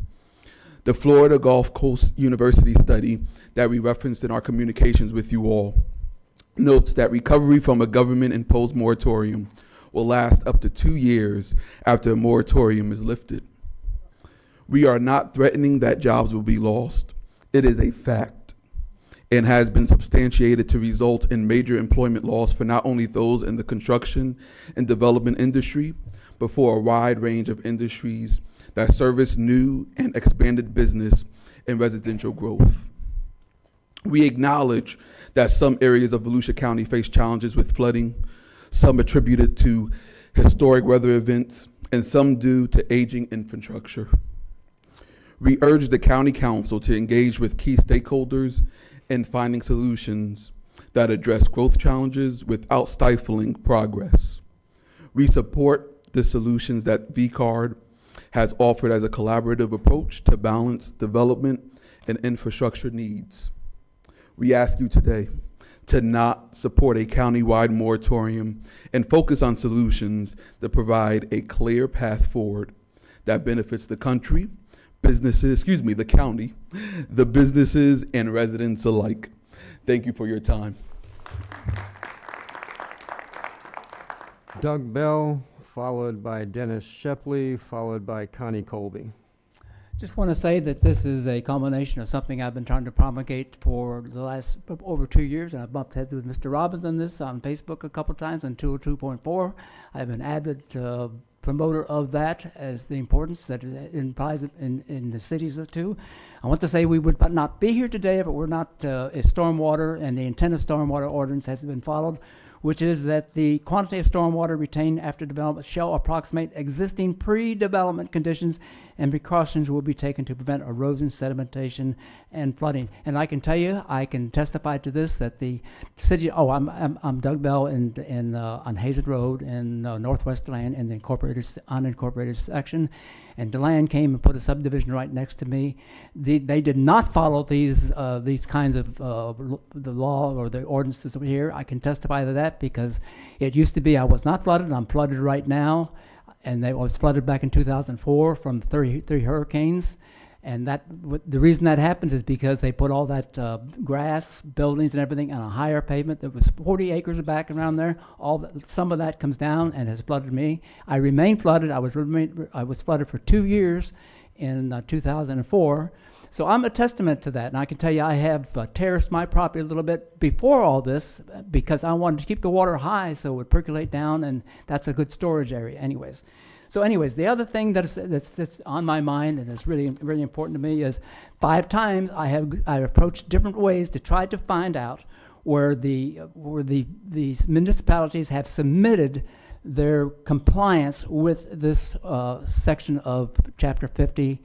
The Florida Gulf Coast University study that we referenced in our communications with you all notes that recovery from a government-imposed moratorium will last up to 2 years after a moratorium is lifted. We are not threatening that jobs will be lost. It is a fact and has been substantiated to result in major employment loss for not only those in the construction and development industry, but for a wide range of industries that service new and expanded business and residential growth. We acknowledge that some areas of Volusia County face challenges with flooding, some attributed to historic weather events, and some due to aging infrastructure. We urge the County Council to engage with key stakeholders in finding solutions that address growth challenges without stifling progress. We support the solutions that VCARD has offered as a collaborative approach to balance development and infrastructure needs. We ask you today to not support a county-wide moratorium and focus on solutions that provide a clear path forward that benefits the country, the county, the businesses and residents alike. Thank you for your time. Doug Bell, followed by Dennis Shepley, followed by Connie Colby. Just want to say that this is a combination of something I've been trying to promulgate for the last over 2 years, and I've bumped heads with Mr. Robbins on this on Facebook a couple times on 202.4. I've been avid promoter of that as the importance that it implies in the cities too. I want to say we would not be here today if it were not if stormwater and the intent of stormwater ordinance has been followed, which is that the quantity of stormwater retained after development shall approximate existing pre-development conditions, and precautions will be taken to prevent erosion, sedimentation, and flooding. And I can tell you, I can testify to this, that the city, I'm Doug Bell on Hazen Road in Northwest DeLand in the unincorporated section, and DeLand came and put a subdivision right next to me. They did not follow these kinds of the law or the ordinances over here. I can testify to that because it used to be I was not flooded. I'm flooded right now, and I was flooded back in 2004 from three hurricanes. And the reason that happens is because they put all that grass, buildings, and everything on a higher pavement. There was 40 acres back around there. Some of that comes down and has flooded me. I remain flooded. I was flooded for 2 years in 2004. So I'm a testament to that. And I can tell you I have terraced my property a little bit before all this because I wanted to keep the water high so it would percolate down, and that's a good storage area anyways. So anyways, the other thing that's on my mind and is really, really important to me is 5 times I've approached different ways to try to find out where these municipalities have submitted their compliance with this section of Chapter 50,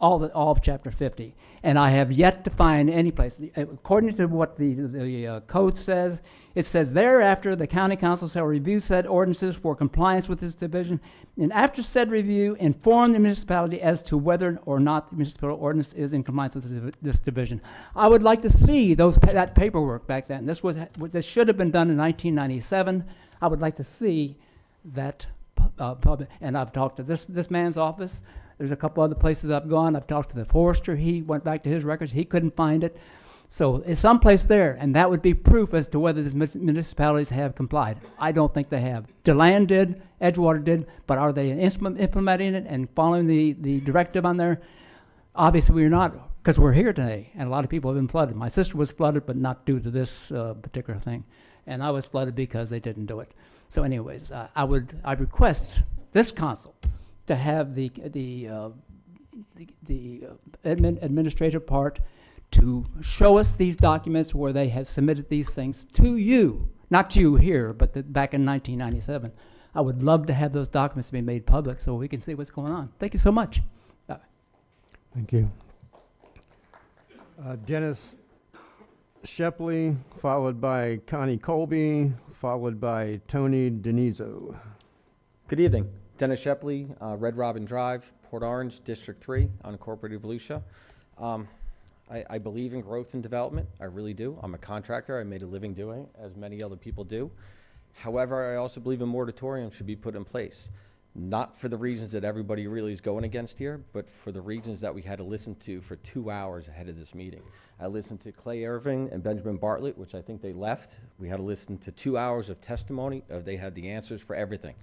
all of Chapter 50. And I have yet to find any place. According to what the code says, it says, thereafter, the county council shall review said ordinances for compliance with this division, and after said review, inform the municipality as to whether or not the municipal ordinance is in compliance with this division. I would like to see that paperwork back then. This should have been done in 1997. I would like to see that public. And I've talked to this man's office. There's a couple other places I've gone. I've talked to the forester. He went back to his records. He couldn't find it. So it's someplace there, and that would be proof as to whether these municipalities have complied. I don't think they have. DeLand did, Edgewater did, but are they implementing it and following the directive on there? Obviously, we're not, because we're here today, and a lot of people have been flooded. My sister was flooded, but not due to this particular thing. And I was flooded because they didn't do it. So anyways, I request this council to have the administrative part to show us these documents where they have submitted these things to you, not you here, but back in 1997. I would love to have those documents be made public so we can see what's going on. Thank you so much. Thank you. Dennis Shepley, followed by Connie Colby, followed by Tony Denizzo. Good evening. Dennis Shepley, Red Robin Drive, Port Orange, District 3, unincorporated Volusia. I believe in growth and development. I really do. I'm a contractor. I made a living doing it, as many other people do. However, I also believe a moratorium should be put in place. Not for the reasons that everybody really is going against here, but for the reasons that we had to listen to for 2 hours ahead of this meeting. I listened to Clay Irving and Benjamin Bartlett, which I think they left. We had to listen to 2 hours of testimony. They had the answers for everything.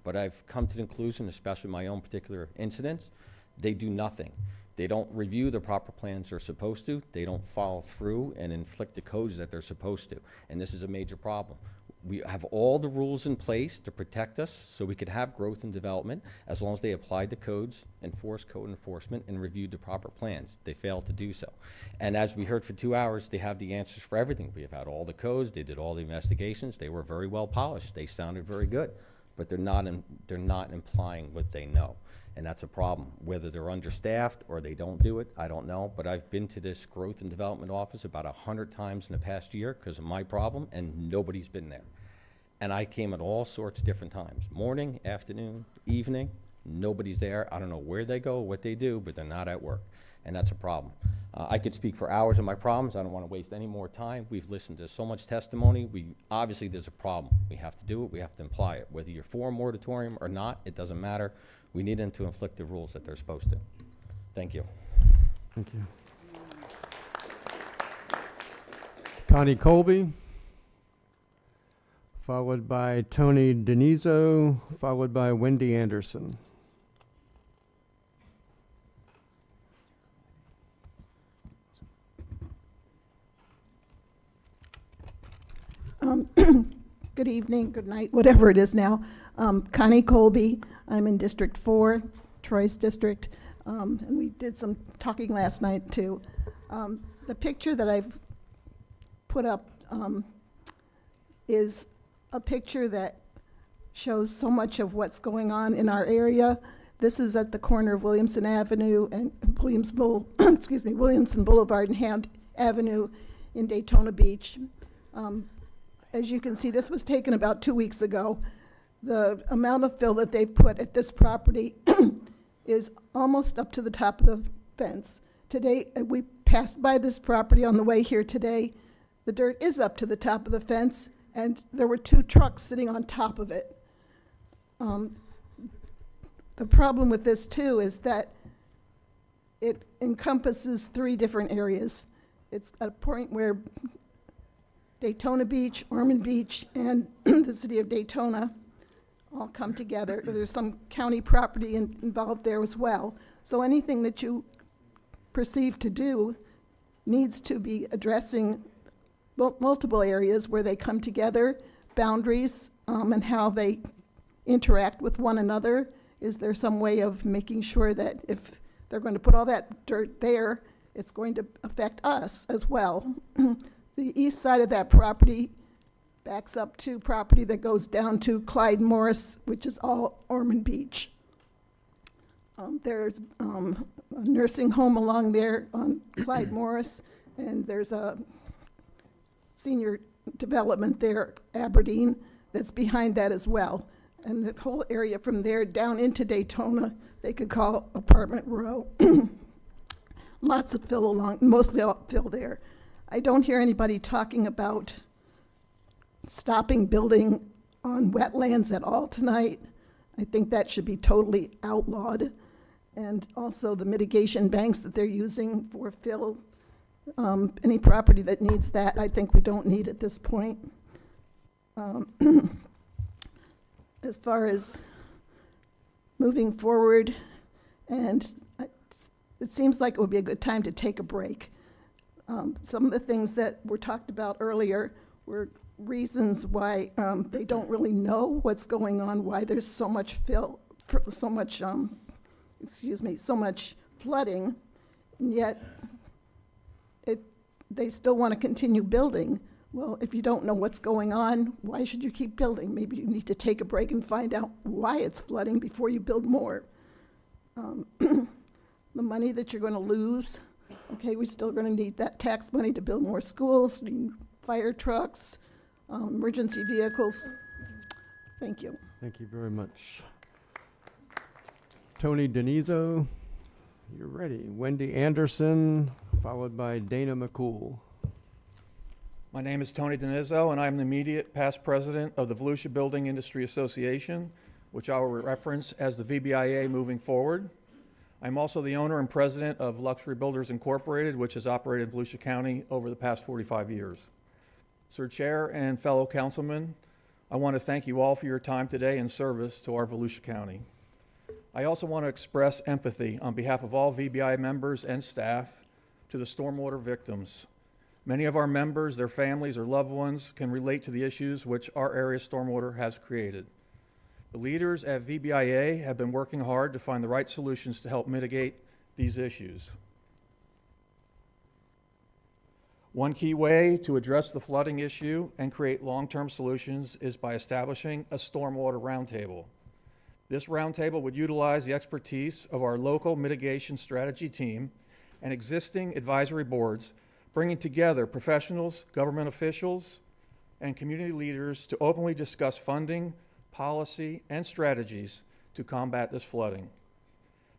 But I've come to the conclusion, especially my own particular incidents, they do nothing. They don't review the proper plans they're supposed to. They don't follow through and inflict the codes that they're supposed to. And this is a major problem. We have all the rules in place to protect us so we could have growth and development as long as they applied the codes, enforced code enforcement, and reviewed the proper plans. They failed to do so. And as we heard for 2 hours, they have the answers for everything. We have had all the codes. They did all the investigations. They were very well polished. They sounded very good. But they're not implying what they know. And that's a problem. Whether they're understaffed or they don't do it, I don't know. But I've been to this growth and development office about 100 times in the past year because of my problem, and nobody's been there. And I came at all sorts of different times. Morning, afternoon, evening, nobody's there. I don't know where they go, what they do, but they're not at work. And that's a problem. I could speak for hours on my problems. I don't want to waste any more time. We've listened to so much testimony. Obviously, there's a problem. We have to do it. We have to imply it. Whether you're for a moratorium or not, it doesn't matter. We need them to inflict the rules that they're supposed to. Thank you. Thank you. Connie Colby, followed by Tony Denizzo, followed by Wendy Anderson. Good evening, good night, whatever it is now. Connie Colby, I'm in District 4, Troy's district, and we did some talking last night too. The picture that I've put up is a picture that shows so much of what's going on in our area. This is at the corner of Williamson Avenue and Williamson Boulevard and Hand Avenue in Daytona Beach. As you can see, this was taken about 2 weeks ago. The amount of fill that they put at this property is almost up to the top of the fence. Today, we passed by this property on the way here today. The dirt is up to the top of the fence, and there were 2 trucks sitting on top of it. The problem with this, too, is that it encompasses 3 different areas. It's at a point where Daytona Beach, Ormond Beach, and the city of Daytona all come together. There's some county property involved there as well. So anything that you perceive to do needs to be addressing multiple areas where they come together, boundaries, and how they interact with one another. Is there some way of making sure that if they're going to put all that dirt there, it's going to affect us as well? The east side of that property backs up to property that goes down to Clyde Morris, which is all Ormond Beach. There's a nursing home along there on Clyde Morris, and there's a senior development there, Aberdeen, that's behind that as well. And the whole area from there down into Daytona, they could call Apartment Row. Lots of fill along, mostly all fill there. I don't hear anybody talking about stopping building on wetlands at all tonight. I think that should be totally outlawed. And also the mitigation banks that they're using for fill Any property that needs that, I think we don't need at this point. As far as moving forward, and it seems like it would be a good time to take a break. Some of the things that were talked about earlier were reasons why they don't really know what's going on, why there's so much so much flooding, and yet they still want to continue building. Well, if you don't know what's going on, why should you keep building? Maybe you need to take a break and find out why it's flooding before you build more. The money that you're going to lose, okay, we're still going to need that tax money to build more schools, fire trucks, emergency vehicles. Thank you. Thank you very much. Tony Denizzo, you're ready. Wendy Anderson, followed by Dana McCool. My name is Tony Denizzo, and I'm the immediate past president of the Volusia Building Industry Association, which I will reference as the VBIA moving forward. I'm also the owner and president of Luxury Builders Incorporated, which has operated in Volusia County over the past 45 years. Sir Chair and fellow councilmen, I want to thank you all for your time today and service to our Volusia County. I also want to express empathy on behalf of all VBI members and staff to the stormwater victims. Many of our members, their families, or loved ones can relate to the issues which our area stormwater has created. The leaders at VBIA have been working hard to find the right solutions to help mitigate these issues. One key way to address the flooding issue and create long-term solutions is by establishing a stormwater roundtable. This roundtable would utilize the expertise of our local mitigation strategy team and existing advisory boards, bringing together professionals, government officials, and community leaders to openly discuss funding, policy, and strategies to combat this flooding.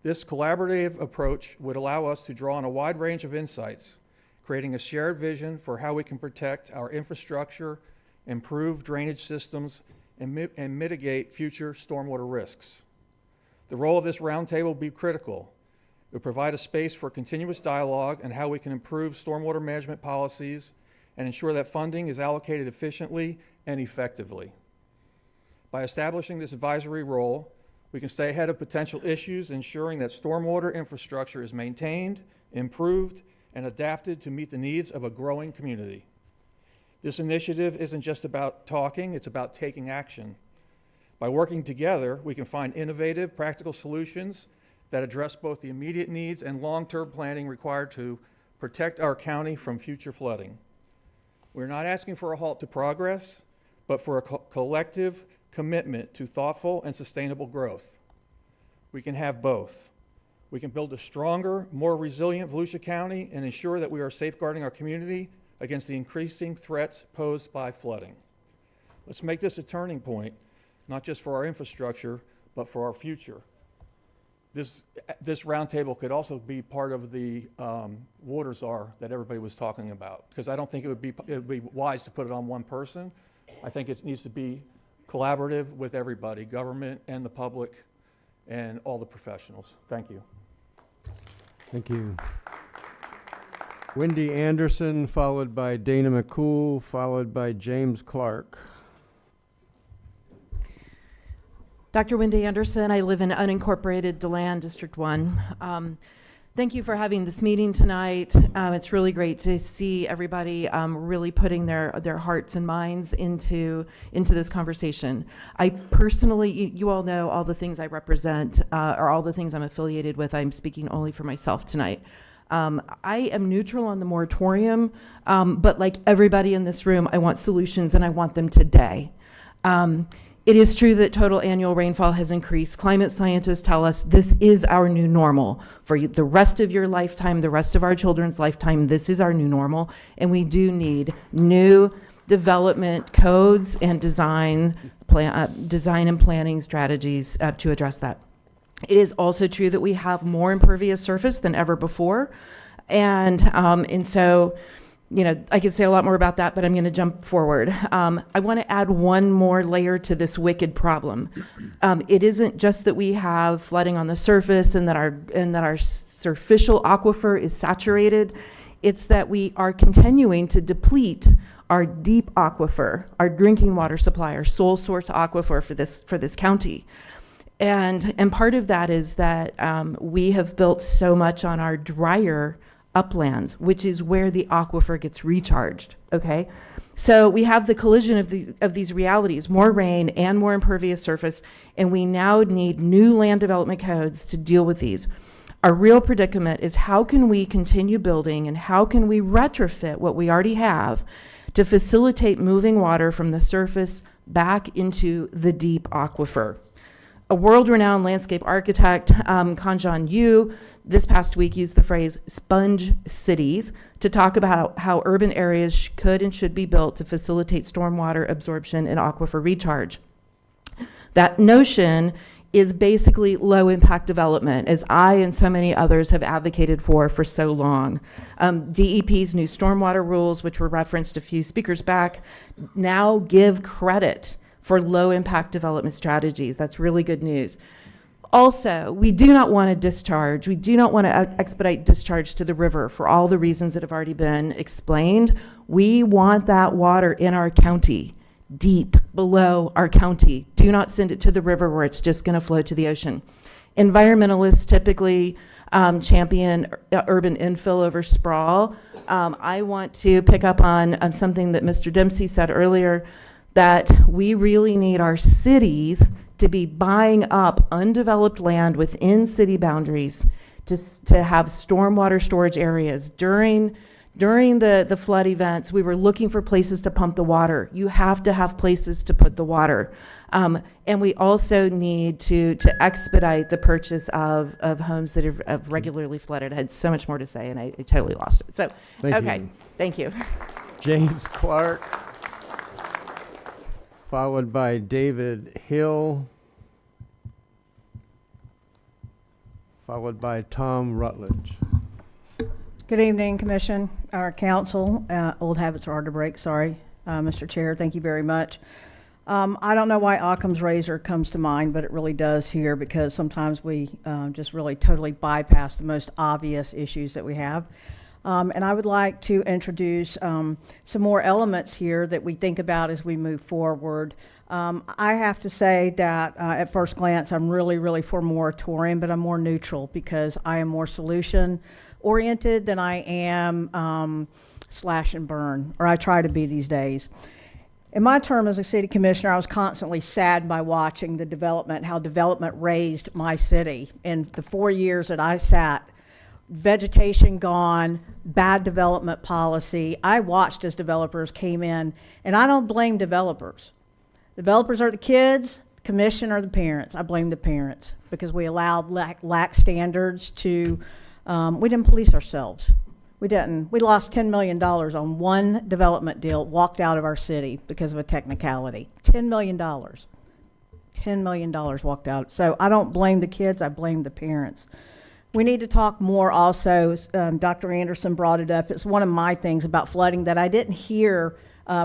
This collaborative approach would allow us to draw on a wide range of insights, creating a shared vision for how we can protect our infrastructure, improve drainage systems, and mitigate future stormwater risks. The role of this roundtable will be critical. It will provide a space for continuous dialogue on how we can improve stormwater management policies and ensure that funding is allocated efficiently and effectively. By establishing this advisory role, we can stay ahead of potential issues, ensuring that stormwater infrastructure is maintained, improved, and adapted to meet the needs of a growing community. This initiative isn't just about talking, it's about taking action. By working together, we can find innovative, practical solutions that address both the immediate needs and long-term planning required to protect our county from future flooding. We're not asking for a halt to progress, but for a collective commitment to thoughtful and sustainable growth. We can have both. We can build a stronger, more resilient Volusia County and ensure that we are safeguarding our community against the increasing threats posed by flooding. Let's make this a turning point, not just for our infrastructure, but for our future. This roundtable could also be part of the water czar that everybody was talking about, because I don't think it would be wise to put it on one person. I think it needs to be collaborative with everybody, government and the public and all the professionals. Thank you. Thank you. Wendy Anderson, followed by Dana McCool, followed by James Clark. Dr. Wendy Anderson, I live in unincorporated DeLand, District 1. Thank you for having this meeting tonight. It's really great to see everybody really putting their hearts and minds into this conversation. I personally, you all know all the things I represent, or all the things I'm affiliated with. I'm speaking only for myself tonight. I am neutral on the moratorium, but like everybody in this room, I want solutions and I want them today. It is true that total annual rainfall has increased. Climate scientists tell us this is our new normal. For the rest of your lifetime, the rest of our children's lifetime, this is our new normal, and we do need new development codes and design and planning strategies to address that. It is also true that we have more impervious surface than ever before, and so, you know, I could say a lot more about that, but I'm going to jump forward. I want to add one more layer to this wicked problem. It isn't just that we have flooding on the surface and that our superficial aquifer is saturated. It's that we are continuing to deplete our deep aquifer, our drinking water supply, our sole source aquifer for this county. And part of that is that we have built so much on our drier uplands, which is where the aquifer gets recharged, okay? So we have the collision of these realities, more rain and more impervious surface, and we now need new land development codes to deal with these. Our real predicament is how can we continue building and how can we retrofit what we already have to facilitate moving water from the surface back into the deep aquifer. A world-renowned landscape architect, Kanjan Yu, this past week used the phrase sponge cities to talk about how urban areas could and should be built to facilitate stormwater absorption and aquifer recharge. That notion is basically low-impact development, as I and so many others have advocated for so long. DEP's new stormwater rules, which were referenced a few speakers back, now give credit for low-impact development strategies. That's really good news. Also, we do not want to discharge. We do not want to expedite discharge to the river for all the reasons that have already been explained. We want that water in our county, deep below our county. Do not send it to the river where it's just going to flow to the ocean. Environmentalists typically champion urban infill over sprawl. I want to pick up on something that Mr. Dempsey said earlier, that we really need our cities to be buying up undeveloped land within city boundaries to have stormwater storage areas. During the flood events, we were looking for places to pump the water. You have to have places to put the water. And we also need to expedite the purchase of homes that have regularly flooded. I had so much more to say, and I totally lost it. So, thank you. James Clark, followed by David Hill, followed by Tom Rutledge. Good evening, Commission, our council. Old habits are hard to break, sorry. Mr. Chair, thank you very much. I don't know why Occam's razor comes to mind, but it really does here, because sometimes we just really totally bypass the most obvious issues that we have. And I would like to introduce some more elements here that we think about as we move forward. I have to say that at first glance, I'm really for moratorium, but I'm more neutral because I am more solution oriented than I am slash and burn, or I try to be these days. In my term as a city commissioner, I was constantly saddened by watching the development, how development raised my city. In the 4 years that I sat, vegetation gone, bad development policy. I watched as developers came in, and I don't blame developers. Developers are the kids, commission are the parents. I blame the parents because we allowed lax standards to, we didn't police ourselves. We didn't. We lost $10 million on one development deal, walked out of our city because of a technicality. $10 million. $10 million walked out. So I don't blame the kids, I blame the parents. We need to talk more also, Dr. Anderson brought it up, it's one of my things about flooding that I didn't hear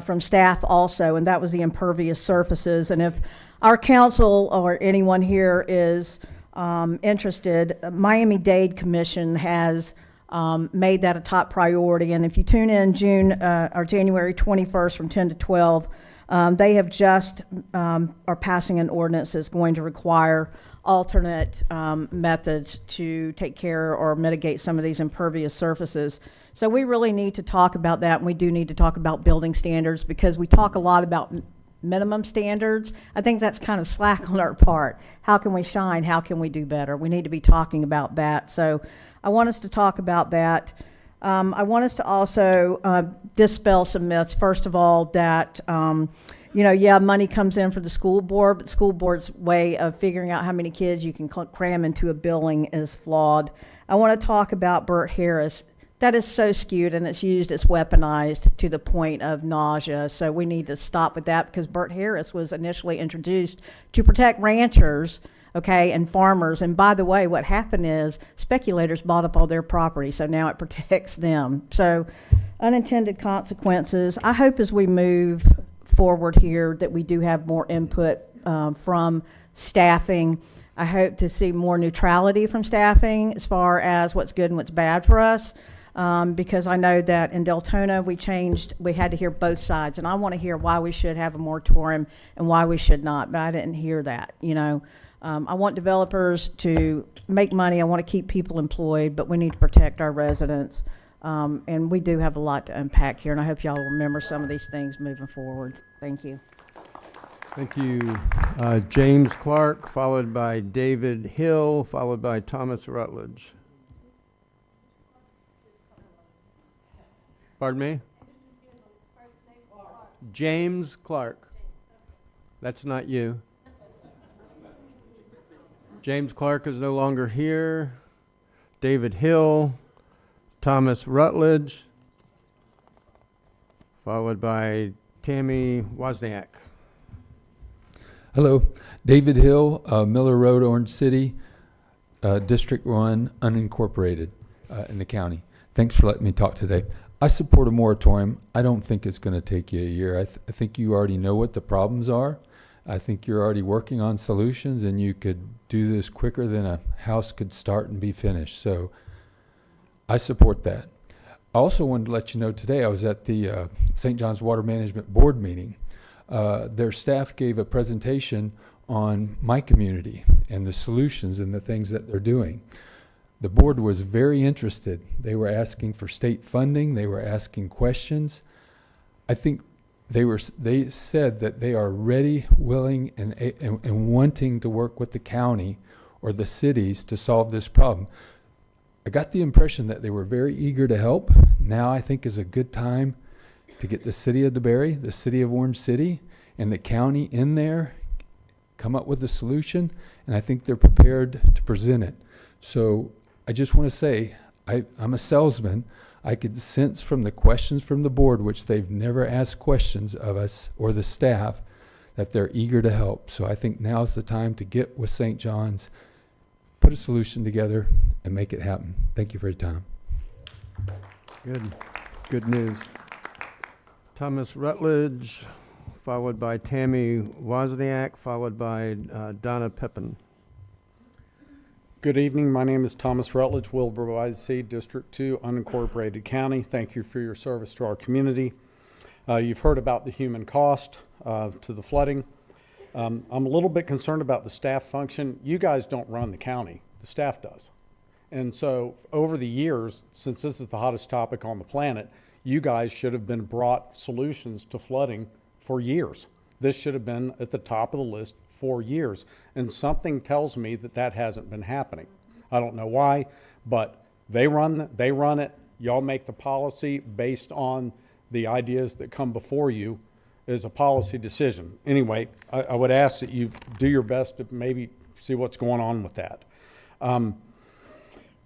from staff also, and that was the impervious surfaces. And if our council or anyone here is interested, Miami-Dade Commission has made that a top priority. And if you tune in January 21st from 10 to 12, they have just are passing an ordinance that's going to require alternate methods to take care or mitigate some of these impervious surfaces. So we really need to talk about that, and we do need to talk about building standards because we talk a lot about minimum standards. I think that's kind of slack on our part. How can we shine? How can we do better? We need to be talking about that. So I want us to talk about that. I want us to also dispel some myths. First of all, that money comes in for the school board, but school board's way of figuring out how many kids you can cram into a building is flawed. I want to talk about Burt Harris. That is so skewed, and it's weaponized to the point of nausea. So we need to stop with that because Burt Harris was initially introduced to protect ranchers, okay, and farmers. And by the way, what happened is speculators bought up all their property, so now it protects them. So unintended consequences. I hope as we move forward here that we do have more input from staffing. I hope to see more neutrality from staffing as far as what's good and what's bad for us. because I know that in Deltona, we had to hear both sides, and I want to hear why we should have a moratorium and why we should not, but I didn't hear that, you know. I want developers to make money, I want to keep people employed, but we need to protect our residents. And we do have a lot to unpack here, and I hope y'all remember some of these things moving forward. Thank you. Thank you. James Clark, followed by David Hill, followed by Thomas Rutledge. Pardon me? James Clark. That's not you. James Clark is no longer here. David Hill, Thomas Rutledge, followed by Tammy Wozniak. Hello, David Hill, Miller Road, Orange City, District 1, unincorporated in the county. Thanks for letting me talk today. I support a moratorium. I don't think it's going to take you a year. I think you already know what the problems are. I think you're already working on solutions, and you could do this quicker than a house could start and be finished. So I support that. I also wanted to let you know today I was at the St. John's Water Management Board meeting. Their staff gave a presentation on my community and the solutions and the things that they're doing. The board was very interested. They were asking for state funding. They were asking questions. I think they said that they are ready, willing, and wanting to work with the county or the cities to solve this problem. I got the impression that they were very eager to help. Now I think is a good time to get the city of DeBary, the city of Orange City, and the county in there, come up with a solution, and I think they're prepared to present it. So I just want to say, I'm a salesman. I could sense from the questions from the board, which they've never asked questions of us or the staff, that they're eager to help. So I think now's the time to get with St. John's, put a solution together, and make it happen. Thank you for your time. Good news. Thomas Rutledge, followed by Tammy Wozniak, followed by Donna Pippin. Good evening. My name is Thomas Rutledge, Wilbur by the Sea, District 2, unincorporated county. Thank you for your service to our community. You've heard about the human cost to the flooding. I'm a little bit concerned about the staff function. You guys don't run the county. The staff does. And so over the years, since this is the hottest topic on the planet, you guys should have been brought solutions to flooding for years. This should have been at the top of the list for years, and something tells me that that hasn't been happening. I don't know why, but they run it. Y'all make the policy based on the ideas that come before you as a policy decision. Anyway, I would ask that you do your best to maybe see what's going on with that.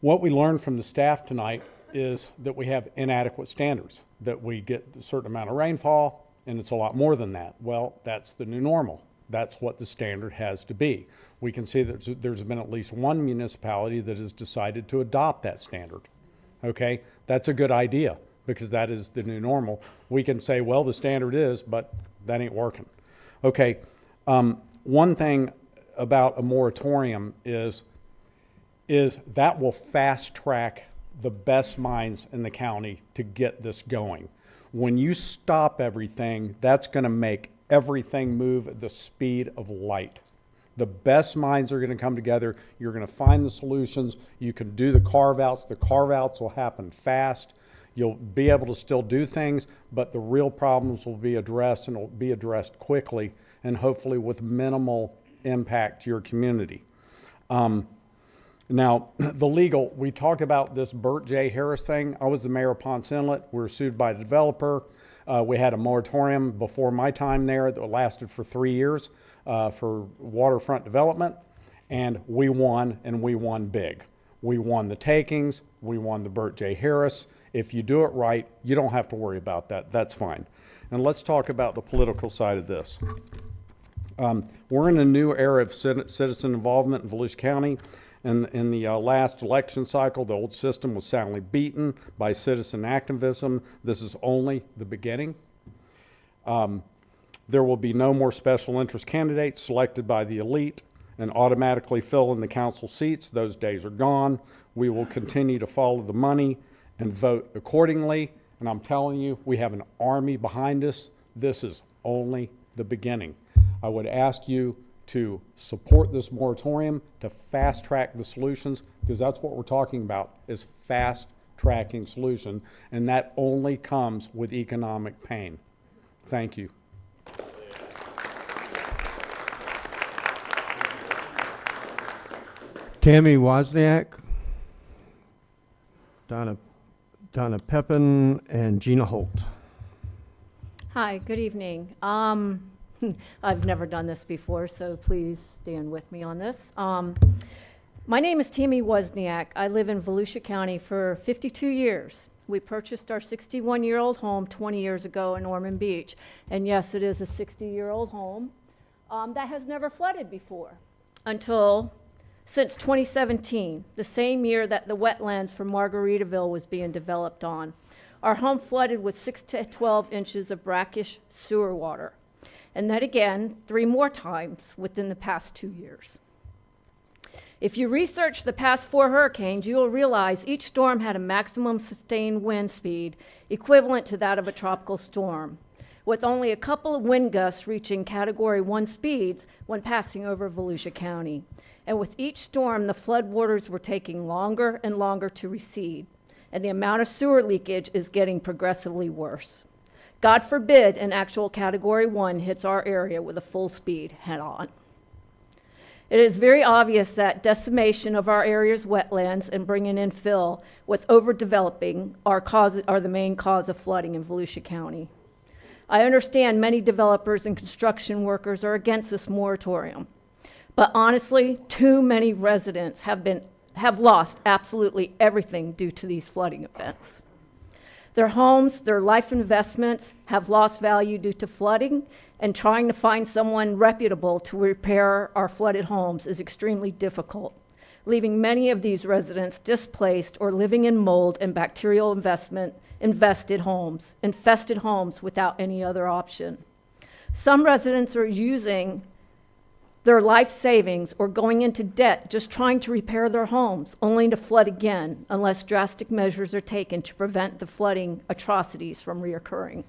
What we learned from the staff tonight is that we have inadequate standards, that we get a certain amount of rainfall, and it's a lot more than that. Well, that's the new normal. That's what the standard has to be. We can see that there's been at least one municipality that has decided to adopt that standard. Okay, that's a good idea because that is the new normal. We can say, well, the standard is, but that ain't working. Okay, one thing about a moratorium is that will fast track the best minds in the county to get this going. When you stop everything, that's going to make everything move at the speed of light. The best minds are going to come together. You're going to find the solutions. You can do the carve-outs. The carve-outs will happen fast. You'll be able to still do things, but the real problems will be addressed, and will be addressed quickly and hopefully with minimal impact to your community. Now, the legal, we talked about this Burt J. Harris thing. I was the mayor of Ponce Inlet. We were sued by a developer. We had a moratorium before my time there that lasted for 3 years for waterfront development, and we won, and we won big. We won the takings. We won the Burt J. Harris. If you do it right, you don't have to worry about that. That's fine. And let's talk about the political side of this. We're in a new era of citizen involvement in Volusia County. In the last election cycle, the old system was soundly beaten by citizen activism. This is only the beginning. There will be no more special interest candidates selected by the elite and automatically fill in the council seats. Those days are gone. We will continue to follow the money and vote accordingly. And I'm telling you, we have an army behind us. This is only the beginning. I would ask you to support this moratorium, to fast track the solutions, because that's what we're talking about, is fast tracking solution, and that only comes with economic pain. Thank you. Tammy Wozniak, Donna Pepin, and Gina Holt. Hi, good evening. I've never done this before, so please stand with me on this. My name is Tammy Wozniak. I live in Volusia County for 52 years. We purchased our 61-year-old home 20 years ago in Ormond Beach. And yes, it is a 60-year-old home that has never flooded before since 2017, the same year that the wetlands for Margaritaville was being developed on. Our home flooded with 6 to 12 inches of brackish sewer water. And then again, 3 more times within the past 2 years. If you research the past 4 hurricanes, you will realize each storm had a maximum sustained wind speed equivalent to that of a tropical storm, with only a couple of wind gusts reaching Category 1 speeds when passing over Volusia County. And with each storm, the floodwaters were taking longer and longer to recede, and the amount of sewer leakage is getting progressively worse. God forbid an actual Category 1 hits our area with a full speed head-on. It is very obvious that decimation of our area's wetlands and bringing in fill with overdeveloping are the main cause of flooding in Volusia County. I understand many developers and construction workers are against this moratorium, but honestly, too many residents have lost absolutely everything due to these flooding events. Their homes, their life investments have lost value due to flooding, and trying to find someone reputable to repair our flooded homes is extremely difficult, leaving many of these residents displaced or living in mold and bacterial infested homes without any other option. Some residents are using their life savings or going into debt just trying to repair their homes, only to flood again unless drastic measures are taken to prevent the flooding atrocities from reoccurring.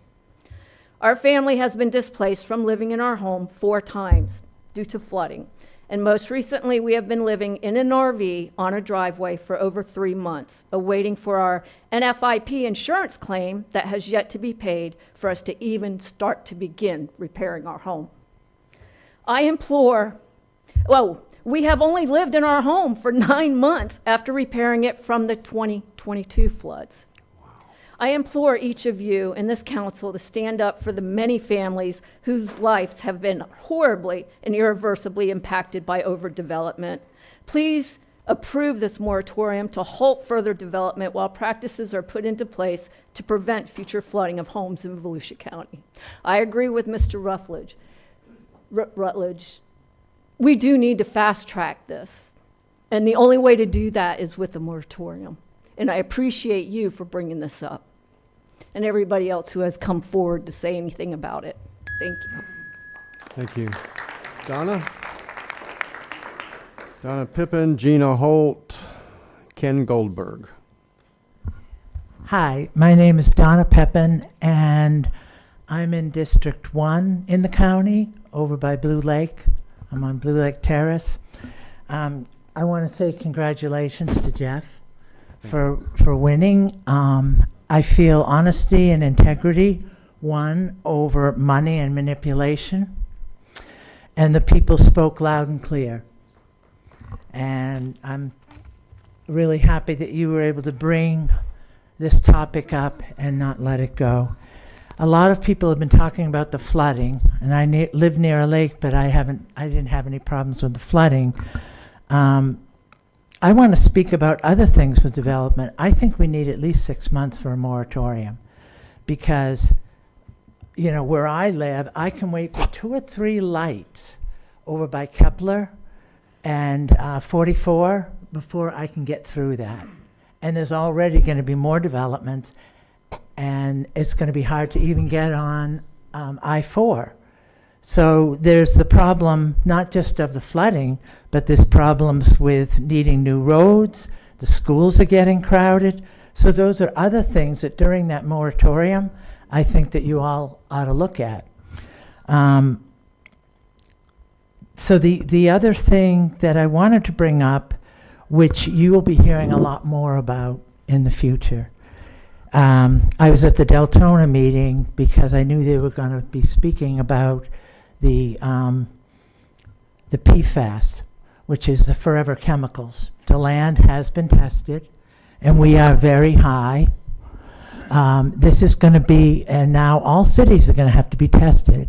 Our family has been displaced from living in our home 4 times due to flooding, and most recently we have been living in an RV on a driveway for over 3 months, awaiting for our NFIP insurance claim that has yet to be paid for us to even start to begin repairing our home. We have only lived in our home for 9 months after repairing it from the 2022 floods. I implore each of you in this council to stand up for the many families whose lives have been horribly and irreversibly impacted by overdevelopment. Please approve this moratorium to halt further development while practices are put into place to prevent future flooding of homes in Volusia County. I agree with Mr. Rutledge. We do need to fast track this, and the only way to do that is with a moratorium. And I appreciate you for bringing this up, and everybody else who has come forward to say anything about it. Thank you. Thank you. Donna Pippin, Gina Holt, Ken Goldberg. Hi, my name is Donna Pepin, and I'm in District 1 in the county, over by Blue Lake. I'm on Blue Lake Terrace. I want to say congratulations to Jeff for winning. I feel honesty and integrity won over money and manipulation, and the people spoke loud and clear. And I'm really happy that you were able to bring this topic up and not let it go. A lot of people have been talking about the flooding, and I live near a lake, but I didn't have any problems with the flooding. I want to speak about other things with development. I think we need at least 6 months for a moratorium, because, you know, where I live, I can wait for 2 or 3 lights over by Kepler and 44 before I can get through that. And there's already going to be more developments, and it's going to be hard to even get on I-4. So there's the problem not just of the flooding, but there's problems with needing new roads. The schools are getting crowded. So those are other things that during that moratorium, I think that you all ought to look at. So the other thing that I wanted to bring up, which you will be hearing a lot more about in the future. I was at the Deltona meeting because I knew they were going to be speaking about the PFAS, which is the forever chemicals. DeLand has been tested, and we are very high. This is going to be, and now all cities are going to have to be tested.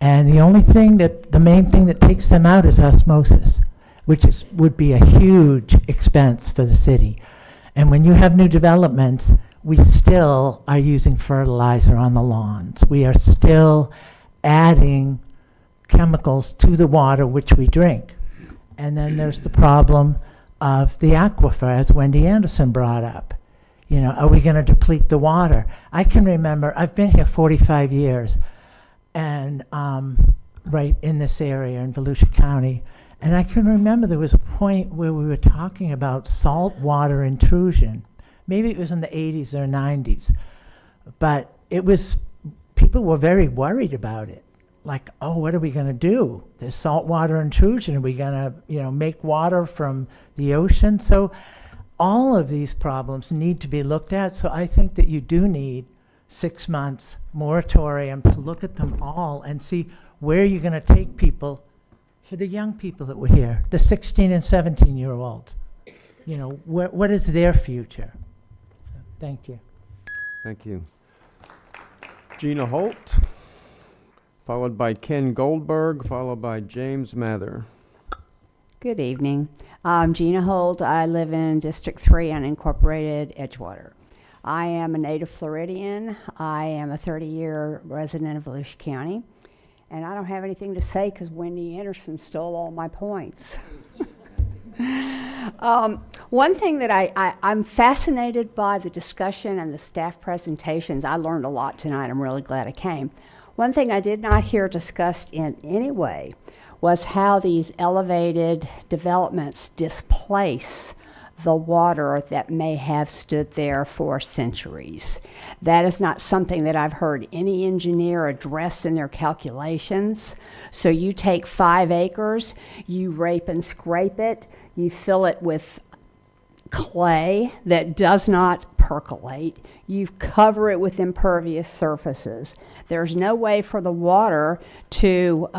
And the main thing that takes them out is osmosis, which would be a huge expense for the city. And when you have new developments, we still are using fertilizer on the lawns. We are still adding chemicals to the water which we drink. And then there's the problem of the aquifer, as Wendy Anderson brought up. You know, are we going to deplete the water? I can remember, I've been here 45 years, and right in this area in Volusia County, and I can remember there was a point where we were talking about saltwater intrusion. Maybe it was in the 80s or 90s, but people were very worried about it. Like, oh, what are we going to do? There's saltwater intrusion. Are we going to, make water from the ocean? So all of these problems need to be looked at. So I think that you do need 6 months moratorium to look at them all and see where you're going to take people, for the young people that were here, the 16 and 17-year-olds. What is their future? Thank you. Thank you. Gina Holt, followed by Ken Goldberg, followed by James Mather. Good evening. I'm Gina Holt. I live in District 3 unincorporated Edgewater. I am a native Floridian. I am a 30-year resident of Volusia County. And I don't have anything to say because Wendy Anderson stole all my points. One thing that I'm fascinated by the discussion and the staff presentations. I learned a lot tonight. I'm really glad I came. One thing I did not hear discussed in any way was how these elevated developments displace the water that may have stood there for centuries. That is not something that I've heard any engineer address in their calculations. So you take 5 acres, you rape and scrape it, you fill it with clay that does not percolate, you cover it with impervious surfaces. There's no way for the water to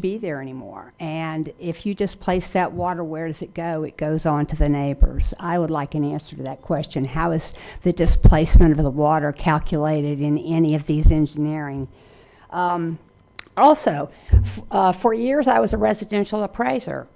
be there anymore. And if you displace that water, where does it go? It goes on to the neighbors. I would like an answer to that question. How is the displacement of the water calculated in any of these engineering? Also, for years I was a residential appraiser.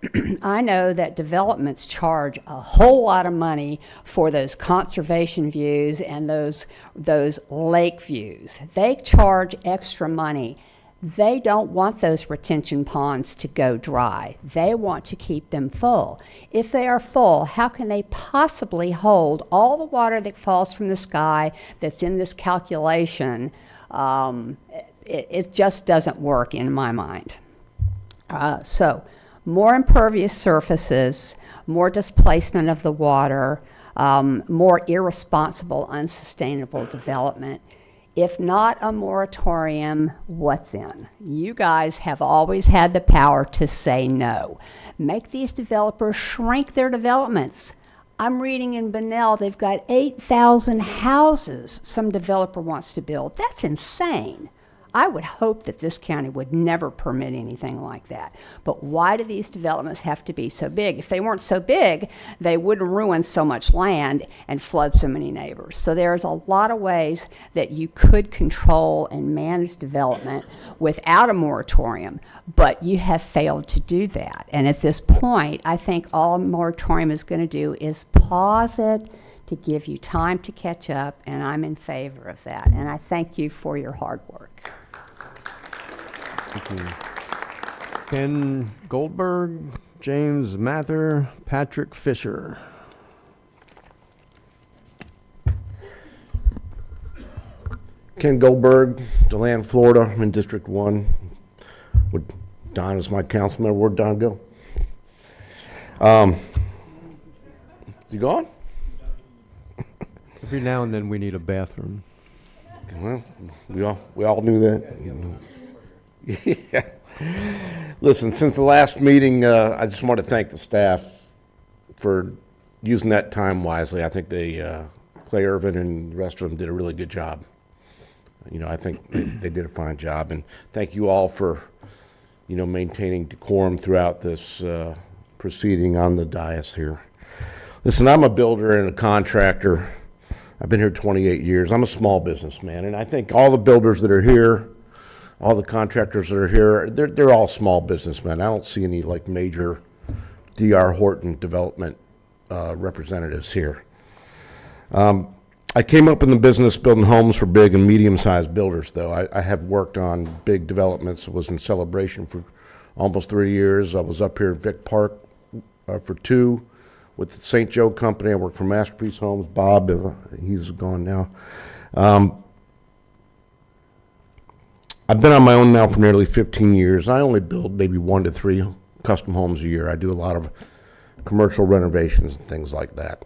I know that developments charge a whole lot of money for those conservation views and those lake views. They charge extra money. They don't want those retention ponds to go dry. They want to keep them full. If they are full, how can they possibly hold all the water that falls from the sky that's in this calculation? It just doesn't work in my mind. So more impervious surfaces, more displacement of the water, more irresponsible, unsustainable development. If not a moratorium, what then? You guys have always had the power to say no. Make these developers shrink their developments. I'm reading in Bunnell, they've got 8,000 houses some developer wants to build. That's insane. I would hope that this county would never permit anything like that. But why do these developments have to be so big? If they weren't so big, they wouldn't ruin so much land and flood so many neighbors. So there's a lot of ways that you could control and manage development without a moratorium, but you have failed to do that. And at this point, I think all a moratorium is going to do is pause it to give you time to catch up, and I'm in favor of that. And I thank you for your hard work. Thank you. Ken Goldberg, James Mather, Patrick Fisher. Ken Goldberg, DeLand, Florida. I'm in District 1. With Don as my council member. Where'd Don go? Is he gone? Every now and then we need a bathroom. Well, we all knew that. Yeah. Listen, since the last meeting, I just want to thank the staff for using that time wisely. I think Clay Irvin and the rest of them did a really good job. I think they did a fine job, and thank you all for, maintaining decorum throughout this proceeding on the dais here. Listen, I'm a builder and a contractor. I've been here 28 years. I'm a small businessman, and I think all the builders that are here, all the contractors that are here, they're all small businessmen. I don't see any major D.R. Horton development representatives here. I came up in the business building homes for big and medium-sized builders, though. I have worked on big developments. I was in Celebration for almost 3 years. I was up here at Vic Park for 2 with the St. Joe Company. I worked for Masterpiece Homes. Bob, he's gone now. I've been on my own now for nearly 15 years. I only build maybe 1 to 3 custom homes a year. I do a lot of commercial renovations and things like that.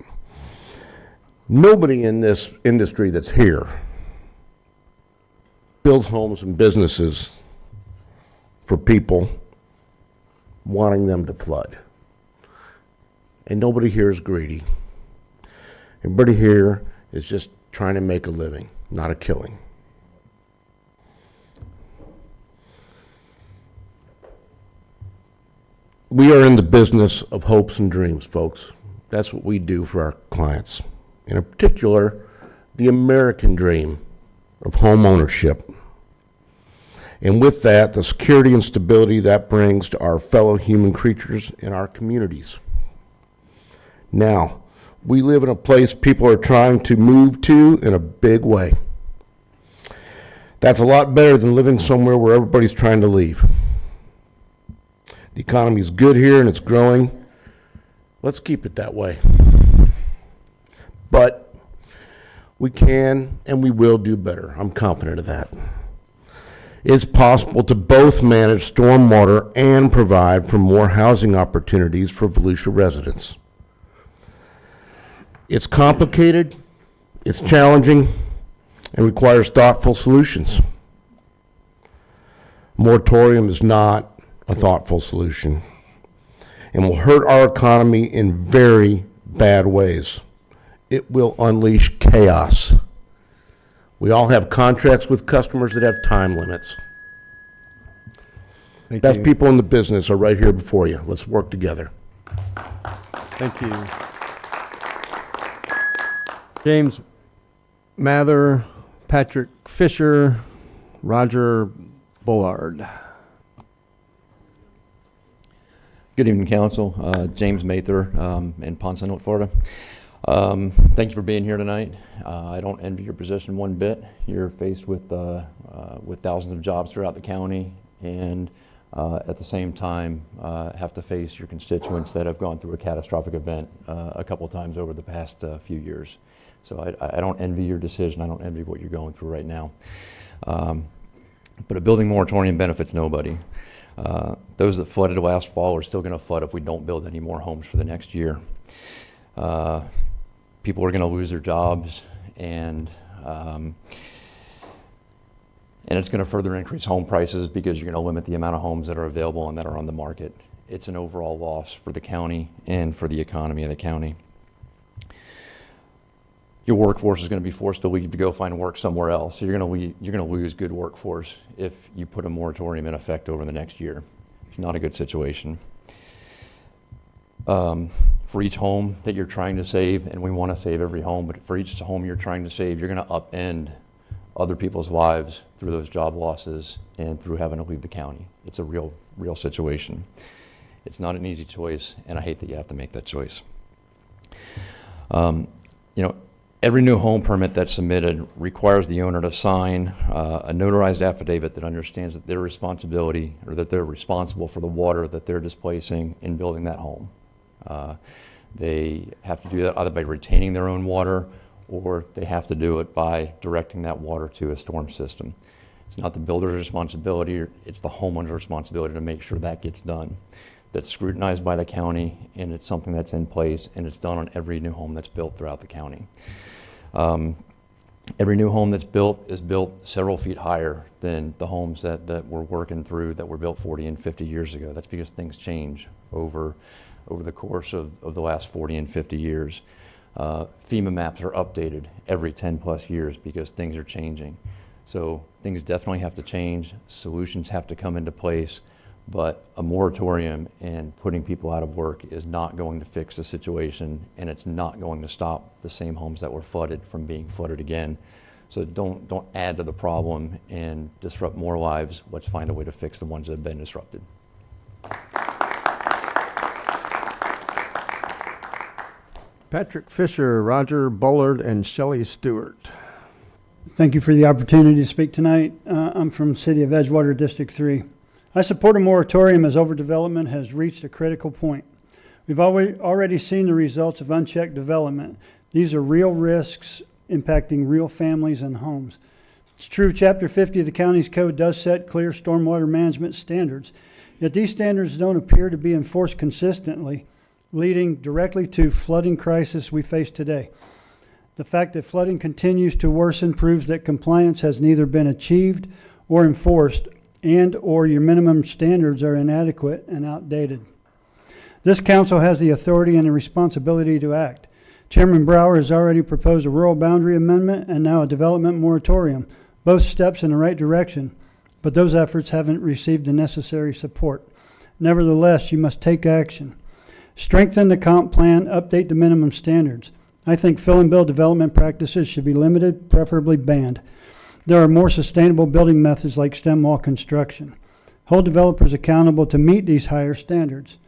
Nobody in this industry that's here builds homes and businesses for people wanting them to flood. And nobody here is greedy. Everybody here is just trying to make a living, not a killing. We are in the business of hopes and dreams, folks. That's what we do for our clients. In particular, the American dream of home ownership. And with that, the security and stability that brings to our fellow human creatures in our communities. Now, we live in a place people are trying to move to in a big way. That's a lot better than living somewhere where everybody's trying to leave. The economy is good here and it's growing. Let's keep it that way. But we can and we will do better. I'm confident of that. It's possible to both manage stormwater and provide for more housing opportunities for Volusia residents. It's complicated, it's challenging, and requires thoughtful solutions. Moratorium is not a thoughtful solution and will hurt our economy in very bad ways. It will unleash chaos. We all have contracts with customers that have time limits. Best people in the business are right here before you. Let's work together. Thank you. James Mather, Patrick Fisher, Roger Bullard. Good evening, Council. James Mather in Ponce Inlet, Florida. Thank you for being here tonight. I don't envy your position one bit. You're faced with thousands of jobs throughout the county, and at the same time have to face your constituents that have gone through a catastrophic event a couple of times over the past few years. So I don't envy your decision. I don't envy what you're going through right now. But a building moratorium benefits nobody. Those that flooded last fall are still going to flood if we don't build any more homes for the next year. People are going to lose their jobs, and it's going to further increase home prices because you're going to limit the amount of homes that are available and that are on the market. It's an overall loss for the county and for the economy of the county. Your workforce is going to be forced to leave to go find work somewhere else. So you're going to lose good workforce if you put a moratorium in effect over the next year. It's not a good situation. For each home that you're trying to save, and we want to save every home, but for each home you're trying to save, you're going to upend other people's lives through those job losses and through having to leave the county. It's a real situation. It's not an easy choice, and I hate that you have to make that choice. Every new home permit that's submitted requires the owner to sign a notarized affidavit that understands that their responsibility, or that they're responsible for the water that they're displacing in building that home. They have to do that either by retaining their own water, or they have to do it by directing that water to a storm system. It's not the builder's responsibility, it's the homeowner's responsibility to make sure that gets done. That's scrutinized by the county, and it's something that's in place, and it's done on every new home that's built throughout the county. Every new home that's built is built several feet higher than the homes that we're working through that were built 40 and 50 years ago. That's because things change over the course of the last 40 and 50 years. FEMA maps are updated every 10 plus years because things are changing. So things definitely have to change, solutions have to come into place, but a moratorium and putting people out of work is not going to fix the situation, and it's not going to stop the same homes that were flooded from being flooded again. So don't add to the problem and disrupt more lives. Let's find a way to fix the ones that have been disrupted. Patrick Fisher, Roger Bullard, and Shelley Stewart. Thank you for the opportunity to speak tonight. I'm from City of Edgewater, District 3. I support a moratorium as overdevelopment has reached a critical point. We've already seen the results of unchecked development. These are real risks impacting real families and homes. It's true, Chapter 50 of the county's code does set clear stormwater management standards, yet these standards don't appear to be enforced consistently, leading directly to flooding crisis we face today. The fact that flooding continues to worsen proves that compliance has neither been achieved or enforced, and or your minimum standards are inadequate and outdated. This council has the authority and the responsibility to act. Chairman Brower has already proposed a rural boundary amendment and now a development moratorium, both steps in the right direction, but those efforts haven't received the necessary support. Nevertheless, you must take action. Strengthen the comp plan, update the minimum standards. I think fill and build development practices should be limited, preferably banned. There are more sustainable building methods like stem wall construction. Hold developers accountable to meet these higher standards.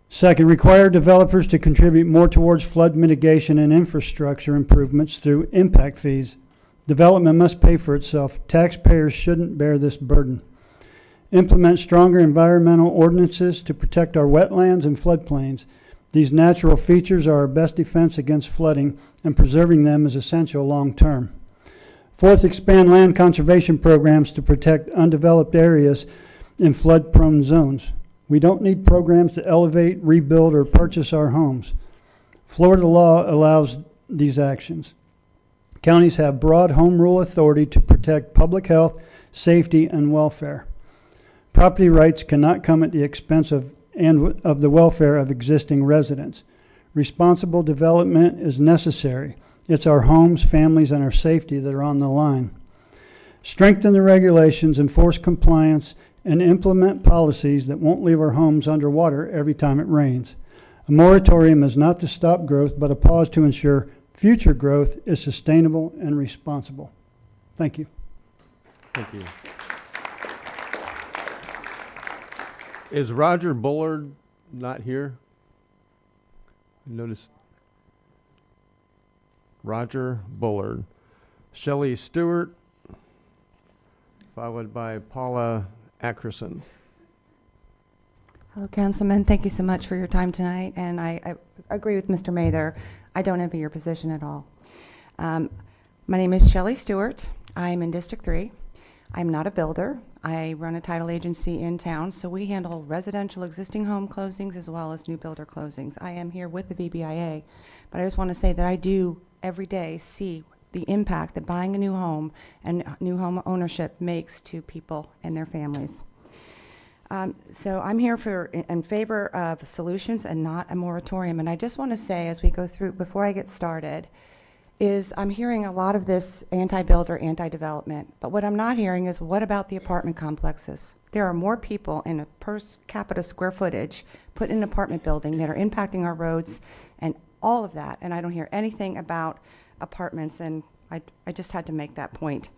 Second, require developers to contribute more towards flood mitigation and infrastructure improvements through impact fees. Development must pay for itself. Taxpayers shouldn't bear this burden. Implement stronger environmental ordinances to protect our wetlands and floodplains. These natural features are our best defense against flooding, and preserving them is essential long term. Fourth, expand land conservation programs to protect undeveloped areas in flood-prone zones. We don't need programs to elevate, rebuild, or purchase our homes. Florida law allows these actions. Counties have broad home rule authority to protect public health, safety, and welfare. Property rights cannot come at the expense of the welfare of existing residents. Responsible development is necessary. It's our homes, families, and our safety that are on the line. Strengthen the regulations, enforce compliance, and implement policies that won't leave our homes underwater every time it rains. A moratorium is not to stop growth, but a pause to ensure future growth is sustainable and responsible. Thank you. Thank you. Is Roger Bullard not here? Notice Roger Bullard. Shelley Stewart, followed by Paula Ackerson. Hello, Councilman. Thank you so much for your time tonight. And I agree with Mr. Mather. I don't envy your position at all. My name is Shelley Stewart. I'm in District 3. I'm not a builder. I run a title agency in town, so we handle residential existing home closings as well as new builder closings. I am here with the VBIA, but I just want to say that I do every day see the impact that buying a new home and new home ownership makes to people and their families. So I'm here in favor of solutions and not a moratorium. And I just want to say, as we go through, before I get started, is I'm hearing a lot of this anti-builder, anti-development. But what I'm not hearing is, what about the apartment complexes? There are more people in a per capita square footage put in an apartment building that are impacting our roads and all of that. And I don't hear anything about apartments, and I just had to make that point.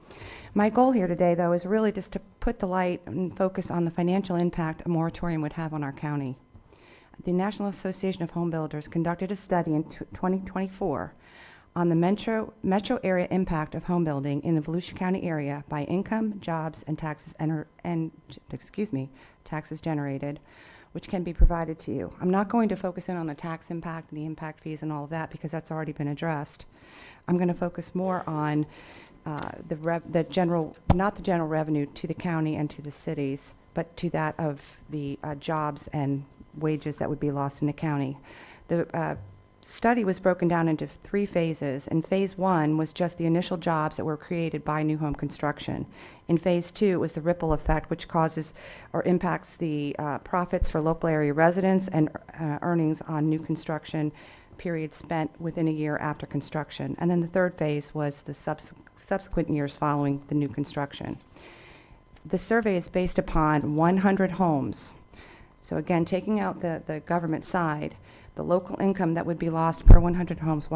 My goal here today, though, is really just to put the light and focus on the financial impact a moratorium would have on our county. The National Association of Home Builders conducted a study in 2024 on the metro area impact of home building in the Volusia County area by income, jobs, and taxes taxes generated, which can be provided to you. I'm not going to focus in on the tax impact and the impact fees and all of that, because that's already been addressed. I'm going to focus more on not the general revenue to the county and to the cities, but to that of the jobs and wages that would be lost in the county. The study was broken down into 3 phases, and phase 1 was just the initial jobs that were created by new home construction. In phase 2, it was the ripple effect, which causes or impacts the profits for local area residents and earnings on new construction period spent within a year after construction. And then the third phase was the subsequent years following the new construction. The survey is based upon 100 homes. So again, taking out the government side, the local income that would be lost per 100 homes,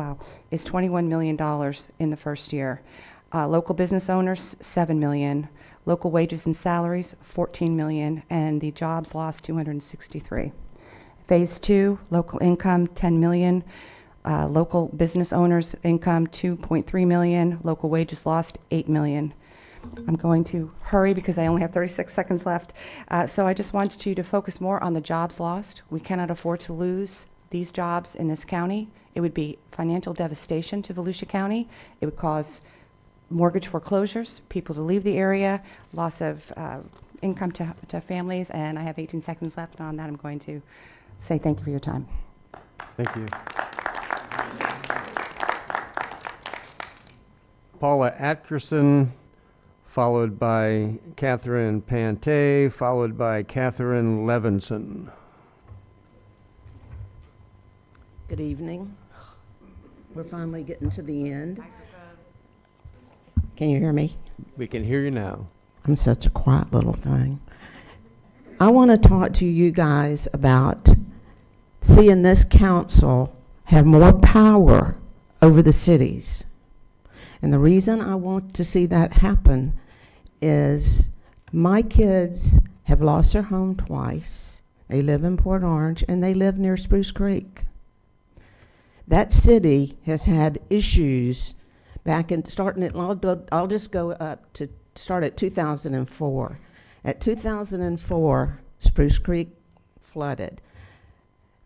is $21 million in the first year. Local business owners, $7 million. Local wages and salaries, $14 million, and the jobs lost, 263. Phase 2, local income, $10 million. Local business owners' income, $2.3 million. Local wages lost, $8 million. I'm going to hurry because I only have 36 seconds left. So I just wanted you to focus more on the jobs lost. We cannot afford to lose these jobs in this county. It would be financial devastation to Volusia County. It would cause mortgage foreclosures, people to leave the area, loss of income to families, and I have 18 seconds left, and on that I'm going to say thank you for your time. Thank you. Paula Atkerson, followed by Catherine Pante, followed by Catherine Levinson. Good evening. We're finally getting to the end. Can you hear me? We can hear you now. I'm such a quiet little thing. I want to talk to you guys about seeing this council have more power over the cities. And the reason I want to see that happen is my kids have lost their home twice. They live in Port Orange and they live near Spruce Creek. That city has had issues back in starting at, I'll just go up to start at 2004. At 2004, Spruce Creek flooded.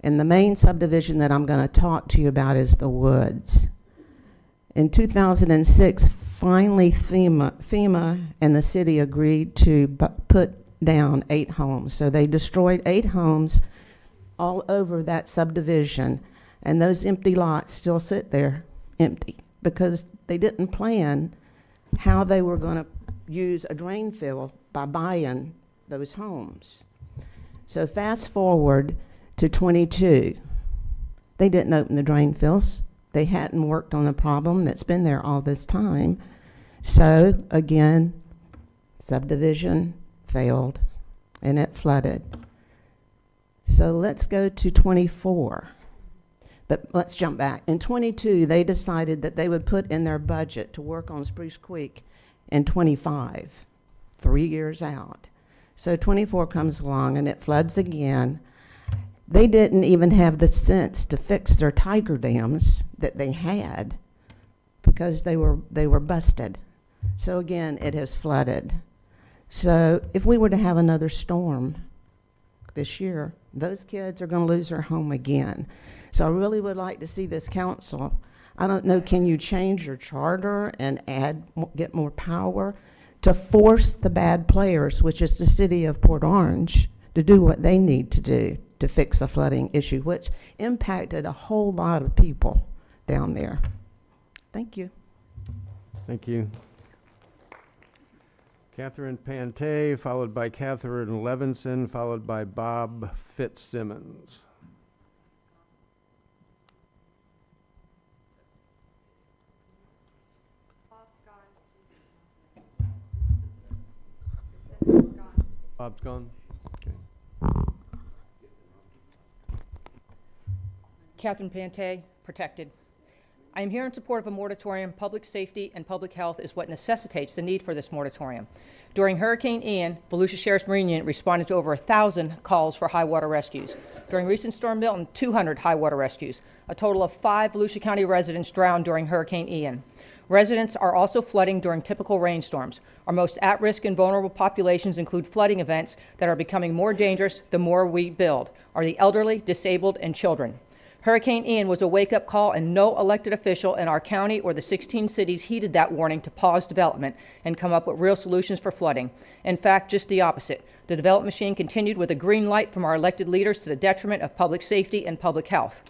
And the main subdivision that I'm going to talk to you about is the Woods. In 2006, finally FEMA and the city agreed to put down 8 homes. So they destroyed 8 homes all over that subdivision. And those empty lots still sit there empty because they didn't plan how they were going to use a drain fill by buying those homes. So fast forward to 22. They didn't open the drain fills. They hadn't worked on the problem that's been there all this time. So again, subdivision failed and it flooded. So let's go to 24. But let's jump back. In 22, they decided that they would put in their budget to work on Spruce Creek in 25, 3 years out. So 24 comes along and it floods again. They didn't even have the sense to fix their tiger dams that they had because they were busted. So again, it has flooded. So if we were to have another storm this year, those kids are going to lose their home again. So I really would like to see this council. I don't know, can you change your charter and get more power to force the bad players, which is the city of Port Orange, to do what they need to do to fix the flooding issue, which impacted a whole lot of people down there. Thank you. Thank you. Catherine Pante, followed by Catherine Levinson, followed by Bob Fitzsimmons. Bob's gone. Okay. Catherine Pante, Protected. I am here in support of a moratorium. Public safety and public health is what necessitates the need for this moratorium. During Hurricane Ian, Volusia Sheriff's Marine Unit responded to over 1,000 calls for high water rescues. During recent Storm Milton, 200 high water rescues. A total of 5 Volusia County residents drowned during Hurricane Ian. Residents are also flooding during typical rainstorms. Our most at-risk and vulnerable populations include flooding events that are becoming more dangerous the more we build, are the elderly, disabled, and children. Hurricane Ian was a wake-up call, and no elected official in our county or the 16 cities heeded that warning to pause development and come up with real solutions for flooding. In fact, just the opposite. The development machine continued with a green light from our elected leaders to the detriment of public safety and public health.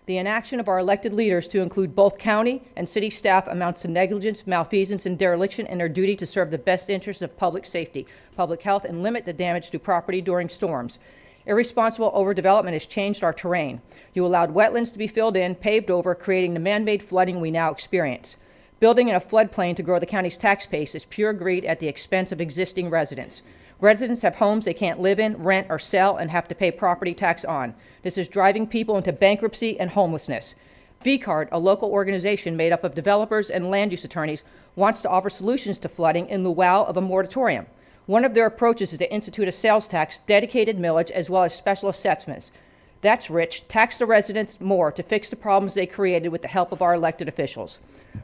The inaction of our elected leaders to include both county and city staff amounts to negligence, malfeasance, and dereliction in their duty to serve the best interests of public safety, public health, and limit the damage to property during storms. Irresponsible overdevelopment has changed our terrain. You allowed wetlands to be filled in, paved over, creating the man-made flooding we now experience. Building in a floodplain to grow the county's tax base is pure greed at the expense of existing residents. Residents have homes they can't live in, rent, or sell and have to pay property tax on. This is driving people into bankruptcy and homelessness. VCARD, a local organization made up of developers and land use attorneys, wants to offer solutions to flooding in lieu of a moratorium. One of their approaches is to institute a sales tax, dedicated millage, as well as special assessments. That's rich. Tax the residents more to fix the problems they created with the help of our elected officials.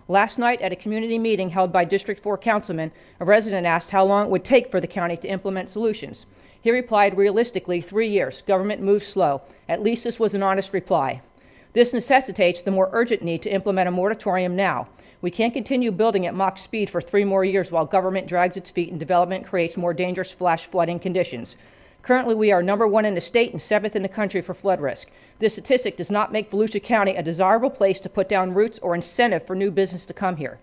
Last night, at a community meeting held by District 4 councilmen, a resident asked how long it would take for the county to implement solutions. He replied, realistically, 3 years. Government moves slow. At least this was an honest reply. This necessitates the more urgent need to implement a moratorium now. We can't continue building at Mach speed for 3 more years while government drags its feet and development creates more dangerous flash flooding conditions. Currently, we are #1 in the state and 7th in the country for flood risk. This statistic does not make Volusia County a desirable place to put down roots or incentive for new business to come here.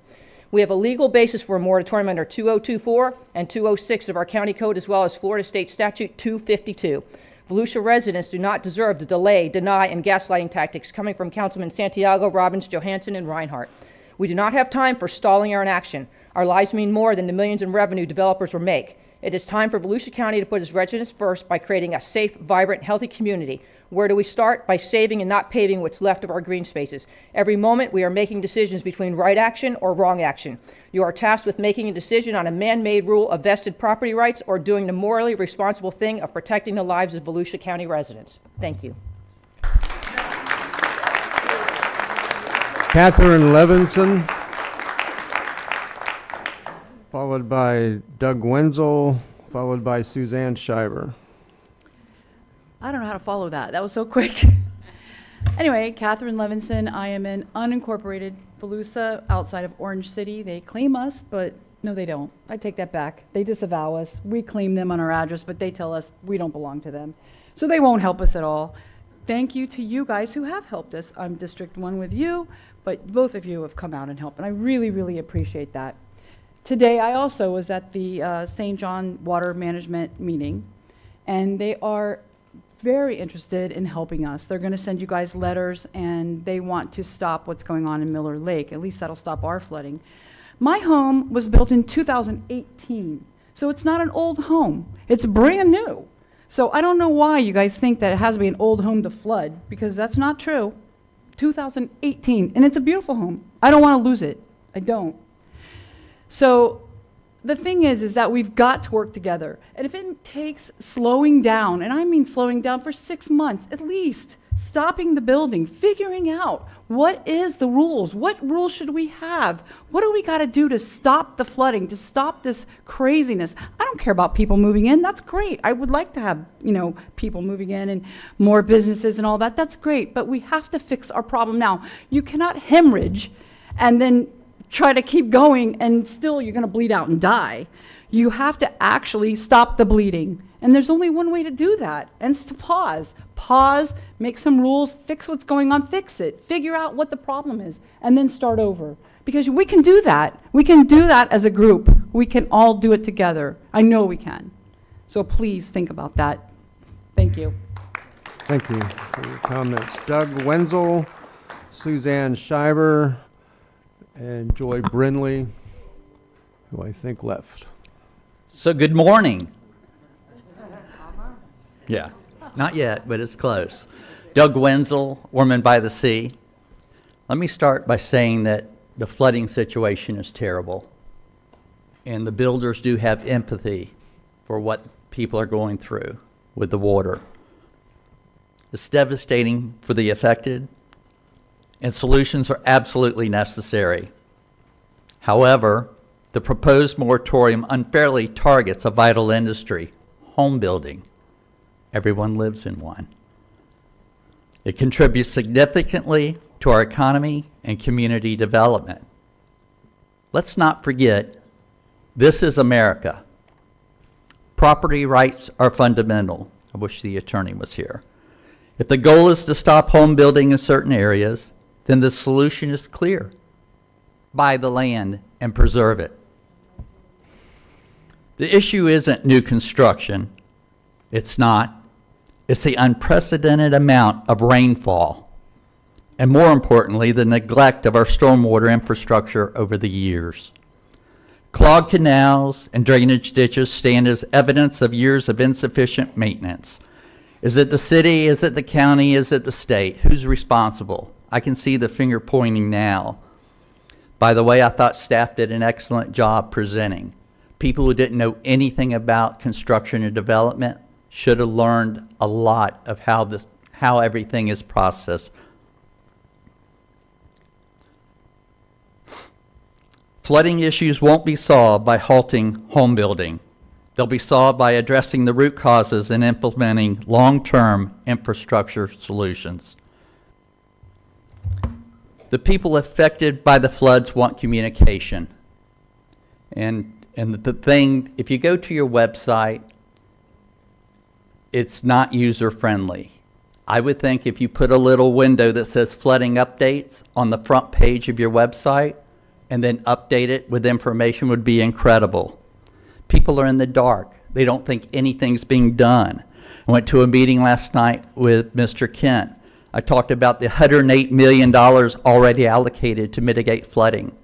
We have a legal basis for a moratorium under 2024 and 206 of our county code, as well as Florida State Statute 252. Volusia residents do not deserve the delay, deny, and gaslighting tactics coming from Councilman Santiago, Robbins, Johansson, and Reinhardt. We do not have time for stalling our inaction. Our lives mean more than the millions in revenue developers will make. It is time for Volusia County to put its residents first by creating a safe, vibrant, healthy community. Where do we start? By saving and not paving what's left of our green spaces. Every moment we are making decisions between right action or wrong action. You are tasked with making a decision on a man-made rule of vested property rights or doing the morally responsible thing of protecting the lives of Volusia County residents. Thank you. Catherine Levinson, followed by Doug Wenzel, followed by Suzanne Schreiber. I don't know how to follow that. That was so quick. Anyway, Catherine Levinson. I am in unincorporated Volusia outside of Orange City. They claim us, but no, they don't. I take that back. They disavow us. We claim them on our address, but they tell us we don't belong to them. So they won't help us at all. Thank you to you guys who have helped us. I'm District 1 with you, but both of you have come out and helped, and I really, really appreciate that. Today, I also was at the St. John Water Management meeting, and they are very interested in helping us. They're going to send you guys letters, and they want to stop what's going on in Miller Lake. At least that'll stop our flooding. My home was built in 2018, so it's not an old home. It's brand new. So I don't know why you guys think that it has to be an old home to flood, because that's not true. 2018, and it's a beautiful home. I don't want to lose it. I don't. So the thing is that we've got to work together. And if it takes slowing down, and I mean slowing down for 6 months at least, stopping the building, figuring out what is the rules, what rules should we have, what do we got to do to stop the flooding, to stop this craziness. I don't care about people moving in. That's great. I would like to have, people moving in and more businesses and all that. That's great. But we have to fix our problem now. You cannot hemorrhage and then try to keep going and still you're going to bleed out and die. You have to actually stop the bleeding. And there's only one way to do that, and it's to pause. Pause, make some rules, fix what's going on, fix it, figure out what the problem is, and then start over. Because we can do that. We can do that as a group. We can all do it together. I know we can. So please think about that. Thank you. Thank you for your comments. Doug Wenzel, Suzanne Schreiber, and Joy Brinley, who I think left. So good morning. Yeah, not yet, but it's close. Doug Wenzel, Ormond by the Sea. Let me start by saying that the flooding situation is terrible, and the builders do have empathy for what people are going through with the water. It's devastating for the affected, and solutions are absolutely necessary. However, the proposed moratorium unfairly targets a vital industry, home building. Everyone lives in one. It contributes significantly to our economy and community development. Let's not forget, this is America. Property rights are fundamental. I wish the attorney was here. If the goal is to stop home building in certain areas, then the solution is clear. Buy the land and preserve it. The issue isn't new construction. It's not. It's the unprecedented amount of rainfall, and more importantly, the neglect of our stormwater infrastructure over the years. Clogged canals and drainage ditches stand as evidence of years of insufficient maintenance. Is it the city? Is it the county? Is it the state? Who's responsible? I can see the finger pointing now. By the way, I thought staff did an excellent job presenting. People who didn't know anything about construction and development should have learned a lot of how everything is processed. Flooding issues won't be solved by halting home building. They'll be solved by addressing the root causes and implementing long-term infrastructure solutions. The people affected by the floods want communication. And the thing, if you go to your website, it's not user-friendly. I would think if you put a little window that says flooding updates on the front page of your website and then update it with information would be incredible. People are in the dark. They don't think anything's being done. I went to a meeting last night with Mr. Kent. I talked about the $108 million already allocated to mitigate flooding.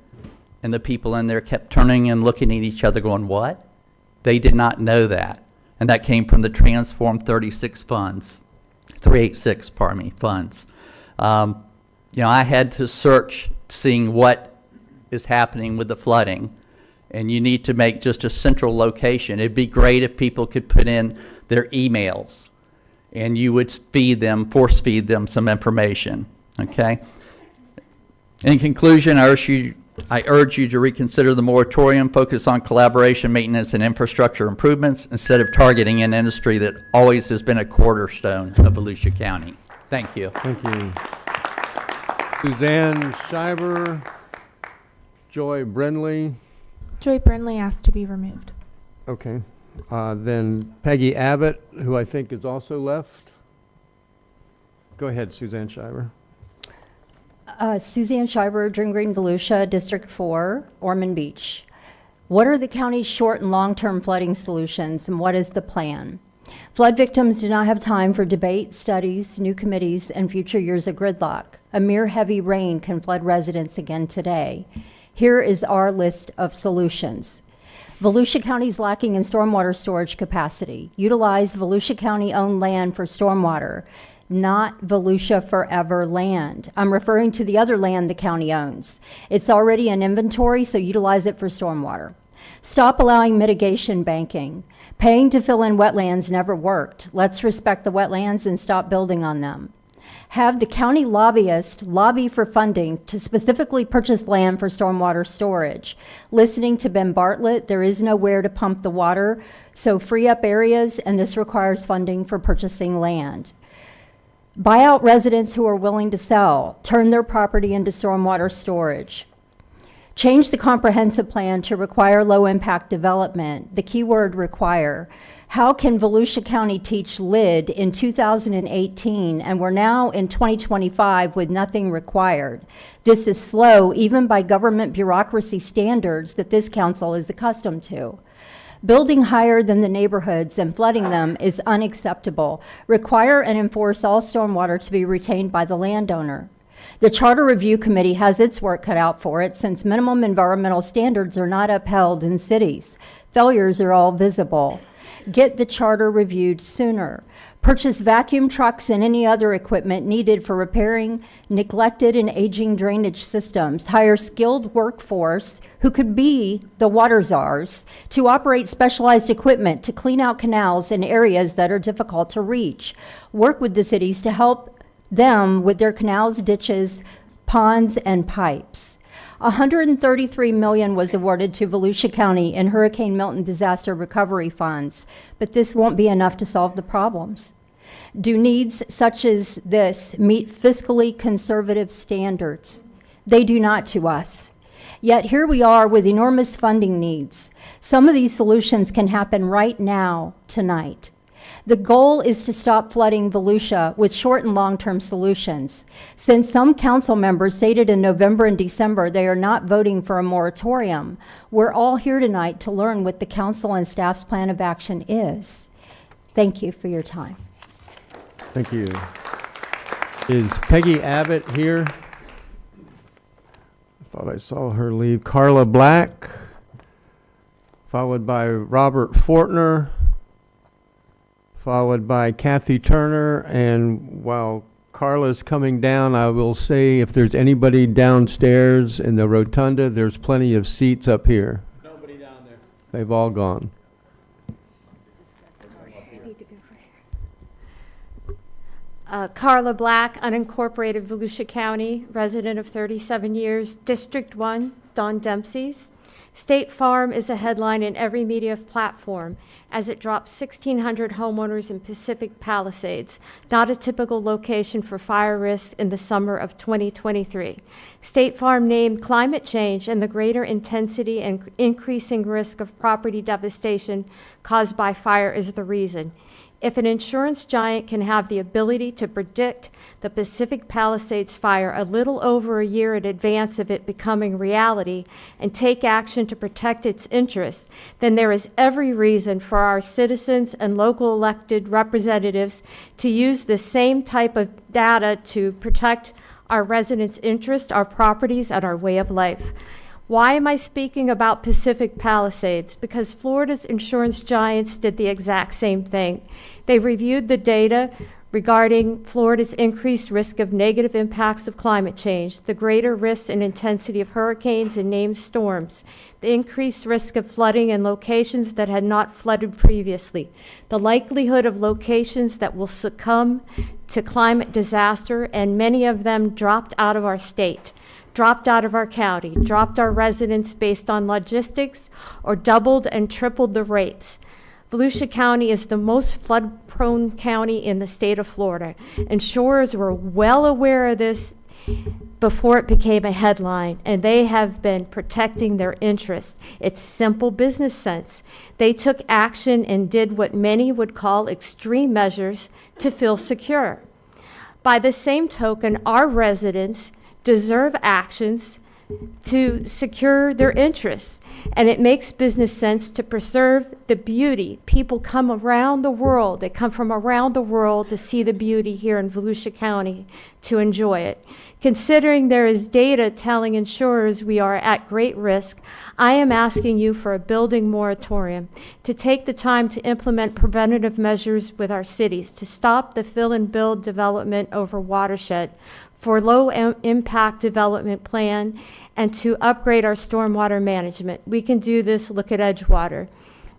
And the people in there kept turning and looking at each other going, what? They did not know that. And that came from the Transform 386 funds. I had to search seeing what is happening with the flooding. And you need to make just a central location. It'd be great if people could put in their emails and you would force feed them some information, okay? In conclusion, I urge you to reconsider the moratorium, focus on collaboration, maintenance, and infrastructure improvements instead of targeting an industry that always has been a cornerstone of Volusia County. Thank you. Thank you. Suzanne Schreiber, Joy Brindley. Joy Brindley asked to be removed. Okay. Then Peggy Abbott, who I think is also left. Go ahead, Suzanne Schreiber. Suzanne Schreiber, Dream Green Volusia, District 4, Ormond Beach. What are the county's short and long-term flooding solutions, and what is the plan? Flood victims do not have time for debate, studies, new committees, and future years of gridlock. A mere heavy rain can flood residents again today. Here is our list of solutions. Volusia County is lacking in stormwater storage capacity. Utilize Volusia County-owned land for stormwater, not Volusia Forever land. I'm referring to the other land the county owns. It's already in inventory, so utilize it for stormwater. Stop allowing mitigation banking. Paying to fill in wetlands never worked. Let's respect the wetlands and stop building on them. Have the county lobbyist lobby for funding to specifically purchase land for stormwater storage. Listening to Ben Bartlett, there is nowhere to pump the water, so free up areas, and this requires funding for purchasing land. Buy out residents who are willing to sell. Turn their property into stormwater storage. Change the comprehensive plan to require low-impact development. The key word, require. How can Volusia County teach LID in 2018 and we're now in 2025 with nothing required? This is slow even by government bureaucracy standards that this council is accustomed to. Building higher than the neighborhoods and flooding them is unacceptable. Require and enforce all stormwater to be retained by the landowner. The Charter Review Committee has its work cut out for it since minimum environmental standards are not upheld in cities. Failures are all visible. Get the charter reviewed sooner. Purchase vacuum trucks and any other equipment needed for repairing neglected and aging drainage systems. Hire skilled workforce who could be the water czars to operate specialized equipment to clean out canals in areas that are difficult to reach. Work with the cities to help them with their canals, ditches, ponds, and pipes. $133 million was awarded to Volusia County in Hurricane Milton disaster recovery funds, but this won't be enough to solve the problems. Do needs such as this meet fiscally conservative standards? They do not to us. Yet here we are with enormous funding needs. Some of these solutions can happen right now, tonight. The goal is to stop flooding Volusia with short and long-term solutions. Since some council members stated in November and December they are not voting for a moratorium, we're all here tonight to learn what the council and staff's plan of action is. Thank you for your time. Thank you. Is Peggy Abbott here? I thought I saw her leave. Carla Black, followed by Robert Fortner, followed by Kathy Turner. And while Carla's coming down, I will say if there's anybody downstairs in the rotunda, there's plenty of seats up here. Nobody down there. They've all gone. Carla Black, unincorporated Volusia County, resident of 37 years, District 1, Don Dempsey's. State Farm is a headline in every media platform as it drops 1,600 homeowners in Pacific Palisades, not a typical location for fire risks in the summer of 2023. State Farm named climate change and the greater intensity and increasing risk of property devastation caused by fire is the reason. If an insurance giant can have the ability to predict the Pacific Palisades fire a little over a year in advance of it becoming reality and take action to protect its interests, then there is every reason for our citizens and local elected representatives to use the same type of data to protect our residents' interests, our properties, and our way of life. Why am I speaking about Pacific Palisades? Because Florida's insurance giants did the exact same thing. They reviewed the data regarding Florida's increased risk of negative impacts of climate change, the greater risk and intensity of hurricanes and named storms, the increased risk of flooding in locations that had not flooded previously, the likelihood of locations that will succumb to climate disaster, and many of them dropped out of our state, dropped out of our county, dropped our residents based on logistics, or doubled and tripled the rates. Volusia County is the most flood-prone county in the state of Florida. Insurers were well aware of this before it became a headline, and they have been protecting their interests. It's simple business sense. They took action and did what many would call extreme measures to feel secure. By the same token, our residents deserve actions to secure their interests. And it makes business sense to preserve the beauty. People come around the world. They come from around the world to see the beauty here in Volusia County, to enjoy it. Considering there is data telling insurers we are at great risk, I am asking you for a building moratorium, to take the time to implement preventative measures with our cities, to stop the fill and build development over watershed, for low impact development plan, and to upgrade our stormwater management. We can do this. Look at Edgewater.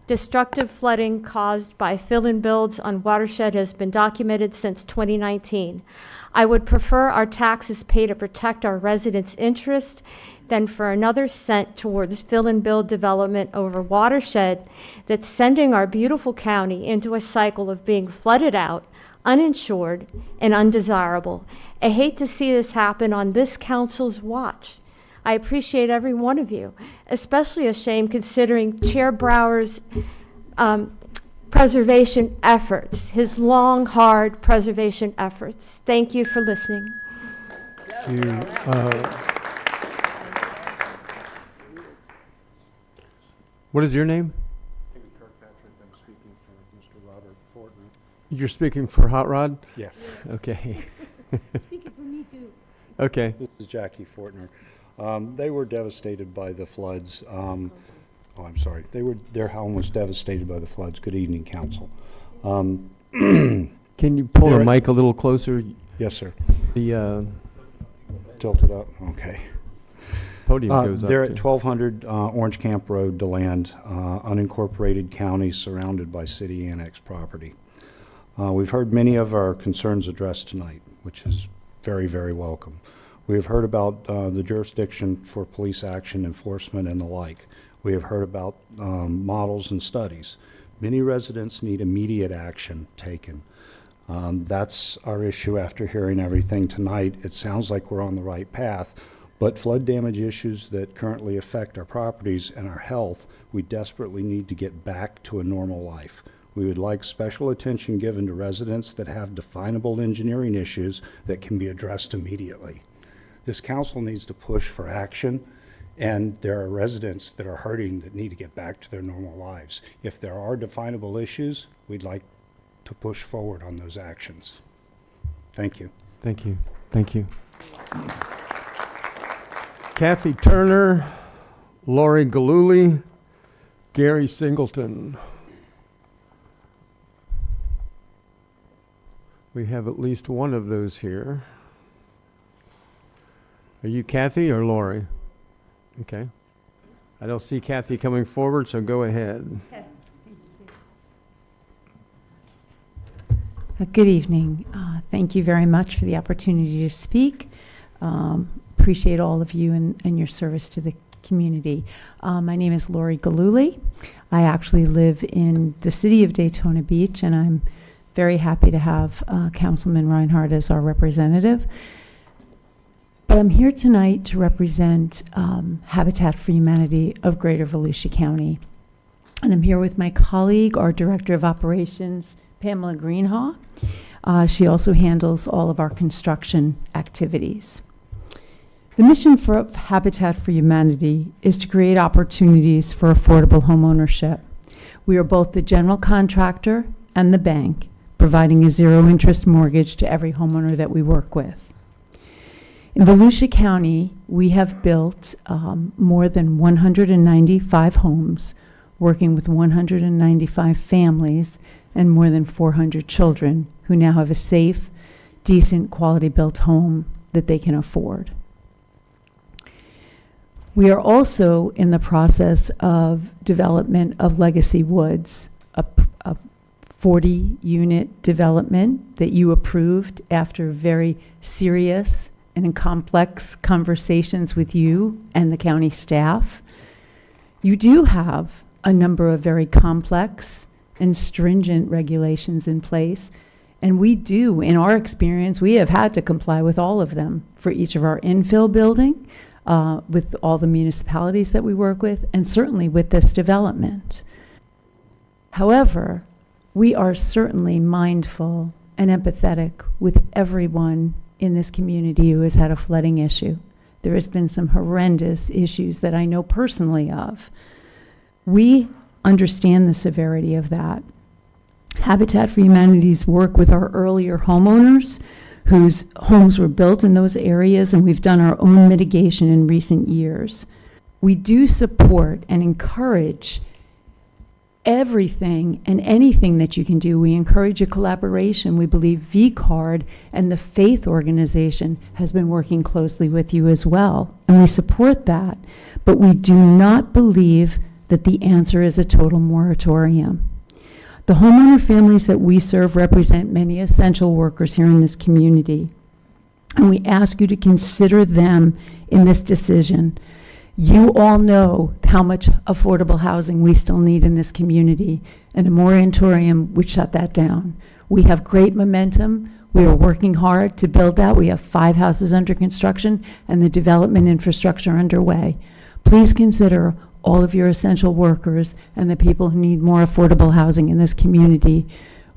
Destructive flooding caused by fill and builds on watershed has been documented since 2019. I would prefer our taxes pay to protect our residents' interest than for another cent towards fill and build development over watershed that's sending our beautiful county into a cycle of being flooded out, uninsured, and undesirable. I hate to see this happen on this council's watch. I appreciate every one of you, especially a shame considering Chair Brower's preservation efforts, his long, hard preservation efforts. Thank you for listening. What is your name? David Kirkpatrick. I'm speaking for Mr. Robert Fortner. You're speaking for Hot Rod? Yes. Okay. Speaking for me too. Okay. This is Jackie Fortner. They were devastated by the floods. I'm sorry. Their home was devastated by the floods. Good evening, council. Can you pull the mic a little closer? Yes, sir. The tilted up. Okay. Podium goes up. They're too. at 1200 Orange Camp Road, DeLand, unincorporated county surrounded by city annex property. We've heard many of our concerns addressed tonight, which is very, very welcome. We have heard about the jurisdiction for police action, enforcement, and the like. We have heard about models and studies. Many residents need immediate action taken. That's our issue after hearing everything tonight. It sounds like we're on the right path, but flood damage issues that currently affect our properties and our health, we desperately need to get back to a normal life. We would like special attention given to residents that have definable engineering issues that can be addressed immediately. This council needs to push for action, and there are residents that are hurting that need to get back to their normal lives. If there are definable issues, we'd like to push forward on those actions. Thank you. Thank you. Thank you. Kathy Turner, Lori Galuli, Gary Singleton. We have at least one of those here. Are you Kathy or Lori? Okay. I don't see Kathy coming forward, so go ahead. Good evening. Thank you very much for the opportunity to speak. Appreciate all of you and your service to the community. My name is Lori Galuli. I actually live in the city of Daytona Beach, and I'm very happy to have Councilman Reinhardt as our representative. But I'm here tonight to represent Habitat for Humanity of Greater Volusia County. And I'm here with my colleague, our Director of Operations, Pamela Greenhaw. She also handles all of our construction activities. The mission for Habitat for Humanity is to create opportunities for affordable homeownership. We are both the general contractor and the bank, providing a zero-interest mortgage to every homeowner that we work with. In Volusia County, we have built more than 195 homes, working with 195 families and more than 400 children who now have a safe, decent, quality-built home that they can afford. We are also in the process of development of Legacy Woods, a 40-unit development that you approved after very serious and complex conversations with you and the county staff. You do have a number of very complex and stringent regulations in place, and we do, in our experience, we have had to comply with all of them for each of our infill building, with all the municipalities that we work with, and certainly with this development. However, we are certainly mindful and empathetic with everyone in this community who has had a flooding issue. There has been some horrendous issues that I know personally of. We understand the severity of that. Habitat for Humanity's work with our earlier homeowners whose homes were built in those areas, and we've done our own mitigation in recent years. We do support and encourage everything and anything that you can do. We encourage a collaboration. We believe VCARD and the Faith Organization has been working closely with you as well, and we support that. But we do not believe that the answer is a total moratorium. The homeowner families that we serve represent many essential workers here in this community, and we ask you to consider them in this decision. You all know how much affordable housing we still need in this community, and a moratorium would shut that down. We have great momentum. We are working hard to build that. We have 5 houses under construction and the development infrastructure underway. Please consider all of your essential workers and the people who need more affordable housing in this community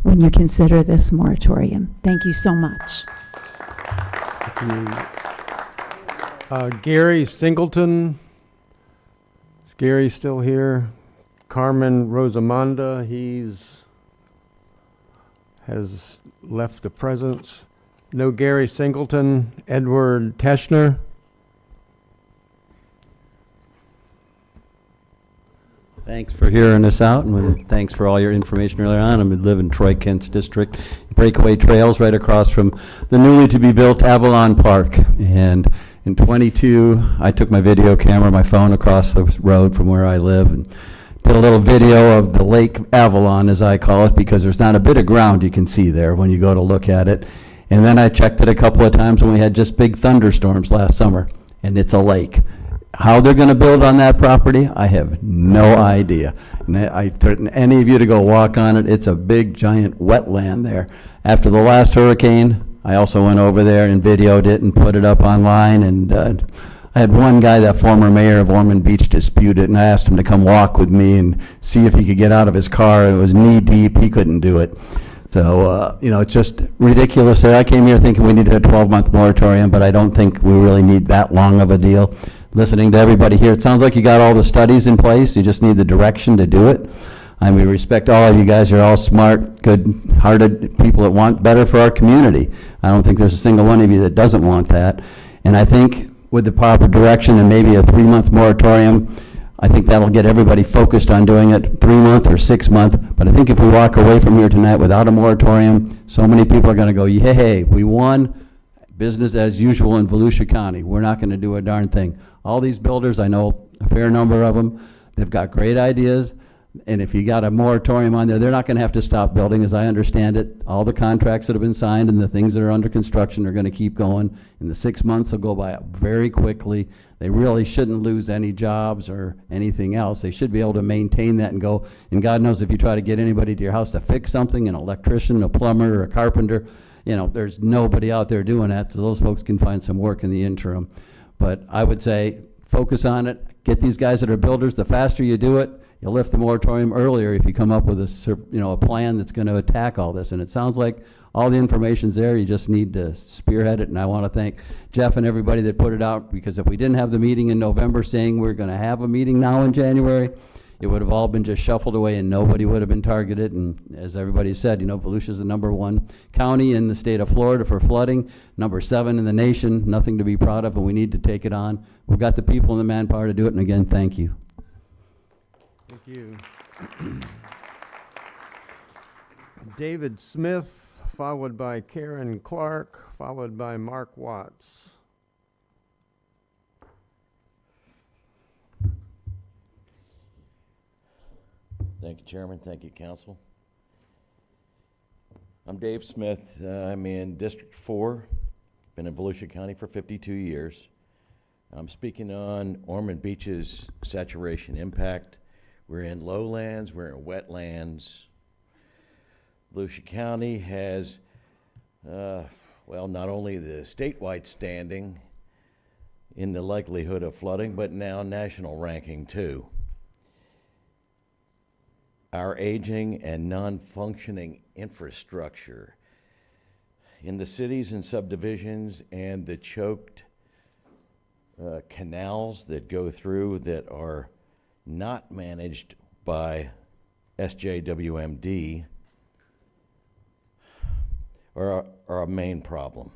when you consider this moratorium. Thank you so much. Gary Singleton. Is Gary still here? Carmen Rosamanda, has left the presence. No Gary Singleton. Edward Teschner. Thanks for hearing us out, and thanks for all your information earlier on. I live in Troy Kent's district. Breakaway Trails right across from the newly to be built Avalon Park. And in 22, I took my video camera, my phone across the road from where I live, and did a little video of the Lake Avalon, as I call it, because there's not a bit of ground you can see there when you go to look at it. And then I checked it a couple of times when we had just big thunderstorms last summer, and it's a lake. How they're going to build on that property, I have no idea. And I threaten any of you to go walk on it. It's a big, giant wetland there. After the last hurricane, I also went over there and videoed it and put it up online, and I had one guy, that former mayor of Ormond Beach, dispute it, and I asked him to come walk with me and see if he could get out of his car. It was knee deep. He couldn't do it. So, you know, it's just ridiculous. I came here thinking we needed a 12-month moratorium, but I don't think we really need that long of a deal. Listening to everybody here, it sounds like you got all the studies in place. You just need the direction to do it. I mean, respect all of you guys. You're all smart, good-hearted people that want better for our community. I don't think there's a single one of you that doesn't want that. And I think with the proper direction and maybe a 3-month moratorium, I think that'll get everybody focused on doing it 3-month or 6-month. But I think if we walk away from here tonight without a moratorium, so many people are going to go, yay, we won. Business as usual in Volusia County. We're not going to do a darn thing. All these builders, I know a fair number of them, they've got great ideas. And if you got a moratorium on there, they're not going to have to stop building, as I understand it. All the contracts that have been signed and the things that are under construction are going to keep going. And the 6 months will go by very quickly. They really shouldn't lose any jobs or anything else. They should be able to maintain that and go. And God knows if you try to get anybody to your house to fix something, an electrician, a plumber, or a carpenter, you know, there's nobody out there doing that. So those folks can find some work in the interim. But I would say focus on it. Get these guys that are builders. The faster you do it, you'll lift the moratorium earlier if you come up with a plan that's going to attack all this. And it sounds like all the information's there. You just need to spearhead it. And I want to thank Jeff and everybody that put it out, because if we didn't have the meeting in November saying we're going to have a meeting now in January, it would have all been just shuffled away and nobody would have been targeted. And as everybody said, you know, Volusia's the #1 county in the state of Florida for flooding, #7 in the nation, nothing to be proud of, and we need to take it on. We've got the people and the manpower to do it. And again, thank you. Thank you. David Smith, followed by Karen Clark, followed by Mark Watts. Thank you, Chairman. Thank you, Council. I'm Dave Smith. I'm in District 4. Been in Volusia County for 52 years. I'm speaking on Ormond Beach's saturation impact. We're in lowlands, we're in wetlands. Volusia County has, well, not only the statewide standing in the likelihood of flooding, but now national ranking too. Our aging and non-functioning infrastructure in the cities and subdivisions, and the choked canals that go through that are not managed by SJWMD are a main problem.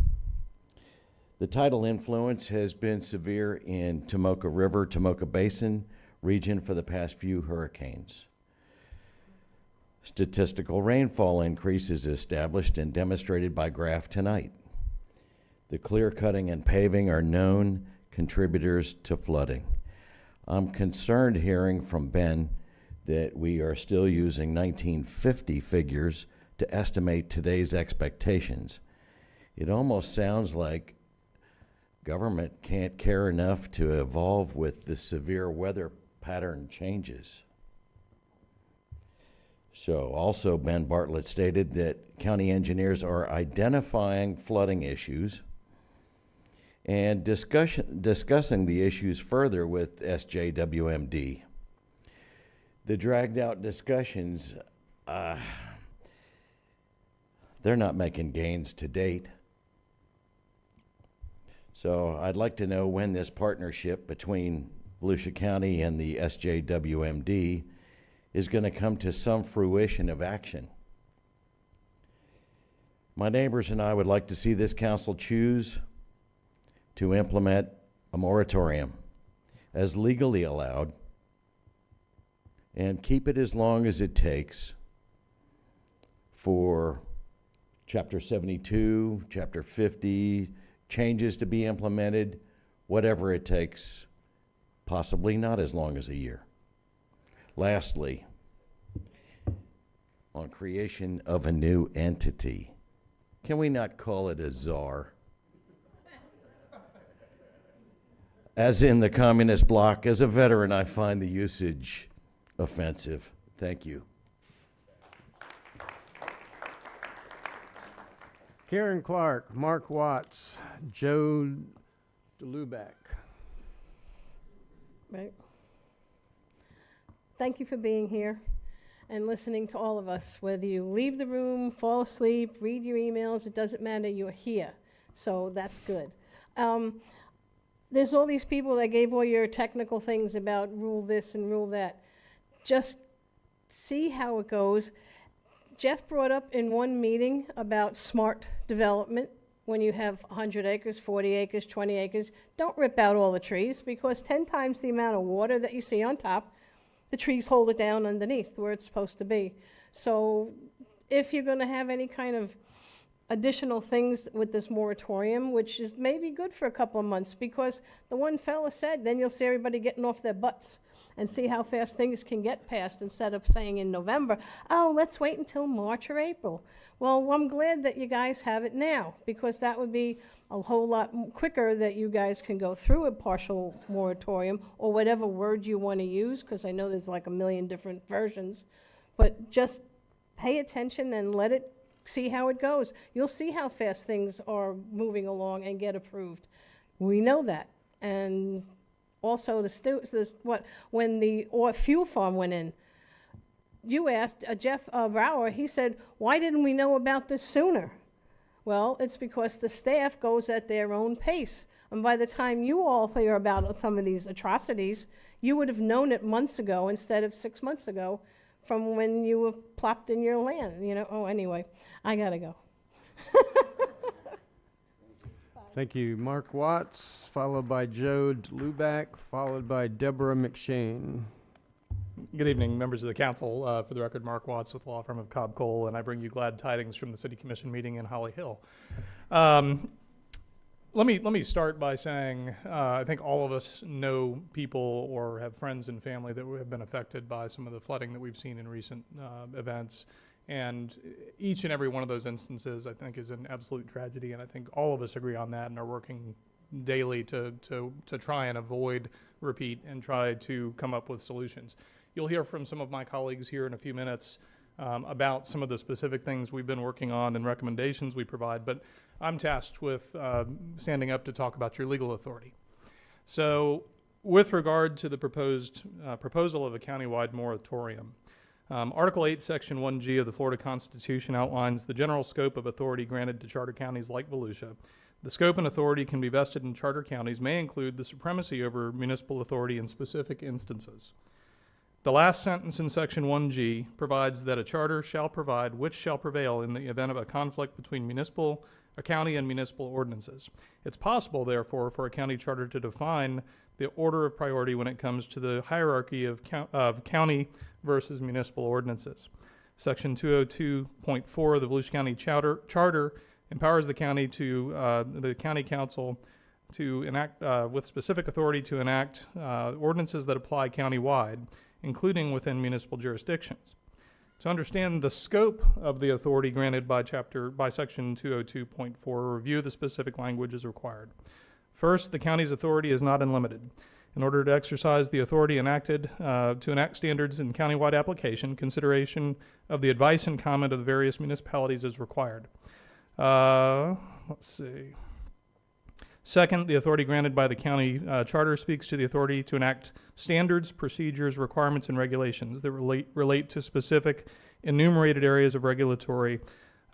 The tidal influence has been severe in Tomoka River, Tomoka Basin region for the past few hurricanes. Statistical rainfall increases established and demonstrated by graph tonight. The clear cutting and paving are known contributors to flooding. I'm concerned hearing from Ben that we are still using 1950 figures to estimate today's expectations. It almost sounds like government can't care enough to evolve with the severe weather pattern changes. So also Ben Bartlett stated that county engineers are identifying flooding issues and discussing the issues further with SJWMD. The dragged out discussions, they're not making gains to date. So I'd like to know when this partnership between Volusia County and the SJWMD is going to come to some fruition of action. My neighbors and I would like to see this council choose to implement a moratorium as legally allowed and keep it as long as it takes for Chapter 72, Chapter 50, changes to be implemented, whatever it takes, possibly not as long as a year. Lastly, on creation of a new entity, can we not call it a czar? As in the communist bloc, as a veteran, I find the usage offensive. Thank you. Karen Clark, Mark Watts, Joe DeLubac. right? Thank you for being here and listening to all of us. Whether you leave the room, fall asleep, read your emails, it doesn't matter, you're here. So that's good. There's all these people that gave all your technical things about rule this and rule that. Just see how it goes. Jeff brought up in one meeting about smart development. When you have 100 acres, 40 acres, 20 acres, don't rip out all the trees, because 10 times the amount of water that you see on top, the trees hold it down underneath where it's supposed to be. So if you're going to have any kind of additional things with this moratorium, which is maybe good for a couple of months, because the one fella said, then you'll see everybody getting off their butts and see how fast things can get passed, instead of saying in November, oh, let's wait until March or April. Well, I'm glad that you guys have it now, because that would be a whole lot quicker that you guys can go through a partial moratorium, or whatever word you want to use, because I know there's like a million different versions. But just pay attention and let it see how it goes. You'll see how fast things are moving along and get approved. We know that. And also, when the fuel farm went in, you asked Jeff Brower, he said, why didn't we know about this sooner? Well, it's because the staff goes at their own pace. And by the time you all hear about some of these atrocities, you would have known it months ago instead of 6 months ago, from when you were plopped in your land, you know. Oh, anyway, I gotta go. Thank you. Mark Watts, followed by Joe Luback, followed by Deborah McShane. Good evening, members of the council. For the record, Mark Watts with the law firm of Cobb Cole, and I bring you glad tidings from the City Commission meeting in Holly Hill. Let me start by saying I think all of us know people or have friends and family that have been affected by some of the flooding that we've seen in recent events. And each and every one of those instances, I think, is an absolute tragedy. And I think all of us agree on that and are working daily to try and avoid repeat and try to come up with solutions. You'll hear from some of my colleagues here in a few minutes about some of the specific things we've been working on and recommendations we provide, but I'm tasked with standing up to talk about your legal authority. So with regard to the proposed proposal of a countywide moratorium, Article 8, Section 1G of the Florida Constitution outlines the general scope of authority granted to charter counties like Volusia. The scope and authority can be vested in charter counties may include the supremacy over municipal authority in specific instances. The last sentence in Section 1G provides that a charter shall provide which shall prevail in the event of a conflict between a county and municipal ordinances. It's possible, therefore, for a county charter to define the order of priority when it comes to the hierarchy of county versus municipal ordinances. Section 202.4 of the Volusia County Charter empowers the county the county council to enact with specific authority to enact ordinances that apply countywide, including within municipal jurisdictions. To understand the scope of the authority granted by Section 202.4, review the specific language is required. First, the county's authority is not unlimited. In order to exercise the authority enacted to enact standards in countywide application, consideration of the advice and comment of the various municipalities is required. Let's see. Second, the authority granted by the county charter speaks to the authority to enact standards, procedures, requirements, and regulations that relate to specific enumerated areas of regulatory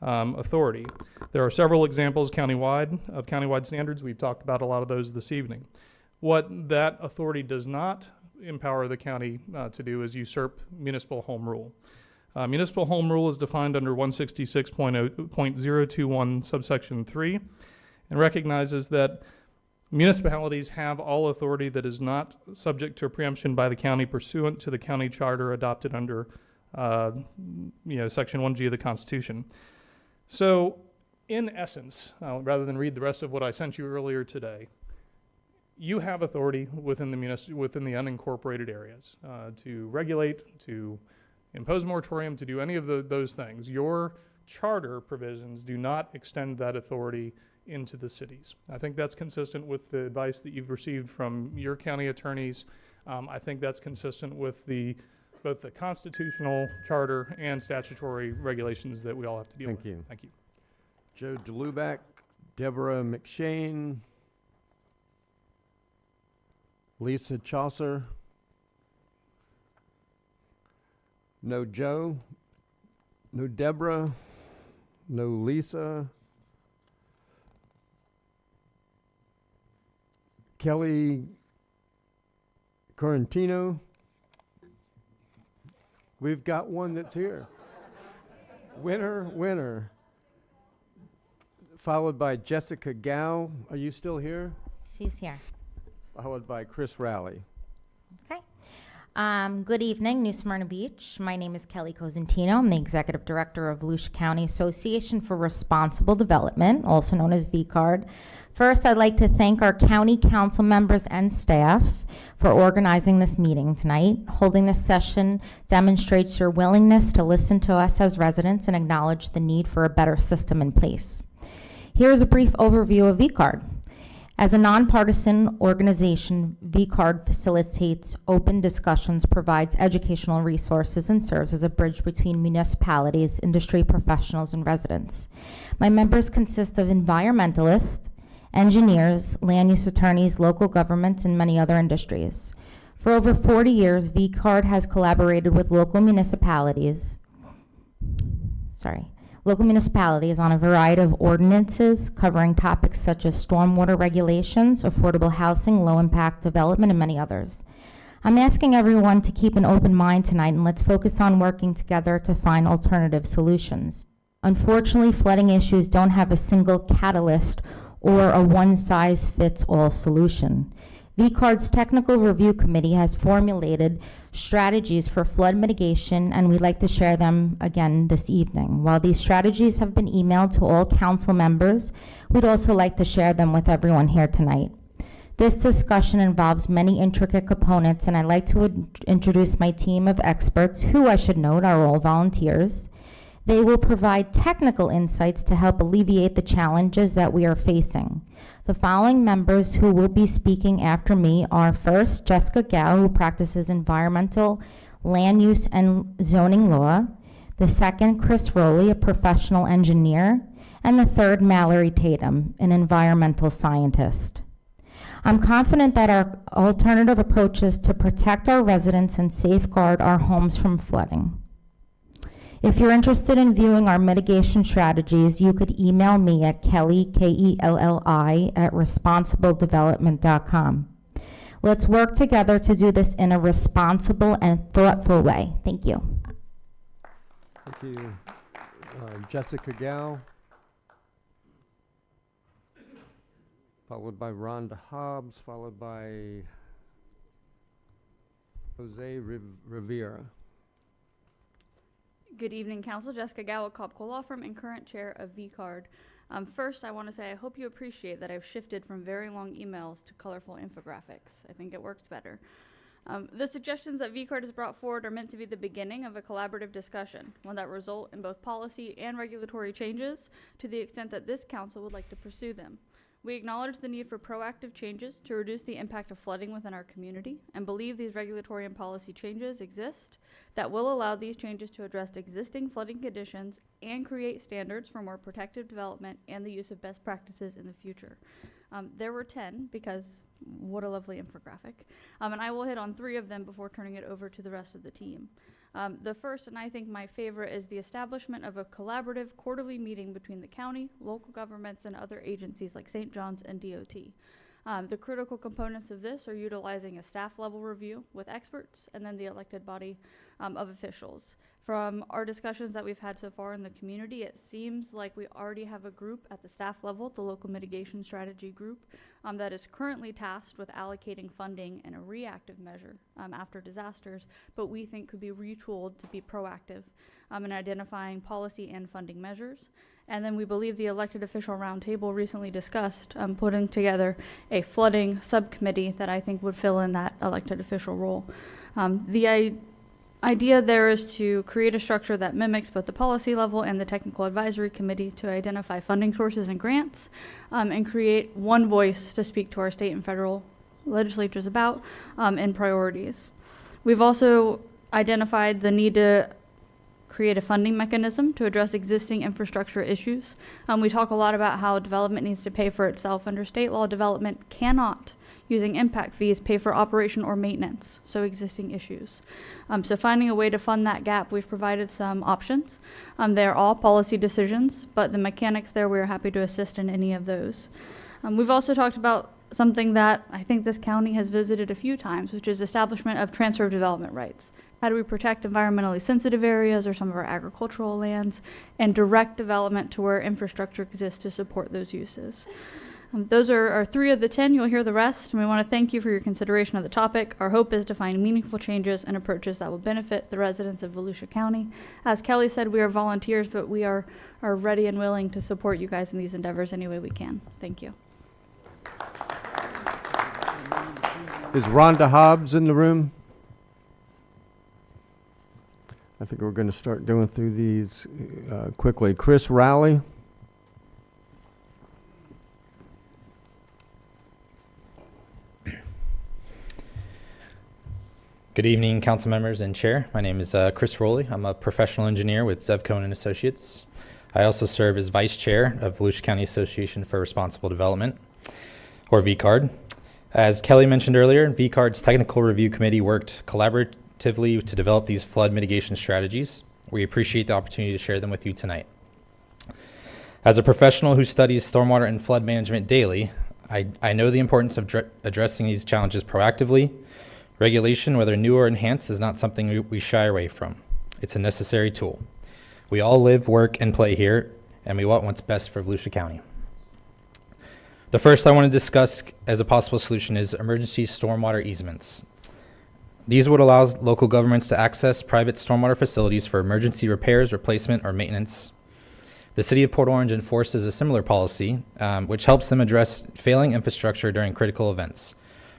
authority. There are several examples countywide standards. We've talked about a lot of those this evening. What that authority does not empower the county to do is usurp municipal home rule. Municipal home rule is defined under 166.021 subsection 3 and recognizes that municipalities have all authority that is not subject to preemption by the county pursuant to the county charter adopted under Section 1G of the Constitution. So in essence, rather than read the rest of what I sent you earlier today, you have authority within the unincorporated areas to regulate, to impose moratorium, to do any of those things. Your charter provisions do not extend that authority into the cities. I think that's consistent with the advice that you've received from your county attorneys. I think that's consistent with both the constitutional charter and statutory regulations that we all have to deal with. Thank you. Thank you. Joe Luback, Deborah McShane. Lisa Chaucer. No Joe. No Deborah. No Lisa. Kelly Correntino. We've got one that's here. Winner. Followed by Jessica Gow. Are you still here? She's here. Followed by Chris Rowley. Okay. Good evening, New Smyrna Beach. My name is Kelly Cosentino. I'm the Executive Director of Volusia County Association for Responsible Development, also known as VCARD. First, I'd like to thank our county council members and staff for organizing this meeting tonight. Holding this session demonstrates your willingness to listen to us as residents and acknowledge the need for a better system in place. Here's a brief overview of VCARD. As a nonpartisan organization, VCARD facilitates open discussions, provides educational resources, and serves as a bridge between municipalities, industry professionals, and residents. My members consist of environmentalists, engineers, land use attorneys, local governments, and many other industries. For over 40 years, VCARD has collaborated with local municipalities on a variety of ordinances covering topics such as stormwater regulations, affordable housing, low-impact development, and many others. I'm asking everyone to keep an open mind tonight, and let's focus on working together to find alternative solutions. Unfortunately, flooding issues don't have a single catalyst or a one-size-fits-all solution. VCARD's Technical Review Committee has formulated strategies for flood mitigation, and we'd like to share them again this evening. While these strategies have been emailed to all council members, we'd also like to share them with everyone here tonight. This discussion involves many intricate components, and I'd like to introduce my team of experts, who I should note are all volunteers. They will provide technical insights to help alleviate the challenges that we are facing. The following members who will be speaking after me are: first, Jessica Gow, who practices environmental, land use, and zoning law. The second, Chris Rowley, a professional engineer. And the third, Mallory Tatum, an environmental scientist. I'm confident that our alternative approaches to protect our residents and safeguard our homes from flooding. If you're interested in viewing our mitigation strategies, you could email me at Kelly, Kelli, @responsibledevelopment.com. Let's work together to do this in a responsible and thoughtful way. Thank you. Thank you. Jessica Gow. Followed by Rhonda Hobbs, followed by Jose Rivera. Good evening, Council. Jessica Gow with Kopko Law Firm and current chair of VCARD. First, I want to say I hope you appreciate that I've shifted from very long emails to colorful infographics. I think it works better. The suggestions that VCARD has brought forward are meant to be the beginning of a collaborative discussion, one that result in both policy and regulatory changes to the extent that this council would like to pursue them. We acknowledge the need for proactive changes to reduce the impact of flooding within our community and believe these regulatory and policy changes exist that will allow these changes to address existing flooding conditions and create standards for more protective development and the use of best practices in the future. There were 10 because what a lovely infographic. And I will hit on 3 of them before turning it over to the rest of the team. The first, and I think my favorite, is the establishment of a collaborative quarterly meeting between the county, local governments, and other agencies like St. John's and DOT. The critical components of this are utilizing a staff level review with experts and then the elected body of officials. From our discussions that we've had so far in the community, it seems like we already have a group at the staff level, the Local Mitigation Strategy Group, that is currently tasked with allocating funding in a reactive measure after disasters, but we think could be retooled to be proactive in identifying policy and funding measures. And then we believe the elected official roundtable recently discussed putting together a flooding subcommittee that I think would fill in that elected official role. The idea there is to create a structure that mimics both the policy level and the technical advisory committee to identify funding sources and grants and create one voice to speak to our state and federal legislatures about and priorities. We've also identified the need to create a funding mechanism to address existing infrastructure issues. We talk a lot about how development needs to pay for itself. Under state law, development cannot using impact fees pay for operation or maintenance, so existing issues. So finding a way to fund that gap, we've provided some options. They're all policy decisions, but the mechanics there, we're happy to assist in any of those. We've also talked about something that I think this county has visited a few times, which is establishment of transfer of development rights. How do we protect environmentally sensitive areas or some of our agricultural lands and direct development to where infrastructure exists to support those uses? Those are 3 of the 10. You'll hear the rest, and we want to thank you for your consideration of the topic. Our hope is to find meaningful changes and approaches that will benefit the residents of Volusia County. As Kelly said, we are volunteers, but we are ready and willing to support you guys in these endeavors any way we can. Thank you. Is Rhonda Hobbs in the room? I think we're going to start going through these quickly. Chris Rowley. Good evening, council members and chair. My name is Chris Rowley. I'm a professional engineer with Zev Cohen & Associates. I also serve as vice chair of Volusia County Association for Responsible Development, or VCARD. As Kelly mentioned earlier, VCARD's technical review committee worked collaboratively to develop these flood mitigation strategies. We appreciate the opportunity to share them with you tonight. As a professional who studies stormwater and flood management daily, I know the importance of addressing these challenges proactively. Regulation, whether new or enhanced, is not something we shy away from. It's a necessary tool. We all live, work, and play here, and we want what's best for Volusia County. The first I want to discuss as a possible solution is emergency stormwater easements. These would allow local governments to access private stormwater facilities for emergency repairs, replacement, or maintenance. The City of Port Orange enforces a similar policy, which helps them address failing infrastructure during critical events.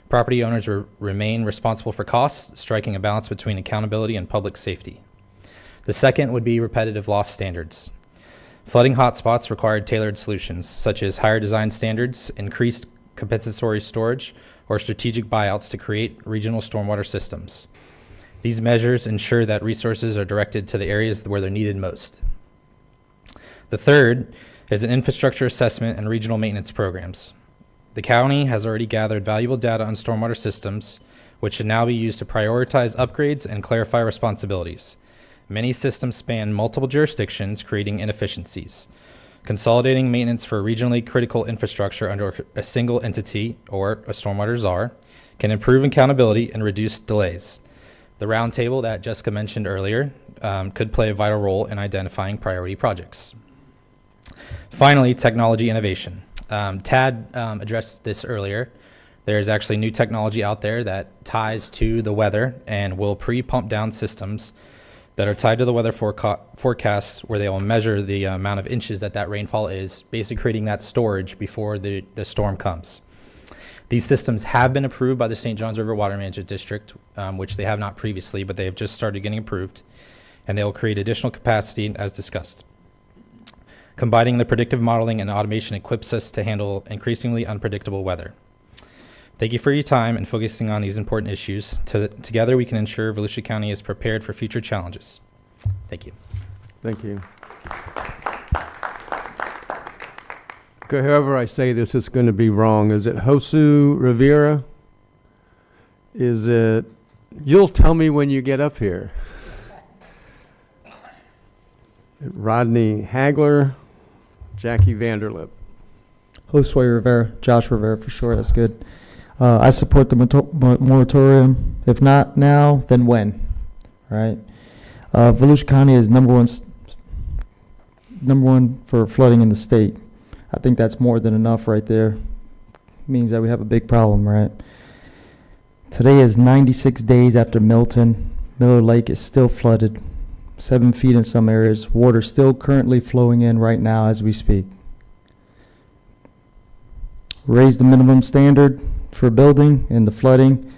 Property owners remain responsible for costs, striking a balance between accountability and public safety. The second would be repetitive loss standards. Flooding hotspots required tailored solutions, such as higher design standards, increased compensatory storage, or strategic buyouts to create regional stormwater systems. These measures ensure that resources are directed to the areas where they're needed most. The third is an infrastructure assessment and regional maintenance programs. The county has already gathered valuable data on stormwater systems, which should now be used to prioritize upgrades and clarify responsibilities. Many systems span multiple jurisdictions, creating inefficiencies. Consolidating maintenance for regionally critical infrastructure under a single entity, or a stormwater czar, can improve accountability and reduce delays. The roundtable that Jessica mentioned earlier could play a vital role in identifying priority projects. Finally, technology innovation. Tad addressed this earlier. There's actually new technology out there that ties to the weather and will pre-pump down systems that are tied to the weather forecasts, where they will measure the amount of inches that rainfall is, basically creating that storage before the storm comes. These systems have been approved by the St. Johns River Water Management District, which they have not previously, but they have just started getting approved, and they will create additional capacity as discussed. Combining the predictive modeling and automation equips us to handle increasingly unpredictable weather. Thank you for your time and focusing on these important issues. Together we can ensure Volusia County is prepared for future challenges. Thank you. Thank you. Okay, however I say this, it's going to be wrong. Is it Josu Rivera? Is it, you'll tell me when you get up here. Rodney Hagler, Jackie Vanderlip. Josue Rivera, Josh Rivera for sure, that's good. I support the moratorium. If not now, then when, right? Volusia County is number one for flooding in the state. I think that's more than enough right there. Means that we have a big problem, right? Today is 96 days after Milton. Miller Lake is still flooded, 7 feet in some areas. Water still currently flowing in right now as we speak. Raise the minimum standard for building and the flooding.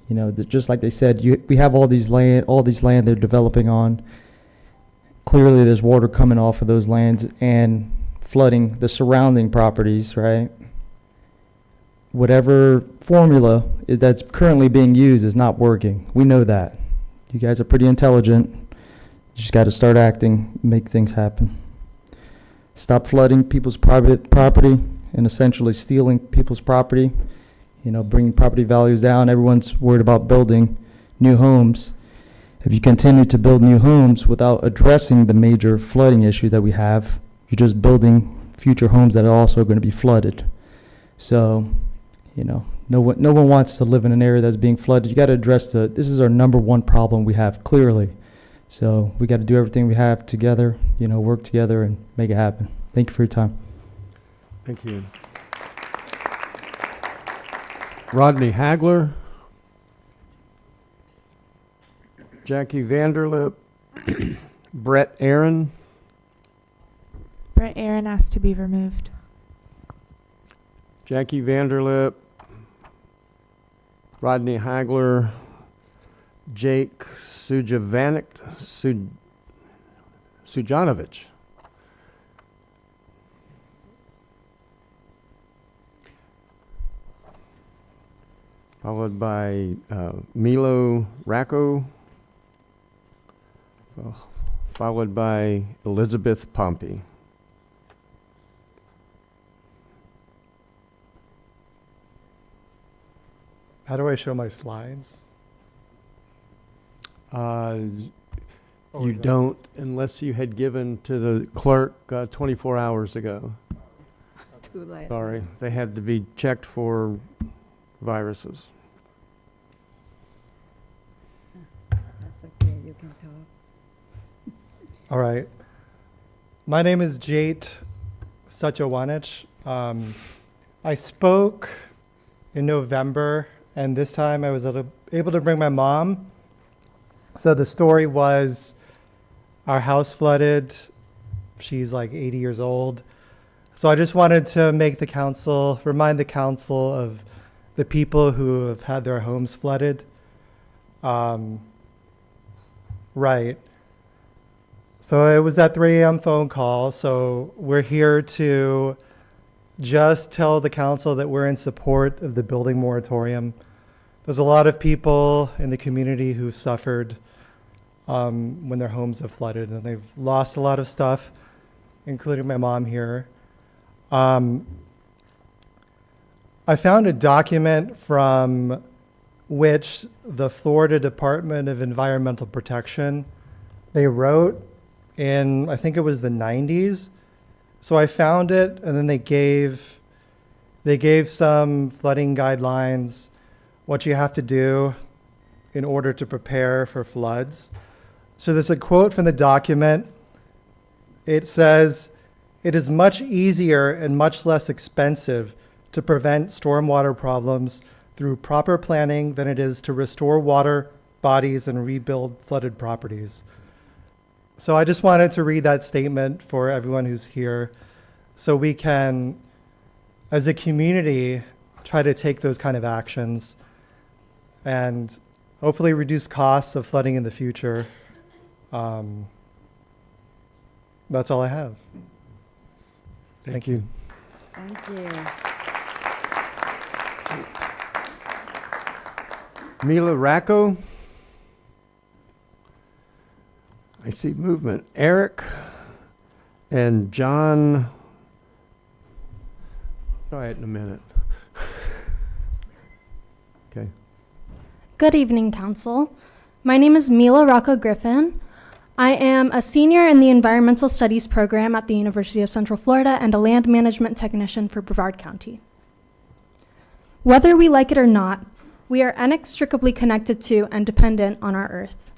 You know, just like they said, we have all these land they're developing on. Clearly there's water coming off of those lands and flooding the surrounding properties, right? Whatever formula that's currently being used is not working. We know that. You guys are pretty intelligent. You just got to start acting, make things happen. Stop flooding people's private property and essentially stealing people's property. bringing property values down. Everyone's worried about building new homes. If you continue to build new homes without addressing the major flooding issue that we have, you're just building future homes that are also going to be flooded. So, no one wants to live in an area that's being flooded. You got to address this is our number one problem we have, clearly. So we got to do everything we have together, work together and make it happen. Thank you for your time. Thank you. Rodney Hagler, Jackie Vanderlip, Brett Aaron, Brett Aaron asked to be removed. Jackie Vanderlip, Rodney Hagler, Jake Sujanovich. Followed by Milo Racco, followed by Elizabeth Pompey. How do I show my slides? You don't unless you had given to the clerk 24 hours ago. Too late. Sorry, they had to be checked for viruses. That's okay, you can talk. All right. My name is Jate Satyawanich. I spoke in November, and this time I was able to bring my mom. So the story was our house flooded. She's like 80 years old. So I just wanted to remind the council of the people who have had their homes flooded. Right. So it was that 3 a.m. phone call. So we're here to just tell the council that we're in support of the building moratorium. There's a lot of people in the community who've suffered when their homes have flooded, and they've lost a lot of stuff, including my mom here. I found a document from which the Florida Department of Environmental Protection, they wrote in, I think it was the 90s. So I found it, and then they gave some flooding guidelines, what you have to do in order to prepare for floods. So there's a quote from the document. It says, "It is much easier and much less expensive to prevent stormwater problems through proper planning than it is to restore water bodies and rebuild flooded properties." So I just wanted to read that statement for everyone who's here so we can, as a community, try to take those kind of actions and hopefully reduce costs of flooding in the future. That's all I have. Thank you. Thank you. Mila Racco. I see movement. Eric and John. Try it in a minute. Okay. Good evening, Council. My name is Mila Rocco Griffin. I am a senior in the Environmental Studies program at the University of Central Florida and a land management technician for Brevard County. Whether we like it or not, we are inextricably connected to and dependent on our Earth.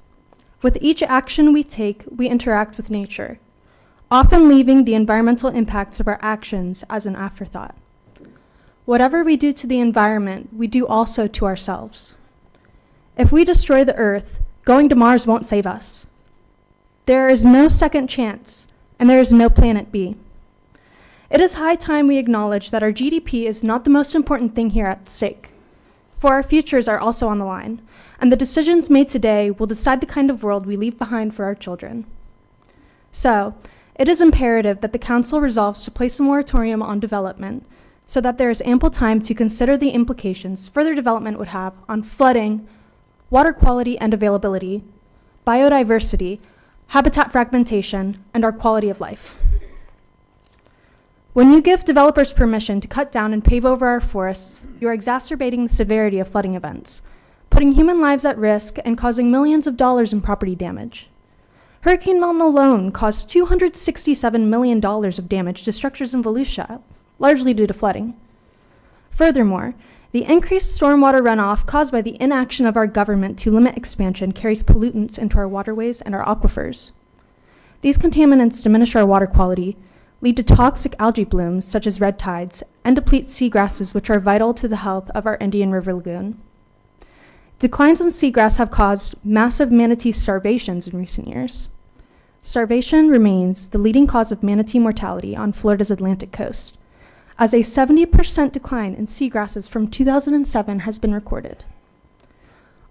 With each action we take, we interact with nature, often leaving the environmental impacts of our actions as an afterthought. Whatever we do to the environment, we do also to ourselves. If we destroy the Earth, going to Mars won't save us. There is no second chance, and there is no planet B. It is high time we acknowledge that our GDP is not the most important thing here at stake, for our futures are also on the line, and the decisions made today will decide the kind of world we leave behind for our children. So, it is imperative that the Council resolves to place a moratorium on development so that there is ample time to consider the implications further development would have on flooding, water quality and availability, biodiversity, habitat fragmentation, and our quality of life. When you give developers permission to cut down and pave over our forests, you are exacerbating the severity of flooding events, putting human lives at risk and causing millions of dollars in property damage. Hurricane Milton alone caused $267 million of damage to structures in Volusia, largely due to flooding. Furthermore, the increased stormwater runoff caused by the inaction of our government to limit expansion carries pollutants into our waterways and our aquifers. These contaminants diminish our water quality, lead to toxic algae blooms such as red tides, and deplete seagrasses which are vital to the health of our Indian River Lagoon. Declines in seagrass have caused massive manatee starvations in recent years. Starvation remains the leading cause of manatee mortality on Florida's Atlantic coast, as a 70% decline in seagrasses from 2007 has been recorded.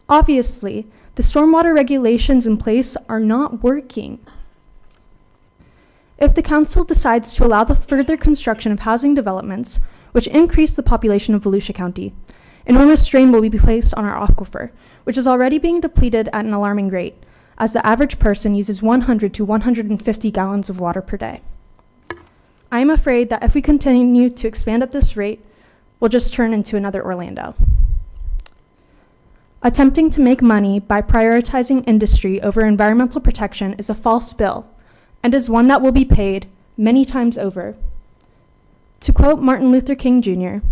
Obviously, the stormwater regulations in place are not working. If the council decides to allow the further construction of housing developments, which increase the population of Volusia County, enormous strain will be placed on our aquifer, which is already being depleted at an alarming rate, as the average person uses 100 to 150 gallons of water per day. I am afraid that if we continue to expand at this rate, we'll just turn into another Orlando. Attempting to make money by prioritizing industry over environmental protection is a false bill, and is one that will be paid many times over. To quote Martin Luther King Jr.,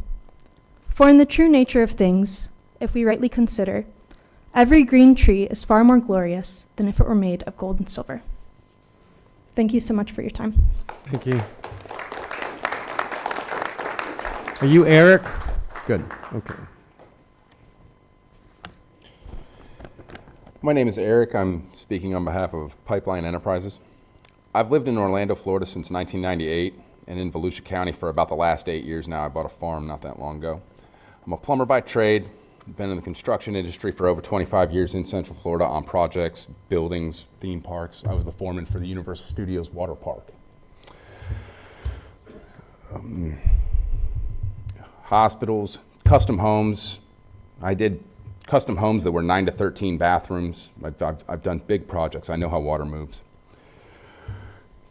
"For in the true nature of things, if we rightly consider, every green tree is far more glorious than if it were made of gold and silver." Thank you so much for your time. Thank you. Are you Eric? Good, okay. My name is Eric. I'm speaking on behalf of Pipeline Enterprises. I've lived in Orlando, Florida since 1998 and in Volusia County for about the last 8 years now. I bought a farm not that long ago. I'm a plumber by trade. Been in the construction industry for over 25 years in Central Florida on projects, buildings, theme parks. I was the foreman for the Universal Studios water park. Hospitals, custom homes. I did custom homes that were 9 to 13 bathrooms. I've done big projects. I know how water moves.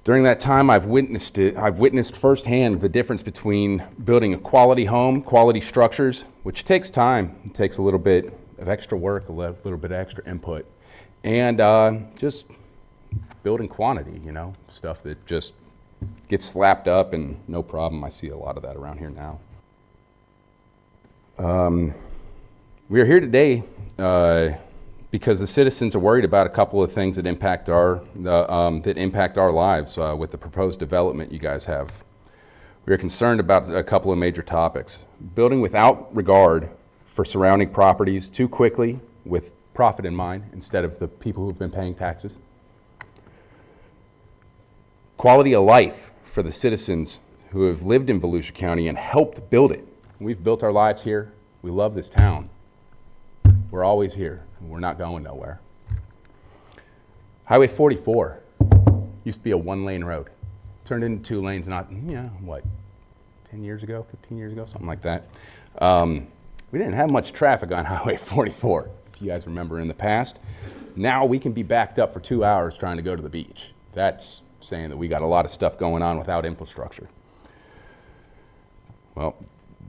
During that time, I've witnessed it. I've witnessed firsthand the difference between building a quality home, quality structures, which takes time. It takes a little bit of extra work, a little bit of extra input, and just building quantity, you know, stuff that just gets slapped up and no problem. I see a lot of that around here now. We are here today because the citizens are worried about a couple of things that impact our lives with the proposed development you guys have. We are concerned about a couple of major topics. Building without regard for surrounding properties too quickly with profit in mind instead of the people who've been paying taxes. Quality of life for the citizens who have lived in Volusia County and helped build it. We've built our lives here. We love this town. We're always here. We're not going nowhere. Highway 44 used to be a one-lane road. Turned into 2 lanes, 10 years ago, 15 years ago, something like that. We didn't have much traffic on Highway 44, if you guys remember in the past. Now we can be backed up for 2 hours trying to go to the beach. That's saying that we got a lot of stuff going on without infrastructure. Well,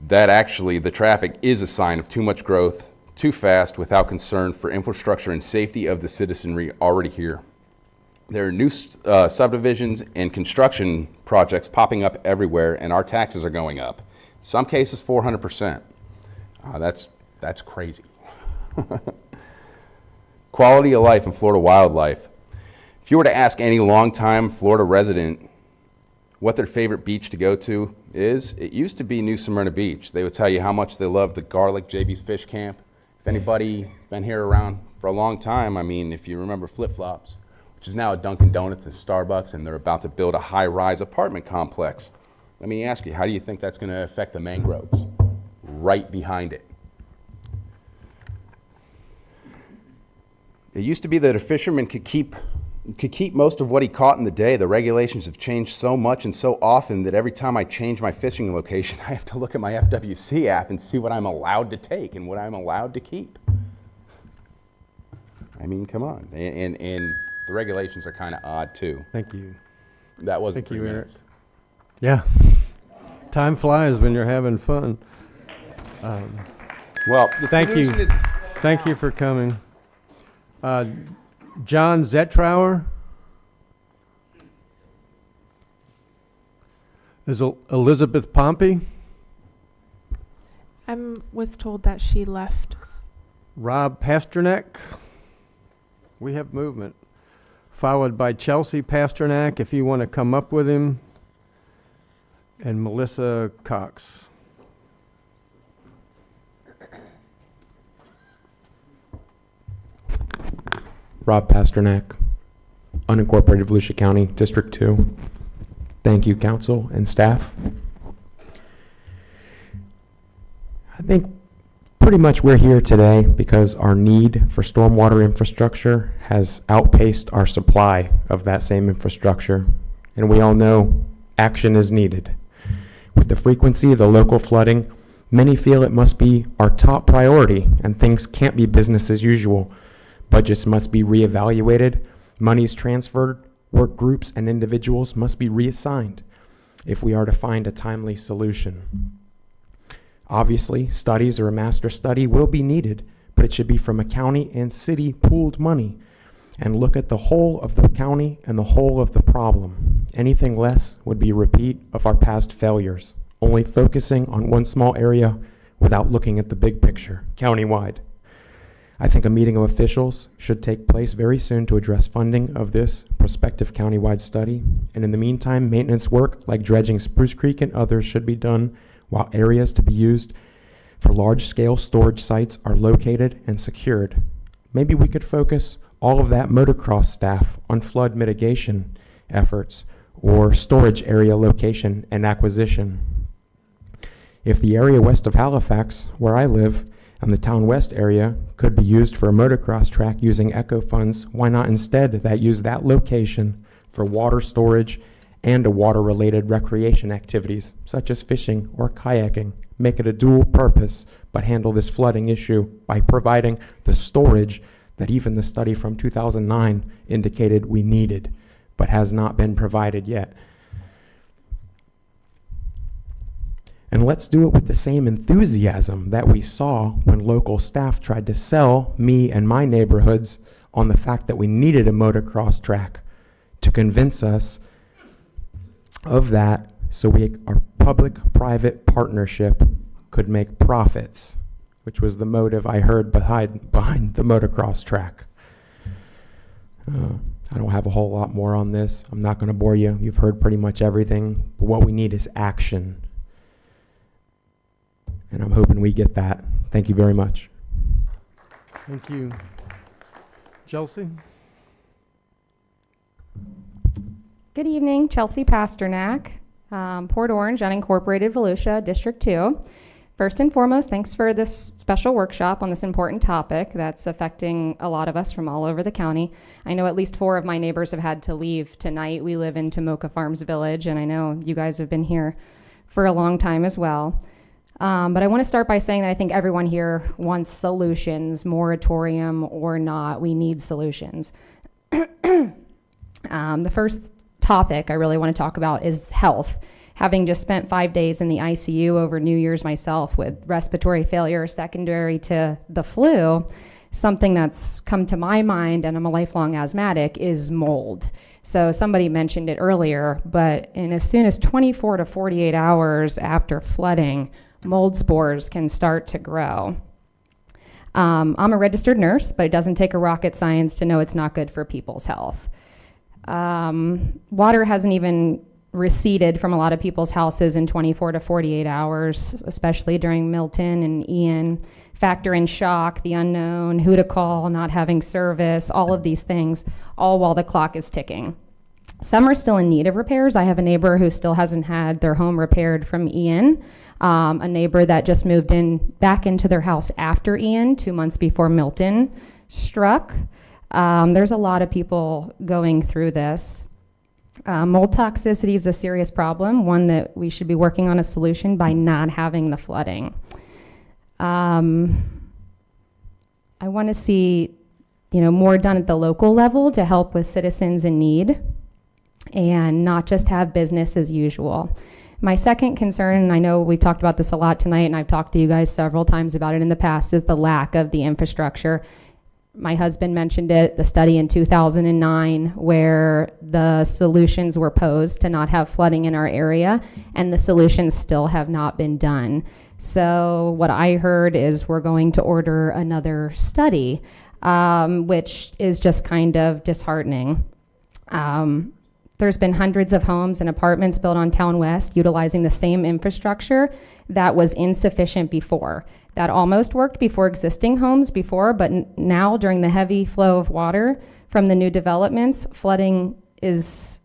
the traffic is a sign of too much growth, too fast, without concern for infrastructure and safety of the citizenry already here. There are new subdivisions and construction projects popping up everywhere, and our taxes are going up. In some cases, 400%. That's crazy. Quality of life in Florida wildlife. If you were to ask any longtime Florida resident what their favorite beach to go to is, it used to be New Smyrna Beach. They would tell you how much they love the Garlic JB's Fish Camp. If anybody been here around for a long time, I mean, if you remember Flip Flops, which is now a Dunkin' Donuts and Starbucks, and they're about to build a high-rise apartment complex. Let me ask you, how do you think that's going to affect the mangroves right behind it? It used to be that a fisherman could keep most of what he caught in the day. The regulations have changed so much and so often that every time I change my fishing location, I have to look at my FWC app and see what I'm allowed to take and what I'm allowed to keep. I mean, come on. And the regulations are kind of odd, too. Thank you. That wasn't Thank 3 you, minutes. Eric. Yeah. Time flies when you're having fun. Well, the Thank you. solution is- Thank you for coming. John Zetrower? Is Elizabeth Pompey? I was told that she left. Rob Pasternak? We have movement. Followed by Chelsea Pasternak, if you want to come up with him, and Melissa Cox. Rob Pasternak, unincorporated Volusia County, District 2. Thank you, council and staff. I think pretty much we're here today because our need for stormwater infrastructure has outpaced our supply of that same infrastructure. And we all know action is needed. With the frequency of the local flooding, many feel it must be our top priority and things can't be business as usual. Budgets must be reevaluated, monies transferred, work groups and individuals must be reassigned if we are to find a timely solution. Obviously, studies or a master study will be needed, but it should be from a county and city pooled money and look at the whole of the county and the whole of the problem. Anything less would be a repeat of our past failures, only focusing on one small area without looking at the big picture, countywide. I think a meeting of officials should take place very soon to address funding of this prospective countywide study. And in the meantime, maintenance work like dredging Spruce Creek and others should be done while areas to be used for large-scale storage sites are located and secured. Maybe we could focus all of that motocross staff on flood mitigation efforts or storage area location and acquisition. If the area west of Halifax, where I live, and the Town West area could be used for a motocross track using ECHO funds, why not instead use that location for water storage and water-related recreation activities, such as fishing or kayaking? Make it a dual purpose, but handle this flooding issue by providing the storage that even the study from 2009 indicated we needed, but has not been provided yet. And let's do it with the same enthusiasm that we saw when local staff tried to sell me and my neighborhoods on the fact that we needed a motocross track to convince us of that so our public-private partnership could make profits, which was the motive I heard behind the motocross track. I don't have a whole lot more on this. I'm not going to bore you. You've heard pretty much everything. But what we need is action. And I'm hoping we get that. Thank you very much. Thank you. Chelsea? Good evening, Chelsea Pasternak, Port Orange, unincorporated Volusia, District 2. First and foremost, thanks for this special workshop on this important topic that's affecting a lot of us from all over the county. I know at least 4 of my neighbors have had to leave tonight. We live in Tomoka Farms Village, and I know you guys have been here for a long time as well. But I want to start by saying that I think everyone here wants solutions, moratorium or not, we need solutions. The first topic I really want to talk about is health. Having just spent 5 days in the ICU over New Year's myself with respiratory failure secondary to the flu, something that's come to my mind, and I'm a lifelong asthmatic, is mold. So somebody mentioned it earlier, but in as soon as 24 to 48 hours after flooding, mold spores can start to grow. I'm a registered nurse, but it doesn't take a rocket science to know it's not good for people's health. Water hasn't even receded from a lot of people's houses in 24 to 48 hours, especially during Milton and Ian. Factor in shock, the unknown, who to call, not having service, all of these things, all while the clock is ticking. Some are still in need of repairs. I have a neighbor who still hasn't had their home repaired from Ian. A neighbor that just moved back into their house after Ian, 2 months before Milton struck. There's a lot of people going through this. Mold toxicity is a serious problem, one that we should be working on a solution by not having the flooding. I want to see, more done at the local level to help with citizens in need and not just have business as usual. My second concern, and I know we talked about this a lot tonight, and I've talked to you guys several times about it in the past, is the lack of the infrastructure. My husband mentioned it, the study in 2009 where the solutions were posed to not have flooding in our area, and the solutions still have not been done. So what I heard is we're going to order another study, which is just kind of disheartening. There's been hundreds of homes and apartments built on Town West utilizing the same infrastructure that was insufficient before. That almost worked before existing homes before, but now during the heavy flow of water from the new developments, it's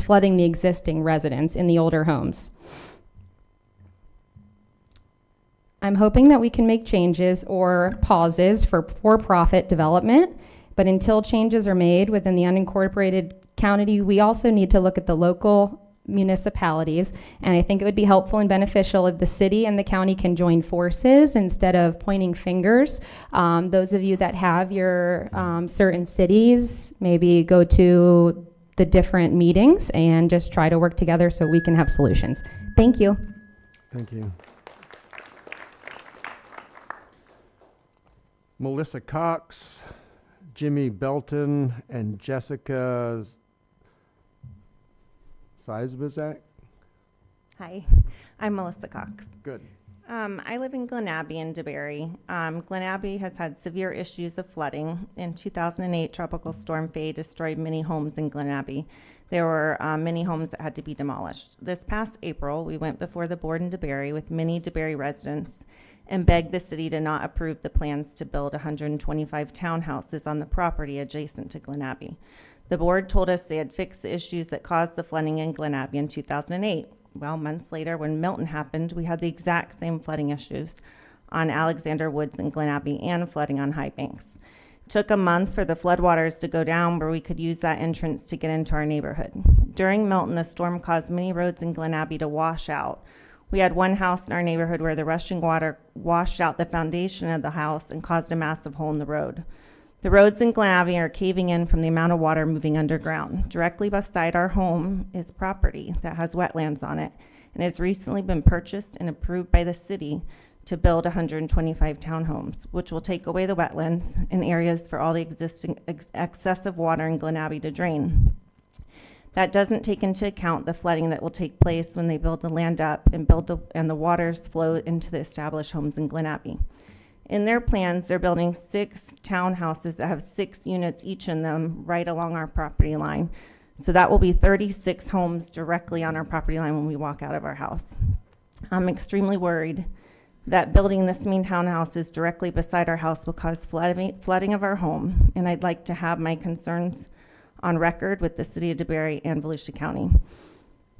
flooding the existing residents in the older homes. I'm hoping that we can make changes or pauses for-profit development, but until changes are made within the unincorporated county, we also need to look at the local municipalities, and I think it would be helpful and beneficial if the city and the county can join forces instead of pointing fingers. Those of you that have your certain cities, maybe go to the different meetings and just try to work together so we can have solutions. Thank you. Thank you. Melissa Cox, Jimmy Belton, and Jessica Seisbazak. Hi, I'm Melissa Cox. Good. I live in Glen Abbey and DeBerry. Glen Abbey has had severe issues of flooding. In 2008, Tropical Storm Faye destroyed many homes in Glen Abbey. There were many homes that had to be demolished. This past April, we went before the board in DeBerry with many DeBerry residents and begged the city to not approve the plans to build 125 townhouses on the property adjacent to Glen Abbey. The board told us they had fixed the issues that caused the flooding in Glen Abbey in 2008. Well, months later, when Milton happened, we had the exact same flooding issues on Alexander Woods and Glen Abbey and flooding on High Banks. It took a month for the floodwaters to go down where we could use that entrance to get into our neighborhood. During Milton, the storm caused many roads in Glen Abbey to wash out. We had one house in our neighborhood where the rushing water washed out the foundation of the house and caused a massive hole in the road. The roads in Glen Abbey are caving in from the amount of water moving underground. Directly beside our home is property that has wetlands on it and has recently been purchased and approved by the city to build 125 townhomes, which will take away the wetlands and areas for all the existing excessive water in Glen Abbey to drain. That doesn't take into account the flooding that will take place when they build the land up and the waters flow into the established homes in Glen Abbey. In their plans, they're building 6 townhouses that have 6 units each in them right along our property line. So that will be 36 homes directly on our property line when we walk out of our house. I'm extremely worried that building this many townhouses directly beside our house will cause flooding of our home, and I'd like to have my concerns on record with the city of DeBerry and Volusia County.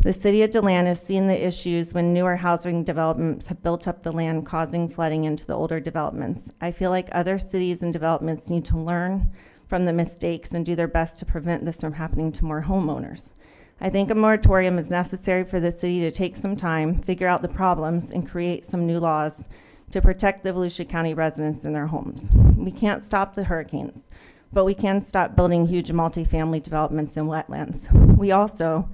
The city of DeLand has seen the issues when newer housing developments have built up the land, causing flooding into the older developments. I feel like other cities and developments need to learn from the mistakes and do their best to prevent this from happening to more homeowners. I think a moratorium is necessary for the city to take some time, figure out the problems, and create some new laws to protect the Volusia County residents and their homes. We can't stop the hurricanes, but we can stop building huge multifamily developments in wetlands. We also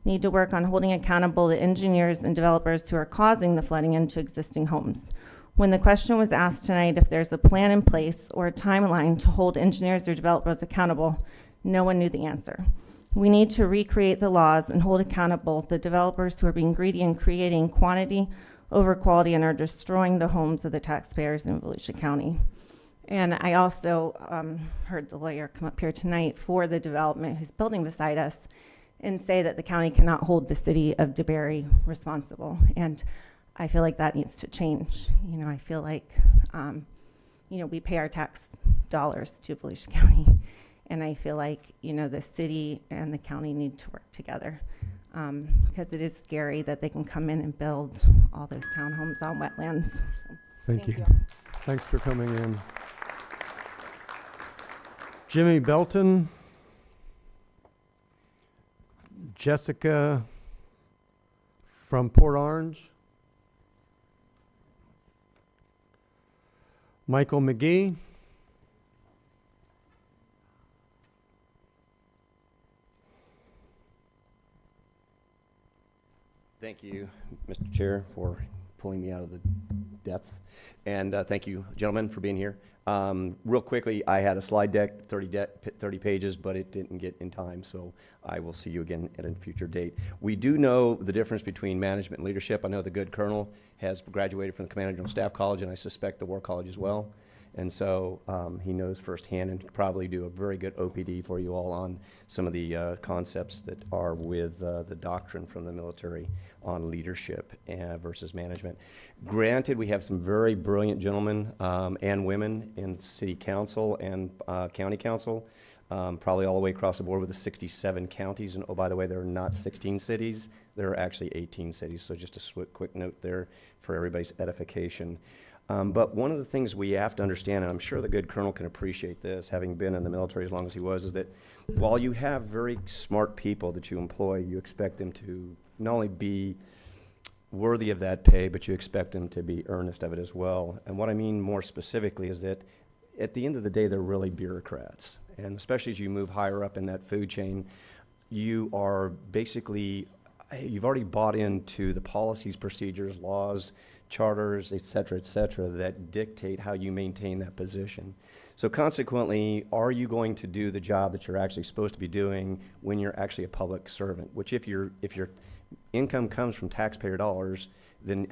need to work on holding accountable the engineers and developers who are causing the flooding into existing homes. When the question was asked tonight if there's a plan in place or a timeline to hold engineers or developers accountable, no one knew the answer. We need to recreate the laws and hold accountable the developers who are being greedy and creating quantity over quality and are destroying the homes of the taxpayers in Volusia County. And I also heard the lawyer come up here tonight for the development who's building beside us and say that the county cannot hold the city of DeBerry responsible. And I feel like that needs to change. You know, I feel like, we pay our tax dollars to Volusia County. And I feel like, the city and the county need to work together because it is scary that they can come in and build all those townhomes on wetlands. So, Thank you. Thanks for coming in. Jimmy Belton. Jessica from Port Orange. Michael McGee. Thank you, Mr. Chair, for pulling me out of the depths. And thank you, gentlemen, for being here. Real quickly, I had a slide deck, 30 pages, but it didn't get in time, so I will see you again at a future date. We do know the difference between management and leadership. I know the good colonel has graduated from the Command General Staff College, and I suspect the War College as well. And so he knows firsthand and could probably do a very good OPD for you all on some of the concepts that are with the doctrine from the military on leadership versus management. Granted, we have some very brilliant gentlemen and women in city council and county council, probably all the way across the board with the 67 counties. And oh, by the way, there are not 16 cities. There are actually 18 cities. So just a quick note there for everybody's edification. But one of the things we have to understand, and I'm sure the good colonel can appreciate this, having been in the military as long as he was, is that while you have very smart people that you employ, you expect them to not only be worthy of that pay, but you expect them to be earnest of it as well. And what I mean more specifically is that at the end of the day, they're really bureaucrats. And especially as you move higher up in that food chain, you are basically, you've already bought into the policies, procedures, laws, charters, et cetera, that dictate how you maintain that position. So consequently, are you going to do the job that you're actually supposed to be doing when you're actually a public servant? Which if your income comes from taxpayer dollars, then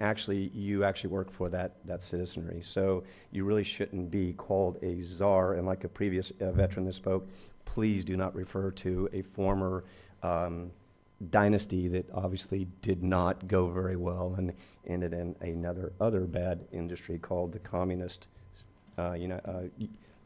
you actually work for that citizenry. So you really shouldn't be called a czar. And like a previous veteran that spoke, please do not refer to a former dynasty that obviously did not go very well and ended in other bad industry called the Communist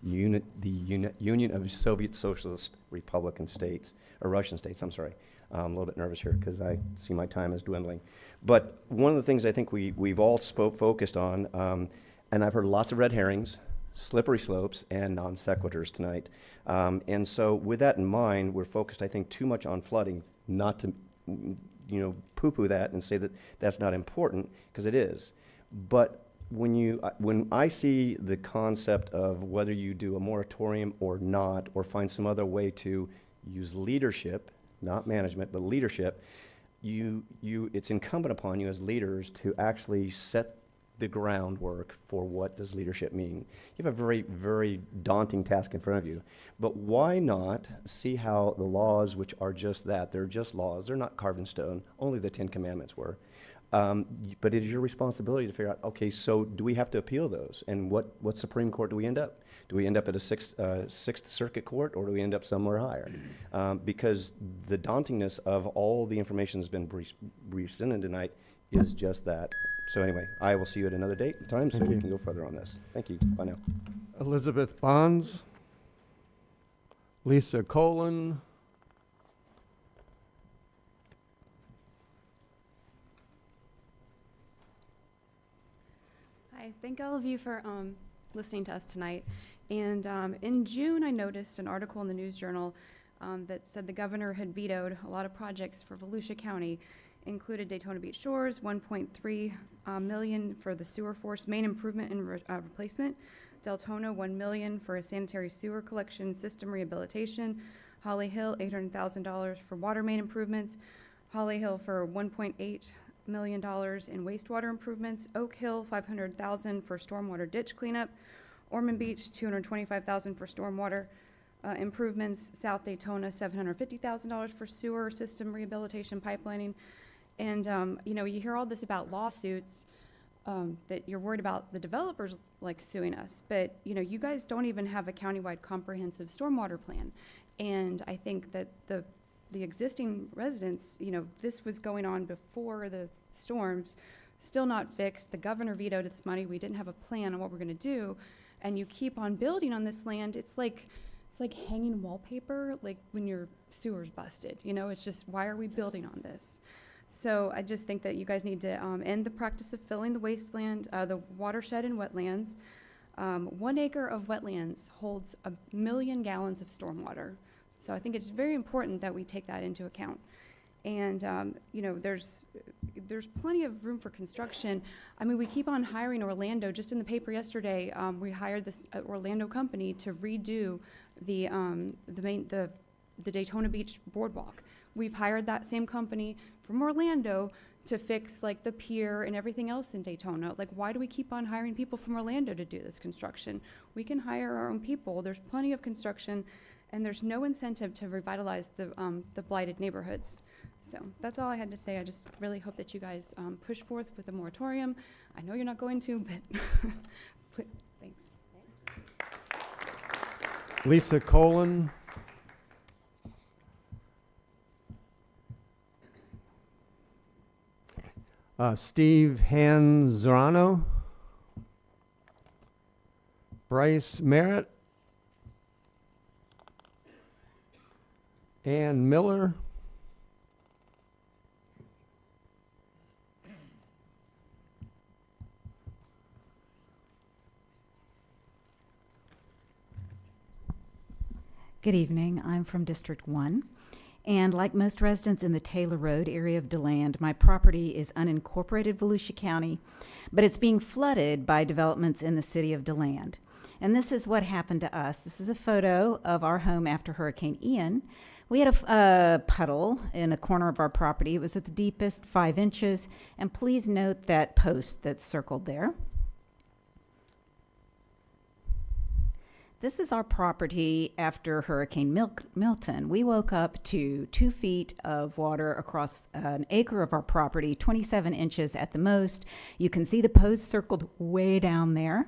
Union of Soviet Socialist Republican States, or Russian states, I'm sorry. I'm a little bit nervous here because I see my time is dwindling. But one of the things I think we've all focused on, and I've heard lots of red herrings, slippery slopes, and non sequiturs tonight. And so with that in mind, we're focused, I think, too much on flooding, not to poo-poo that and say that that's not important, because it is. But when I see the concept of whether you do a moratorium or not, or find some other way to use leadership, not management, but leadership, it's incumbent upon you as leaders to actually set the groundwork for what does leadership mean. You have a very, very daunting task in front of you. But why not see how the laws, which are just that, they're just laws, they're not carved in stone, only the 10 Commandments were. But it is your responsibility to figure out, okay, so do we have to appeal those? And what Supreme Court do we end up? Do we end up at a Sixth Circuit Court, or do we end up somewhere higher? Because the dauntingness of all the information that's been presented tonight is just that. So anyway, I will see you at another date and time so we can go further on this. Thank you. Bye now. Elizabeth Bonds, Lisa Colon, Hi, thank all of you for listening to us tonight. And in June, I noticed an article in the News Journal that said the governor had vetoed a lot of projects for Volusia County, included Daytona Beach Shores, $1.3 million for the sewer force main improvement and replacement, Deltona, $1 million for a sanitary sewer collection system rehabilitation, Holly Hill, $800,000 for water main improvements, Holly Hill for $1.8 million in wastewater improvements, Oak Hill, $500,000 for stormwater ditch cleanup, Ormond Beach, $225,000 for stormwater improvements, South Daytona, $750,000 for sewer system rehabilitation pipelining. And you hear all this about lawsuits, that you're worried about the developers like suing us, but you guys don't even have a countywide comprehensive stormwater plan. And I think that the existing residents, this was going on before the storms, still not fixed. The governor vetoed this money. We didn't have a plan on what we're going to do, and you keep on building on this land. It's like hanging wallpaper, like when your sewer's busted. It's just, why are we building on this? So I just think that you guys need to end the practice of filling the wasteland, the watershed and wetlands. 1 acre of wetlands holds 1 million gallons of stormwater. So I think it's very important that we take that into account. And there's plenty of room for construction. I mean, we keep on hiring Orlando. Just in the paper yesterday, we hired this Orlando company to redo the Daytona Beach boardwalk. We've hired that same company from Orlando to fix like the pier and everything else in Daytona. Like, why do we keep on hiring people from Orlando to do this construction? We can hire our own people. There's plenty of construction, and there's no incentive to revitalize the blighted neighborhoods. So that's all I had to say. I just really hope that you guys push forth with a moratorium. I know you're not going to, but thanks. Lisa Colon. Steve Hanzarano. Bryce Merritt. Ann Miller. Good evening. I'm from District 1. And like most residents in the Taylor Road area of DeLand, my property is unincorporated Volusia County, but it's being flooded by developments in the city of DeLand. And this is what happened to us. This is a photo of our home after Hurricane Ian. We had a puddle in a corner of our property. It was at the deepest, 5 inches. And please note that post that's circled there. This is our property after Hurricane Milton. We woke up to 2 feet of water across an acre of our property, 27 inches at the most. You can see the post circled way down there.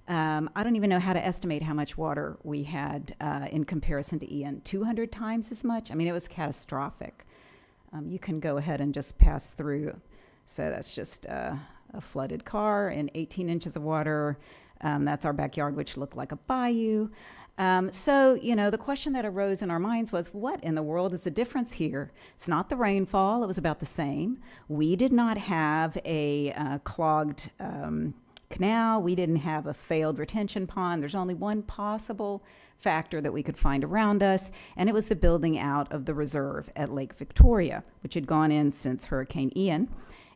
I don't even know how to estimate how much water we had in comparison to Ian. 200 times as much? I mean, it was catastrophic. You can go ahead and just pass through. So that's just a flooded car and 18 inches of water. That's our backyard, which looked like a bayou. So, you know, the question that arose in our minds was, what in the world is the difference here? It's not the rainfall. It was about the same. We did not have a clogged canal. We didn't have a failed retention pond. There's only one possible factor that we could find around us, and it was the building out of the reserve at Lake Victoria, which had gone in since Hurricane Ian.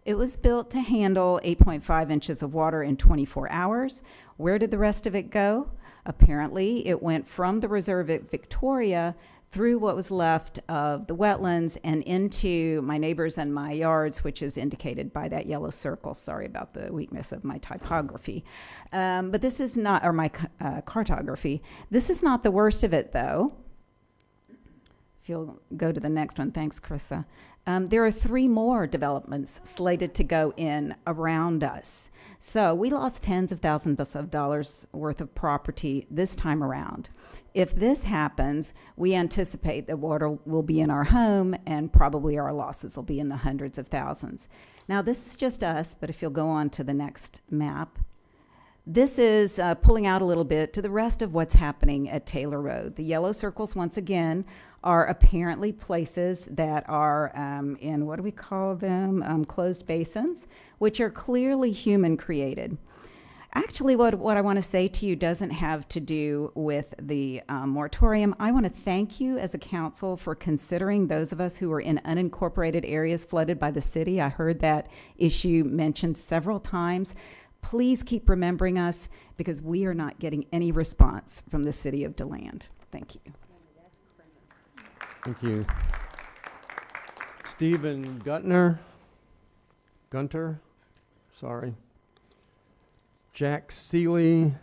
It was built to handle 8.5 inches of water in 24 hours. Where did the rest of it go? Apparently, it went from the reserve at Victoria through what was left of the wetlands and into my neighbors and my yards, which is indicated by that yellow circle. Sorry about the weakness of my typography. But this is not, or my cartography. This is not the worst of it, though. If you'll go to the next one. Thanks, Carissa. There are 3 more developments slated to go in around us. So we lost tens of thousands of dollars worth of property this time around. If this happens, we anticipate that water will be in our home and probably our losses will be in the hundreds of thousands. Now, this is just us, but if you'll go on to the next map, this is pulling out a little bit to the rest of what's happening at Taylor Road. The yellow circles, once again, are apparently places that are in, what do we call them, closed basins, which are clearly human created. Actually, what I want to say to you doesn't have to do with the moratorium. I want to thank you as a council for considering those of us who are in unincorporated areas flooded by the city. I heard that issue mentioned several times. Please keep remembering us because we are not getting any response from the city of DeLand. Thank you. Thank you. Stephen Gunter, sorry. Jack Seeley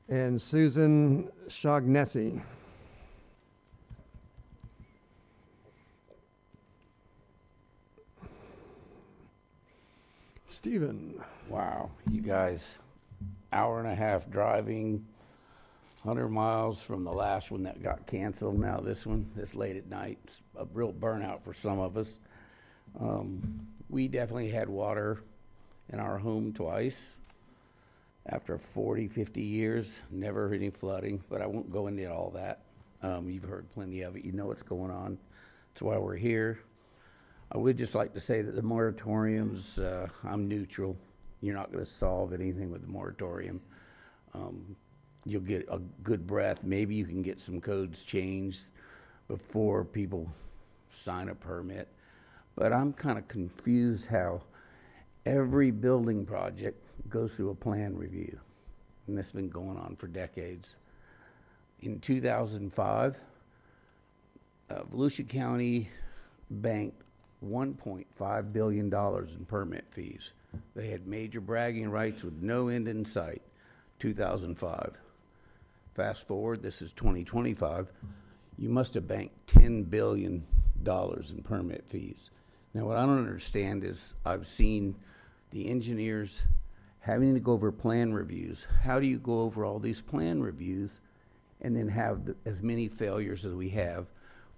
and Susan Shaughnessy. Stephen. Wow, you guys, hour and a half driving, 100 miles from the last one that got canceled. Now this one, this late at night, it's a real burnout for some of us. We definitely had water in our home twice after 40, 50 years, never any flooding, but I won't go into all that. You've heard plenty of it. You know what's going on. That's why we're here. I would just like to say that the moratoriums, I'm neutral. You're not going to solve anything with the moratorium. You'll get a good breath. Maybe you can get some codes changed before people sign a permit. But I'm kind of confused how every building project goes through a plan review. And this has been going on for decades. In 2005, Volusia County banked $1.5 billion in permit fees. They had major bragging rights with no end in sight. 2005. Fast forward, this is 2025. You must have banked $10 billion in permit fees. Now, what I don't understand is I've seen the engineers having to go over plan reviews. How do you go over all these plan reviews and then have as many failures as we have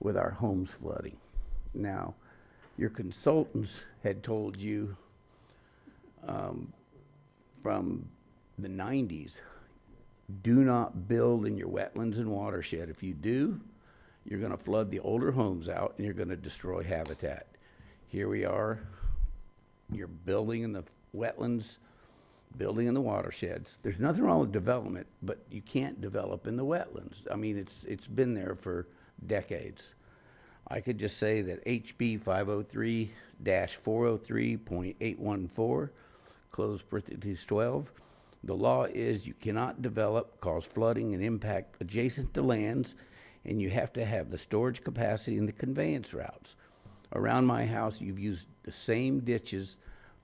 with our homes flooding? Now, your consultants had told you from the 90s, do not build in your wetlands and watershed. If you do, you're going to flood the older homes out and you're going to destroy habitat. Here we are, you're building in the wetlands, building in the watersheds. There's nothing wrong with development, but you can't develop in the wetlands. I mean, it's been there for decades. I could just say that HB 503-403.814, close parentheses 12, the law is you cannot develop, cause flooding, and impact adjacent to lands, and you have to have the storage capacity and the conveyance routes. Around my house, you've used the same ditches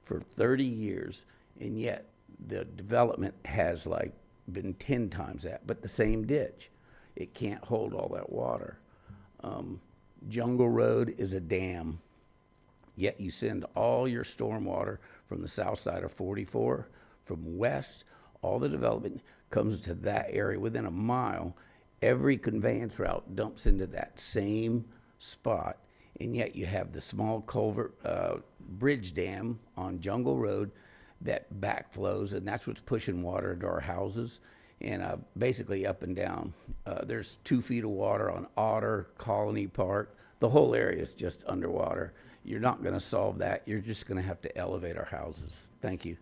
for 30 years, and yet the development has like been 10 times that, but the same ditch. It can't hold all that water. Jungle Road is a dam, yet you send all your stormwater from the south side of 44, from west, all the development comes to that area within a mile. Every conveyance route dumps into that same spot, and yet you have the small culvert bridge dam on Jungle Road that backflows, and that's what's pushing water into our houses and basically up and down. There's 2 feet of water on Otter, Colony Park. The whole area is just underwater. You're not going to solve that. You're just going to have to elevate our houses. Thank you.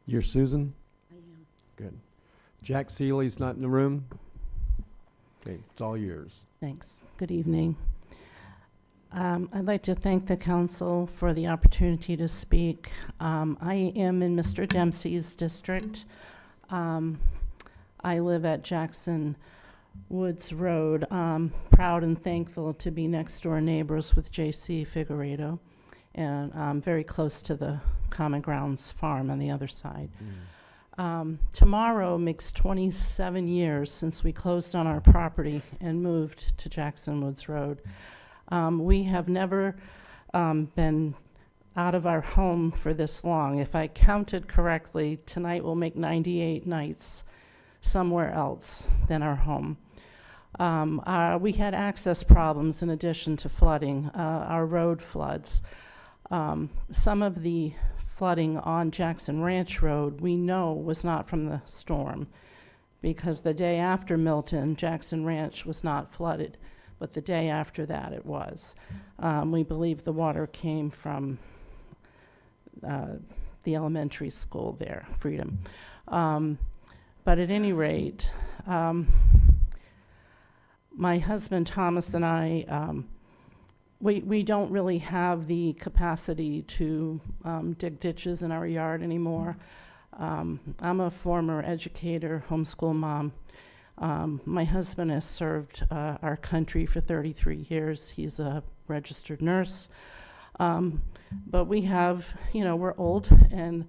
You're Susan? I am. Good. Jack Seeley's not in the room? Okay, it's all yours. Thanks. Good evening. I'd like to thank the council for the opportunity to speak. I am in Mr. Dempsey's district. I live at Jackson Woods Road. Proud and thankful to be next door neighbors with J.C. Figueredo, and very close to the Common Grounds farm on the other side. Tomorrow makes 27 years since we closed on our property and moved to Jackson Woods Road. We have never been out of our home for this long. If I counted correctly, tonight will make 98 nights somewhere else than our home. We had access problems in addition to flooding. Our road floods. Some of the flooding on Jackson Ranch Road we know was not from the storm, because the day after Milton, Jackson Ranch was not flooded, but the day after that it was. We believe the water came from the elementary school there, Freedom. But at any rate, my husband Thomas and I, we don't really have the capacity to dig ditches in our yard anymore. I'm a former educator, homeschool mom. My husband has served our country for 33 years. He's a registered nurse. But we have, we're old and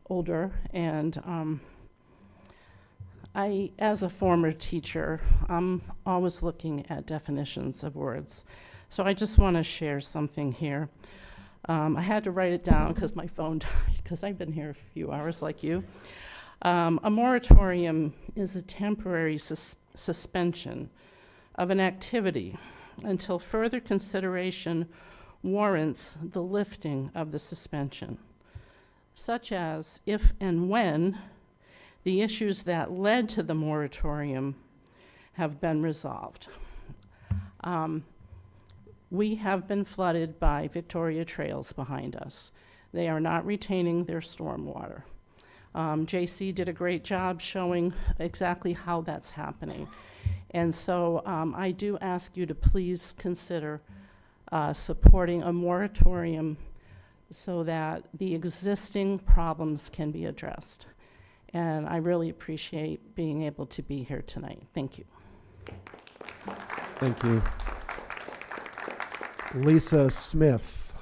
older, and I, as a former teacher, I'm always looking at definitions of words. So I just want to share something here. I had to write it down because my phone died, because I've been here a few hours like you. A moratorium is a temporary suspension of an activity until further consideration warrants the lifting of the suspension, such as if and when the issues that led to the moratorium have been resolved. We have been flooded by Victoria Trails behind us. They are not retaining their stormwater. JC did a great job showing exactly how that's happening. And so I do ask you to please consider supporting a moratorium so that the existing problems can be addressed. And I really appreciate being able to be here tonight. Thank you. Thank you. Lisa Smith.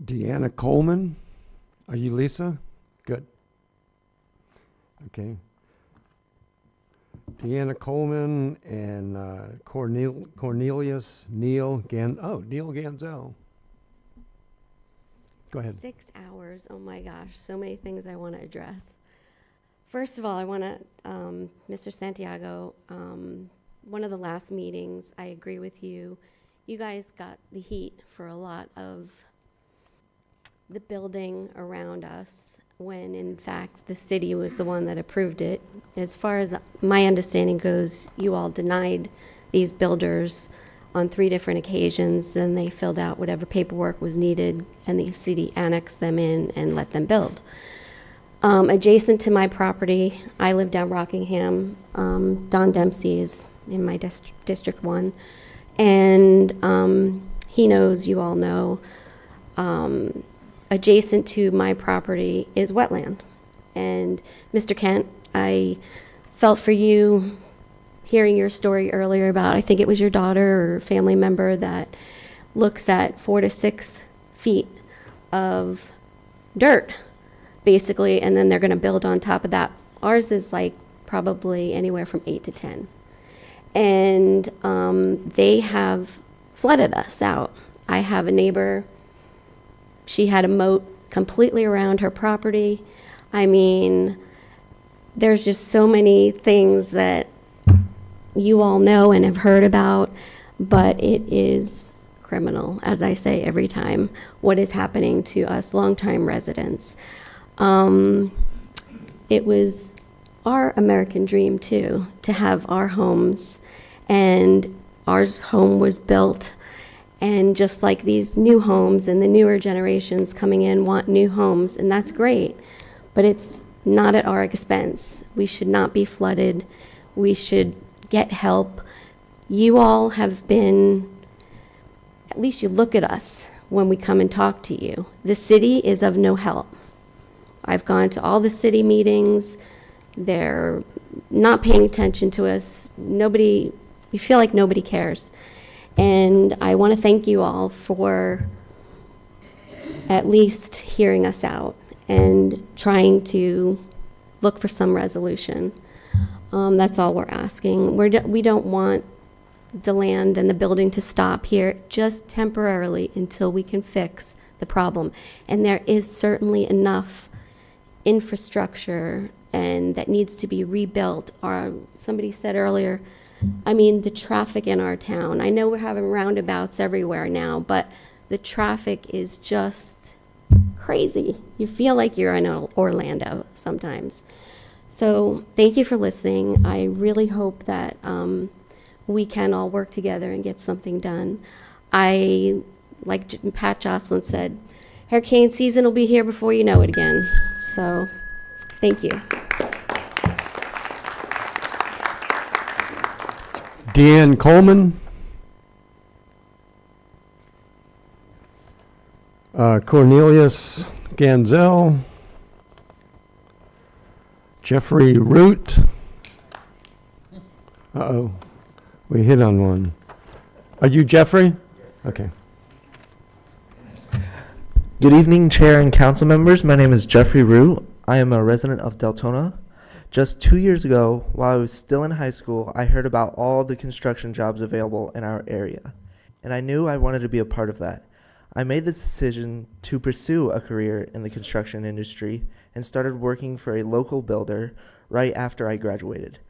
Deanna Coleman. Are you Lisa? Good. Okay. Deanna Coleman and Cornelius Neil Ganzel. Go ahead. 6 hours. Oh my gosh, so many things I want to address. First of all, I want to, Mr. Santiago, one of the last meetings, I agree with you. You guys got the heat for a lot of the building around us when in fact the city was the one that approved it. As far as my understanding goes, you all denied these builders on 3 different occasions, and they filled out whatever paperwork was needed, and the city annexed them in and let them build. Adjacent to my property, I live down Rockingham. Don Dempsey is in my District 1, and he knows, you all know, adjacent to my property is wetland. And Mr. Kent, I felt for you hearing your story earlier about, I think it was your daughter or family member that looks at 4 to 6 feet of dirt, basically, and then they're going to build on top of that. Ours is like probably anywhere from 8 to 10. And they have flooded us out. I have a neighbor, she had a moat completely around her property. I mean, there's just so many things that you all know and have heard about, but it is criminal, as I say every time, what is happening to us longtime residents. It was our American dream too, to have our homes, and our home was built, and just like these new homes and the newer generations coming in want new homes, and that's great, but it's not at our expense. We should not be flooded. We should get help. You all have been, at least you look at us when we come and talk to you. The city is of no help. I've gone to all the city meetings. They're not paying attention to us. Nobody, we feel like nobody cares. And I want to thank you all for at least hearing us out and trying to look for some resolution. That's all we're asking. We don't want the land and the building to stop here just temporarily until we can fix the problem. And there is certainly enough infrastructure and that needs to be rebuilt. Or somebody said earlier, I mean, the traffic in our town. I know we're having roundabouts everywhere now, but the traffic is just crazy. You feel like you're in Orlando sometimes. So thank you for listening. I really hope that we can all work together and get something done. Like Pat Jocelyn said, hurricane season will be here before you know it again. So thank you. Deanne Coleman. Cornelius Ganzel. Jeffrey Root. Uh-oh, we hit on one. Are you Jeffrey? Yes. Okay. Good evening, Chair and Council members. My name is Jeffrey Root. I am a resident of Deltona. Just 2 years ago, while I was still in high school, I heard about all the construction jobs available in our area, and I knew I wanted to be a part of that. I made the decision to pursue a career in the construction industry and started working for a local builder right after I graduated.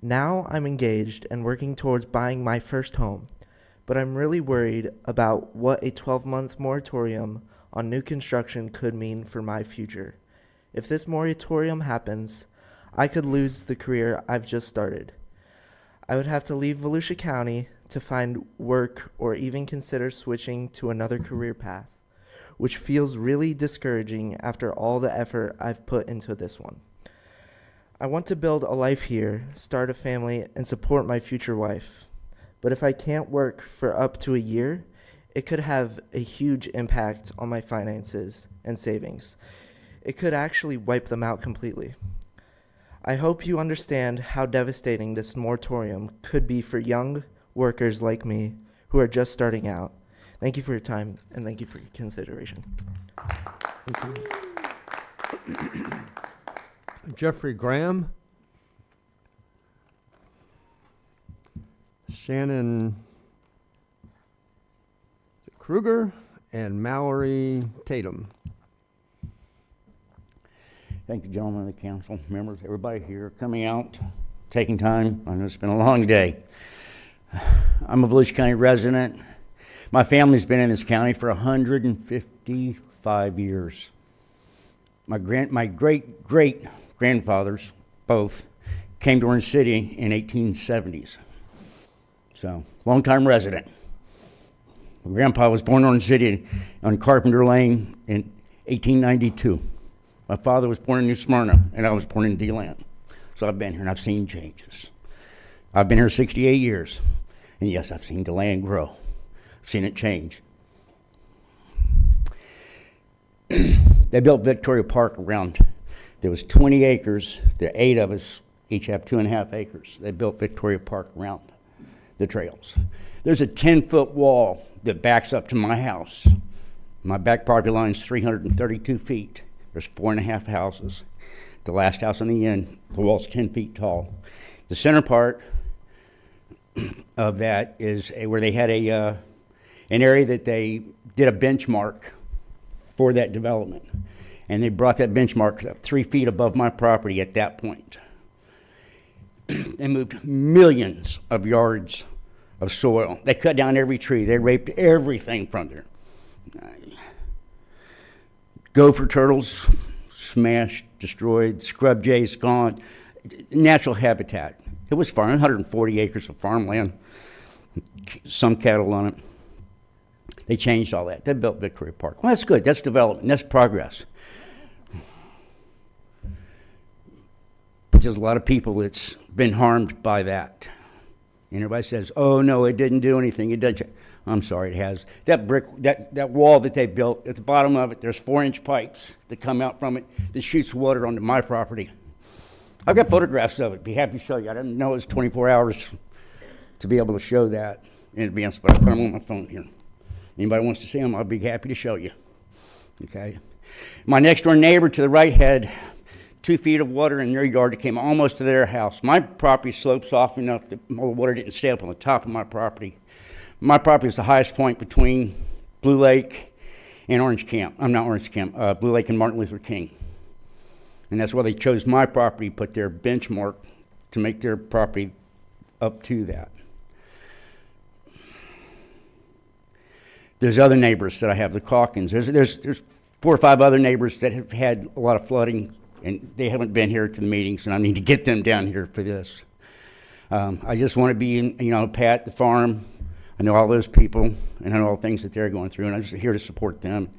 Now I'm engaged and working towards buying my first home, but I'm really worried about what a 12-month moratorium on new construction could mean for my future. If this moratorium happens, I could lose the career I've just started. I would have to leave Volusia County to find work or even consider switching to another career path, which feels really discouraging after all the effort I've put into this one. I want to build a life here, start a family, and support my future wife. But if I can't work for up to a year, It could have a huge impact on my finances and savings. It could actually wipe them out completely. I hope you understand how devastating this moratorium could be for young workers like me who are just starting out. Thank you for your time, and thank you for your consideration. Thank you. Jeffrey Graham. Shannon Kruger and Mallory Tatum. Thank you, gentlemen of the council, members, everybody here coming out, taking time. I know it's been a long day. I'm a Volusia County resident. My family's been in this county for 155 years. My great-great-grandfathers, both, came to Orange City in 1870s. So, long-time resident. My grandpa was born in Orange City on Carpenter Lane in 1892. My father was born in New Smyrna, and I was born in DeLand. So I've been here, and I've seen changes. I've been here 68 years, and yes, I've seen DeLand grow. I've seen it change. They built Victoria Park around. There was 20 acres. There are 8 of us, each have 2.5 acres. They built Victoria Park around the trails. There's a 10-foot wall that backs up to my house. My back property line is 332 feet. There's 4.5 houses. The last house on the end, the wall's 10 feet tall. The center part of that is where they had an area that they did a benchmark for that development. And they brought that benchmark up 3 feet above my property at that point. They moved millions of yards of soil. They cut down every tree. They raped everything from there. Gopher turtles, smashed, destroyed, scrub jays gone, natural habitat. It was farm, 140 acres of farmland, some cattle on it. They changed all that. They built Victoria Park. Well, that's good. That's development. That's progress. But there's a lot of people that's been harmed by that. And everybody says, oh, no, it didn't do anything. It doesn't. I'm sorry, it has. That brick, that wall that they built, at the bottom of it, there's 4-inch pipes that come out from it that shoots water onto my property. I've got photographs of it. Be happy to show you. I didn't know it was 24 hours to be able to show that in advance, but I put them on my phone here. Anybody wants to see them, I'll be happy to show you. Okay. My next door neighbor to the right had 2 feet of water in their yard that came almost to their house. My property slopes off enough that all the water didn't stay up on the top of my property. My property is the highest point between Blue Lake and Orange Camp. I'm not Orange Camp, Blue Lake and Martin Luther King. And that's why they chose my property, put their benchmark to make their property up to that. There's other neighbors that I have, the Calkins. There's 4 or 5 other neighbors that have had a lot of flooding, and they haven't been here to the meetings, and I need to get them down here for this. I just want to be, Pat, the farm. I know all those people, and I know all the things that they're going through, and I'm just here to support them.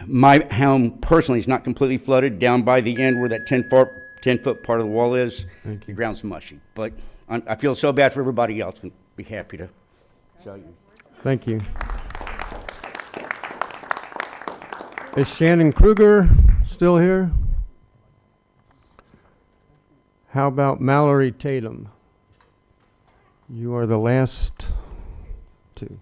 My home personally is not completely flooded down by the end where that 10-foot part of the wall is. The ground's mushy, but I feel so bad for everybody else, and be happy to show you. Thank you. Is Shannon Kruger still here? How about Mallory Tatum? You are the last 2.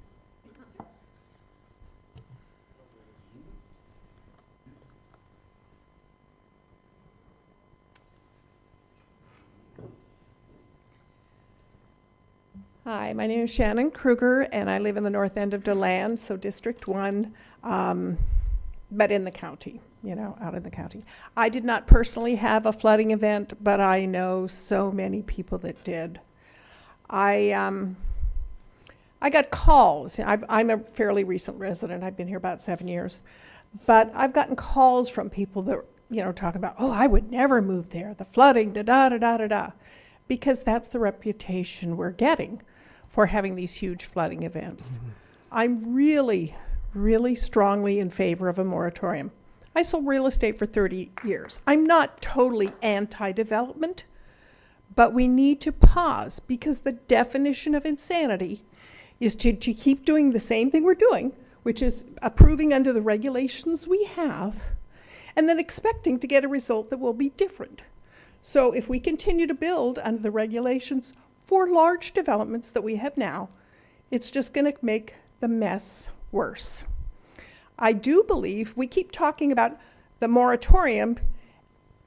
Hi, my name is Shannon Kruger, and I live in the north end of DeLand, so District 1, but in the county, out in the county. I did not personally have a flooding event, but I know so many people that did. I got calls. I'm a fairly recent resident. I've been here about 7 years. But I've gotten calls from people that, talking about, oh, I would never move there. The flooding, da-da-da-da-da-da. Because that's the reputation we're getting for having these huge flooding events. Mm-hmm. I'm really, really strongly in favor of a moratorium. I sold real estate for 30 years. I'm not totally anti-development, but we need to pause because the definition of insanity is to keep doing the same thing we're doing, which is approving under the regulations we have, and then expecting to get a result that will be different. So if we continue to build under the regulations for large developments that we have now, it's just going to make the mess worse. I do believe we keep talking about the moratorium,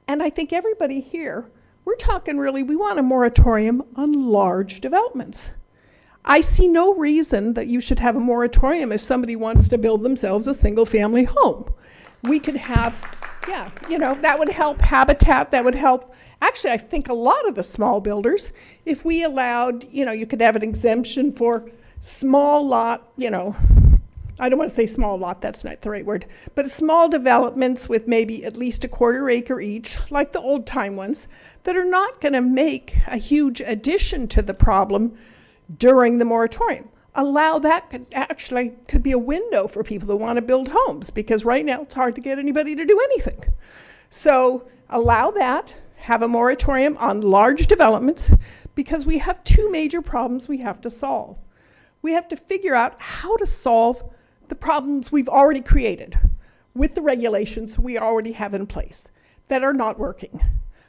and I think everybody here, we're talking really, we want a moratorium on large developments. I see no reason that you should have a moratorium if somebody wants to build themselves a single-family home. We could have, yeah, you know, that would help Habitat, that would help, actually, I think a lot of the small builders, if we allowed, you know, you could have an exemption for small lot, you know, I don't want to say small lot, that's not the right word, but small developments with maybe at least a 1/4 acre each, like the old time ones, that are not going to make a huge addition to the problem during the moratorium. Allow that, could be a window for people that want to build homes, because right now it's hard to get anybody to do anything. So allow that, have a moratorium on large developments, because we have two major problems we have to solve. We have to figure out how to solve the problems we've already created with the regulations we already have in place that are not working.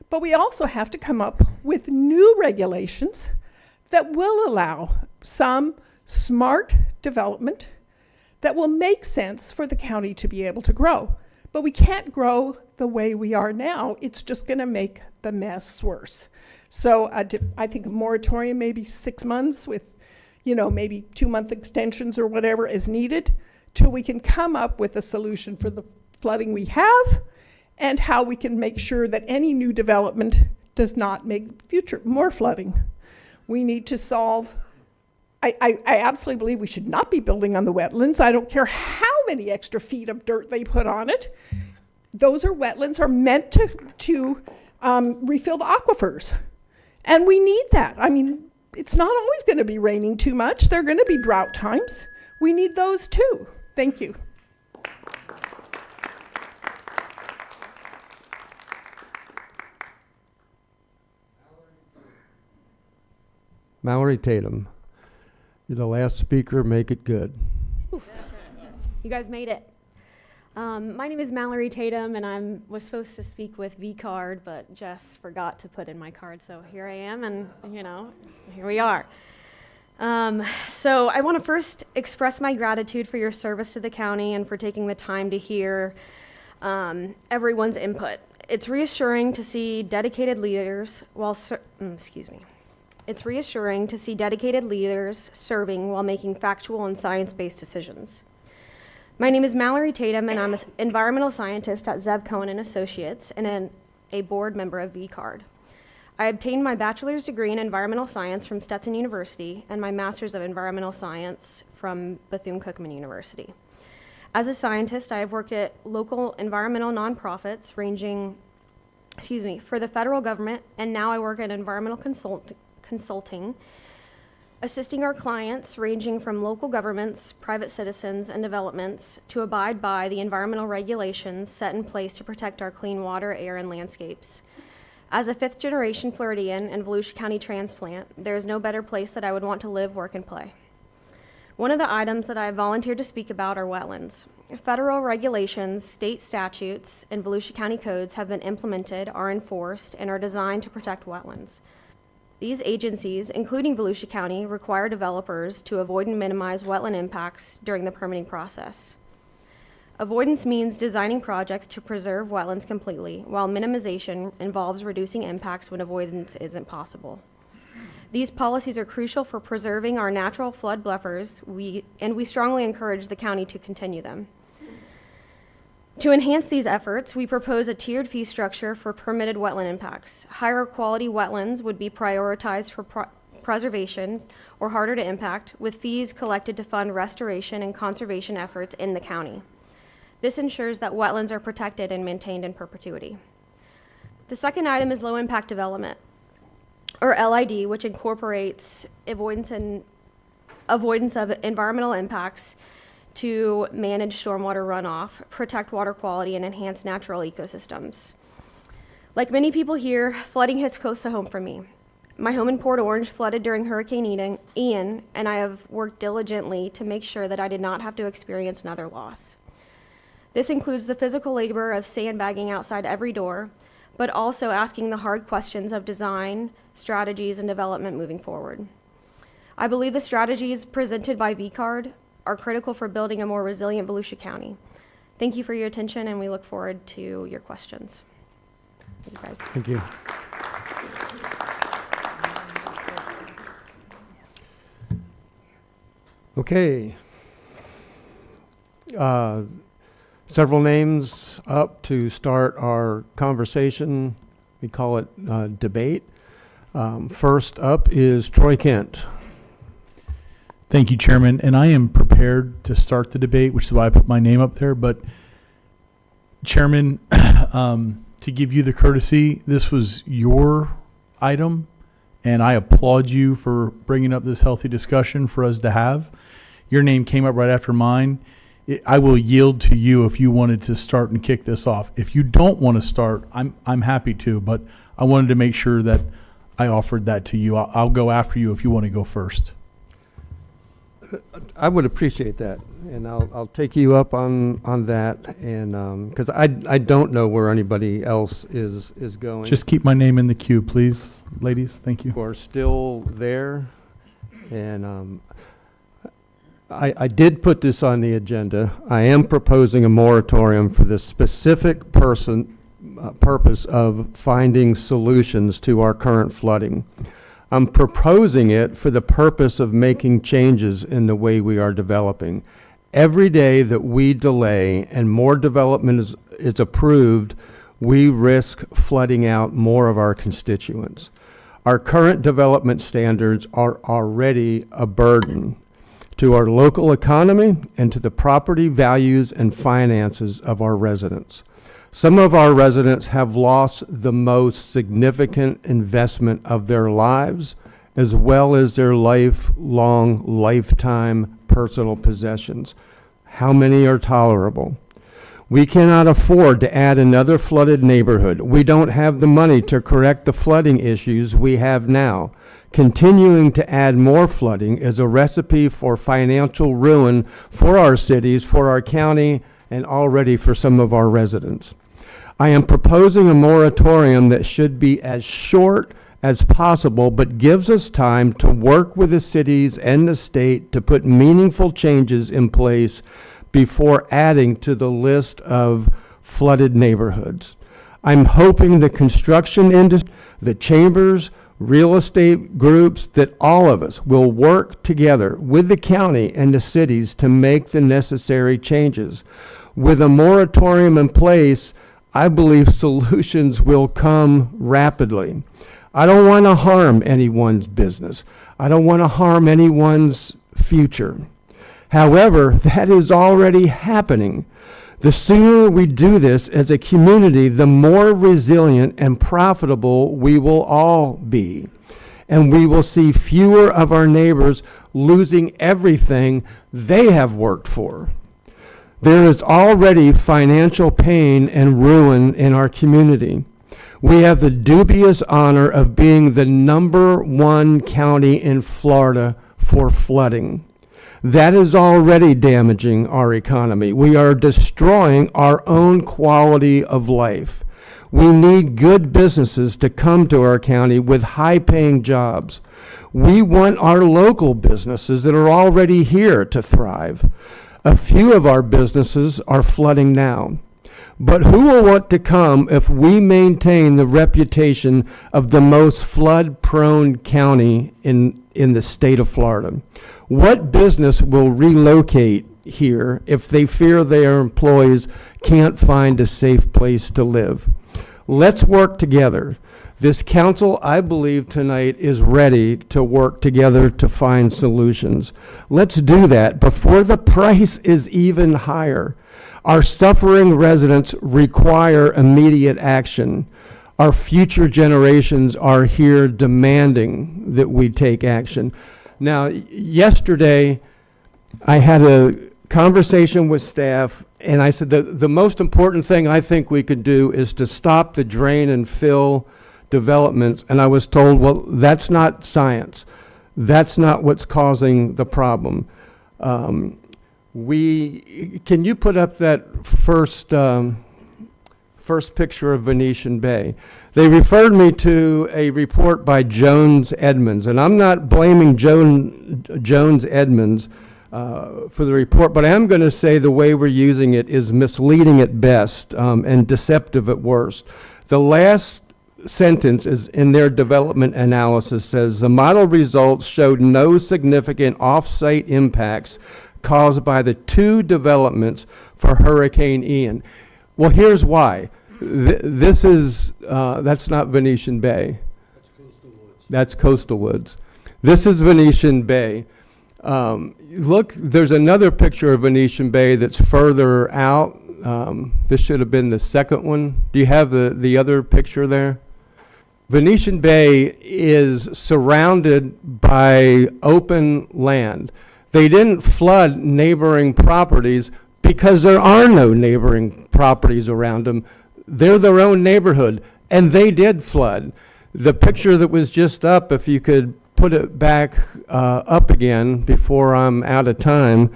But we also have to come up with new regulations that will allow some smart development that will make sense for the county to be able to grow. But we can't grow the way we are now. It's just going to make the mess worse. So I think a moratorium, maybe 6 months with, you know, maybe 2-month extensions or whatever is needed till we can come up with a solution for the flooding we have and how we can make sure that any new development does not make future more flooding. We need to solve, I absolutely believe we should not be building on the wetlands. I don't care how many extra feet of dirt they put on it. Those wetlands are meant to refill the aquifers. And we need that. I mean, it's not always going to be raining too much. There are going to be drought times. We need those too. Thank you. Mallory Tatum, you're the last speaker. Make it good. You guys made it. My name is Mallory Tatum, and I was supposed to speak with V-Card, but Jess forgot to put in my card, so here I am, and, you know, here we are. So I want to first express my gratitude for your service to the county and for taking the time to hear everyone's input. It's reassuring to see dedicated leaders It's reassuring to see dedicated leaders serving while making factual and science-based decisions. My name is Mallory Tatum, and I'm an environmental scientist at Zev Cohen & Associates and a board member of V-Card. I obtained my bachelor's degree in environmental science from Stetson University and my master's of environmental science from Bethune-Cookman University. As a scientist, I have worked at local environmental nonprofits ranging, for the federal government, and now I work at environmental consulting, assisting our clients ranging from local governments, private citizens, and developments to abide by the environmental regulations set in place to protect our clean water, air, and landscapes. As a fifth-generation Floridian and Volusia County transplant, there is no better place that I would want to live, work, and play. One of the items that I have volunteered to speak about are wetlands. Federal regulations, state statutes, and Volusia County codes have been implemented, are enforced, and are designed to protect wetlands. These agencies, including Volusia County, require developers to avoid and minimize wetland impacts during the permitting process. Avoidance means designing projects to preserve wetlands completely, while minimization involves reducing impacts when avoidance isn't possible. These policies are crucial for preserving our natural flood buffers, and we strongly encourage the county to continue them. To enhance these efforts, we propose a tiered fee structure for permitted wetland impacts. Higher quality wetlands would be prioritized for preservation or harder to impact, with fees collected to fund restoration and conservation efforts in the county. This ensures that wetlands are protected and maintained in perpetuity. The second item is low impact development, or LID, which incorporates avoidance of environmental impacts to manage stormwater runoff, protect water quality, and enhance natural ecosystems. Like many people here, flooding hits close to home for me. My home in Port Orange flooded during Hurricane Ian, and I have worked diligently to make sure that I did not have to experience another loss. This includes the physical labor of sandbagging outside every door, but also asking the hard questions of design, strategies, and development moving forward. I believe the strategies presented by VCARD are critical for building a more resilient Volusia County. Thank you for your attention, and we look forward to your questions. Thank you, guys. Thank you. Okay. Several names up to start our conversation. We call it debate. First up is Troy Kent. Thank you, Chairman. And I am prepared to start the debate, which is why I put my name up there. But, Chairman, to give you the courtesy, this was your item, and I applaud you for bringing up this healthy discussion for us to have. Your name came up right after mine. I will yield to you if you wanted to start and kick this off. If you don't want to start, I'm happy to, but I wanted to make sure that I offered that to you. I'll go after you if you want to go first. I would appreciate that, and I'll take you up on that, and because I don't know where anybody else is going. Just keep my name in the queue, please, ladies. Thank you. Who are still there, and I did put this on the agenda. I am proposing a moratorium for the specific purpose of finding solutions to our current flooding. I'm proposing it for the purpose of making changes in the way we are developing. Every day that we delay and more development is approved, we risk flooding out more of our constituents. Our current development standards are already a burden to our local economy and to the property values and finances of our residents. Some of our residents have lost the most significant investment of their lives, as well as their lifetime personal possessions. How many are tolerable? We cannot afford to add another flooded neighborhood. We don't have the money to correct the flooding issues we have now. Continuing to add more flooding is a recipe for financial ruin for our cities, for our county, and already for some of our residents. I am proposing a moratorium that should be as short as possible, but gives us time to work with the cities and the state to put meaningful changes in place before adding to the list of flooded neighborhoods. I'm hoping the construction industry, the chambers, real estate groups, that all of us will work together with the county and the cities to make the necessary changes. With a moratorium in place, I believe solutions will come rapidly. I don't want to harm anyone's business. I don't want to harm anyone's future. However, that is already happening. The sooner we do this as a community, the more resilient and profitable we will all be. And we will see fewer of our neighbors losing everything they have worked for. There is already financial pain and ruin in our community. We have the dubious honor of being the #1 county in Florida for flooding. That is already damaging our economy. We are destroying our own quality of life. We need good businesses to come to our county with high-paying jobs. We want our local businesses that are already here to thrive. A few of our businesses are flooding now. But who will want to come if we maintain the reputation of the most flood-prone county in the state of Florida? What business will relocate here if they fear their employees can't find a safe place to live? Let's work together. This council, I believe tonight, is ready to work together to find solutions. Let's do that before the price is even higher. Our suffering residents require immediate action. Our future generations are here demanding that we take action. Now, yesterday, I had a conversation with staff, and I said the most important thing I think we could do is to stop the drain and fill developments, and I was told, well, that's not science. That's not what's causing the problem. Can you put up that first picture of Venetian Bay? They referred me to a report by Jones Edmonds, and I'm not blaming Jones Edmonds for the report, but I am going to say the way we're using it is misleading at best and deceptive at worst. The last sentence is in their development analysis says the model results showed no significant off-site impacts caused by the two developments for Hurricane Ian. Well, here's why. This is, that's not Venetian Bay. That's Coastal Woods. This is Venetian Bay. Look, there's another picture of Venetian Bay that's further out. This should have been the second one. Do you have the other picture there? Venetian Bay is surrounded by open land. They didn't flood neighboring properties because there are no neighboring properties around them. They're their own neighborhood, and they did flood. The picture that was just up, if you could put it back up again before I'm out of time.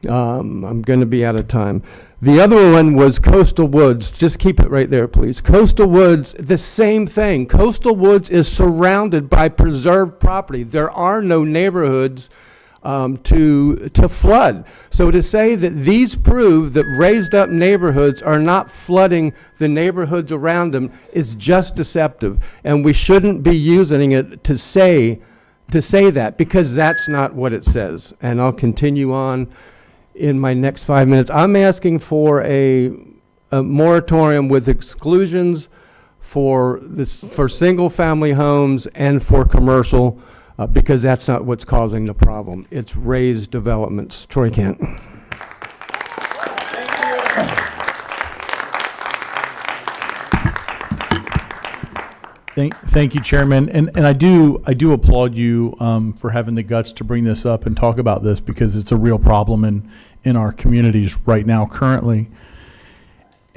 I'm going to be out of time. The other one was Coastal Woods. Just keep it right there, please. Coastal Woods, the same thing. Coastal Woods is surrounded by preserved property. There are no neighborhoods to flood. So to say that these prove that raised up neighborhoods are not flooding the neighborhoods around them is just deceptive. And we shouldn't be using it to say that, because that's not what it says. And I'll continue on in my next 5 minutes. I'm asking for a moratorium with exclusions for single family homes and for commercial, because that's not what's causing the problem. It's raised developments. Troy Kent. Thank you, Chairman, and I do applaud you for having the guts to bring this up and talk about this, because it's a real problem in our communities right now currently.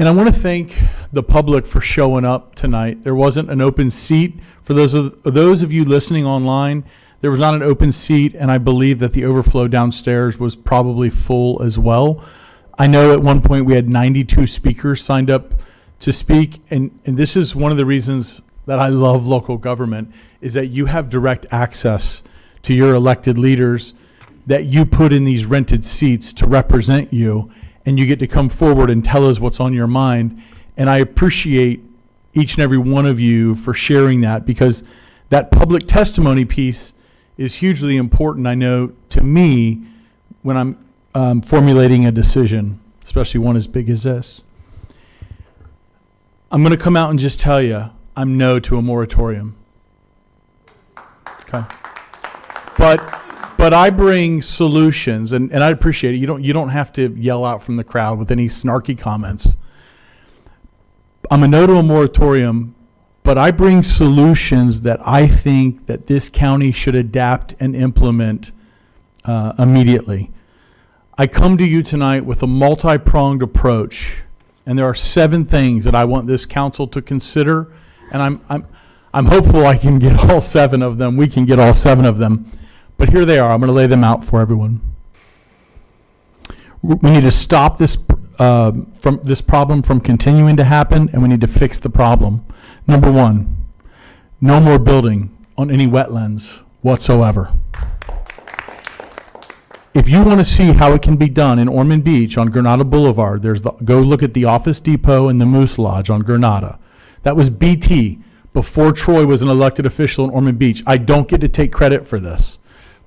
And I want to thank the public for showing up tonight. There wasn't an open seat for those of you listening online. There was not an open seat, and I believe that the overflow downstairs was probably full as well. I know at one point we had 92 speakers signed up to speak, and this is one of the reasons that I love local government, is that you have direct access to your elected leaders that you put in these rented seats to represent you, and you get to come forward and tell us what's on your mind. And I appreciate each and every one of you for sharing that, because that public testimony piece is hugely important, I know, to me when I'm formulating a decision, especially one as big as this. I'm going to come out and just tell you, I'm no to a moratorium. Okay. But I bring solutions, and I appreciate it. You don't have to yell out from the crowd with any snarky comments. I'm a no to a moratorium, but I bring solutions that I think that this county should adapt and implement immediately. I come to you tonight with a multi-pronged approach, and there are 7 things that I want this council to consider. And I'm hopeful I can get all 7 of them. We can get all 7 of them. But here they are. I'm going to lay them out for everyone. We need to stop this problem from continuing to happen, and we need to fix the problem. Number 1, no more building on any wetlands whatsoever. If you want to see how it can be done in Ormond Beach on Granada Boulevard, go look at the Office Depot and the Moose Lodge on Granada. That was BT before Troy was an elected official in Ormond Beach. I don't get to take credit for this,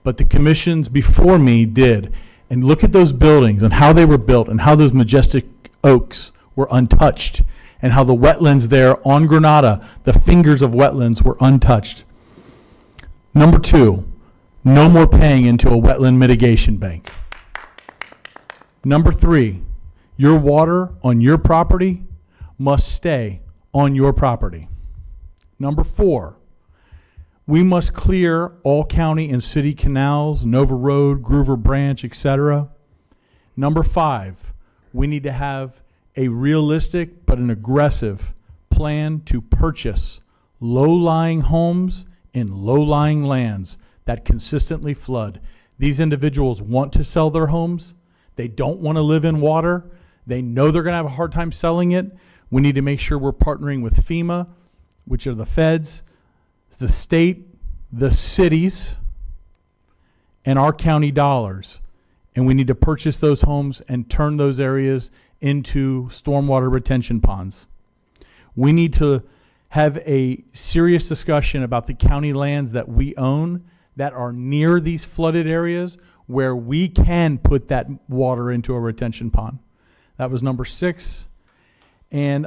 but the commissions before me did. And look at those buildings and how they were built, and how those majestic oaks were untouched, and how the wetlands there on Granada, the fingers of wetlands, were untouched. Number 2, no more paying into a wetland mitigation bank. Number 3, your water on your property must stay on your property. Number 4, we must clear all county and city canals, Nova Road, Groover Branch, etc. Number 5, we need to have a realistic but an aggressive plan to purchase low-lying homes in low-lying lands that consistently flood. These individuals want to sell their homes. They don't want to live in water. They know they're going to have a hard time selling it. We need to make sure we're partnering with FEMA, which are the feds, the state, the cities, and our county dollars. And we need to purchase those homes and turn those areas into stormwater retention ponds. We need to have a serious discussion about the county lands that we own that are near these flooded areas where we can put that water into a retention pond. That was number 6. And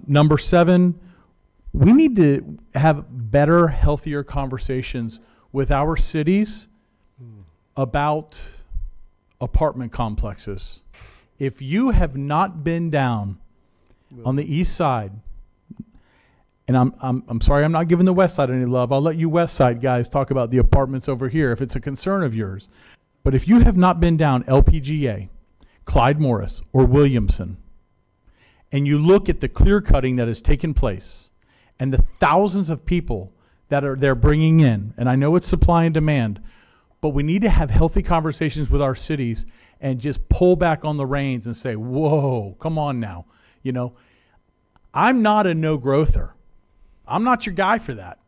number 7, we need to have better, healthier conversations with our cities about apartment complexes. If you have not been down on the east side, and I'm sorry, I'm not giving the west side any love. I'll let you west side guys talk about the apartments over here if it's a concern of yours. But if you have not been down LPGA, Clyde Morris, or Williamson, and you look at the clear cutting that has taken place and the thousands of people that they're bringing in, and I know it's supply and demand, but we need to have healthy conversations with our cities and just pull back on the reins and say, whoa, come on now. You know, I'm not a no-growther. I'm not your guy for that.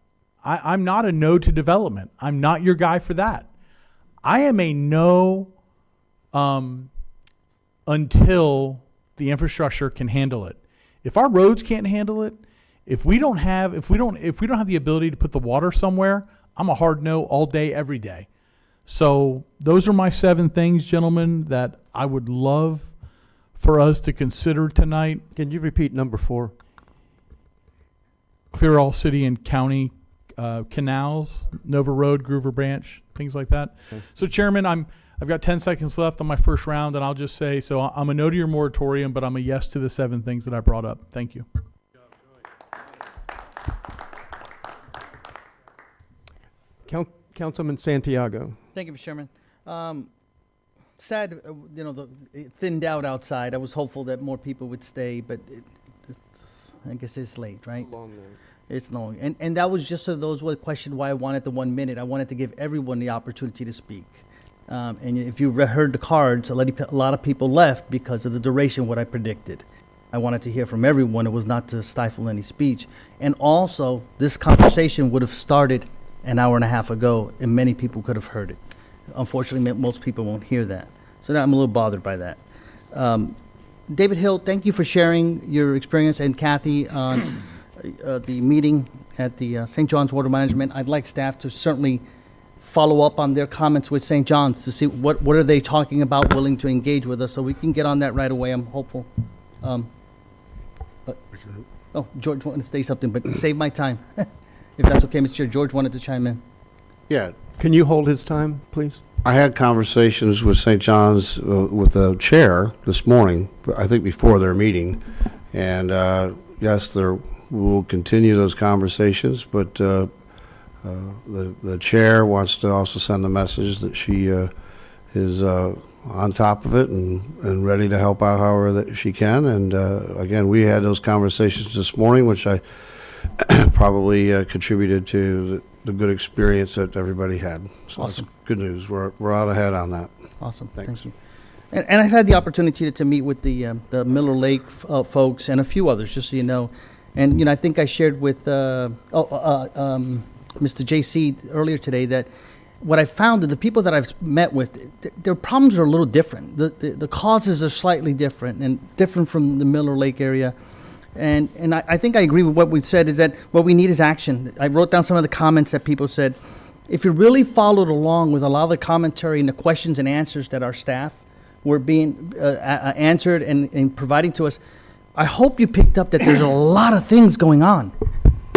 I'm not a no to development. I'm not your guy for that. I am a no until the infrastructure can handle it. If our roads can't handle it, if we don't have the ability to put the water somewhere, I'm a hard no all day, every day. So those are my 7 things, gentlemen, that I would love for us to consider tonight. Can you repeat number 4? Clear all city and county canals, Nova Road, Groover Branch, things like that. Okay. So, Chairman, I've got 10 seconds left on my first round, and I'll just say, so I'm a no to your moratorium, but I'm a yes to the 7 things that I brought up. Thank you. Councilman Santiago. Thank you, Mr. Chairman. Sad, it thinned out outside. I was hopeful that more people would stay, but I guess it's late, right? It's long. And that was just so those who questioned why I wanted the 1 minute. I wanted to give everyone the opportunity to speak. And if you heard the cards, a lot of people left because of the duration, what I predicted. I wanted to hear from everyone. It was not to stifle any speech. And also, this conversation would have started an hour and a half ago, and many people could have heard it. Unfortunately, most people won't hear that. So now I'm a little bothered by that. David Hill, thank you for sharing your experience, and Kathy on the meeting at the St. John's Water Management. I'd like staff to certainly follow up on their comments with St. John's to see what are they talking about, willing to engage with us, so we can get on that right away. I'm hopeful. George wanted to say something, but save my time. If that's okay, Mr. Chair. George wanted to chime in. Yeah. Can you hold his time, please? I had conversations with St. John's, with the chair this morning, I think before their meeting. And yes, we'll continue those conversations, but the chair wants to also send a message that she is on top of it and ready to help out however that she can. And again, we had those conversations this morning, which I probably contributed to the good experience that everybody had. So Awesome. That's good news. We're out ahead on that. Awesome. Thanks. Thank you. And I've had the opportunity to meet with the Miller Lake folks and a few others, just so you know. And I think I shared with Mr. JC earlier today that what I found that the people that I've met with, their problems are a little different. The causes are slightly different and different from the Miller Lake area. And I think I agree with what we've said, is that what we need is action. I wrote down some of the comments that people said. If you really followed along with a lot of the commentary and the questions and answers that our staff were being answered and providing to us, I hope you picked up that there's a lot of things going on.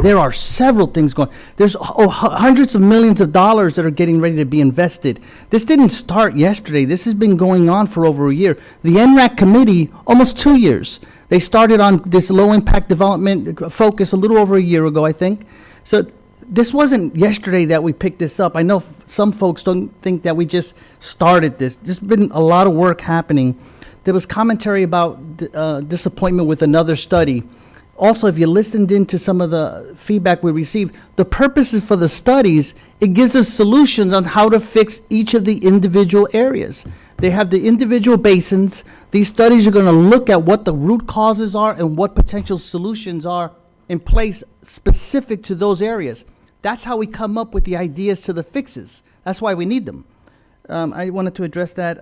There are several things going on. There's hundreds of millions of dollars that are getting ready to be invested. This didn't start yesterday. This has been going on for over a year. The NRAC committee, almost 2 years. They started on this low-impact development focus a little over a year ago, I think. So this wasn't yesterday that we picked this up. I know some folks don't think that we just started this. There's been a lot of work happening. There was commentary about disappointment with another study. Also, if you listened into some of the feedback we received, the purposes for the studies, it gives us solutions on how to fix each of the individual areas. They have the individual basins. These studies are going to look at what the root causes are and what potential solutions are in place specific to those areas. That's how we come up with the ideas to the fixes. That's why we need them. I wanted to address that.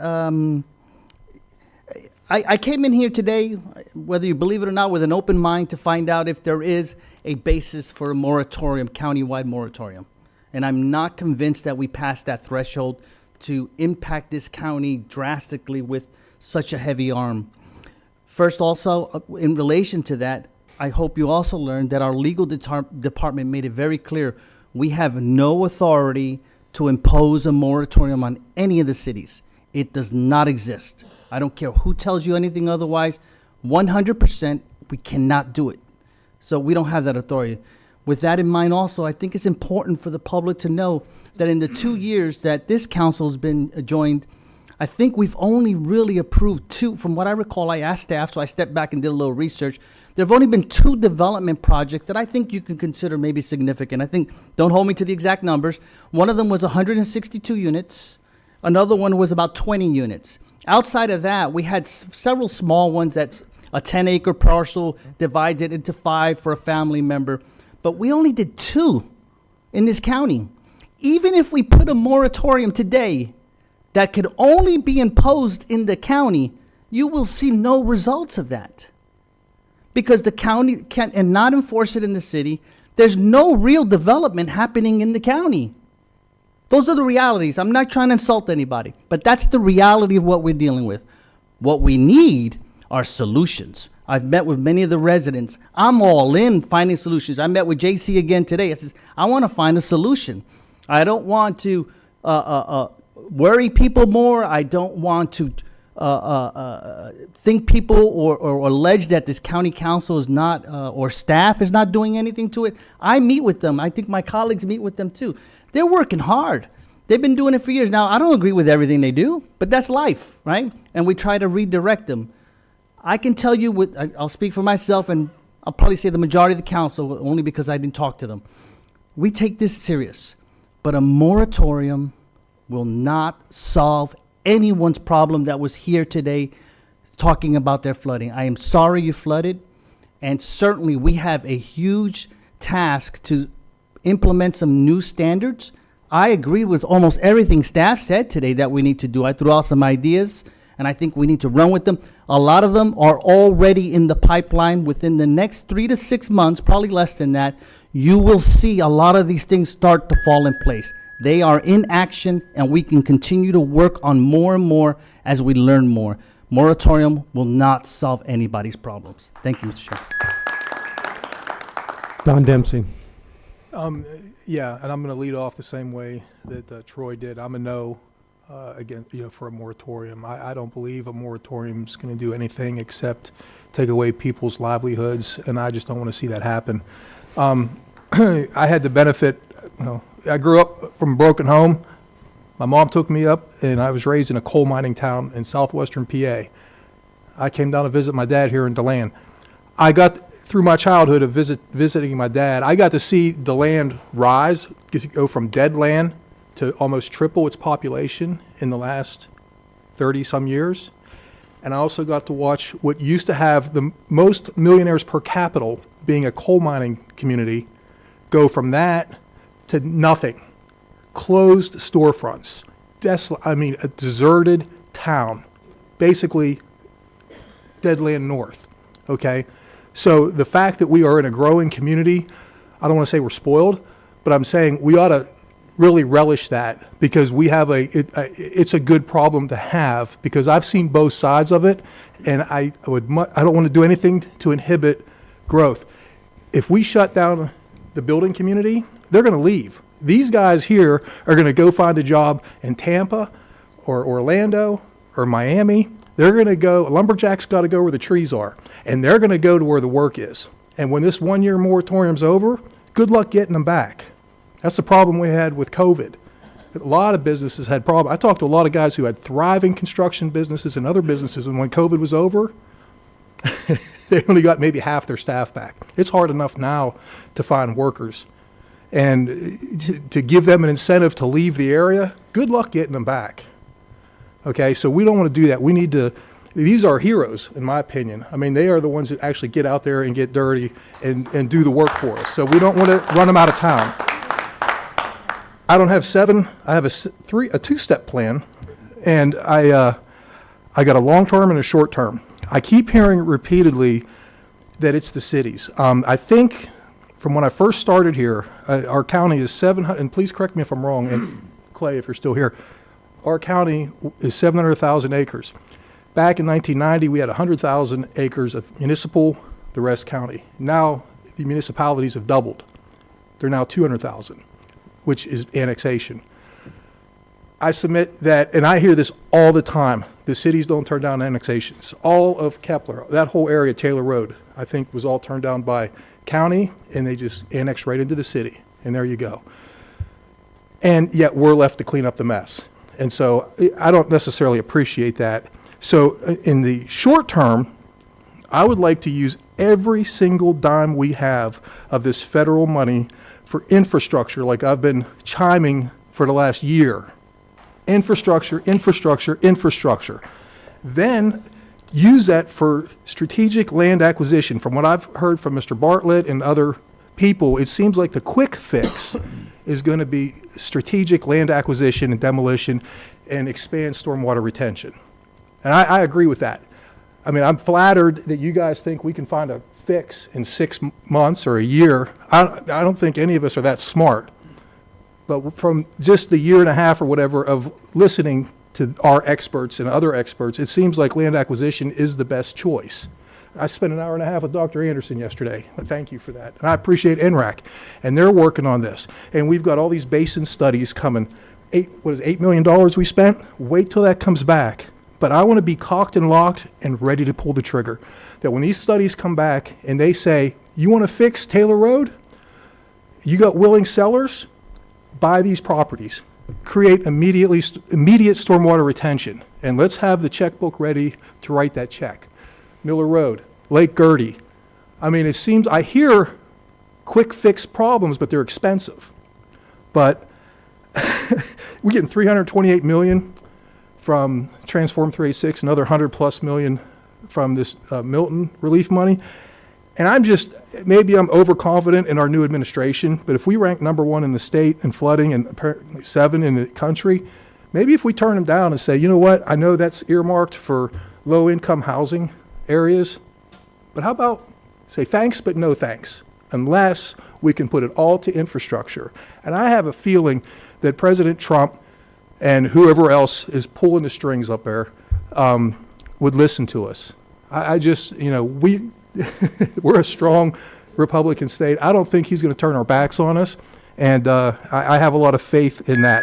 I came in here today, whether you believe it or not, with an open mind to find out if there is a basis for a moratorium, countywide moratorium. And I'm not convinced that we passed that threshold to impact this county drastically with such a heavy arm. First, also, in relation to that, I hope you also learned that our legal department made it very clear we have no authority to impose a moratorium on any of the cities. It does not exist. I don't care who tells you anything otherwise. 100%, we cannot do it. So we don't have that authority. With that in mind also, I think it's important for the public to know that in the 2 years that this council has been joined, I think we've only really approved 2. From what I recall, I asked staff, so I stepped back and did a little research. There have only been 2 development projects that I think you can consider maybe significant. I think, don't hold me to the exact numbers. One of them was 162 units. Another one was about 20 units. Outside of that, we had several small ones that's a 10-acre parcel divided into 5 for a family member. But we only did 2 in this county. Even if we put a moratorium today that could only be imposed in the county, you will see no results of that. Because the county can't and not enforce it in the city, there's no real development happening in the county. Those are the realities. I'm not trying to insult anybody, but that's the reality of what we're dealing with. What we need are solutions. I've met with many of the residents. I'm all in finding solutions. I met with JC again today. I said, I want to find a solution. I don't want to worry people more. I don't want to think people or allege that this county council is not, or staff is not doing anything to it. I meet with them. I think my colleagues meet with them too. They're working hard. They've been doing it for years. Now, I don't agree with everything they do, but that's life, right? And we try to redirect them. I can tell you, I'll speak for myself, and I'll probably say the majority of the council, only because I didn't talk to them. We take this serious, but a moratorium will not solve anyone's problem that was here today talking about their flooding. I am sorry you flooded, and certainly we have a huge task to implement some new standards. I agree with almost everything staff said today that we need to do. I threw out some ideas, and I think we need to run with them. A lot of them are already in the pipeline. Within the next 3 to 6 months, probably less than that, you will see a lot of these things start to fall in place. They are in action, and we can continue to work on more and more as we learn more. Moratorium will not solve anybody's problems. Thank you, Mr. Chair. Don Dempsey. Yeah, and I'm going to lead off the same way that Troy did. I'm a no again, for a moratorium. I don't believe a moratorium is going to do anything except take away people's livelihoods, and I just don't want to see that happen. I had the benefit. I grew up from a broken home. My mom took me up, and I was raised in a coal mining town in southwestern PA. I came down to visit my dad here in DeLand. I got, through my childhood of visiting my dad, I got to see DeLand rise, go from dead land to almost triple its population in the last 30-some years. And I also got to watch what used to have the most millionaires per capita, being a coal mining community, go from that to nothing. Closed storefronts, a deserted town, basically dead land north, okay? So the fact that we are in a growing community, I don't want to say we're spoiled, but I'm saying we ought to really relish that, because we have it's a good problem to have, because I've seen both sides of it, and I don't want to do anything to inhibit growth. If we shut down the building community, they're going to leave. These guys here are going to go find a job in Tampa or Orlando or Miami. They're going to go, lumberjacks got to go where the trees are, and they're going to go to where the work is. And when this one-year moratorium's over, good luck getting them back. That's the problem we had with COVID. A lot of businesses had problems. I talked to a lot of guys who had thriving construction businesses and other businesses, and when COVID was over, They only got maybe half their staff back. It's hard enough now to find workers. And to give them an incentive to leave the area, good luck getting them back. Okay, so we don't want to do that. We need to, these are heroes, in my opinion. I mean, they are the ones that actually get out there and get dirty and do the work for us. So we don't want to run them out of town. I don't have 7, I have a 2-step plan, and I got a long-term and a short-term. I keep hearing repeatedly that it's the cities. I think from when I first started here, our county is 700, and please correct me if I'm wrong, and Clay, if you're still here, our county is 700,000 acres. Back in 1990, we had 100,000 acres of municipal, the rest county. Now, the municipalities have doubled. They're now 200,000, which is annexation. I submit that, and I hear this all the time, the cities don't turn down annexations. All of Kepler, that whole area, Taylor Road, I think was all turned down by county, and they just annexed right into the city, and there you go. And yet we're left to clean up the mess. And so I don't necessarily appreciate that. So in the short term, I would like to use every single dime we have of this federal money for infrastructure, like I've been chiming for the last year. Infrastructure, infrastructure, infrastructure. Then use that for strategic land acquisition. From what I've heard from Mr. Bartlett and other people, it seems like the quick fix is going to be strategic land acquisition and demolition and expand stormwater retention. And I agree with that. I mean, I'm flattered that you guys think we can find a fix in 6 months or a year. I don't think any of us are that smart. But from just the year and a half or whatever of listening to our experts and other experts, it seems like land acquisition is the best choice. I spent an hour and a half with Dr. Anderson yesterday. Thank you for that. And I appreciate NRAC. And they're working on this. And we've got all these basin studies coming. $8 million we spent? Wait till that comes back. But I want to be cocked and locked and ready to pull the trigger. That when these studies come back and they say, you want to fix Taylor Road? You got willing sellers? Buy these properties. Create immediate stormwater retention. And let's have the checkbook ready to write that check. Miller Road, Lake Gertie. I mean, it seems, I hear quick fix problems, but they're expensive. But we're getting $328 million from Transform 386, another $100+ million from this Milton relief money. And maybe I'm overconfident in our new administration, but if we rank #1 in the state in flooding and apparently 7 in the country, maybe if we turn them down and say, you know what, I know that's earmarked for low-income housing areas, but how about say thanks but no thanks, unless we can put it all to infrastructure. And I have a feeling that President Trump and whoever else is pulling the strings up there would listen to us. I just, we're a strong Republican state. I don't think he's going to turn our backs on us, and I have a lot of faith in that.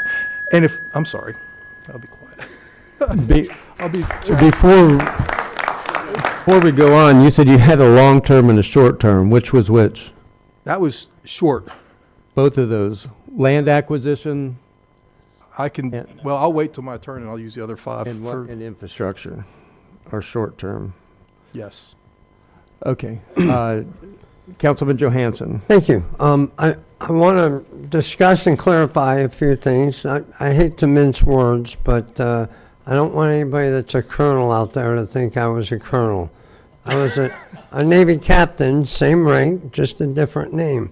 And I'm sorry, I'll be quiet. Before we go on, you said you had a long term and a short term. Which was which? That was short. Both of those. Land acquisition. I'll wait till my turn and I'll use the other 5. And infrastructure are short term. Yes. Okay. Councilman Johansson. Thank you. I want to discuss and clarify a few things. I hate to mince words, but I don't want anybody that's a colonel out there to think I was a colonel. I was a Navy captain, same rank, just a different name.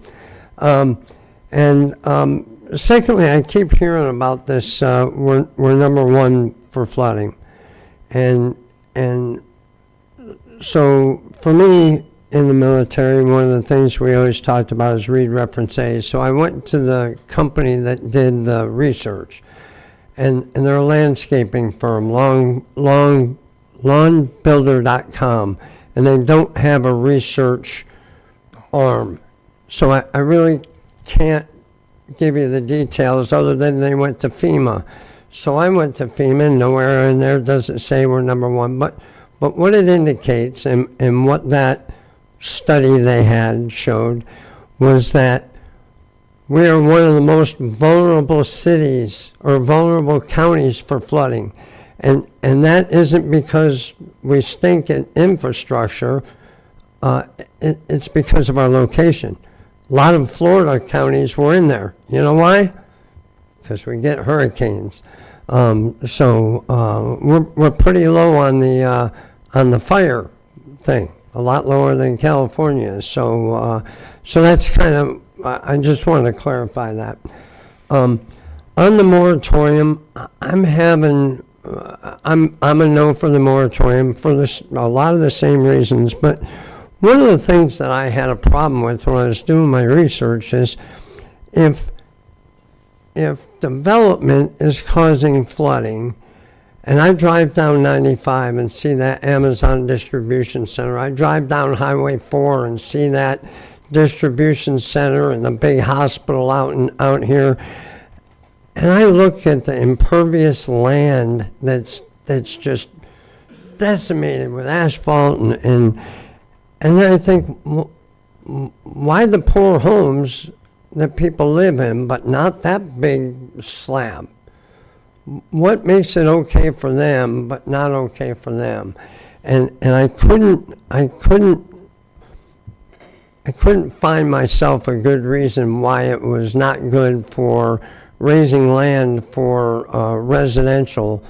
Secondly, I keep hearing about this, we're #1 for flooding. And so for me, in the military, one of the things we always talked about is read reference A. So I went to the company that did the research, and they're a landscaping firm, lawnbuilder.com, and they don't have a research arm. So I really can't give you the details other than they went to FEMA. So I went to FEMA, and nowhere in there does it say we're #1, but what it indicates and what that study they had showed was that we are one of the most vulnerable cities or vulnerable counties for flooding. And that isn't because we stink at infrastructure. it's because of our location. A lot of Florida counties were in there. You know why? Because we get hurricanes. So we're pretty low on the fire thing, a lot lower than California is. So that's kind of, I just wanted to clarify that. On the moratorium, I'm a no for the moratorium for a lot of the same reasons. But one of the things that I had a problem with when I was doing my research is if development is causing flooding, and I drive down 95 and see that Amazon distribution center, I drive down Highway 4 and see that distribution center and the big hospital out here, and I look at the impervious land that's just decimated with asphalt and then I think, why the poor homes that people live in, but not that big slab? What makes it okay for them, but not okay for them? And I couldn't find myself a good reason why it was not good for raising land for residential,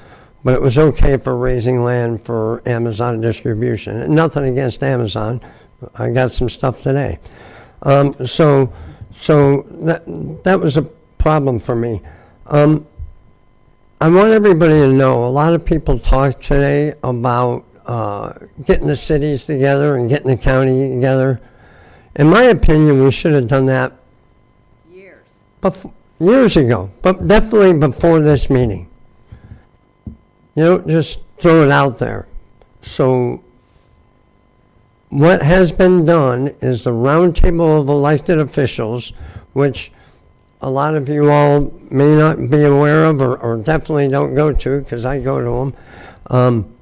but it was okay for raising land for Amazon distribution. And nothing against Amazon. I got some stuff today. So that was a problem for me. I want everybody to know, a lot of people talk today about getting the cities together and getting the county together. In my opinion, we should have done that years ago, but definitely before this meeting. You know, just throw it out there. So what has been done is the roundtable of elected officials, which a lot of you all may not be aware of or definitely don't go to, because I go to them.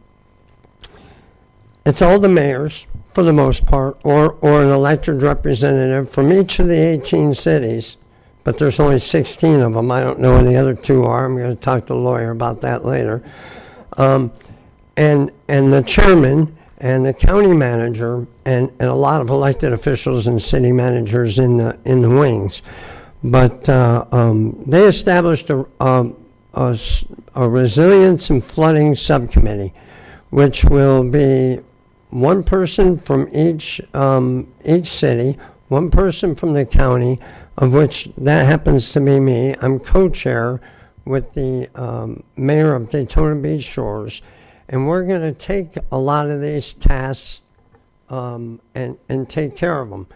It's all the mayors, for the most part, or an elected representative from each of the 18 cities, but there's only 16 of them. I don't know who the other two are. I'm going to talk to the lawyer about that later. And the chairman and the county manager and a lot of elected officials and city managers in the wings. But they established a resilience and flooding subcommittee, which will be one person from each city, one person from the county, of which that happens to be me. I'm co-chair with the mayor of Daytona Beach Shores, and we're going to take a lot of these tasks and take care of them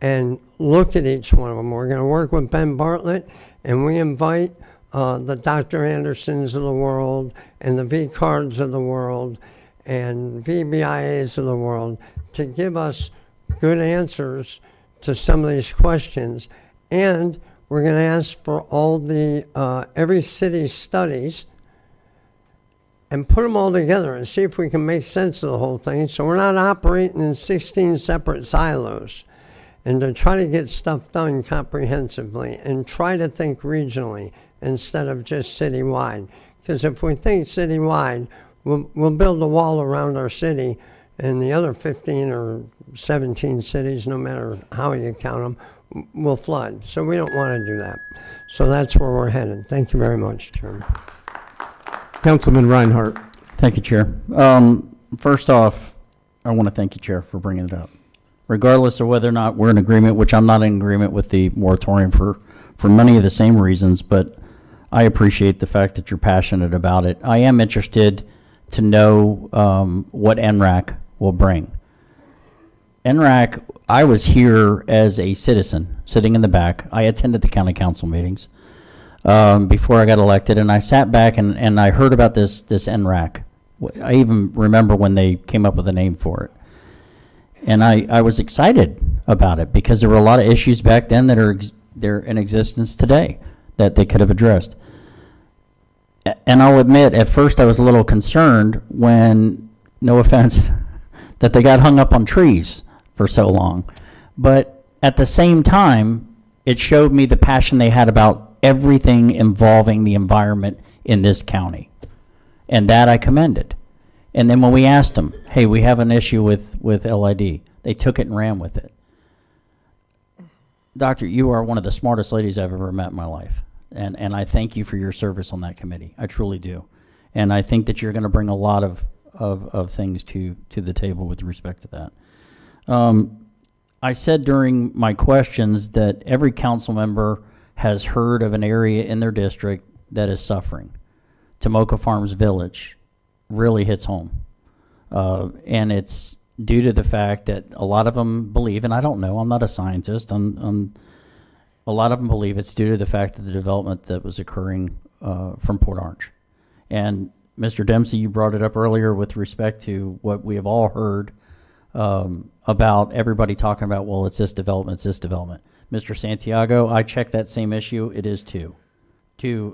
and look at each one of them. We're going to work with Ben Bartlett, and we invite the Dr. Andersons of the world and the V-Cards of the world and VBIAs of the world to give us good answers to some of these questions. And we're going to ask for all the every city's studies and put them all together and see if we can make sense of the whole thing, so we're not operating in 16 separate silos, and to try to get stuff done comprehensively and try to think regionally instead of just citywide. Because if we think citywide, we'll build a wall around our city, and the other 15 or 17 cities, no matter how you count them, will flood. So we don't want to do that. So that's where we're headed. Thank you very much, Chairman. Councilman Reinhardt. Thank you, Chair. First off, I want to thank you, Chair, for bringing it up. Regardless of whether or not we're in agreement, which I'm not in agreement with the moratorium for many of the same reasons, but I appreciate the fact that you're passionate about it. I am interested to know what NRAC will bring. NRAC, I was here as a citizen, sitting in the back. I attended the county council meetings before I got elected, and I sat back and I heard about this NRAC. I even remember when they came up with a name for it. And I was excited about it because there were a lot of issues back then that are they're in existence today that they could have addressed. And I'll admit, at first I was a little concerned when, no offense, that they got hung up on trees for so long. But at the same time, it showed me the passion they had about everything involving the environment in this county. And that I commended. And then when we asked them, hey, we have an issue with LID, They took it and ran with it. Doctor, you are one of the smartest ladies I've ever met in my life. And I thank you for your service on that committee. I truly do. And I think that you're going to bring a lot of things to the table with respect to that. I said during my questions that every council member has heard of an area in their district that is suffering. Tomoka Farms Village really hits home. And it's due to the fact that a lot of them believe, and I don't know, I'm not a scientist, a lot of them believe it's due to the fact of the development that was occurring from Port Orange. And Mr. Dempsey, you brought it up earlier with respect to what we have all heard about everybody talking about, well, it's this development, it's this development. Mr. Santiago, I checked that same issue. It is two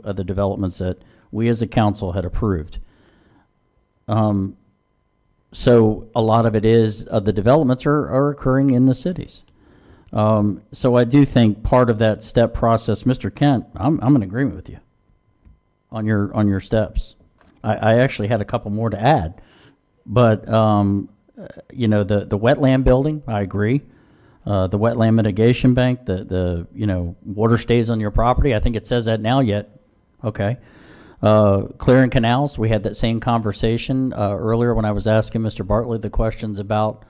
of the developments that we as a council had approved. So a lot of it is, the developments are occurring in the cities. So I do think part of that step process, Mr. Kent, I'm in agreement with you on your steps. I actually had a couple more to add, but you know, the wetland building, I agree. The wetland mitigation bank, the you know, water stays on your property. I think it says that now yet. Okay. Clearing canals, we had that same conversation earlier when I was asking Mr. Bartlett the questions about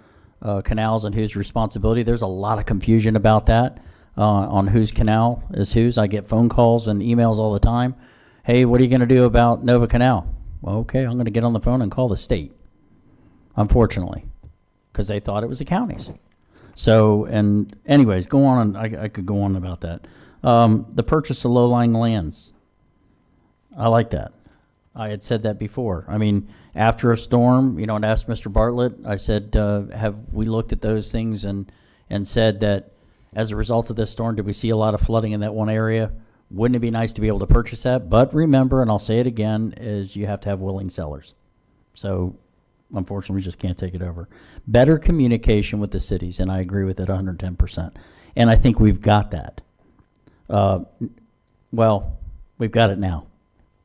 canals and whose responsibility. There's a lot of confusion about that on whose canal is whose. I get phone calls and emails all the time. Hey, what are you going to do about Nova Canal? Well, okay, I'm going to get on the phone and call the state, unfortunately, because they thought it was the counties. So, and anyways, go on. I could go on about that. The purchase of low-lying lands. I like that. I had said that before. I mean, after a storm, you know, and asked Mr. Bartlett, I said, have we looked at those things and said that as a result of this storm, did we see a lot of flooding in that one area? Wouldn't it be nice to be able to purchase that? But remember, and I'll say it again, is you have to have willing sellers. So unfortunately, we just can't take it over. Better communication with the cities, and I agree with it 110%. And I think we've got that. Well, we've got it now.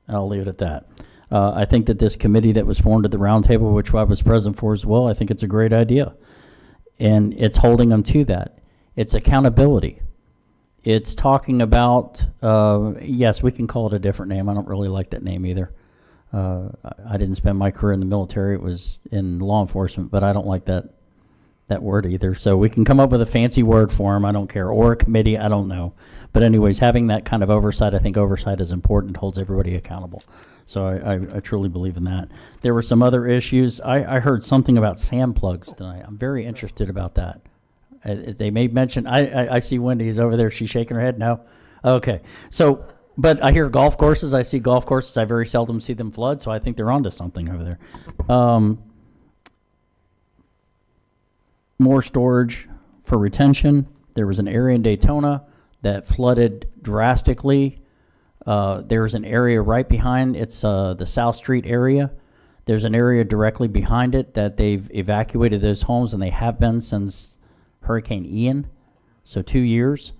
I'll leave it at that. I think that this committee that was formed at the roundtable, which I was present for as well, I think it's a great idea. And it's holding them to that. It's accountability. It's talking about, yes, we can call it a different name. I don't really like that name either. I didn't spend my career in the military. It was in law enforcement, but I don't like that word either. So we can come up with a fancy word for them. I don't care. Or a committee. I don't know. But anyways, having that kind of oversight, I think oversight is important, holds everybody accountable. So I truly believe in that. There were some other issues. I heard something about sand plugs tonight. I'm very interested about that. They may mention, I see Wendy is over there. She's shaking her head. No? Okay. So, but I hear golf courses. I see golf courses. I very seldom see them flood, so I think they're onto something over there. More storage for retention. There was an area in Daytona that flooded drastically. There's an area right behind, it's the South Street area. There's an area directly behind it that they've evacuated those homes, and they have been since Hurricane Ian, so 2 years.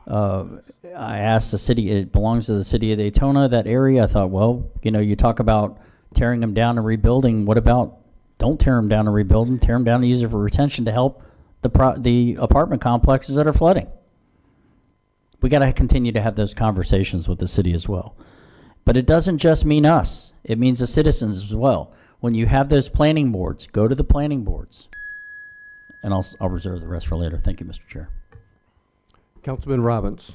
I asked the city, it belongs to the city of Daytona, that area. I thought, well, you know, you talk about tearing them down and rebuilding. What about don't tear them down and rebuild them, tear them down and use it for retention to help the apartment complexes that are flooding? We got to continue to have those conversations with the city as well. But it doesn't just mean us. It means the citizens as well. When you have those planning boards, go to the planning boards. And I'll reserve the rest for later. Thank you, Mr. Chair. Councilman Robbins.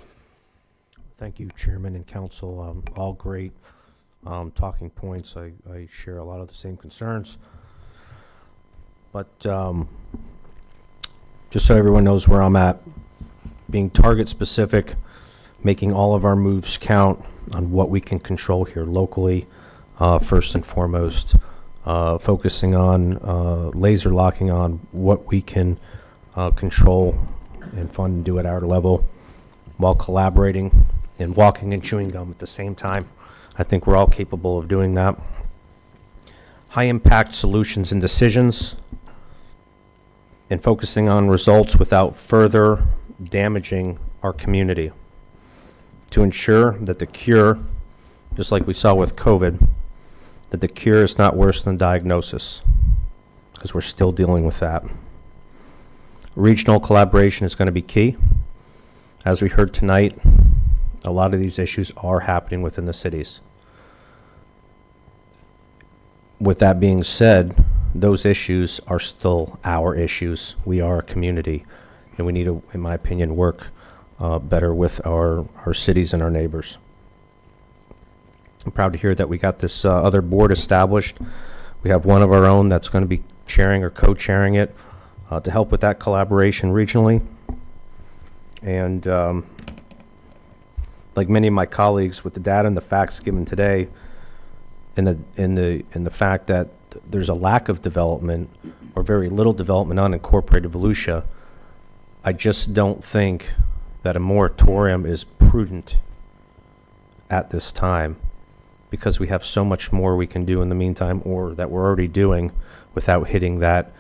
Thank you, Chairman and Council. All great talking points. I share a lot of the same concerns. But just so everyone knows where I'm at, being target specific, making all of our moves count on what we can control here locally, first and foremost, focusing on laser locking on what we can control and fund and do at our level while collaborating and walking and chewing gum at the same time. I think we're all capable of doing that. High impact solutions and decisions, and focusing on results without further damaging our community to ensure that the cure, just like we saw with COVID, that the cure is not worse than diagnosis, because we're still dealing with that. Regional collaboration is going to be key. As we heard tonight, a lot of these issues are happening within the cities. With that being said, those issues are still our issues. We are a community, and we need to, in my opinion, work better with our cities and our neighbors. I'm proud to hear that we got this other board established. We have one of our own that's going to be chairing or co-chairing it to help with that collaboration regionally. And like many of my colleagues, with the data and the facts given today, in the fact that there's a lack of development or very little development on incorporated Volusia, I just don't think that a moratorium is prudent at this time, because we have so much more we can do in the meantime, or that we're already doing, without hitting that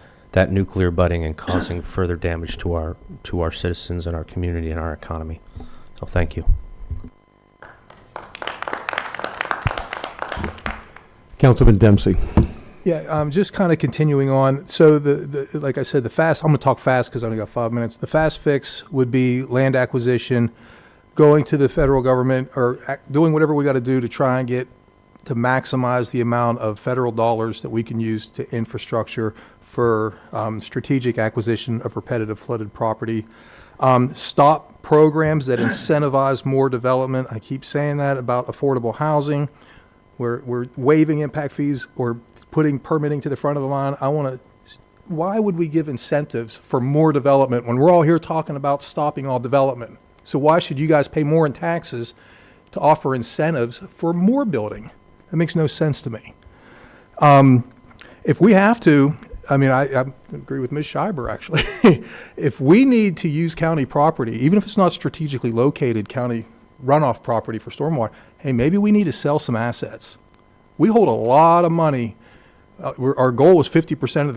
nuclear budding and causing further damage to our citizens and our community and our economy. So thank you. Councilman Dempsey. Yeah, just kind of continuing on. So like I said, I'm going to talk fast because I only got 5 minutes. The fast fix would be land acquisition, going to the federal government, or doing whatever we got to do to try and get to maximize the amount of federal dollars that we can use to infrastructure for strategic acquisition of repetitive flooded property. Stop programs that incentivize more development. I keep saying that about affordable housing. We're waiving impact fees or putting permitting to the front of the line. Why would we give incentives for more development when we're all here talking about stopping all development? So why should you guys pay more in taxes to offer incentives for more building? That makes no sense to me. If we have to, I agree with Ms. Schreiber, actually. If we need to use county property, even if it's not strategically located county runoff property for stormwater, hey, maybe we need to sell some assets. We hold a lot of money. Our goal was 50% of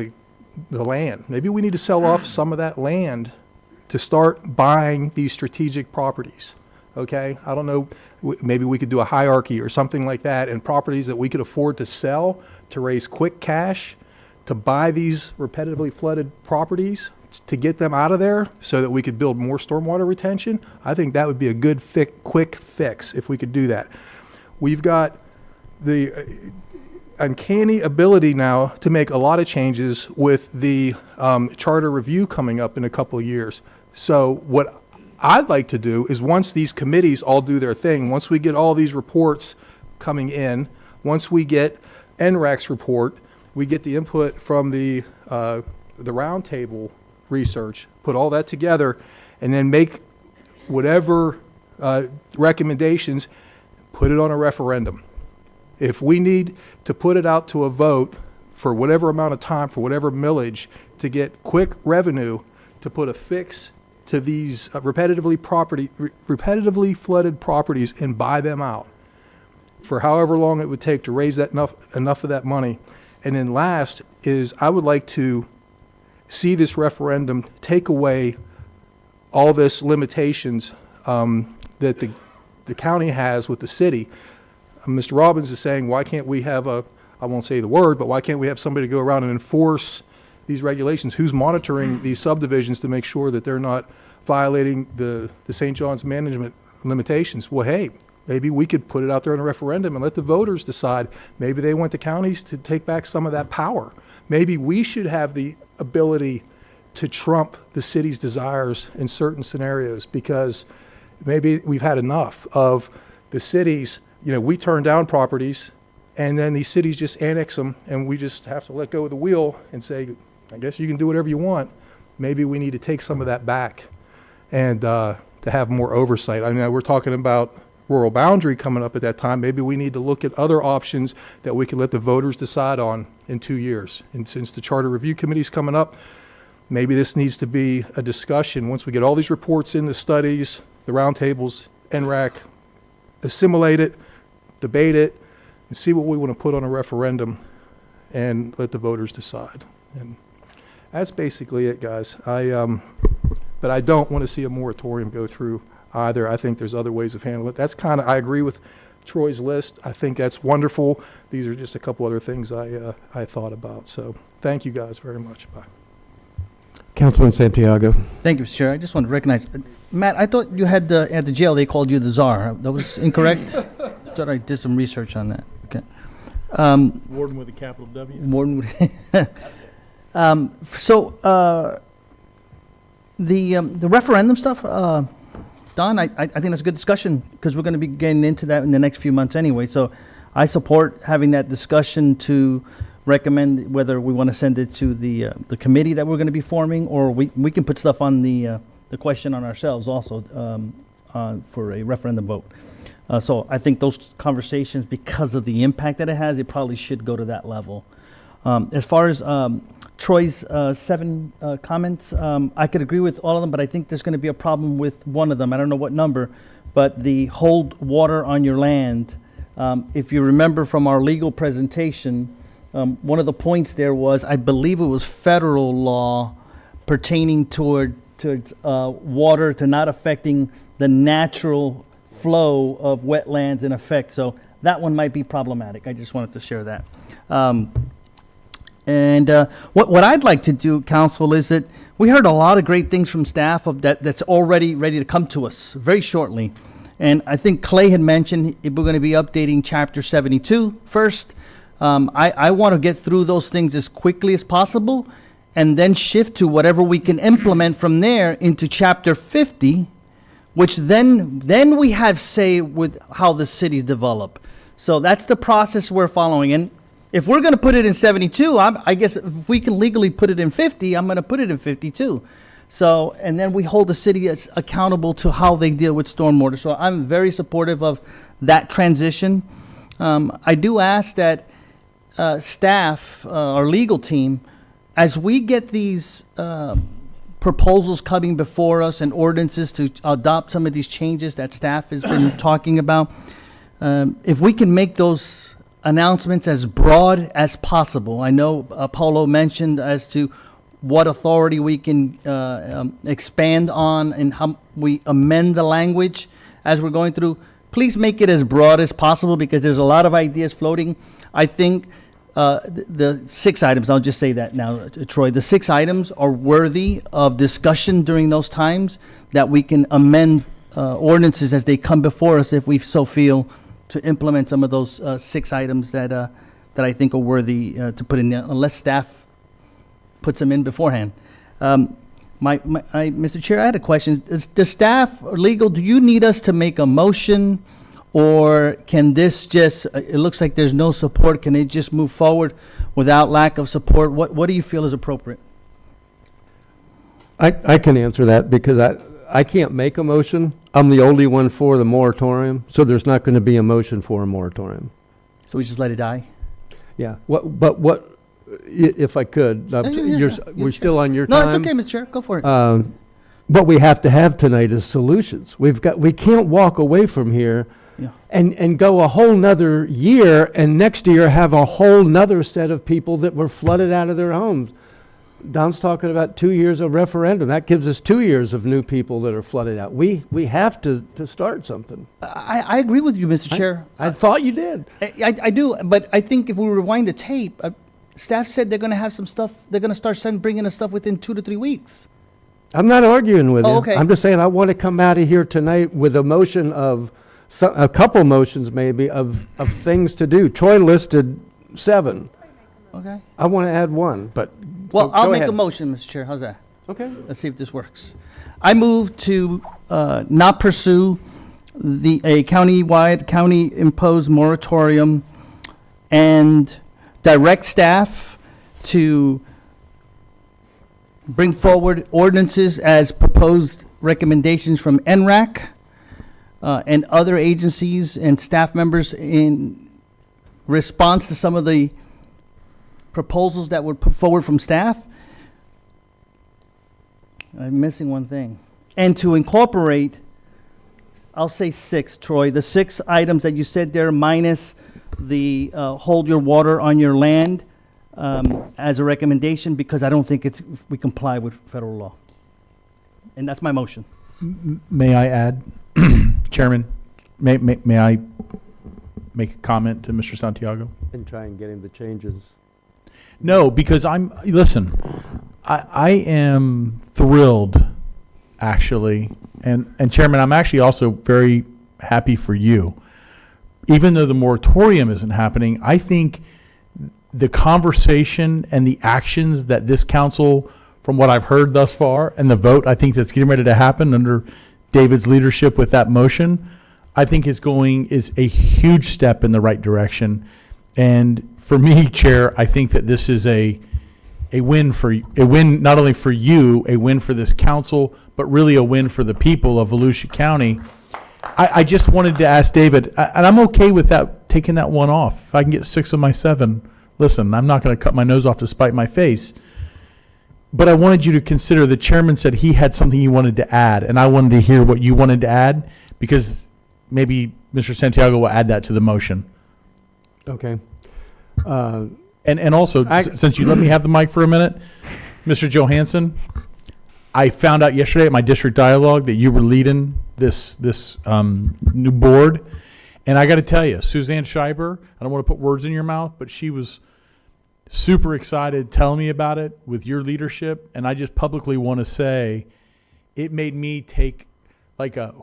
the land. Maybe we need to sell off some of that land to start buying these strategic properties. Okay? I don't know, maybe we could do a hierarchy or something like that, and properties that we could afford to sell to raise quick cash to buy these repetitively flooded properties to get them out of there so that we could build more stormwater retention. I think that would be a good quick fix if we could do that. We've got the uncanny ability now to make a lot of changes with the charter review coming up in a couple of years. So what I'd like to do is, once these committees all do their thing, once we get all these reports coming in, once we get NRAC's report, we get the input from the roundtable research, put all that together, and then make whatever recommendations, put it on a referendum. If we need to put it out to a vote for whatever amount of time, for whatever millage, to get quick revenue to put a fix to these repetitively flooded properties and buy them out for however long it would take to raise that enough of that money. And then last is, I would like to see this referendum take away all this limitations that the county has with the city. Mr. Robbins is saying, why can't we have I won't say the word, but why can't we have somebody go around and enforce these regulations? Who's monitoring these subdivisions to make sure that they're not violating the St. John's management limitations? Well, hey, maybe we could put it out there in a referendum and let the voters decide. Maybe they want the counties to take back some of that power. Maybe we should have the ability to trump the city's desires in certain scenarios, because maybe we've had enough of the cities. We turn down properties and then these cities just annex them, and we just have to let go of the wheel and say, I guess you can do whatever you want. Maybe we need to take some of that back and to have more oversight. We're talking about rural boundary coming up at that time. Maybe we need to look at other options that we can let the voters decide on in 2 years. And since the Charter Review Committee is coming up, maybe this needs to be a discussion once we get all these reports in, the studies, the roundtables, NRAC, assimilate it, debate it, and see what we want to put on a referendum and let the voters decide. And that's basically it, guys. But I don't want to see a moratorium go through either. I think there's other ways of handling it. I agree with Troy's list. I think that's wonderful. These are just a couple other things I thought about. So thank you guys very much. Bye. Councilman Santiago. Thank you, Mr. Chair. I just want to recognize, Matt, I thought you had at the jail, they called you the czar. That was incorrect? Thought I did some research on that. Okay. Warden with a capital W. Warden with, the referendum stuff, Don, I think that's a good discussion because we're going to be getting into that in the next few months anyway. So I support having that discussion to recommend whether we want to send it to the committee that we're going to be forming, or we can put stuff on the question on ourselves also for a referendum vote. So I think those conversations, because of the impact that it has, it probably should go to that level. As far as Troy's 7 comments, I could agree with all of them, but I think there's going to be a problem with one of them. I don't know what number, but the hold water on your land. If you remember from our legal presentation, one of the points there was, I believe it was federal law pertaining towards water to not affecting the natural flow of wetlands in effect. So that one might be problematic. I just wanted to share that. What I'd like to do, Council, is that we heard a lot of great things from staff that's already ready to come to us very shortly. And I think Clay had mentioned we're going to be updating Chapter 72 first. I want to get through those things as quickly as possible and then shift to whatever we can implement from there into Chapter 50, which then we have say with how the cities develop. So that's the process we're following. And if we're going to put it in 72, I guess if we can legally put it in 50, I'm going to put it in 52. So, and then we hold the city as accountable to how they deal with stormwater. So I'm very supportive of that transition. I do ask that staff, our legal team, as we get these proposals coming before us and ordinances to adopt some of these changes that staff has been talking about, if we can make those announcements as broad as possible. I know Paulo mentioned as to what authority we can expand on and how we amend the language as we're going through. Please make it as broad as possible because there's a lot of ideas floating. I think the 6 items, I'll just say that now, Troy, the 6 items are worthy of discussion during those times that we can amend ordinances as they come before us if we so feel to implement some of those 6 items that I think are worthy to put in there, unless staff puts them in beforehand. Mr. Chair, I had a question. The staff or legal, do you need us to make a motion, or can this just, it looks like there's no support, can it just move forward without lack of support? What do you feel is appropriate? I can answer that because I can't make a motion. I'm the only one for the moratorium, so there's not going to be a motion for a moratorium. So we just let it die? Yeah. If I could, we're still on your No, time. it's okay, Mr. Chair. Go for it. What we have to have tonight is solutions. We can't walk away from here and go a whole nother year and next year have a whole nother set of people that were flooded out of their homes. Don's talking about 2 years of referendum. That gives us 2 years of new people that are flooded out. We have to start something. I agree with you, Mr. Chair. I thought you did. I do, but I think if we rewind the tape, staff said they're going to have some stuff, they're going to start bringing us stuff within 2 to 3 weeks. I'm not arguing with you. Okay. I'm just saying I want to come out of here tonight with a motion of, a couple motions maybe, of things to do. Troy listed 7. Okay. I want to add 1, but Well, go I'll make ahead. a motion, Mr. Chair. How's that? Okay. Let's see if this works. I move to not pursue a county imposed moratorium and direct staff to bring forward ordinances as proposed recommendations from NRAC and other agencies and staff members in response to some of the proposals that were put forward from staff. I'm missing one thing. And to incorporate, I'll say 6, Troy, the 6 items that you said there minus the hold your water on your land as a recommendation, because I don't think we comply with federal law. And that's my motion. May I add, Chairman, may I make a comment to Mr. Santiago? And try and get him the changes. No, because listen, I am thrilled, actually, and Chairman, I'm actually also very happy for you. Even though the moratorium isn't happening, I think the conversation and the actions that this council, from what I've heard thus far, and the vote I think that's getting ready to happen under David's leadership with that motion, I think is a huge step in the right direction. And for me, Chair, I think that this is a win not only for you, a win for this council, but really a win for the people of Volusia County. I just wanted to ask David, and I'm okay with that, taking that one off. If I can get 6 of my 7, listen, I'm not going to cut my nose off to spite my face. But I wanted you to consider, the chairman said he had something he wanted to add, and I wanted to hear what you wanted to add, because maybe Mr. Santiago will add that to the motion. Okay. And also, since you let me have the mic for a minute, Mr. Johansson, I found out yesterday at my district dialogue that you were leading this new board. And I got to tell you, Suzanne Schreiber, I don't want to put words in your mouth, but she was super excited telling me about it with your leadership. And I just publicly want to say it made me take like a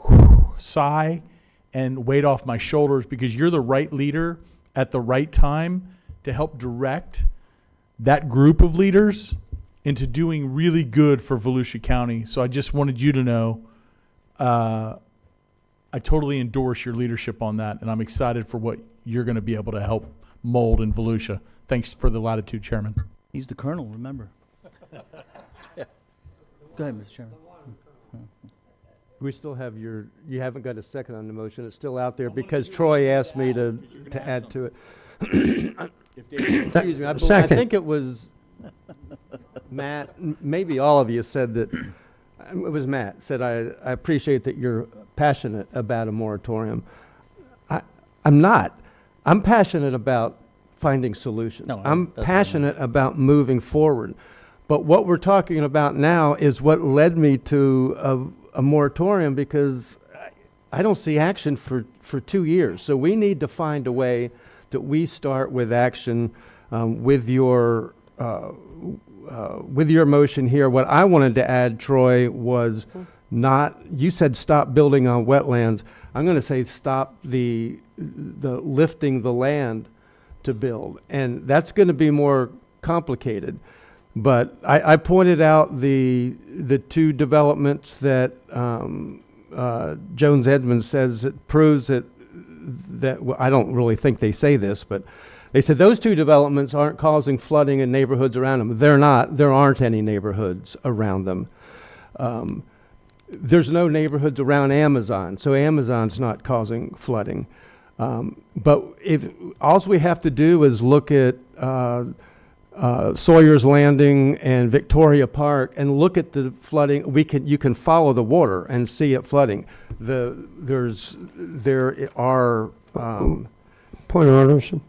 sigh and weight off my shoulders, because you're the right leader at the right time to help direct that group of leaders into doing really good for Volusia County. So I just wanted you to know I totally endorse your leadership on that, and I'm excited for what you're going to be able to help mold in Volusia. Thanks for the latitude, Chairman. He's the colonel, remember. Go ahead, Mr. Chairman. We still have you haven't got a second on the motion. It's still out there because Troy asked me to add to it. Excuse me. I think it was Matt, maybe all of you said that, it was Matt, said I appreciate that you're passionate about a moratorium. I'm not. I'm passionate about finding solutions. No, I'm that's passionate about moving forward. But what we're talking about now is what led me to a moratorium, because I don't see action for 2 years. So we need to find a way that we start with action with your motion here. What I wanted to add, Troy, was you said stop building on wetlands. I'm going to say stop the lifting the land to build. And that's going to be more complicated. But I pointed out the 2 developments that Jones Edmonds says it proves that well, I don't really think they say this, but they said those 2 developments aren't causing flooding in neighborhoods around them. They're not. There aren't any neighborhoods around them. There's no neighborhoods around Amazon, so Amazon's not causing flooding. But if all we have to do is look at Sawyer's Landing and Victoria Park and look at the flooding, you can follow the water and see it flooding. There are Point of order, sir.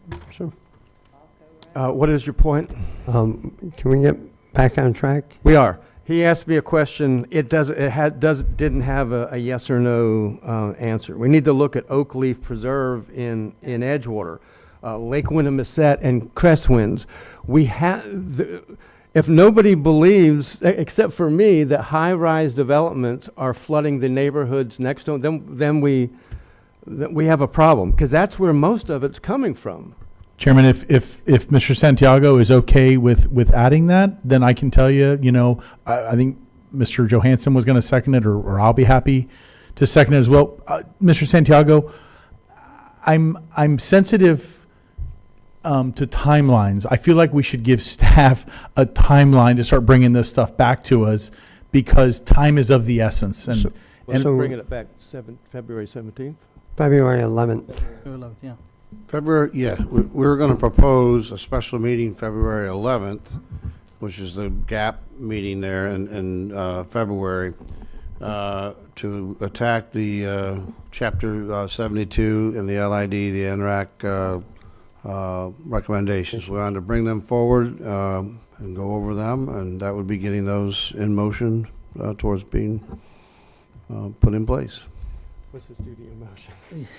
what is your point? Can we get back on track? We are. He asked me a question. Didn't have a yes or no answer. We need to look at Oak Leaf Preserve in Edgewater, Lake Winnemucet and Crestwinds. If nobody believes, except for me, that high-rise developments are flooding the neighborhoods next to them, then we have a problem, because that's where most of it's coming from. Chairman, if Mr. Santiago is okay with adding that, then I can tell you, I think Mr. Johansson was going to second it, or I'll be happy to second it as well. Mr. Santiago, I'm sensitive to timelines. I feel like we should give staff a timeline to start bringing this stuff back to us, because time is of the essence. And Let's bring it back February 17th. February 11th. Yeah. We were going to propose a special meeting February 11th, which is the GAP meeting there in February, to attack the Chapter 72 and the LID, the NRAC recommendations. We wanted to bring them forward and go over them, and that would be getting those in motion towards being put in place. What's his duty of motion?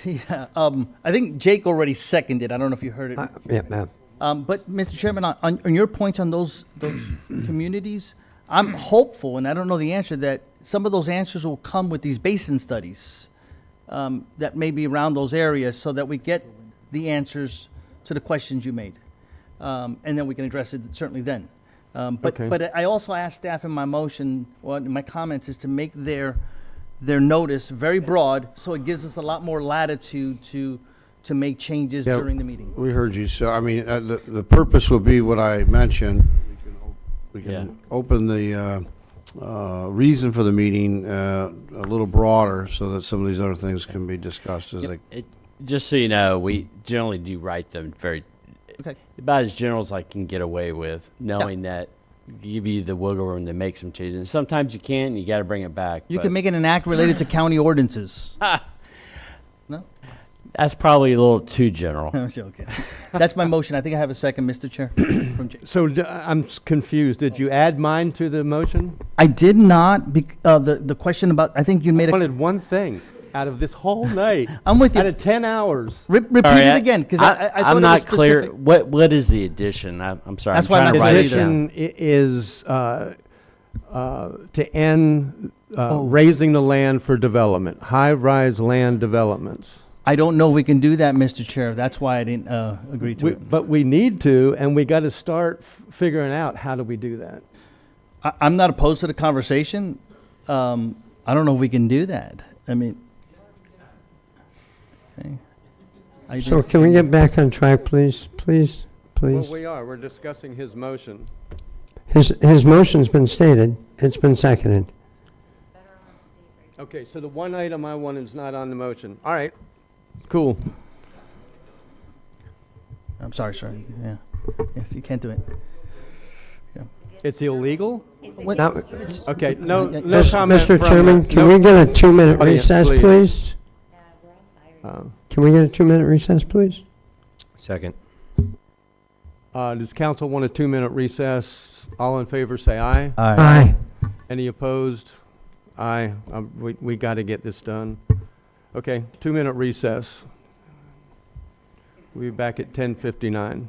Yeah, I think Jake already seconded. I don't know if you heard it. Yeah, ma'am. But Mr. Chairman, on your points on those communities, I'm hopeful, and I don't know the answer, that some of those answers will come with these basin studies that may be around those areas so that we get the answers to the questions you made. And then we can address it certainly then. Okay. But I also asked staff in my motion, or in my comments, is to make their notice very broad, so it gives us a lot more latitude to make changes Yeah, during the meeting. We heard you. So, I mean, the purpose would be what I mentioned. We can open the reason for the meeting a little broader so that some of these other things can be discussed as they. Just so you know, we generally do write them very about as general as I can get away with, knowing that give you the wiggle room to make some changes. And sometimes you can't, and you got to bring it back. You can make it an act related to county ordinances. No? That's probably a little too general. I'm joking. That's my motion. I think I have a second, Mr. Chair. From Jay. So I'm confused. Did you add mine to the motion? I did not. The question about, I think you made I wanted one thing out of this whole night. I'm with you. Out of 10 hours. Repeat it again, because I thought I'm it not was clear. specific. What is the addition? I'm sorry. That's I'm why trying I'm to not write it Addition down. is to end raising the land for development, high-rise land developments. I don't know if we can do that, Mr. Chair. That's why I didn't agree to it. But we need to, and we got to start figuring out how do we do that. I'm not opposed to the conversation. I don't know if we can do that. I mean, okay. So can we get back on track, please? Please? Well, we are. We're discussing his motion. His motion's been stated. It's been seconded. Okay, so the one item I want is not on the motion. All right, cool. I'm sorry. Yeah. Yes, you can't do it. Yeah. It's illegal? What- Now- Okay, no Mis- comment Mr. from Chairman, the- can no- we get a 2-minute Audience, recess, please? Um, Can we get a 2-minute recess, please? Second. Does council want a 2-minute recess? All in favor, say aye. Aye. Any opposed? Aye. We got to get this done. Okay, 2-minute recess. We'll be back at 10:59.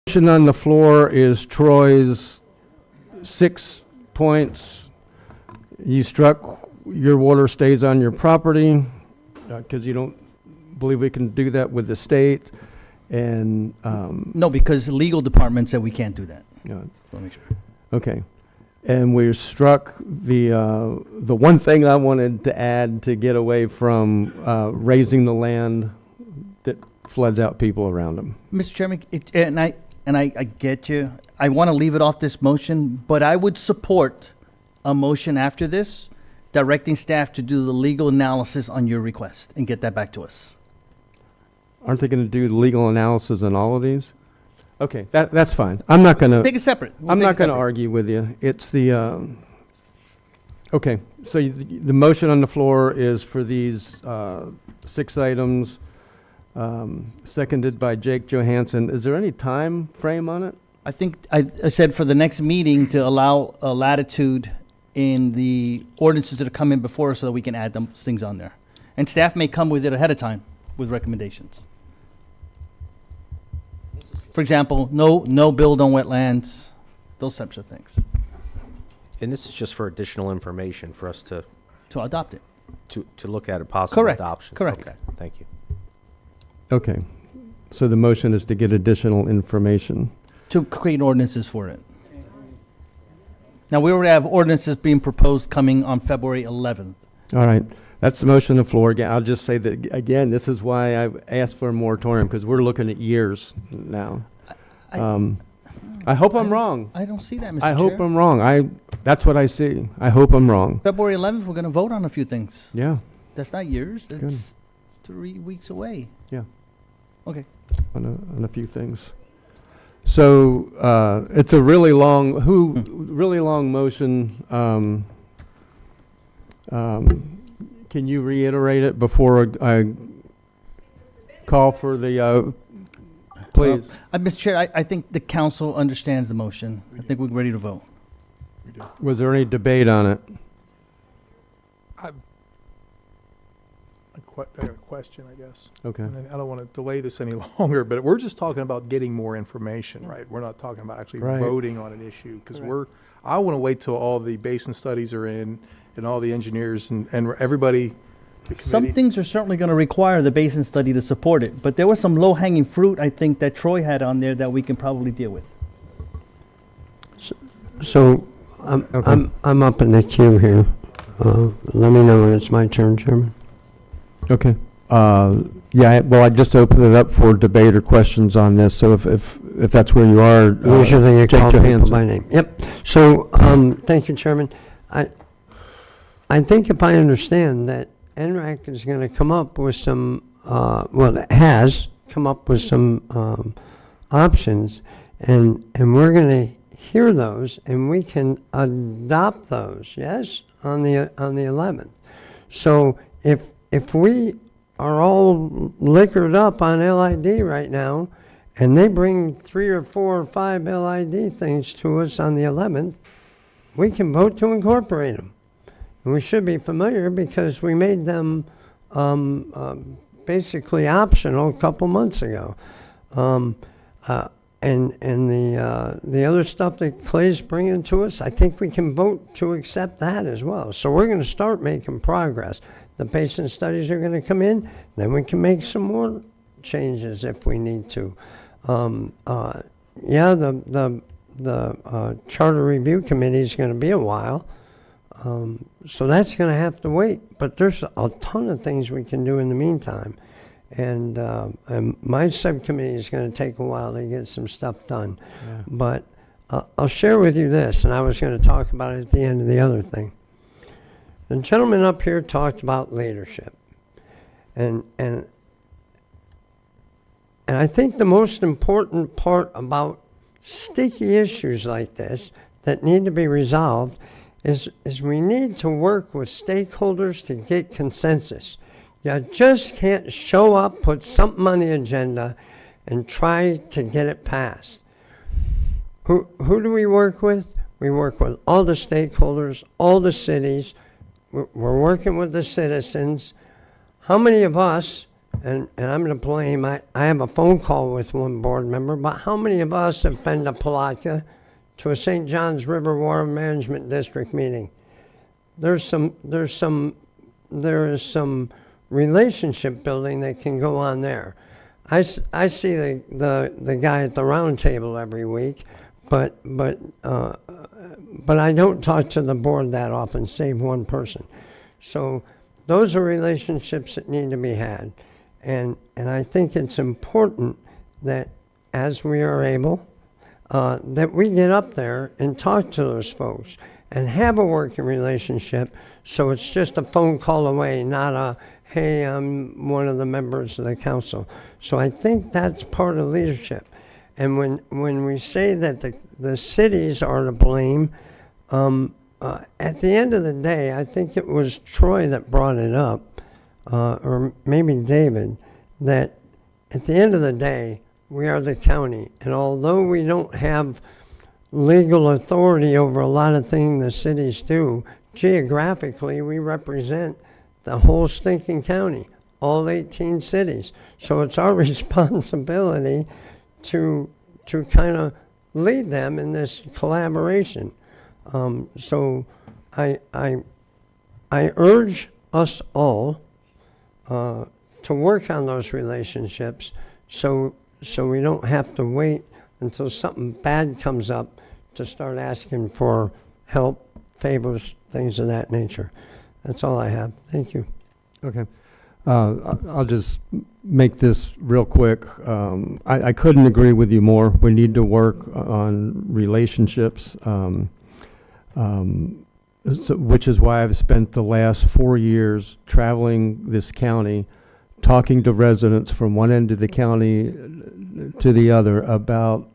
Motion on the floor is Troy's 6 points. You struck your water stays on your property, because you don't believe we can do that with the state, and, No, because the legal department said we can't do that. yeah. So make sure. Okay. And we struck the one thing I wanted to add to get away from raising the land that floods out people around them. Mr. Chairman, I get you. I want to leave it off this motion, but I would support a motion after this directing staff to do the legal analysis on your request and get that back to us. Aren't they going to do the legal analysis on all of these? Okay, that's fine. I'm not going to. Take it separate. We'll I'm take not it going to separate. argue with you. It's the, okay, so the motion on the floor is for these 6 items, seconded by Jake Johansson. Is there any time frame on it? I think I said for the next meeting to allow a latitude in the ordinances that are coming before us so that we can add those things on there. And staff may come with it ahead of time with recommendations. For example, no build on wetlands, those types of things, And this is just for additional information for us to adopt it. to look at a possible Correct, adoption. correct. Okay, thank you. Okay, so the motion is to get additional information. To create ordinances for it. Now, we already have ordinances being proposed coming on February 11th. All right, that's the motion on the floor. Again, I'll just say that, again, this is why I've asked for a moratorium, because we're looking at years now. I hope I'm wrong. I don't see that, Mr. I hope Chair. I'm wrong. That's what I see. I hope I'm wrong. February 11th, we're going to vote on a few things. Yeah, That's not years, that's 3 weeks away. yeah, Okay. on a few things. So, it's a really long, really long motion. Can you reiterate it before I call for the, please? Mr. Chair, I think the council understands the motion. I think we're ready to vote. Was there any debate on it? I got a question, I guess. Okay. And I don't want to delay this any longer, but we're just talking about getting more information, right? We're not talking about actually Right. voting on an issue, because I want to wait till all the basin studies are in and all the engineers and everybody, the Some committee. things are certainly going to require the basin study to support it, but there was some low-hanging fruit, I think, that Troy had on there that we can probably deal with. So I'm up in the queue here. Let me know when it's my turn, Chairman. Okay. Yeah, well, I just opened it up for debate or questions on this, so if that's where you are. Usually you Jake call people Johansson. by name. Yep. So, thank you, Chairman. I think if I understand that NRAC is going to come up with some, well, it has come up with some options, and we're going to hear those, and we can adopt those, yes, on the 11th. So if we are all liquored up on LID right now, and they bring 3 or 4 or 5 LID things to us on the 11th, we can vote to incorporate them. And we should be familiar because we made them basically optional a couple months ago. And the other stuff that Clay's bringing to us, I think we can vote to accept that as well. So we're going to start making progress. The basin studies are going to come in, then we can make some more changes if we need to. Yeah, the Charter Review Committee is going to be a while, so that's going to have to wait. But there's a ton of things we can do in the meantime. And my subcommittee is going to take a while to get some stuff done. Yeah. But I'll share with you this, and I was going to talk about it at the end of the other thing. The gentleman up here talked about leadership. And I think the most important part about sticky issues like this that need to be resolved is we need to work with stakeholders to get consensus. You just can't show up, put something on the agenda, and try to get it passed. Who do we work with? We work with all the stakeholders, all the cities. We're working with the citizens. How many of us, and I'm going to blame, I have a phone call with one board member, but how many of us have been to Palatka to a St. Johns River Water Management District meeting? there is some relationship building that can go on there. I see the guy at the round table every week, but I don't talk to the board that often, save one person. So those are relationships that need to be had. And I think it's important that as we are able, that we get up there and talk to those folks and have a working relationship, so it's just a phone call away, not a, hey, I'm one of the members of the council. So I think that's part of leadership. And when we say that the cities are to blame, at the end of the day, I think it was Troy that brought it up, or maybe David, that at the end of the day, we are the county. And although we don't have legal authority over a lot of things the cities do, geographically, we represent the whole stinking county, all 18 cities. So it's our responsibility to kind of lead them in this collaboration. So I urge us all to work on those relationships, so we don't have to wait until something bad comes up to start asking for help, favors, things of that nature. That's all I have. Thank you. Okay. I'll just make this real quick. I couldn't agree with you more. We need to work on relationships, which is why I've spent the last 4 years traveling this county, talking to residents from one end of the county to the other about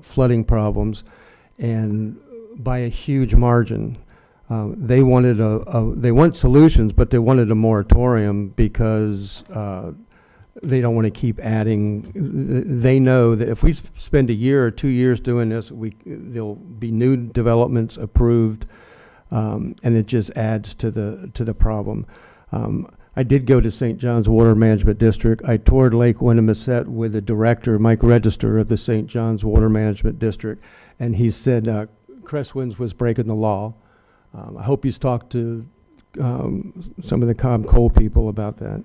flooding problems, and by a huge margin. They wanted they want solutions, but they wanted a moratorium because they don't want to keep adding. They know that if we spend a year or 2 years doing this, there'll be new developments approved, and it just adds to the problem. I did go to St. John's Water Management District. I toured Lake Winnimisset with the director, Mike Register, of the St. John's Water Management District, and he said Cresswinds was breaking the law. I hope he's talked to some of the Cobb Coal people about that.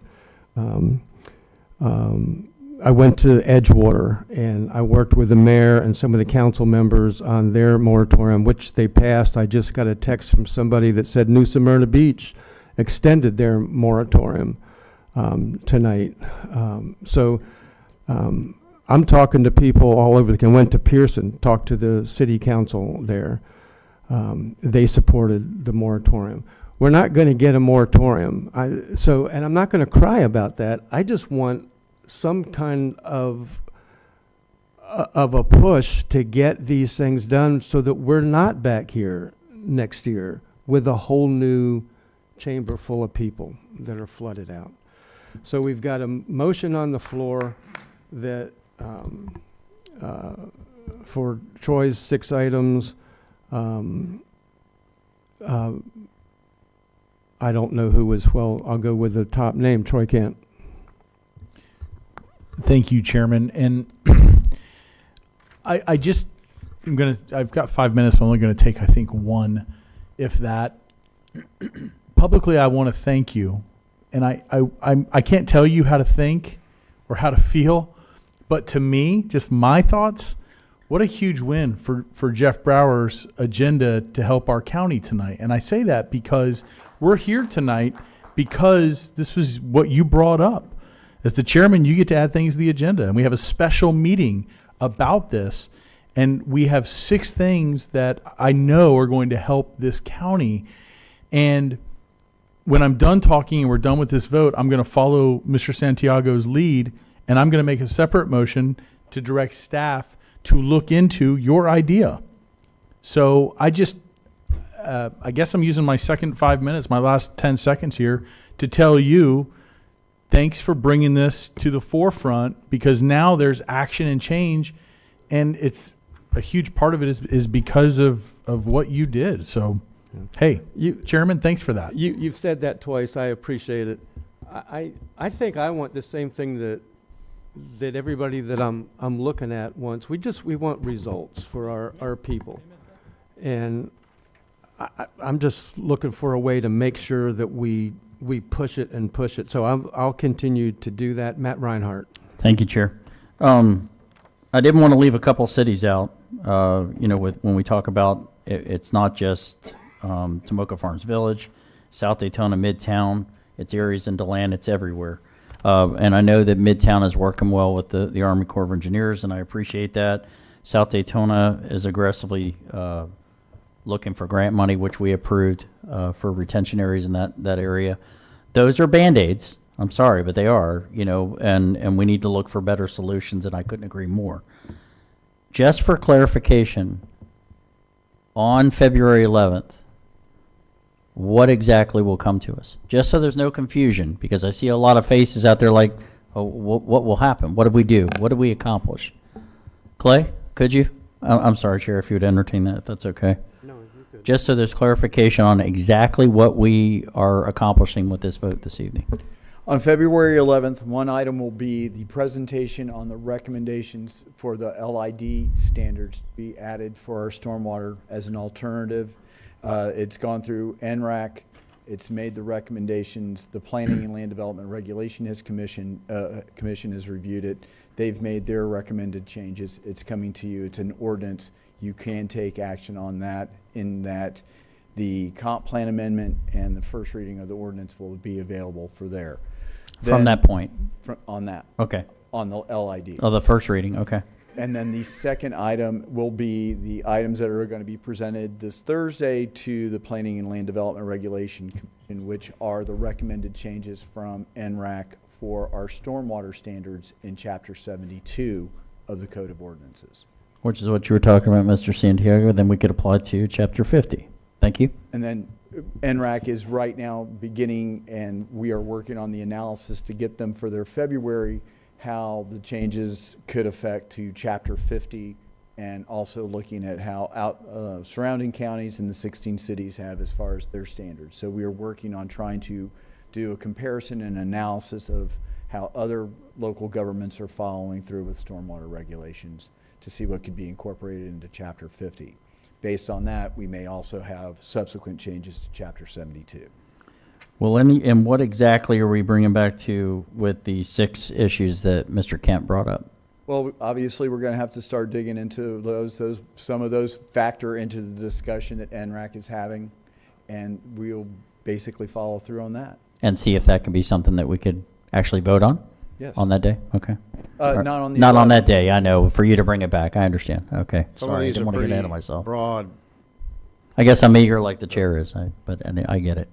I went to Edgewater, and I worked with the mayor and some of the council members on their moratorium, which they passed. I just got a text from somebody that said New Smyrna Beach extended their moratorium tonight. I'm talking to people all over the. I went to Pearson, talked to the city council there. They supported the moratorium. We're not going to get a moratorium. And I'm not going to cry about that. I just want some kind of a push to get these things done so that we're not back here next year with a whole new chamber full of people that are flooded out. So we've got a motion on the floor that for Troy's 6 items. I don't know who was, well, I'll go with the top name, Troy Kent. Thank you, Chairman. And I've got 5 minutes, but I'm only going to take, I think, one, if that. Publicly, I want to thank you. And I can't tell you how to think or how to feel, but to me, just my thoughts, what a huge win for Jeff Brower's agenda to help our county tonight. And I say that because we're here tonight because this was what you brought up. As the chairman, you get to add things to the agenda. And we have a special meeting about this. And we have 6 things that I know are going to help this county. And when I'm done talking and we're done with this vote, I'm going to follow Mr. Santiago's lead. And I'm going to make a separate motion to direct staff to look into your idea. So I guess I'm using my second 5 minutes, my last 10 seconds here, to tell you, thanks for bringing this to the forefront, because now there's action and change, and it's a huge part of it is because of what you did. So, hey, Chairman, thanks for that. You've said that twice. I appreciate it. I think I want the same thing that everybody that I'm looking at wants. We want results for our people. And I'm just looking for a way to make sure that we push it and push it. So I'll continue to do that. Matt Reinhardt. Thank you, Chair. I didn't want to leave a couple cities out. When we talk about it's not just Tomoka Farms Village, South Daytona, Midtown. It's areas in DeLand. It's everywhere. And I know that Midtown is working well with the Army Corps of Engineers, and I appreciate that. South Daytona is aggressively looking for grant money, which we approved for retention areas in that area. Those are Band-Aids. I'm sorry, but they are, and we need to look for better solutions, and I couldn't agree more. Just for clarification, on February 11th, what exactly will come to us? Just so there's no confusion, because I see a lot of faces out there like, oh, what will happen? What did we do? What did we accomplish? Clay, could you? I'm sorry, Chair, if you would entertain that, if that's okay. No, you're good. Just so there's clarification on exactly what we are accomplishing with this vote this evening. On February 11th, one item will be the presentation on the recommendations for the LID standards to be added for our stormwater as an alternative. It's gone through NRAC. It's made the recommendations. The Planning and Land Development Regulation commission has reviewed it. They've made their recommended changes. It's coming to you. It's an ordinance. You can take action on that, in that the comp plan amendment and the first reading of the ordinance will be available for there. From that point? On that. Okay. On the LID. Oh, the first reading, okay. And then the second item will be the items that are going to be presented this Thursday to the Planning and Land Development Regulation Commission, which are the recommended changes from NRAC for our stormwater standards in Chapter 72 of the Code of Ordinances. Which is what you were talking about, Mr. Santiago. Then we could apply to Chapter 50. Thank you. And then NRAC is right now beginning, and we are working on the analysis to get them for their February, how the changes could affect to Chapter 50, and also looking at how surrounding counties and the 16 cities have as far as their standards. So we are working on trying to do a comparison and analysis of how other local governments are following through with stormwater regulations to see what could be incorporated into Chapter 50. Based on that, we may also have subsequent changes to Chapter 72. Well, and what exactly are we bringing back to with the 6 issues that Mr. Kent brought up? Well, obviously, we're going to have to start digging into those. Some of those factor into the discussion that NRAC is having, and we'll basically follow through on that. And see if that can be something that we could actually vote on? Yes. On that day? Okay. Not on the Not on that 11th. day, I know. For you to bring it back, I understand. Okay. Some of Sorry, I these didn't are want to get ahead of pretty myself. broad. I guess I'm eager like the chair is, but I get it.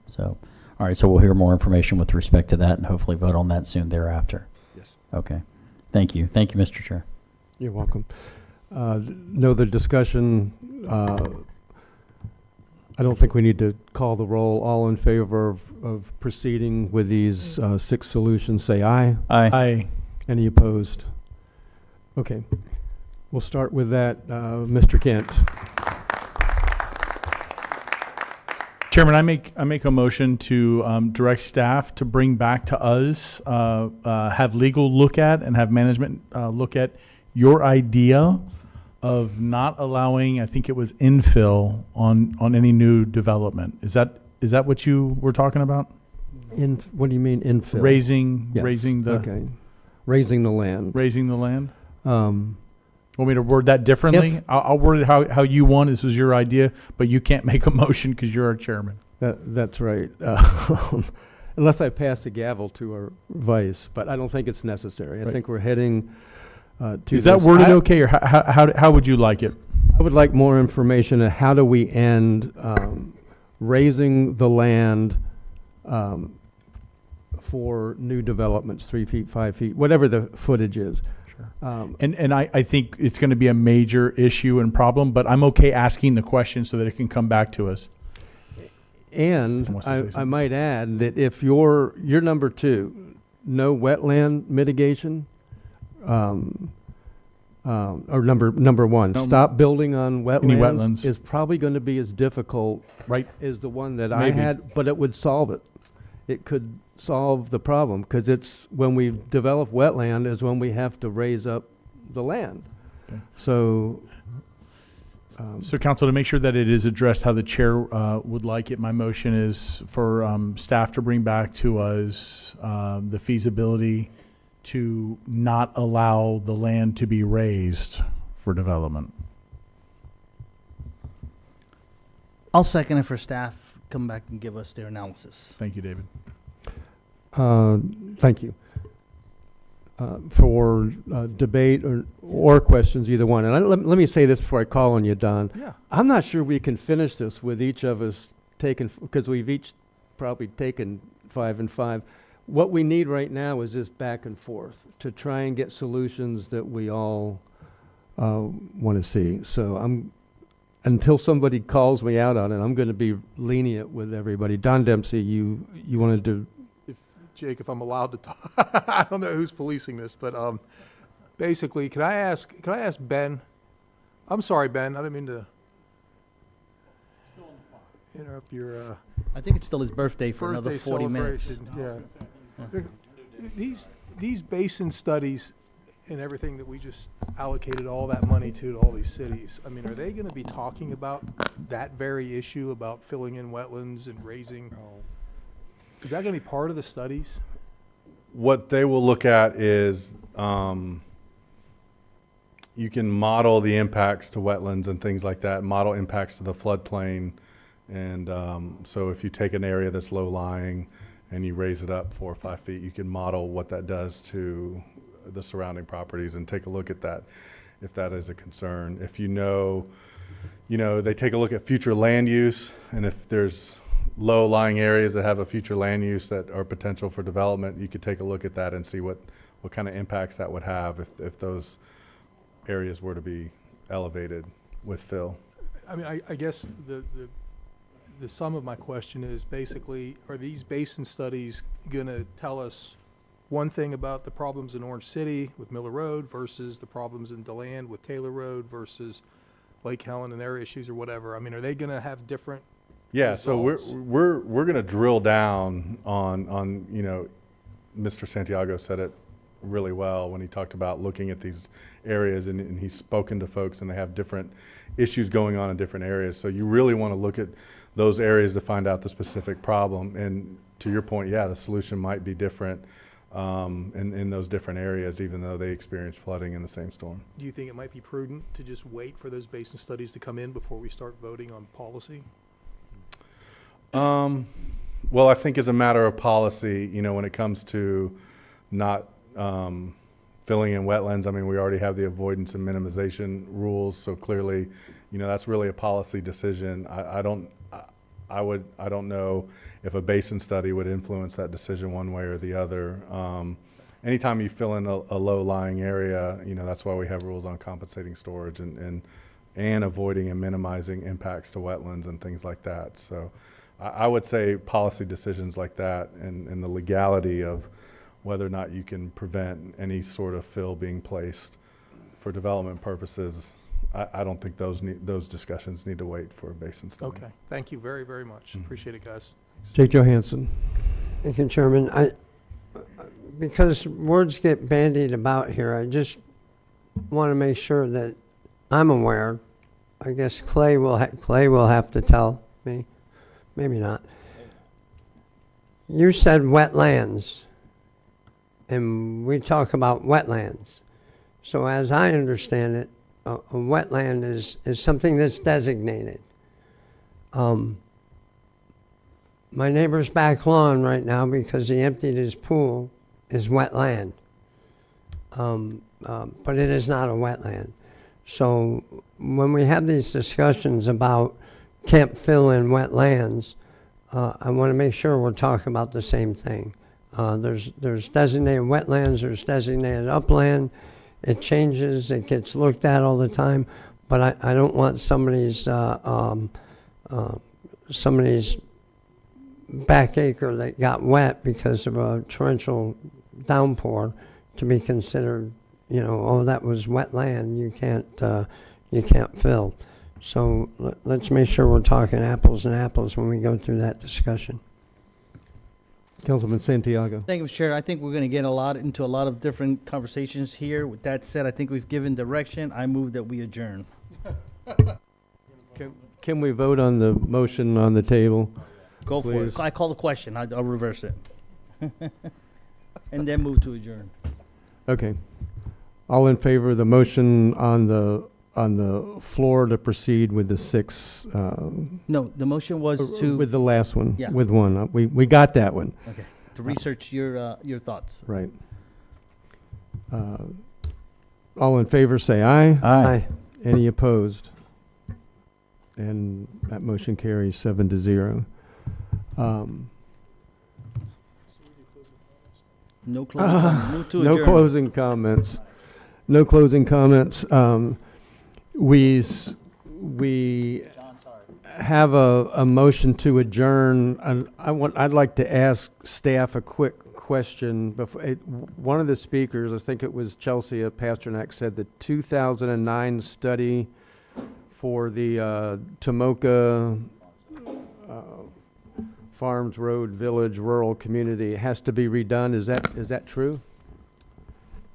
So, all right, so we'll hear more information with respect to that and hopefully vote on that soon thereafter. Yes. Okay. Thank you. Thank you, Mr. Chair. You're welcome. No other discussion. I don't think we need to call the roll. All in favor of proceeding with these 6 solutions, say aye. Aye. Aye. Any opposed? Okay. We'll start with that. Mr. Kent. Chairman, I make a motion to direct staff to bring back to us, have legal look at and have management look at your idea of not allowing, I think it was infill on any new development. Is that what you were talking about? What do you mean infill? Raising Yes. the Okay. Raising the land. raising the land. Want me to word that differently? I'll word it how you want. This was your idea, but you can't make a motion because you're our chairman. That's right. Unless I pass the gavel to our vice, but I don't think it's necessary. I Right. think we're heading to Is that this. worded okay, or how would you like it? I would like more information on how do we end raising the land for new developments, 3 feet, 5 feet, whatever the footage is. And I think it's going to be a major issue and problem, but I'm okay asking the question so that it can come back to us. And Wants to say I something. might add that if you're number 2, no wetland mitigation, or number 1, No, stop building on any wetlands wetlands. is probably going to be as difficult Right. as the one that Maybe. I had, but it would solve it. It could solve the problem, because it's when we develop wetland is when we have to raise up the land. Okay. So So council, to make sure that it is addressed how the chair would like it, my motion is for staff to bring back to us the feasibility to not allow the land to be raised for development. I'll second it for staff, come back and give us their analysis. Thank you, David. Thank you. For debate or questions, either one. And let me say this before I call on you, Don. Yeah. I'm not sure we can finish this with each of us taking, because we've each probably taken 5 and 5. What we need right now is this back and forth to try and get solutions that we all want to see. So until somebody calls me out on it, I'm going to be lenient with everybody. Don Dempsey, you wanted to. Jake, if I'm allowed to talk, I don't know who's policing this, but basically, can I ask Ben? I'm sorry, Ben, I didn't mean to interrupt your I think it's still his birthday for another birthday 40 minutes. celebration. Yeah. These basin studies and everything that we just allocated all that money to all these cities, I mean, are they going to be talking about that very issue about filling in wetlands and raising? Is that going to be part of the studies? What they will look at is you can model the impacts to wetlands and things like that, model impacts to the floodplain. And so if you take an area that's low-lying and you raise it up 4 or 5 feet, you can model what that does to the surrounding properties and take a look at that if that is a concern. If you know, they take a look at future land use, and if there's low-lying areas that have a future land use that are potential for development, you could take a look at that and see what kind of impacts that would have if those areas were to be elevated with fill. I mean, I guess the sum of my question is basically, are these basin studies going to tell us one thing about the problems in Orange City with Miller Road versus the problems in DeLand with Taylor Road versus Lake Helen and their issues or whatever? I mean, are they going to have different? Yeah, results? so we're going to drill down on Mr. Santiago said it really well when he talked about looking at these areas, and he's spoken to folks and they have different issues going on in different areas. So you really want to look at those areas to find out the specific problem. And to your point, yeah, the solution might be different in those different areas, even though they experience flooding in the same storm. Do you think it might be prudent to just wait for those basin studies to come in before we start voting on policy? Well, I think as a matter of policy, when it comes to not filling in wetlands, I mean, we already have the avoidance and minimization rules, so clearly, that's really a policy decision. I don't know if a basin study would influence that decision one way or the other. Anytime you fill in a low-lying area, that's why we have rules on compensating storage and avoiding and minimizing impacts to wetlands and things like that. So I would say policy decisions like that and the legality of whether or not you can prevent any sort of fill being placed for development purposes, I don't think those discussions need to wait for a basin study. Okay, thank you very, very much. Appreciate it, guys. Jake Johansson. Thank you, Chairman. Because words get bandied about here, I just want to make sure that I'm aware. I guess Clay will have to tell me. Maybe not. You said wetlands, and we talk about wetlands. So as I understand it, a wetland is something that's designated. My neighbor's back lawn right now, because he emptied his pool, is wetland. But it is not a wetland. So when we have these discussions about can't fill in wetlands, I want to make sure we're talking about the same thing. There's designated wetlands, there's designated upland. It changes, it gets looked at all the time, but I don't want somebody's back acre that got wet because of a torrential downpour to be considered, that was wetland, you can't fill. So let's make sure we're talking apples and apples when we go through that discussion. Councilman Santiago. Thank you, Mr. Chair. I think we're going to get into a lot of different conversations here. With that said, I think we've given direction. I move that we adjourn. Can we vote on the motion on the table? Go for please? it. I call the question. I'll reverse it. And then move to adjourn. Okay. All in favor of the motion on the floor to proceed with the 6, No, the motion was to. with the last one, Yeah. with one. We got that one. Okay, to research your thoughts. Right. All in favor, say aye. Aye. Any opposed? And that motion carries 7-0. No closing comment. Move to No adjourn. closing comments. No closing comments. We have a motion to adjourn. And I'd like to ask staff a quick question. One of the speakers, I think it was Chelsea Pasternak, said the 2009 study for the Tomoka Farms Road Village rural community has to be redone. Is that true?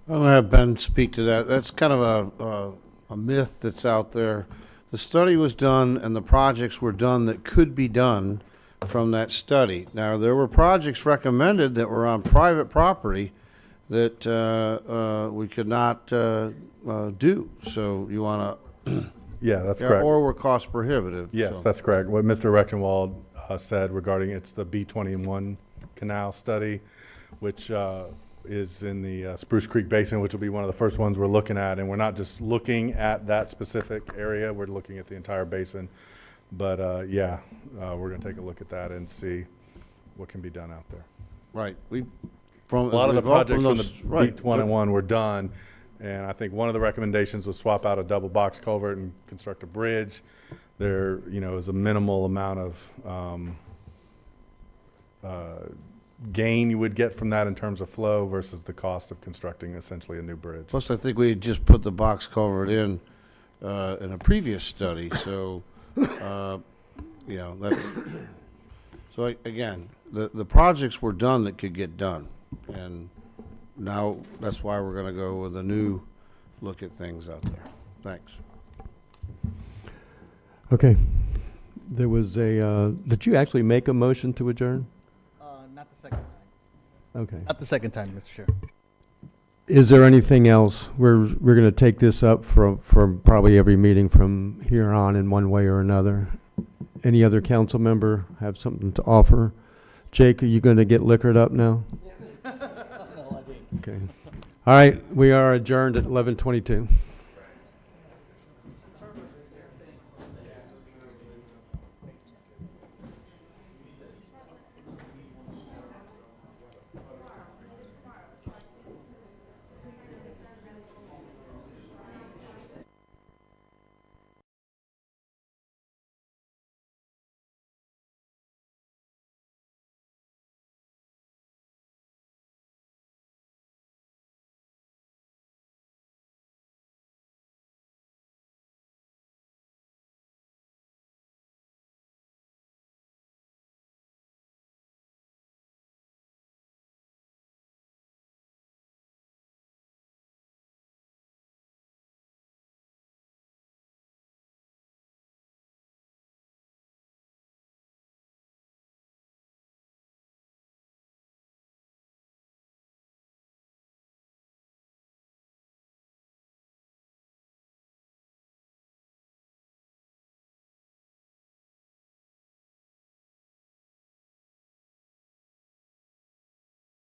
I'll have Ben speak to that. That's kind of a myth that's out there. The study was done and the projects were done that could be done from that study. Now, there were projects recommended that were on private property that we could not do. So you want to... Yeah, that's correct. Or were cost prohibitive. Yes, so. that's correct. What Mr. Rechtenwald said regarding it's the B21 canal study, which is in the Spruce Creek Basin, which will be one of the first ones we're looking at. And we're not just looking at that specific area, we're looking at the entire basin. But we're going to take a look at that and see what can be done out there. Right. A lot of the projects from the B21 were done. And I think one of the recommendations was swap out a double box culvert and construct a bridge. There, is a minimal amount of gain you would get from that in terms of flow versus the cost of constructing essentially a new bridge. Plus, I think we had just put the box culvert in a previous study. So, that's... So again, the projects were done that could get done. And now that's why we're going to go with a new look at things out there. Thanks. Okay. There was did you actually make a motion to adjourn? Not the second time. Okay. Not the second time, Mr. Chair. Is there anything else? We're going to take this up from probably every meeting from here on in one way or another. Any other council member have something to offer? Jake, are you going to get liquored up now? Okay. All right. We are adjourned at 11:22.